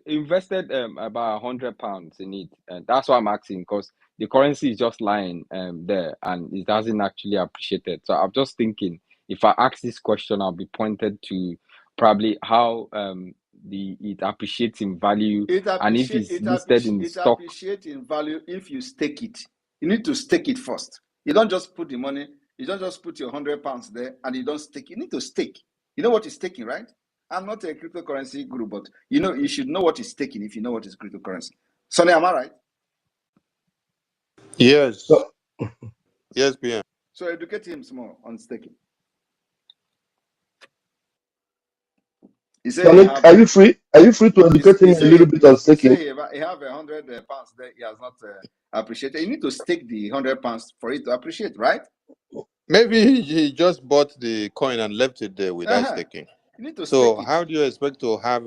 Invested about £100 in it, and that's why I'm asking, because the currency is just lying there and it doesn't actually appreciate it. So I'm just thinking, if I ask this question, I'll be pointed to probably how it appreciates in value, and if it's listed in the It stock. appreciates in value if you stake it. You need to stake it first. You don't just put the money. You don't just put your £100 there and you don't stake. You need to stake. You know what is staking, right? I'm not a cryptocurrency guru, but you should know what is staking if you know what is cryptocurrency. Sonny, am I right? Yes. So, Yes, PM. So educate him more on staking. He said Sonic, are you free? Are you free to educate him a little bit on he staking? say he have £100 that he has not appreciated. You need to stake the £100 for it to appreciate, right? Maybe he just bought the coin and left it there without staking. You need to So stake it. how do you expect to have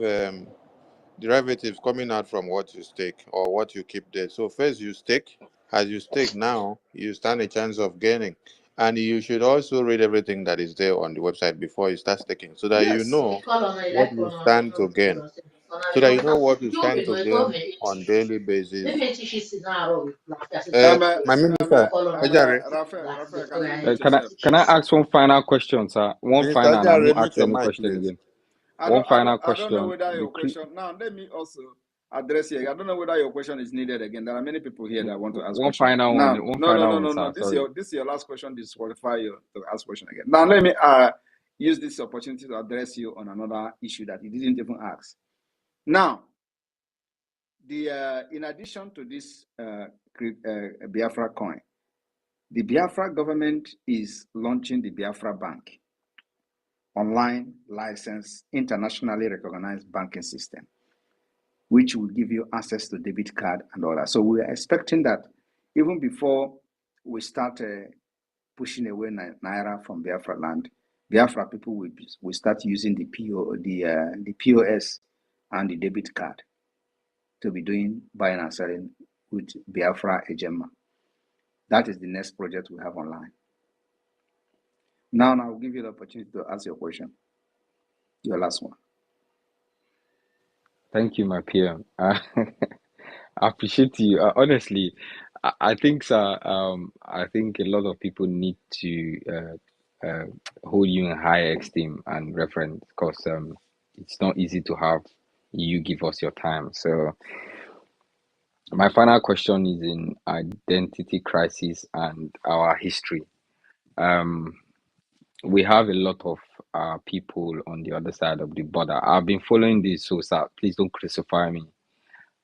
derivatives coming out from what you stake or what you keep there? So first you stake. As you stake now, you stand a chance of gaining. And you should also read everything that is there on the website before you start staking, so that you know what you stand to gain. So that you know what you stand to gain on daily basis. My minister, Rafael, can you mute Can yourself? I ask one final question, sir? One Minister final, and I won't Ajare, ask mute your any mic, question please. again. I don't know whether your question. Now let me also address here. I don't know whether your question is needed again. There are many people here that want to ask one questions. final Now, one. no. Sir, sorry. This is your last question. Disqualify you to ask question again. Now let me use this opportunity to address you on another issue that you didn't even ask. Now, in addition to this Biafra coin, the Biafra government is launching the Biafra Bank, online licensed, internationally recognized banking system, which will give you access to debit card and all that. So we are expecting that even before we start pushing away Naira from Biafra land, Biafra people will start using the POS and the debit card to be doing buying and selling with Biafra Ejema. That is the next project we have online. Now I'll give you the opportunity to ask your question. Your last one. Thank you, my PM. I appreciate you. Honestly, I think, sir. I think a lot of people need to hold you in high esteem and reference, because it's not easy to have you give us your time. So my final question is in identity crisis and our history. We have a lot of people on the other side of the border. I've been following this, so sir, please don't crucify me.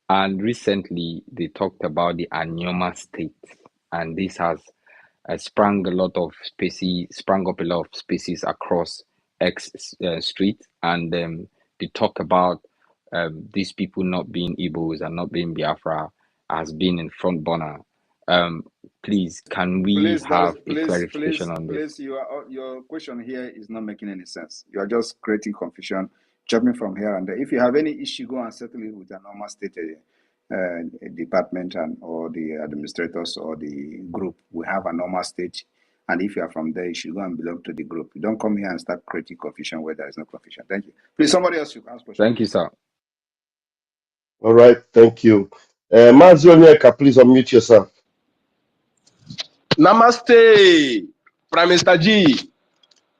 And recently, they talked about the Anyoma state, and this has sprung up a lot of spaces across X Street, and they talk about these people not being Igbos and not being Biafra as being in front burner. Please, can we have a clarification on this? Please, your question here is not making any sense. You are just creating confusion, jumping from here and there. If you have any issue, go and settle it with a normal state department or the administrators or the group. We have a normal state, and if you are from there, you should go and belong to the group. You don't come here and start creating confusion where there is no confusion. Thank you. Please, somebody else should ask questions. Thank you, sir. All right, thank you. Mazi Onyeka, please unmute yourself. Namaste, Prime Minister G.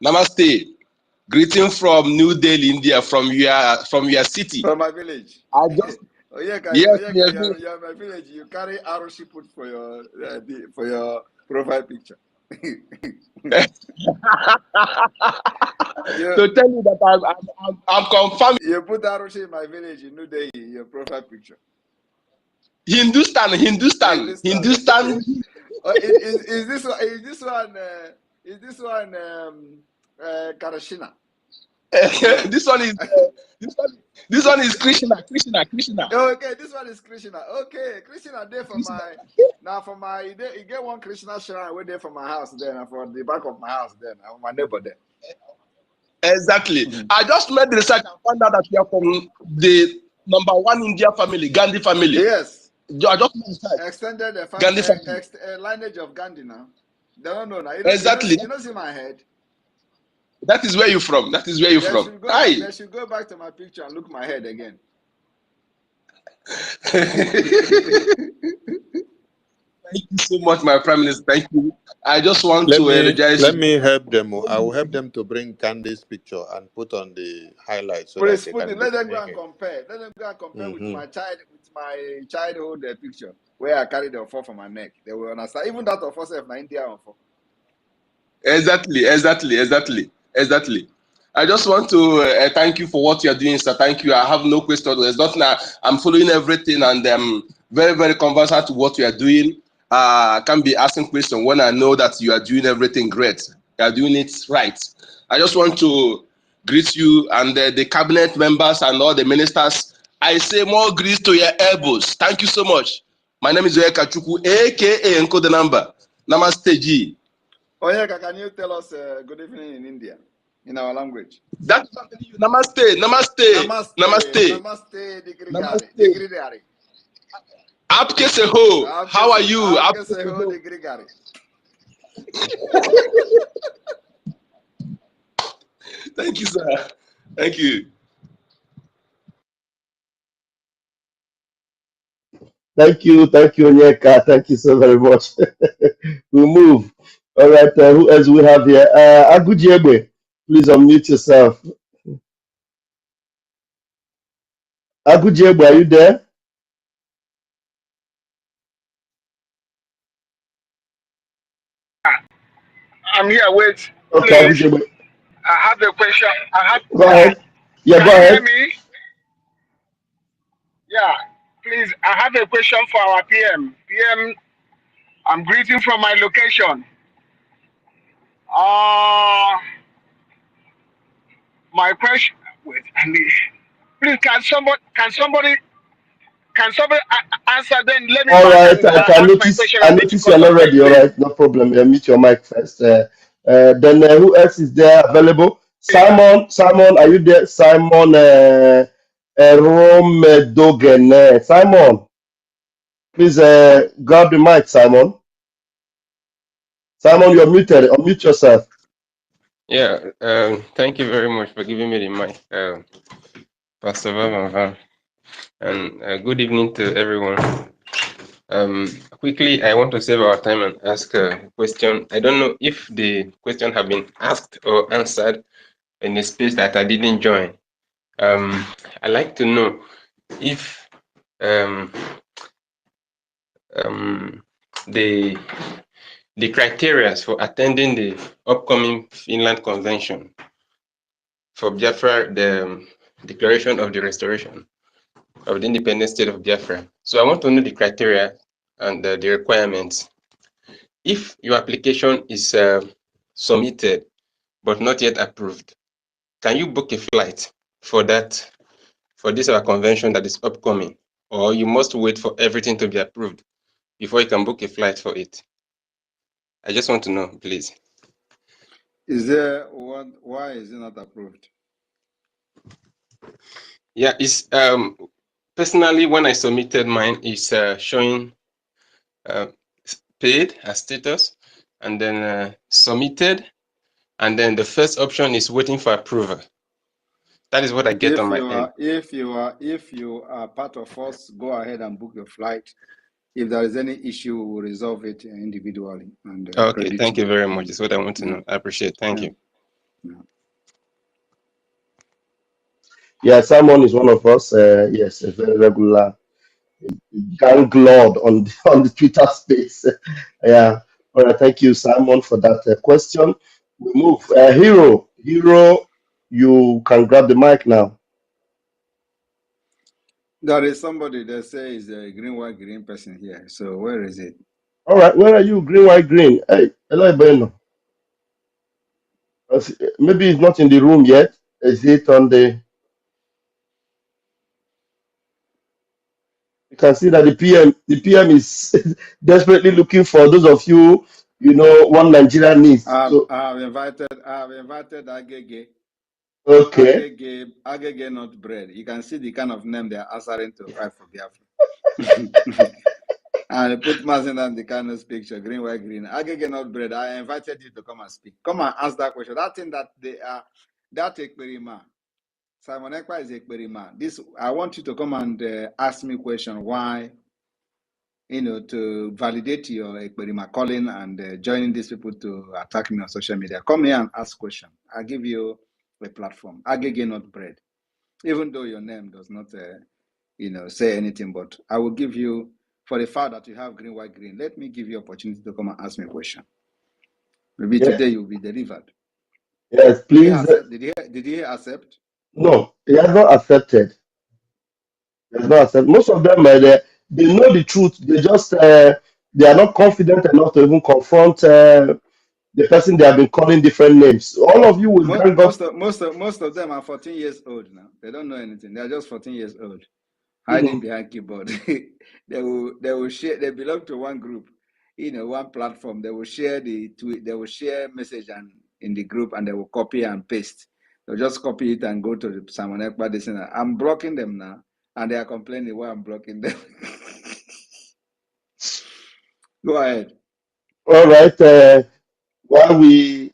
Namaste. Greeting from New Delhi, India, from your city. From my village. I just you are my village. You carry Aroshi put for your profile picture. To tell you that I'm confirming. You put Aroshi in my village in New Delhi, your profile picture. Hindustan. Is this one Karashina? This one is this one is Krishna. Okay, this one is Krishna. Okay, Krishna there for my now for my you get one Krishna shrine wait there for my house there and for the back of my house there now my neighbor there. Exactly. I just made the research and found out that you are from the #1 India family, Gandhi family. Yes. I just made research. Extended the Gandhi family. lineage of Gandhi now. They don't know now. Exactly. You don't see my head. That is where you're from. That is where you're from. They should go back to my picture and look my head again. Thank you so much, my Prime Minister. Thank you. I just want to energize. Let me help them. I will help them to bring Candy's picture and put on the highlights. So Please that put they it. can Let them go and compare. Let them go and compare with my childhood picture where I carried the offer for my neck. They will understand. Even that offer self na India offer. Exactly. I just want to thank you for what you are doing, sir. Thank you. I have no question. There's nothing. I'm following everything, and I'm very, very conversant to what you are doing. I can't be asking questions when I know that you are doing everything great. You are doing it right. I just want to greet you and the cabinet members and all the ministers. I say more greets to your elbows. Thank you so much. My name is Oyeka Chukwu, aka Enko the number. Namaste G. Oyeka, can you tell us good evening in India in our language? That's something you. Namaste. Digrigari. Apke seho. How are you? Apke seho digrigari. Thank you, sir. Thank you. Thank you, Onyeka. Thank you so very much. We'll move. All right, who else we have here? Agujiegbe, please unmute yourself. Agujiegbe, are you there? I'm here. Wait, Okay, please. Agujiegbe. I have a question. Go ahead. Yeah, go Can you ahead. hear me? Yeah, please. I have a question for our PM. PM, I'm greeting from my location. My question. Wait, please. Can somebody answer? Then let me All back right, and I ask my notice. question I and notice you're because not of time, ready. All please. right, no problem. Mute your mic first. Then who else is there available? Simon, are you there? Simon Rome Dogen. Simon, please grab the mic. Simon, you're muted. Unmute yourself. Yeah, thank you very much for giving me the mic, Pastor Van. And good evening to everyone. Quickly, I want to save our time and ask a question. I don't know if the question have been asked or answered in a space that I didn't join. I'd like to know if the criteria for attending the upcoming Finland Convention for Biafra, the Declaration of the Restoration of the Independent State of Biafra. So I want to know the criteria and the requirements. If your application is submitted but not yet approved, can you book a flight for that, for this our convention that is upcoming, or you must wait for everything to be approved before you can book a flight for it? I just want to know, please. Is there one? Why is it not approved? Yeah, it's personally when I submitted mine, it's showing paid as status, and then submitted, and then the first option is waiting for approval. That is what I get on my end. If you are part of us, go ahead and book your flight. If there is any issue, we will resolve it individually. And okay, thank you very much. That's what I want to know. I appreciate it. Thank you. Yeah, Simon is one of us. Yes, a very regular gang lord on the Twitter space. Yeah. All right. Thank you, Simon, for that question. We move. Hero, you can grab the mic now. There is somebody that says a green, white, green person here. So where is it? All right. Where are you? Green, white, green. Hey, hello, Bueno. Maybe he's not in the room yet. Is it on the? You can see that the PM is desperately looking for those of you, one Nigeria needs. So I have invited Agege. okay. Agege not bread. You can see the kind of name they are answering to fight for Biafra. And put Mazen on the Kano's picture, green, white, green. Agege not bread. I invited you to come and speak. Come and ask that question. That thing that they are, that Ekperima. Simon Ekpa is Ekperima. This, I want you to come and ask me question why, to validate your Ekperima calling and joining these people to attack me on social media. Come here and ask question. I'll give you a platform. Agege not bread. Even though your name does not, say anything, but I will give you, for the fact that you have green, white, green, let me give you opportunity to come and ask me a question. Maybe Yes, today you'll be delivered. yes, Did he please. accept? Did he accept? No, he has not accepted. He has not accepted. Most of them, they know the truth. They are not confident enough to even confront the person they have been calling different names. All of you will gang up. Most of them are 14 years old now. They don't know anything. They are just 14 years old, hiding Mm. behind keyboard. They will share. They belong to one group, one platform. They will share the tweet. They will share message and in the group, and they will copy and paste. They'll just copy it and go to the Simon Ekpa. They say, I'm blocking them now, and they are complaining why I'm blocking them. Go ahead. All right. While we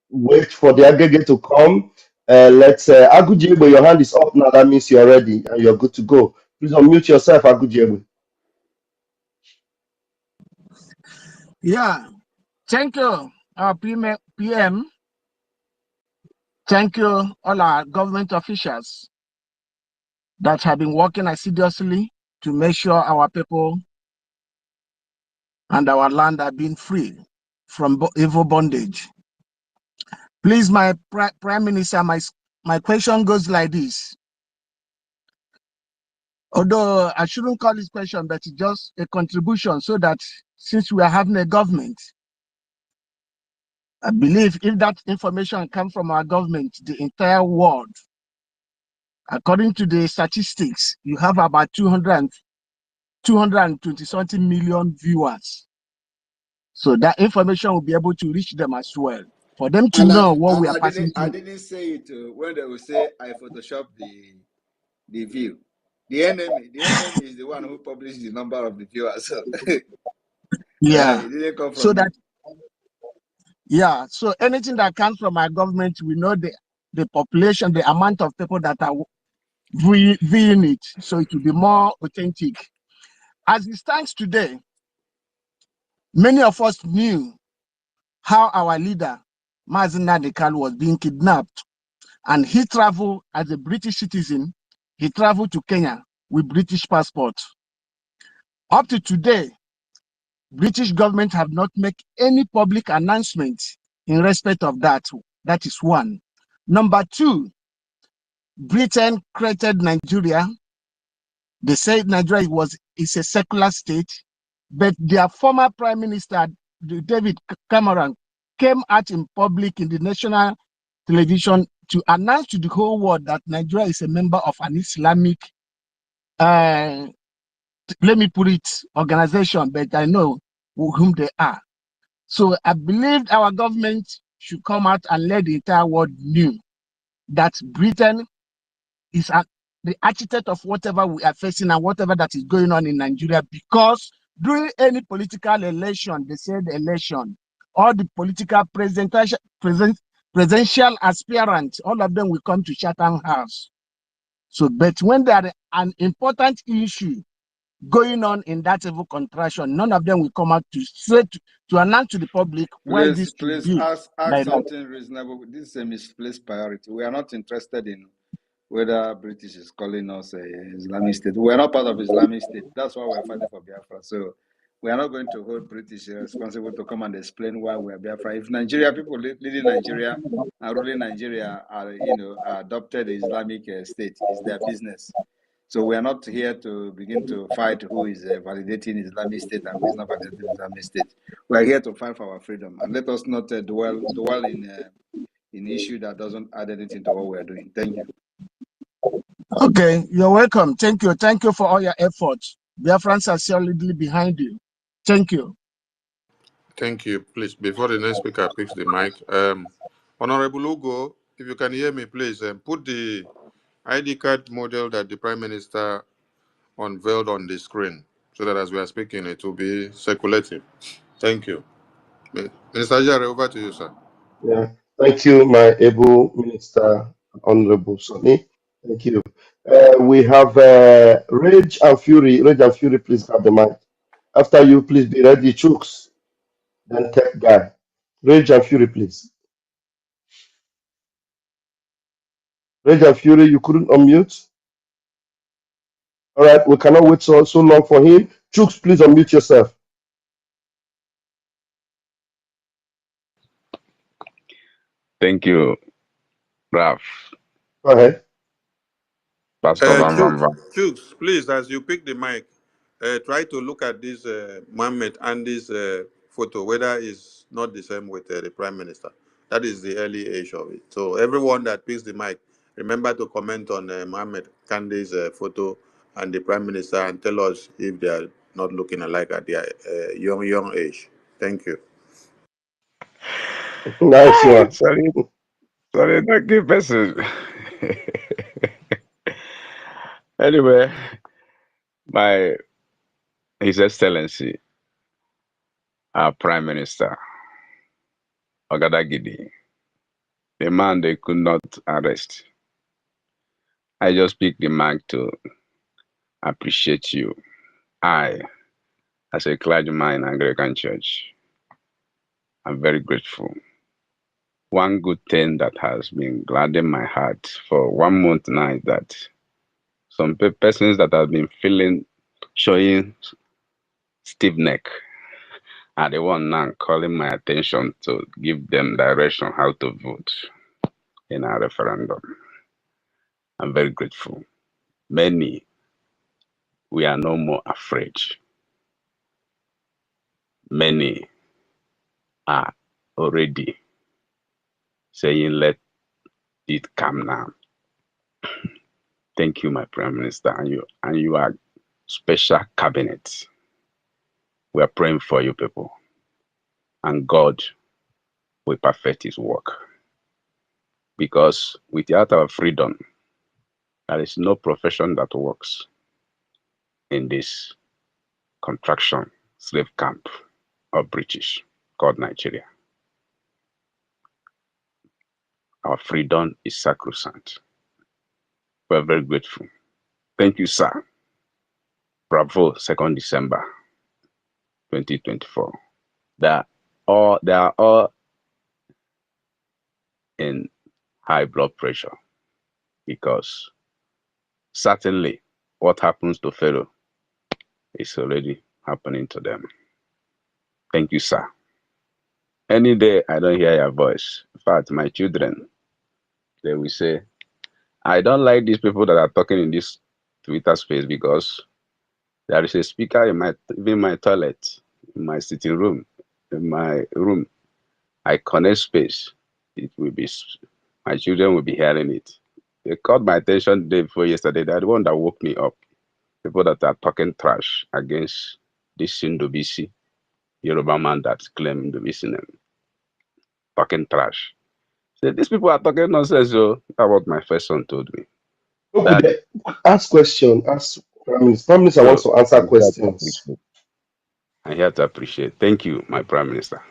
wait for the aggregate to come, let's Agujebe, your hand is up now. That means you're ready and you're good to go. Please unmute yourself, Agujebe. Yeah, thank you, our PM. Thank you, all our government officials that have been working assiduously to make sure our people and our land are being free from evil bondage. Please, my Prime Minister, my question goes like this. Although I shouldn't call this question, but it's just a contribution so that since we are having a government, I believe if that information comes from our government, the entire world, according to the statistics, you have about 220 something million viewers. So that information will be able to reach them as well, for them to know what we are passing I through. didn't say it when they will say I Photoshop the view. The enemy is the one who published the number of the viewers. So Yeah. it didn't come So from me. that, yeah. So anything that comes from our government, we know the population, the amount of people that are viewing it. So it will be more authentic. As it stands today, many of us knew how our leader, Mazen Nadekal, was being kidnapped. And he traveled as a British citizen. He traveled to Kenya with British passport. Up to today, British government have not made any public announcement in respect of that. That is one. Number two, Britain created Nigeria. They said Nigeria is a secular state, but their former Prime Minister, David Cameron, came out in public in the national television to announce to the whole world that Nigeria is a member of an Islamic, let me put it, organization, but I know whom they are. So I believe our government should come out and let the entire world know that Britain is the architect of whatever we are facing and whatever that is going on in Nigeria, because during any political election, they said election, all the political presidential aspirants, all of them will come to Chatham House. So, but when there are an important issue going on in that evil contraction, none of them will come out to say to announce to the public why this should Please be ask like that. something reasonable. This is a misplaced priority. We are not interested in whether British is calling us a Islamic state. We are not part of Islamic state. That's why we are fighting for Biafra. So we are not going to hold British responsible to come and explain why we are Biafra. If Nigeria, people leading Nigeria and ruling Nigeria are, adopted Islamic state, is their business. So we are not here to begin to fight who is validating Islamic State and who is not validating Islamic State. We are here to fight for our freedom, and let us not dwell an issue that doesn't add anything to what we are doing. Thank you. Okay, you're welcome. Thank you. Thank you for all your efforts. Biafrans are solidly behind you. Thank you. Thank you. Please, before the next speaker picks the mic, Honorable Ugo, if you can hear me, please put the ID card model that the Prime Minister unveiled on the screen so that as we are speaking, it will be circulating. Thank you. Minister Jare, over to you, sir. Yeah. Thank you, my able Minister, Honorable Sonny. Thank you. We have Rage and Fury. Rage and Fury, please have the mic. After you, please be ready, Chooks. Then Tech Guy. Rage and Fury, please. Rage and Fury, you couldn't unmute. All right, we cannot wait so long for him. Chooks, please unmute yourself. Thank you, Raf. Go ahead. Pastor Van Van Chooks, Van. Chooks, please, as you pick the mic, try to look at this Mohammed Andy's photo, whether it's not the same with the Prime Minister. That is the early age of it. So everyone that picks the mic, remember to comment on Mohammed Andy's photo and the Prime Minister and tell us if they are not looking alike at their young age. Thank you. Nice one. Sorry, don't give message. Anyway, His Excellency, our Prime Minister, Ogadagidi, the man they could not arrest. I just picked the mic to appreciate you. I, as a clergyman in Anglican Church, I'm very grateful. One good thing that has been gladdening my heart for 1 month now is that some persons that have been showing stiff neck are the one now calling my attention to give them direction how to vote in our referendum. I'm very grateful. Many, we are no more afraid. Many are already saying, let it come now. Thank you, my Prime Minister, and you are special cabinet. We are praying for you people, and God will perfect His work. Because without our freedom, there is no profession that works in this contraction slave camp of British called Nigeria. Our freedom is sacrosanct. We are very grateful. Thank you, sir. Bravo, 2nd December 2024. They are all in high blood pressure because certainly what happens to Pharaoh is already happening to them. Thank you, sir. Any day I don't hear your voice, in fact, my children, they will say, I don't like these people that are talking in this Twitter space because there is a speaker in my toilet, in my sitting room, in my room. I connect space. It will be, my children will be hearing it. They caught my attention the day before yesterday. They're the one that woke me up. People that are talking trash against this Sindobisi Yoruba man that claimed to be name. Talking trash. So these people are talking nonsense. So that's what my first son told me. That Ask question. Ask Prime Minister. Prime Minister wants to answer questions. I'm here to appreciate. Thank you, my Prime Minister.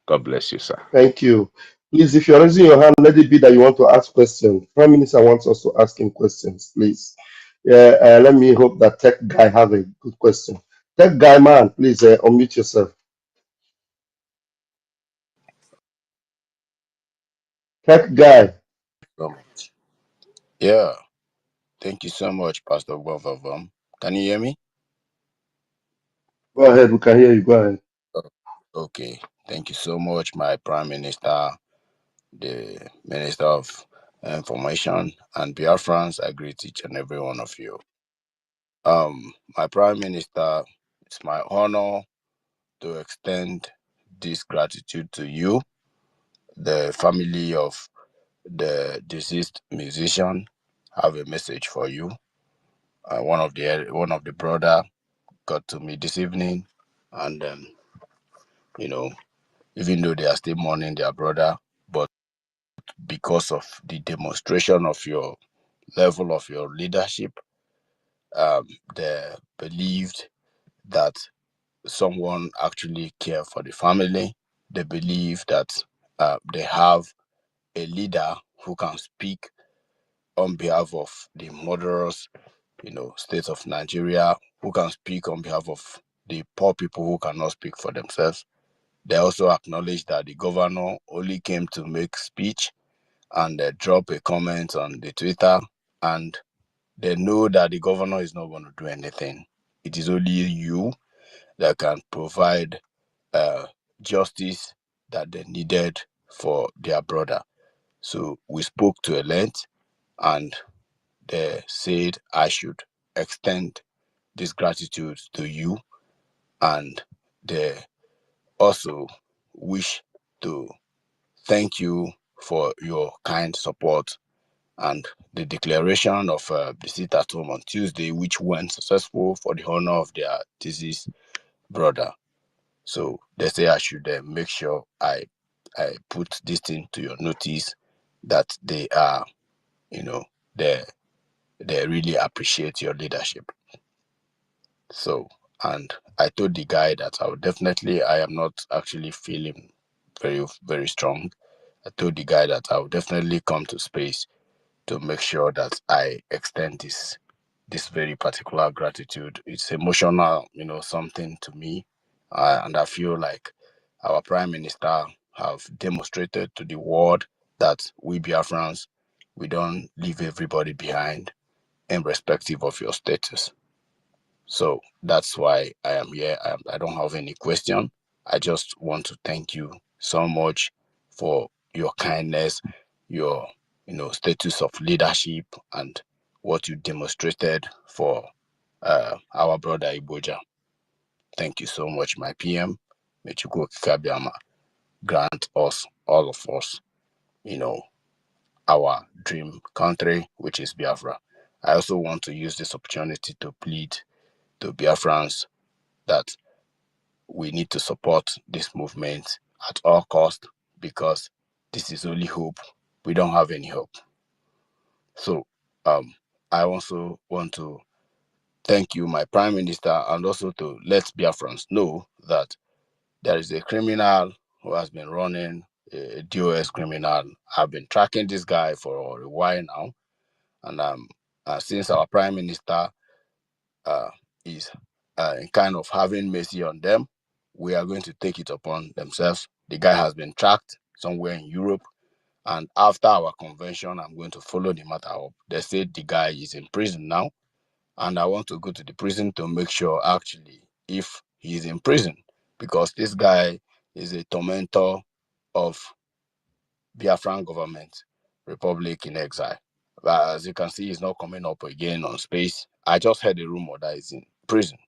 God bless you, sir. Thank you. Please, if you're raising your hand, let it be that you want to ask questions. Prime Minister wants us to ask him questions, please. Yeah, let me hope that Tech Guy have a good question. Tech Guy, man, please unmute yourself. Tech Guy. Yeah, thank you so much, Pastor Bovavam. Can you hear me? Go ahead, we can hear you. Go ahead. Okay, thank you so much, my Prime Minister, the Minister of Information, and Biafrans. I greet each and every one of you. My Prime Minister, it's my honor to extend this gratitude to you the family of the deceased musician have a message for you. One of the brother got to me this evening, and you know, even though they are still mourning their brother, but because of the demonstration of your level of your leadership, they believed that someone actually care for the family. They believe that they have a leader who can speak on behalf of the murderers, state of Nigeria, who can speak on behalf of the poor people who cannot speak for themselves. They also acknowledge that the governor only came to make speech and drop a comment on the Twitter, and they know that the governor is not going to do anything. It is only you that can provide justice that they needed for their brother. So we spoke to a length, and they said I should extend this gratitude to you, and they also wish to thank you for your kind support and the declaration of the sit at home on Tuesday, which went successful for the honor of their deceased brother. So they say I should make sure I put this thing to your notice, that they are, they really appreciate your leadership. So, and I told the guy that I am not actually feeling very, very strong. I told the guy that I will definitely come to space to make sure that I extend this very particular gratitude. It's emotional, something to me, and I feel like our Prime Minister have demonstrated to the world that we Biafrans, we don't leave everybody behind, irrespective of your status. So that's why I am here. I don't have any question. I just want to thank you so much for your kindness, your status of leadership, and what you demonstrated for our brother Iboja. Thank you so much, my PM. May Chukwu Kabiama grant us, all of us, our dream country, which is Biafra. I also want to use this opportunity to plead to Biafrans that we need to support this movement at all costs, because this is only hope. We don't have any hope. So I also want to thank you, my Prime Minister, and also to let Biafrans know that there is a criminal who has been running, a DOS criminal. I've been tracking this guy for a while now, and since our Prime Minister is kind of having mercy on them, we are going to take it upon themselves. The guy has been tracked somewhere in Europe, and after our convention, I'm going to follow the matter up. They said the guy is in prison now, and I want to go to the prison to make sure actually if he is in prison, because this guy is a tormentor of Biafran government, Republic in exile. But as you can see, he's not coming up again on space. I just heard a rumor that he's in prison.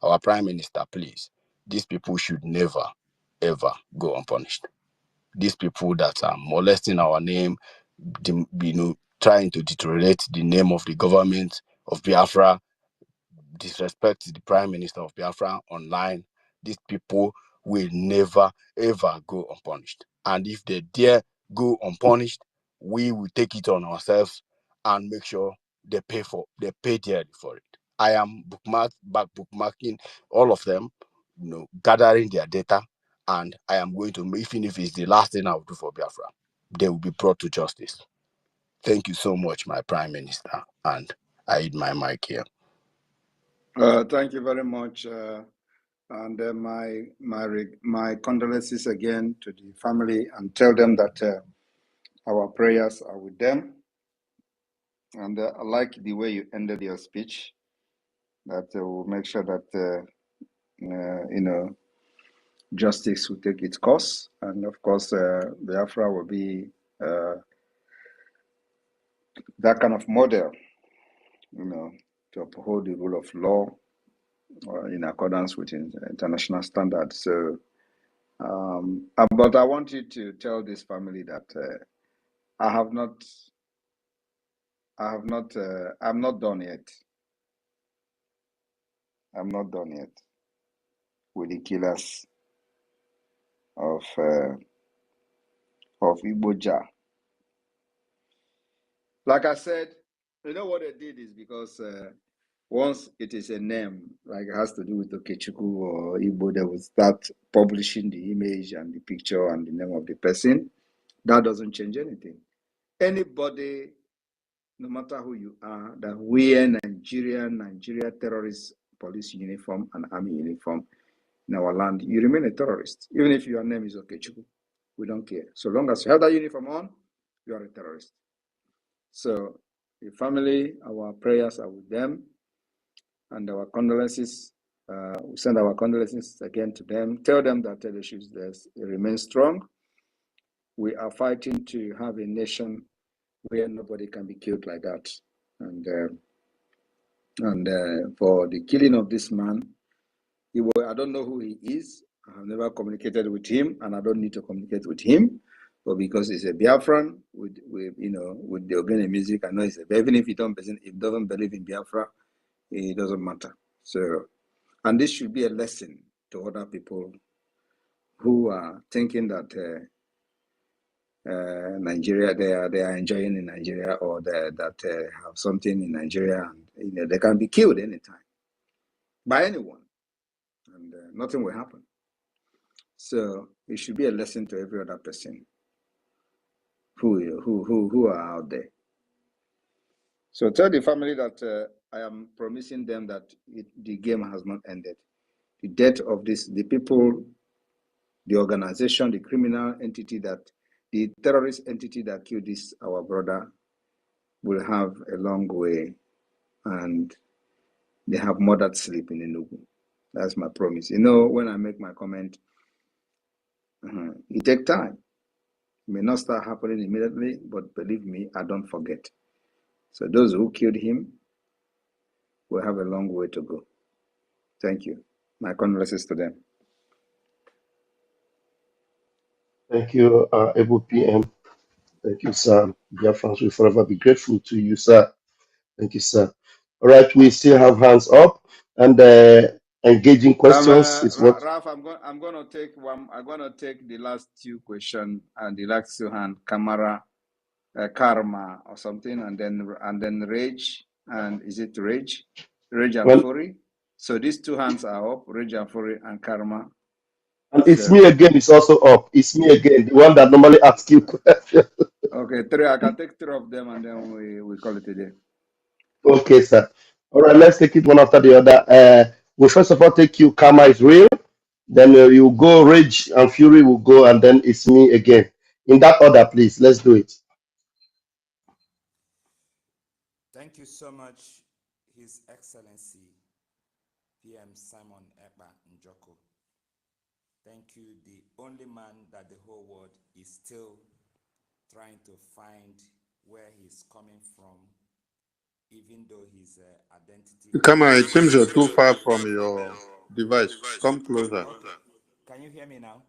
Our Prime Minister, please, these people should never, ever go unpunished. These people that are molesting our name, trying to deteriorate the name of the government of Biafra, disrespect the Prime Minister of Biafra online, these people will never, ever go unpunished. And if they dare go unpunished, we will take it on ourselves and make sure they pay dearly for it. I am bookmarking all of them, gathering their data, and I am going to, even if it's the last thing I will do for Biafra, they will be brought to justice. Thank you so much, my Prime Minister, and I hit my mic here. Thank you very much, and my condolences again to the family, and tell them that our prayers are with them. And I like the way you ended your speech. That will make sure that justice will take its course, and of course, Biafra will be that kind of model, to uphold the rule of law in accordance with international standards. So But I want you to tell this family that I'm not done yet. I'm not done yet with the killers of Iboja. Like I said, you know what they did is because once it is a name, like it has to do with Okechukwu or Igbo, they will start publishing the image and the picture and the name of the person. That doesn't change anything. Anybody, no matter who you are, that wear Nigeria terrorist police uniform and army uniform in our land, you remain a terrorist. Even if your name is Okechukwu, we don't care. So long as you have that uniform on, you are a terrorist. So the family, our prayers are with them, and our condolences. We send our condolences again to them. Tell them that they should remain strong. We are fighting to have a nation where nobody can be killed like that. And for the killing of this man, I don't know who he is. I have never communicated with him, and I don't need to communicate with him. But because he's a Biafran with the Ogene music, I know he's even if he doesn't believe in Biafra, it doesn't matter. So, and this should be a lesson to other people who are thinking that Nigeria, they are enjoying in Nigeria, or that have something in Nigeria, and they can be killed anytime by anyone, and nothing will happen. So it should be a lesson to every other person who are out there. So tell the family that I am promising them that the game has not ended. The death of the people, the organization, the criminal entity the terrorist entity that killed our brother will have a long way, and they have murdered sleep in Enugu. That's my promise. When I make my comment, it takes time. It may not start happening immediately, but believe me, I don't forget. So those who killed him will have a long way to go. Thank you. My condolences to them. Thank you, Able PM. Thank you, sir. Biafrans will forever be grateful to you, sir. Thank you, sir. All right, we still have hands up, and engaging questions is what. Ralph, I'm gonna take one. I'm gonna take the last two questions and the last two hand karma or something, and then rage, and is it rage and Well, fury? So these two hands are up, rage and fury and karma. and it's So me again. It's also up. It's me again, the one that normally asks you questions. okay, three. I can take three of them, and then we call it a day. Okay, sir. All right, let's take it one after the other. We'll first of all take you. Karma is real. Then you go. Rage and fury will go, and then it's me again. In that order, please. Let's do it. Thank you so much, His Excellency PM Simon Ekpa Njoko. Thank you, the only man that the whole world is still trying to find where he's coming from, even though his identity. Come on, it seems you're too far from your device. Come closer. Okay. Can you hear me now?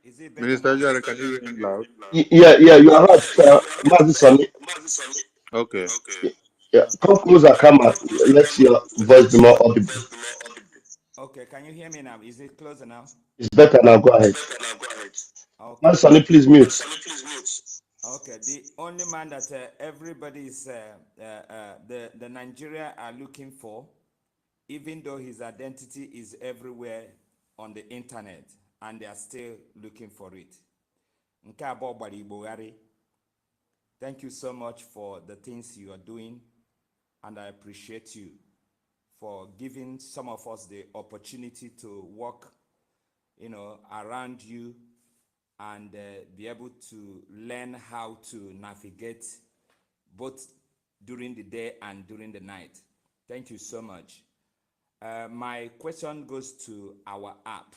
Is it better Minister now? Jare, can you hear him loud? Yeah, you are right, Mazi Sani. Okay. Yeah, come closer, Karma. Let your voice be more audible. Okay, can you hear me now? Is it closer now? It's better now. Go ahead. Okay. Mazi Sani, please mute. Okay, the only man that everybody is, the Nigeria are looking for, even though his identity is everywhere on the internet, and they are still looking for it. Nke abụọ gbara Igbogharị. Thank you so much for the things you are doing, and I appreciate you for giving some of us the opportunity to walk, around you and be able to learn how to navigate both during the day and during the night. Thank you so much. My question goes to our app.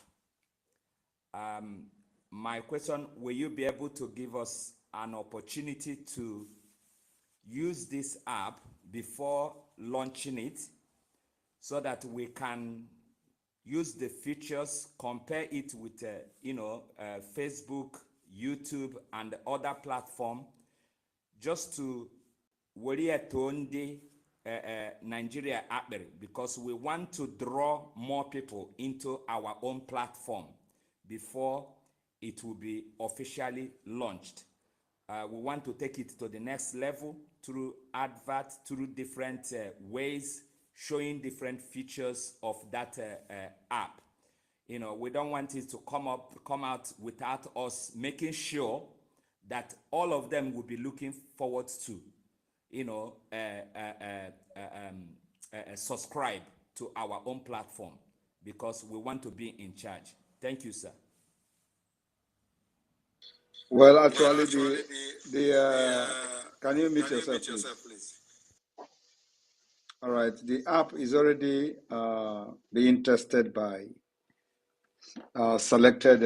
My question, will you be able to give us an opportunity to use this app before launching it so that we can use the features, compare it with, Facebook, YouTube, and other platform, just to worry Nigeria akpere, because we want to draw more people into our own platform before it will be officially launched. We want to take it to the next level through adverts, through different ways, showing different features of that app. We don't want it to come out without us making sure that all of them will be looking forward to, subscribe to our own platform, because we want to be in charge. Thank you, sir. Well, actually, can you mute yourself, please? All right, the app is already being tested by selected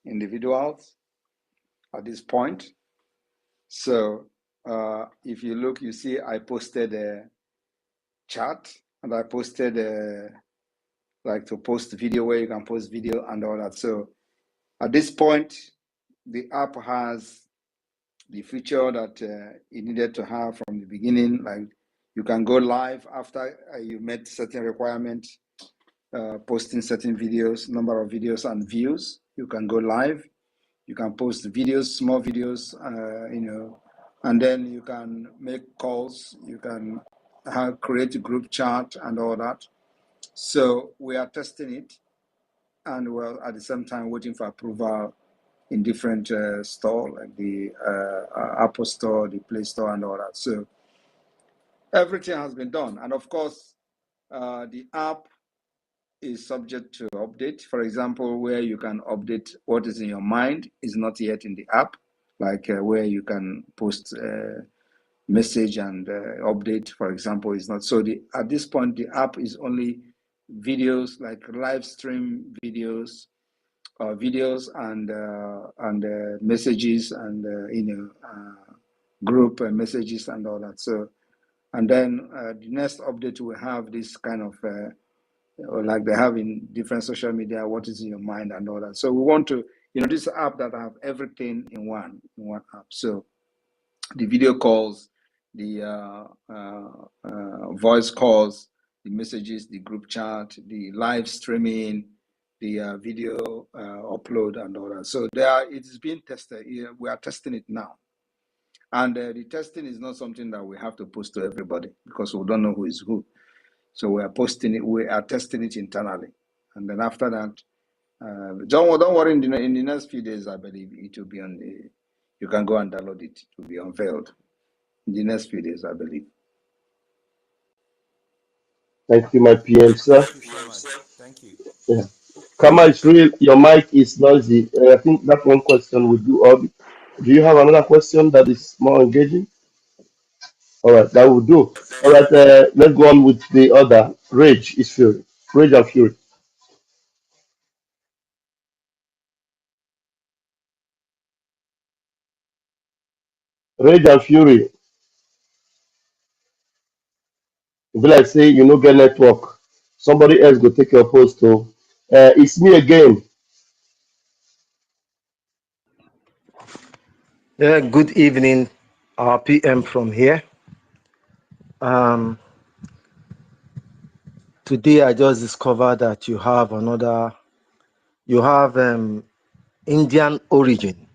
individuals at this point. So if you look, you see I posted a chat, and I posted like to post video where you can post video and all that. So at this point, the app has the feature that it needed to have from the beginning. Like you can go live after you met certain requirements, posting certain videos, number of videos and views. You can go live. You can post videos, small videos, and then you can make calls. You can create a group chat and all that. So we are testing it, and we're at the same time waiting for approval in different store, like the Apple Store, the Play Store, and all that. So everything has been done, and of course, the app is subject to update. For example, where you can update what is in your mind is not yet in the app, like where you can post message and update, for example, is not. So at this point, the app is only videos, like live stream videos, and messages, and group messages and all that. So, and then the next update will have this kind of like they have in different social media, what is in your mind and all that. So we want to, this app that have everything in one app. So the video calls, the voice calls, the messages, the group chat, the live streaming, the video upload and all that. So it is being tested. We are testing it now. And the testing is not something that we have to post to everybody, because we don't know who is who. So we are posting it. We are testing it internally, and then after that, don't worry. In the next few days, I believe it will be on the. You can go and download it. It will be unveiled in the next few days, I believe. Thank you, my PM, sir. Thank you so much. Thank you. Yeah. Kama, it's real. Your mic is noisy. I think that one question will do. Do you have another question that is more engaging? All right, that will do. All right, let's go on with the other. Rage is fury. Rage and fury. Rage and fury. If like say you no get network, somebody else go take your post. So it's me again. Yeah, good evening, PM from here. Today I just discovered that you have Indian origin.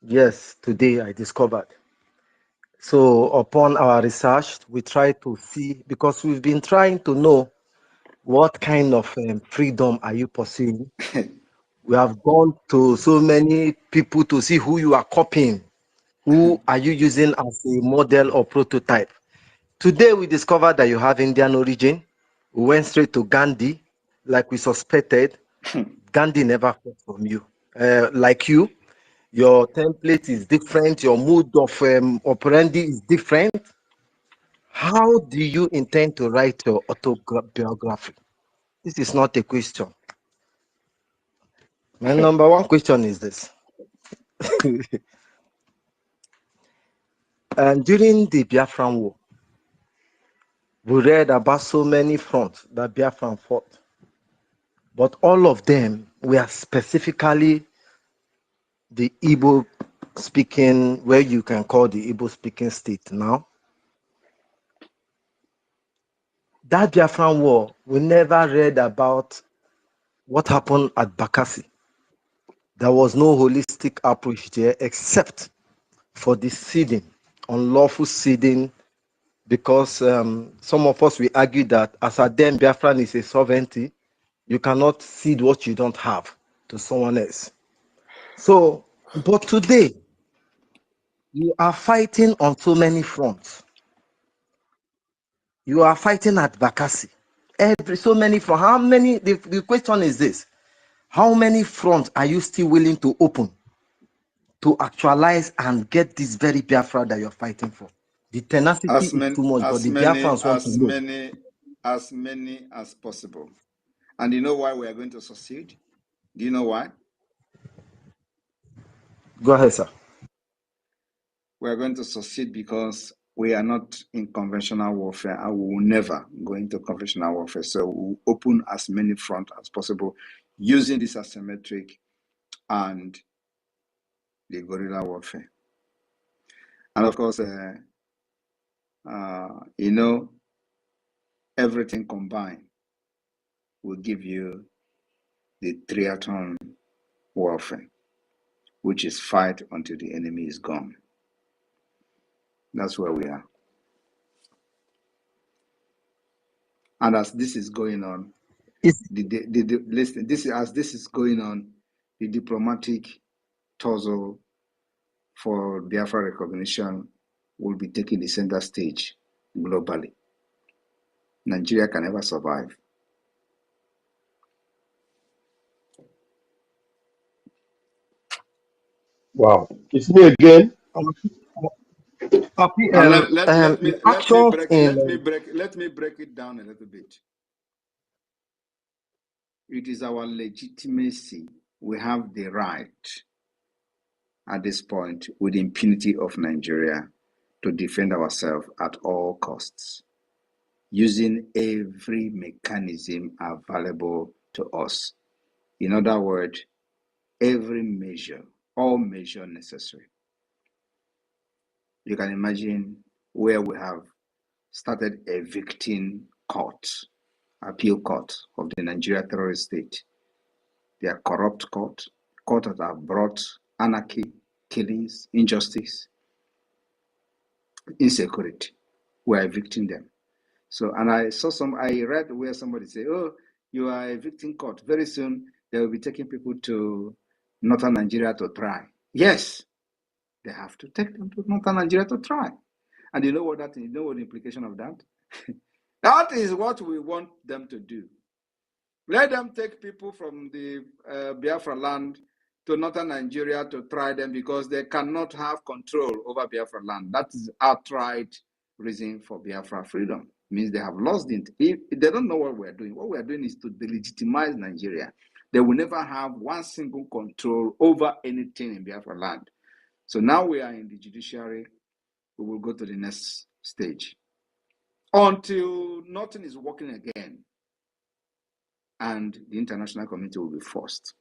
Yes, today I discovered. So upon our research, we try to see, because we've been trying to know what kind of freedom are you pursuing. We have gone to so many people to see who you are copying. Who are you using as a model or prototype? Today, we discovered that you have Indian origin. We went straight to Gandhi, like we suspected. Gandhi never heard from you. Like you, your template is different. Your mood of operandi is different. How do you intend to write your autobiography? This is not a question. My number one question is this. And during the Biafran War, we read about so many fronts that Biafran fought. but all of them were specifically the Igbo speaking, where you can call the Igbo speaking state now. That Biafran war, we never read about what happened at Bakassi. There was no holistic approach there except for the seeding, unlawful seeding, because some of us, we argue that as a then Biafran is a sovereignty, you cannot cede what you don't have to someone else. So, but today, you are fighting on so many fronts. You are fighting at Bakassi. So many fronts. How many? The question is this: how many fronts are you still willing to open to actualize and get this very Biafra that you're fighting for? The tenacity As is many, too much, but as the many, Biafrans want to as know. many, as many as possible. And you know why we are going to succeed? Do you know why? Go ahead, sir. We are going to succeed because we are not in conventional warfare, and we will never go into conventional warfare. So we'll open as many fronts as possible using this asymmetric and the guerrilla warfare. And of course, you know, everything combined will give you the triathlon warfare, which is fight until the enemy is gone. That's where we are. And as this is going on, listen, as this is going on, the diplomatic tussle for Biafra recognition will be taking the center stage globally. Nigeria can never survive. Wow, it's me again. And let me break it down a little bit. It is our legitimacy. We have the right at this point, with the impunity of Nigeria, to defend ourselves at all costs, using every mechanism available to us. In other words, every measure, all measure necessary. You can imagine where we have started evicting courts, appeal court of the Nigeria terrorist state. They are corrupt courts that have brought anarchy, killings, injustice, insecurity. We are evicting them. So, and I read where somebody said, oh, you are evicting court. Very soon, they will be taking people to northern Nigeria to try. Yes, they have to take them to northern Nigeria to try. And you know what the implication of that? That is what we want them to do. Let them take people from the Biafra land to northern Nigeria to try them, because they cannot have control over Biafra land. That is outright reason for Biafra freedom. It means they have lost it. If they don't know what we're doing. What we're doing is to delegitimize Nigeria. They will never have one single control over anything in Biafra land. So now we are in the judiciary. We will go to the next stage until nothing is working again, and the international community will be forced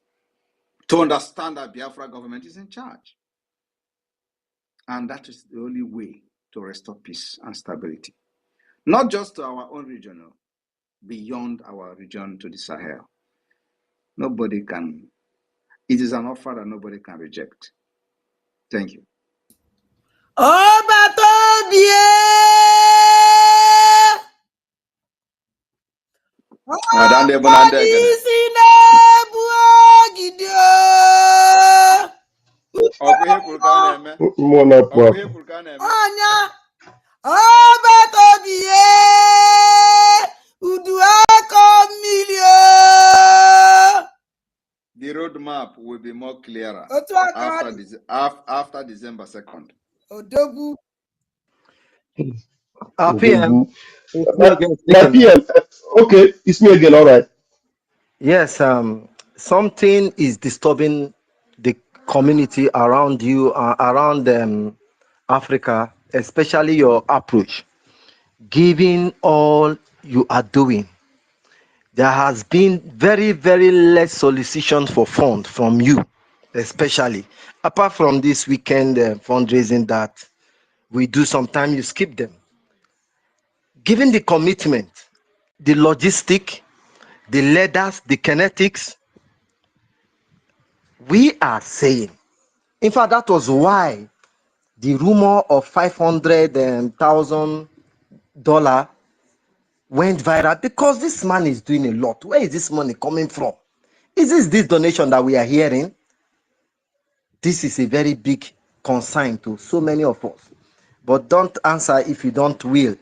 to understand that Biafra government is in charge. And that is the only way to restore peace and stability. Not just to our own region, beyond our region to the Sahel. Nobody can, it is an offer that nobody can reject. Thank you. The roadmap will be more clearer after December 2nd. PM, it's me again My speaking. PM, okay, it's me again, all right. Yes, something is disturbing the community around you, around Africa, especially your approach. Given all you are doing, there has been very, very less solicitation for funds from you, especially. Apart from this weekend fundraising that we do, sometimes you skip them. Given the commitment, the logistic, the leaders, the kinetics, we are saying, in fact, that was why the rumor of $500,000 went viral, because this man is doing a lot. Where is this money coming from? Is this donation that we are hearing? This is a very big concern to so many of us. But don't answer if you don't will.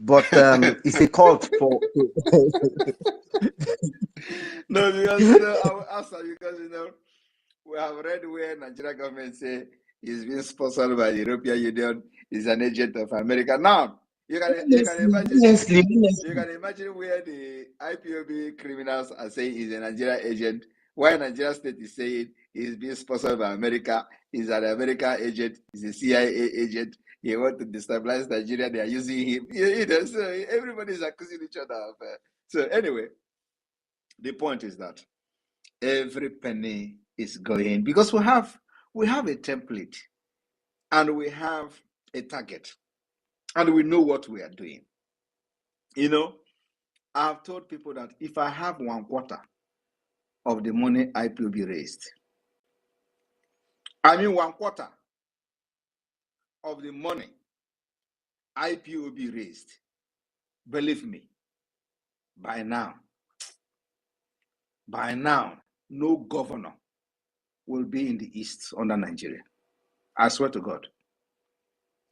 But it's a call for. No, because you know, I will answer because you know we have read where Nigeria government say is being sponsored by the European Union, is an agent of America. Now you can imagine where the IPOB criminals are saying he's a Nigeria agent, why Nigeria state is saying he's being sponsored by America, he's an American agent, he's a CIA agent. He want to destabilize Nigeria. They are using him. You know, so everybody is accusing each other of. So anyway, the point is that every penny is going because we have a template and we have a target and we know what we are doing. You know, I've told people that if I have 1/4 of the money IPOB raised, I mean 1/4 of the money IPOB raised, believe me, by now, no governor will be in the East under Nigeria. I swear to God.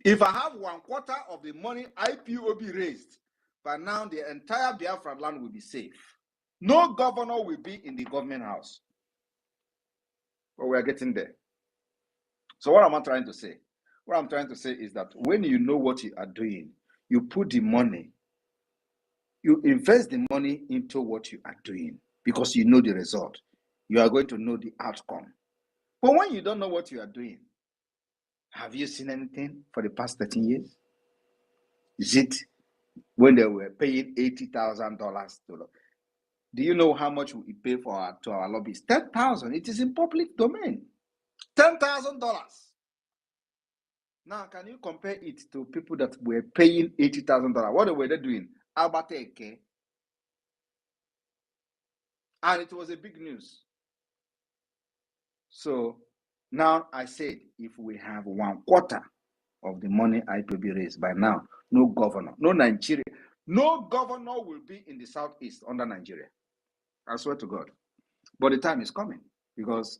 If I have 1/4 of the money IPOB raised, by now the entire Biafra land will be safe. No governor will be in the government house. But we are getting there. So what am I trying to say? What I'm trying to say is that when you know what you are doing, you put the money, you invest the money into what you are doing because you know the result. You are going to know the outcome. But when you don't know what you are doing, have you seen anything for the past 13 years? Is it when they were paying $80,000 to? Do you know how much we pay to our lobbyists? $10,000. It is in public domain. $10,000. Now, can you compare it to people that were paying $80,000? What were they doing? Albateke. And it was a big news. So now I said, if we have 1/4 of the money IPOB raised by now, no governor, no Nigeria, no governor will be in the Southeast under Nigeria. I swear to God. But the time is coming because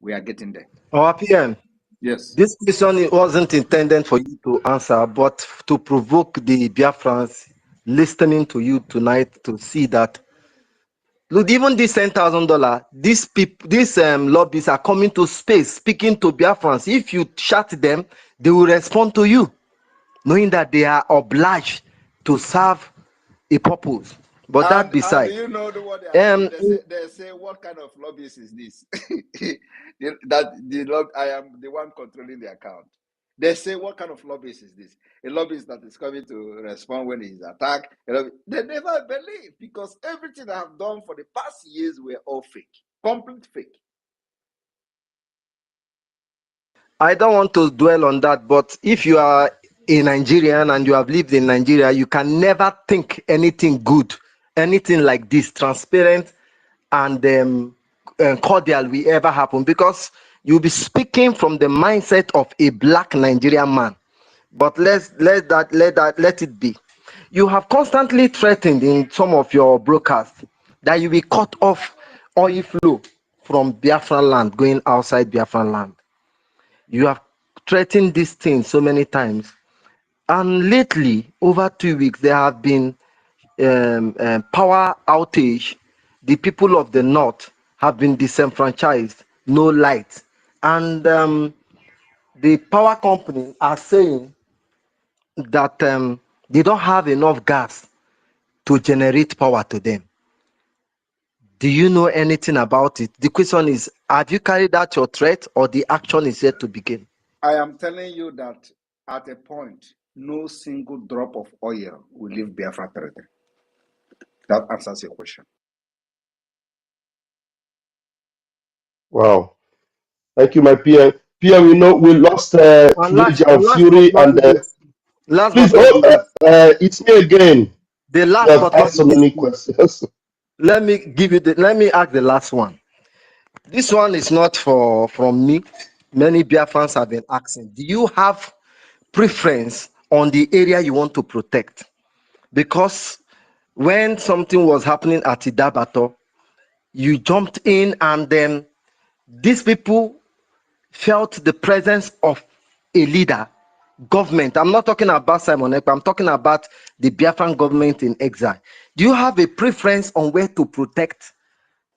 we are getting there. Our PM. Yes. This question wasn't intended for you to answer, but to provoke the Biafrans listening to you tonight to see that, look, even this $10,000, these people, these lobbies are coming to space, speaking to Biafrans. If you shut them, they will respond to you, knowing that they are obliged to serve a purpose. But that And beside, do you know what they are saying? They say, what kind of lobbyist is this? I am the one controlling the account. They say, what kind of lobbyist is this? A lobbyist that is coming to respond when he is attacked. They never believe because everything I have done for the past years were all fake, complete fake. I don't want to dwell on that, but if you are a Nigerian and you have lived in Nigeria, you can never think anything good, anything like this, transparent and cordial will ever happen, because you'll be speaking from the mindset of a black Nigerian man. But let it be. You have constantly threatened in some of your broadcasts that you will cut off oil flow from Biafran land going outside Biafran land. You have threatened this thing so many times, and lately, over 2 weeks, there have been power outage. The people of the north have been disenfranchised, no light, and the power company are saying that they don't have enough gas to generate power to them. Do you know anything about it? The question is, have you carried out your threat, or the action is yet to begin? I am telling you that at a point, no single drop of oil will leave Biafra territory. That answers your question. Wow. Thank you, my PM. PM, we lost And Rage last, and and last but Fury, not and the least, last please, but not the least, it's me again. the You last have but not asked the so least, many please, questions. let me ask the last one. This one is not from me. Many Biafrans have been asking, do you have preference on the area you want to protect? Because when something was happening at Idabato, you jumped in, and then these people felt the presence of a leader, government. I'm not talking about Simon Ekpa, I'm talking about the Biafran government in exile. Do you have a preference on where to protect,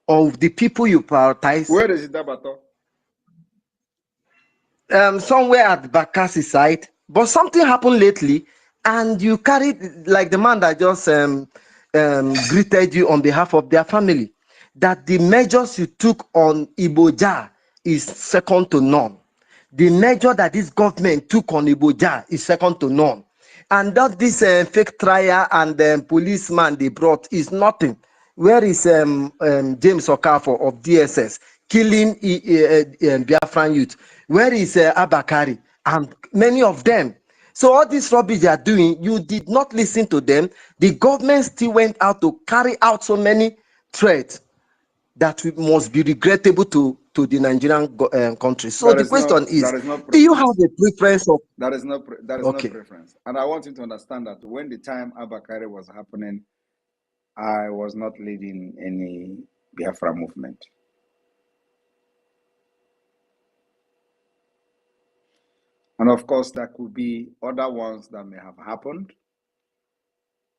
or the people you prioritize? Where is Dabato? Somewhere at Bakassi side, but something happened lately, and you carried, like the man that just greeted you on behalf of their family, that the measures you took on Iboja is second to none. The measure that this government took on Iboja is second to none. And that this fake trial and policeman they brought is nothing. Where is James Okafor of DSS killing Biafran youth? Where is Abakari and many of them? So all this rubbish they are doing, you did not listen to them. The government still went out to carry out so many threats that must be regrettable to the Nigerian country. So the question is, There is no do you have preference. a preference of? There is no Okay. preference. And I want you to understand that when the time Abakari was happening, I was not leading any Biafra movement. And of course, there could be other ones that may have happened,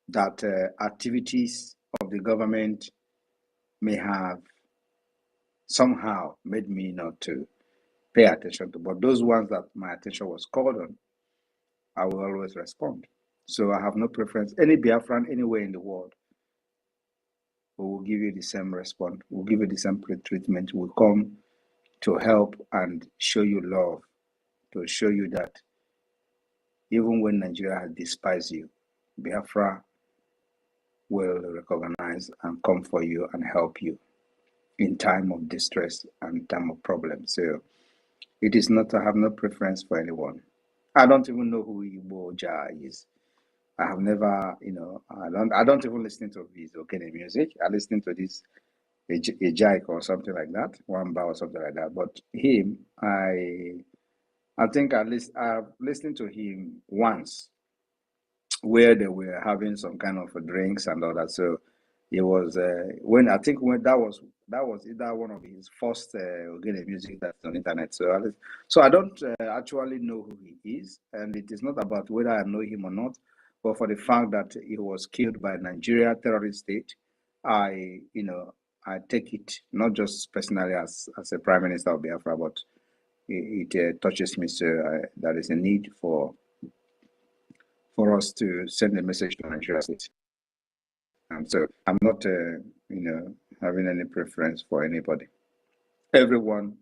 that activities of the government may have somehow made me not to pay attention to. But those ones that my attention was called on, I will always respond. So I have no preference. Any Biafran anywhere in the world, we will give you the same response. We'll give you the same treatment. We'll come to help and show you love, to show you that even when Nigeria has despised you, Biafra will recognize and come for you and help you in time of distress and time of problem. So it is not, I have no preference for anyone. I don't even know who Igbo Ja is. I have never, I don't even listen to his Okene music. I listen to this a Jaik or something like that, Wamba or something like that. But him, I think at least I've listened to him once, where they were having some kind of drinks and all that. So it was when that was either one of his first Ogene music that's on internet. So I don't actually know who he is, and it is not about whether I know him or not, but for the fact that he was killed by Nigeria terrorist state, I take it not just personally as a prime minister of Biafra, but it touches me. So there is a need for us to send a message to Nigeria state. So I'm not, having any preference for anybody. Everyone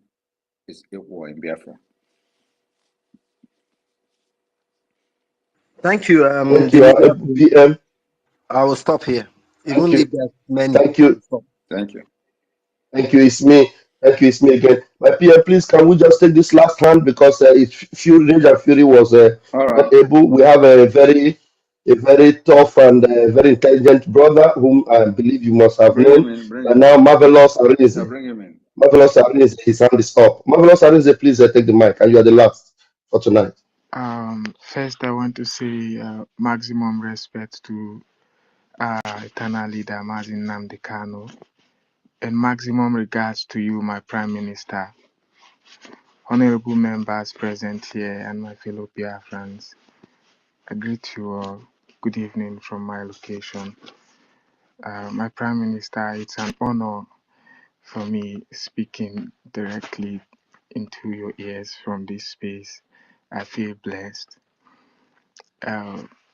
is equal in Biafra. Thank you, Thank the you, media team. PM. I will stop here. Thank Even you. if there's many, Thank I you. will stop. Thank you. Thank you. It's me. Thank you. It's me again. My PM, please, can we just take this last hand because Fury, Rage and Fury was All right. not able. We have a very tough and very intelligent brother whom I believe you must have Bring him known. in. Bring But him now, in. Marvelous Yeah, Arinze. bring him in. Marvelous Arinze, his hand is up. Marvelous Arinze, please take the mic, and you are the last for tonight. First, I want to say maximum respect to eternal leader Mazin Nnamdi Kanu, and maximum regards to you, my Prime Minister, honorable members present here, and my fellow Biafrans. I greet you all. Good evening from my location. My Prime Minister, it's an honor for me speaking directly into your ears from this space. I feel blessed.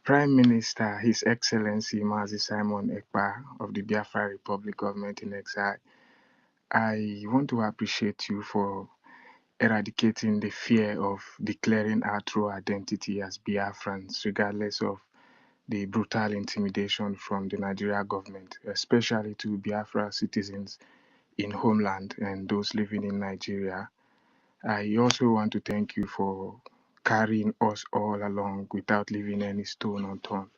Prime Minister, His Excellency Mazi Simon Ekpa of the Biafra Republic Government in Exile, I want to appreciate you for eradicating the fear of declaring our true identity as Biafrans, regardless of the brutal intimidation from the Nigeria government, especially to Biafra citizens in Homeland and those living in Nigeria. I also want to thank you for carrying us all along without leaving any stone unturned,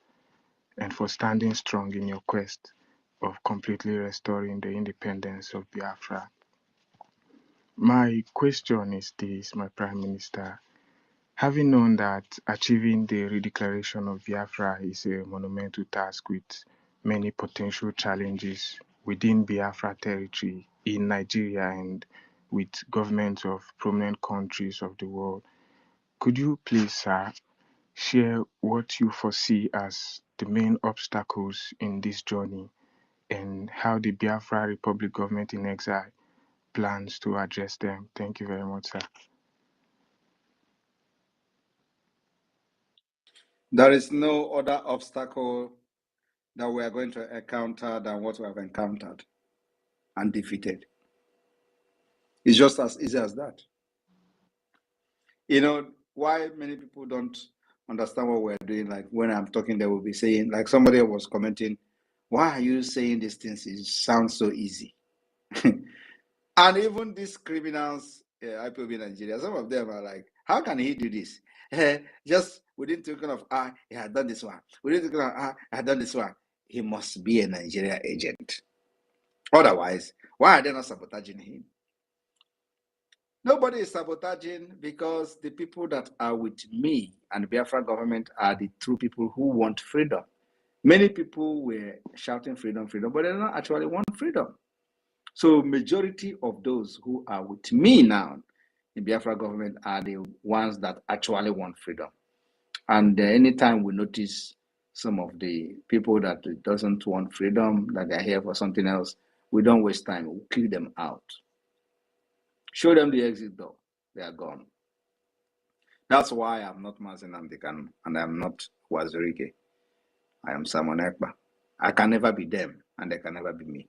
and for standing strong in your quest of completely restoring the independence of Biafra. My question is this, my Prime Minister. Having known that achieving the redeclaration of Biafra is a monumental task with many potential challenges within Biafra territory in Nigeria and with governments of prominent countries of the world, could you please, sir, share what you foresee as the main obstacles in this journey and how the Biafra Republic government in exile plans to address them? Thank you very much, sir. There is no other obstacle that we are going to encounter than what we have encountered and defeated. It's just as easy as that. You know, why many people don't understand what we're doing, like when I'm talking, they will be saying, like somebody was commenting, why are you saying these things? It sounds so easy. And even these criminals, IPOB Nigeria, some of them are like, how can he do this? Just within thinking of, he had done this one. Within thinking of, he had done this one. He must be a Nigeria agent. Otherwise, why are they not sabotaging him? Nobody is sabotaging, because the people that are with me and the Biafra government are the true people who want freedom. Many people were shouting freedom, freedom, but they don't actually want freedom. So majority of those who are with me now in Biafra government are the ones that actually want freedom. And anytime we notice some of the people that doesn't want freedom, that they're here for something else, we don't waste time. We kill them out. Show them the exit door. They are gone. That's why I'm not Mazen Amdekan and I'm not Wazirike. I am Simon Ekpa. I can never be them and they can never be me.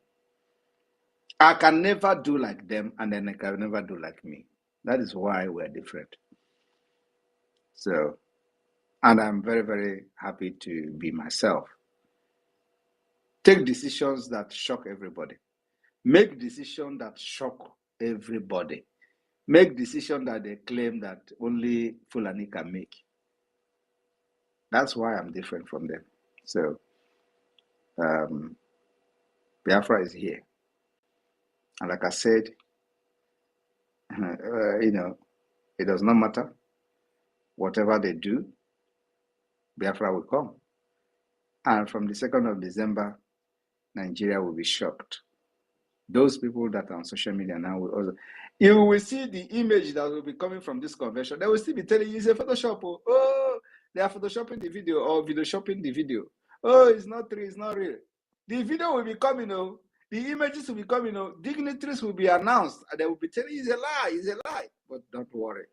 I can never do like them and then they can never do like me. That is why we're different. So, and I'm very, very happy to be myself. Take decisions that shock everybody. Make decisions that shock everybody. Make decisions that they claim that only Fulani can make. That's why I'm different from them. So, Biafra is here. And like I said, you know, it does not matter. Whatever they do, Biafra will come. And from the 2nd of December, Nigeria will be shocked. Those people that are on social media now will also, you will see the image that will be coming from this convention. They will still be telling you it's a Photoshop. Oh, they are Photoshopping the video or video shopping the video. Oh, it's not real, it's not real. The video will be coming, the images will be coming, dignitaries will be announced, and they will be telling you it's a lie, it's a lie. But don't worry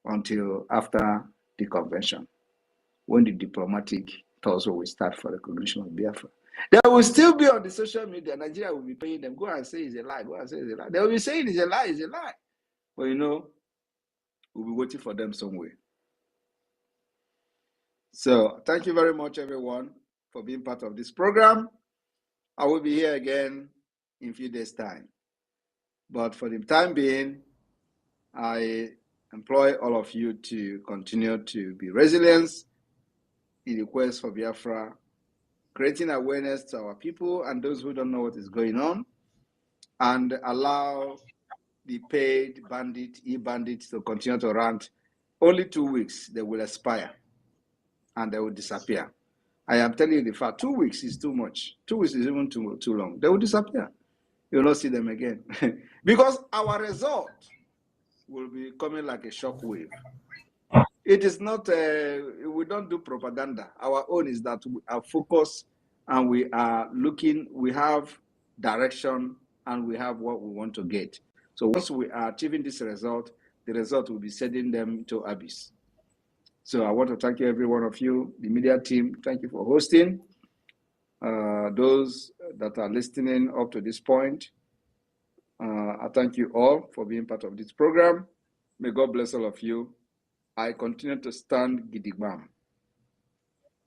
until after the convention, when the diplomatic tours will start for the recognition of Biafra. They will still be on the social media. Nigeria will be paying them. Go and say it's a lie. Go and say it's a lie. They will be saying it's a lie, it's a lie. But we'll be waiting for them somewhere. So thank you very much, everyone, for being part of this program. I will be here again in a few days' time. But for the time being, I employ all of you to continue to be resilient in the quest for Biafra, creating awareness to our people and those who don't know what is going on, and allow the paid bandit, e-bandits to continue to rant. Only 2 weeks, they will expire and they will disappear. I am telling you the fact, 2 weeks is too much. 2 weeks is even too long. They will disappear. You will not see them again. Because our result will be coming like a shock wave. It is not, we don't do propaganda. Our own is that we are focused and we are looking, we have direction and we have what we want to get. So once we are achieving this result, the result will be sending them to abyss. So I want to thank you, every one of you, the media team. Thank you for hosting. Those that are listening up to this point, I thank you all for being part of this program. May God bless all of you. I continue to stand gidigbam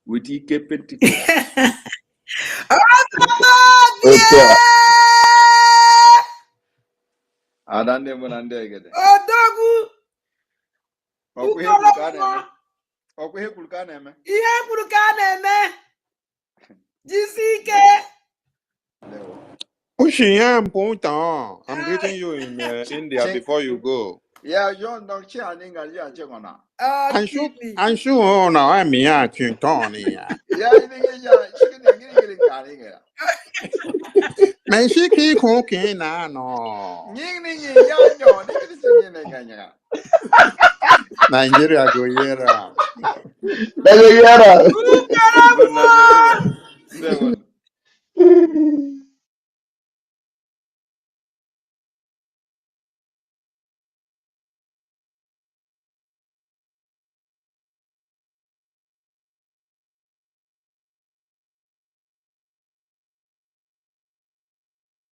with Ike Pentecost. Yeah! Adande munande gede. Odogu. Okwe kulkane me. Okwe kulkane me. Ihe kulkane me. Jisike. Ushiyan Ponton. I'm greeting you in India before you go. Yeah, John don't cheer ninga ya chegona. Anshu now I'm here Chintonia. Yeah, ya chicken ngiri ngari. Man, she keep cooking no. Ning ya nyo ningiri singing nganya. Nigeria go yera. Yara.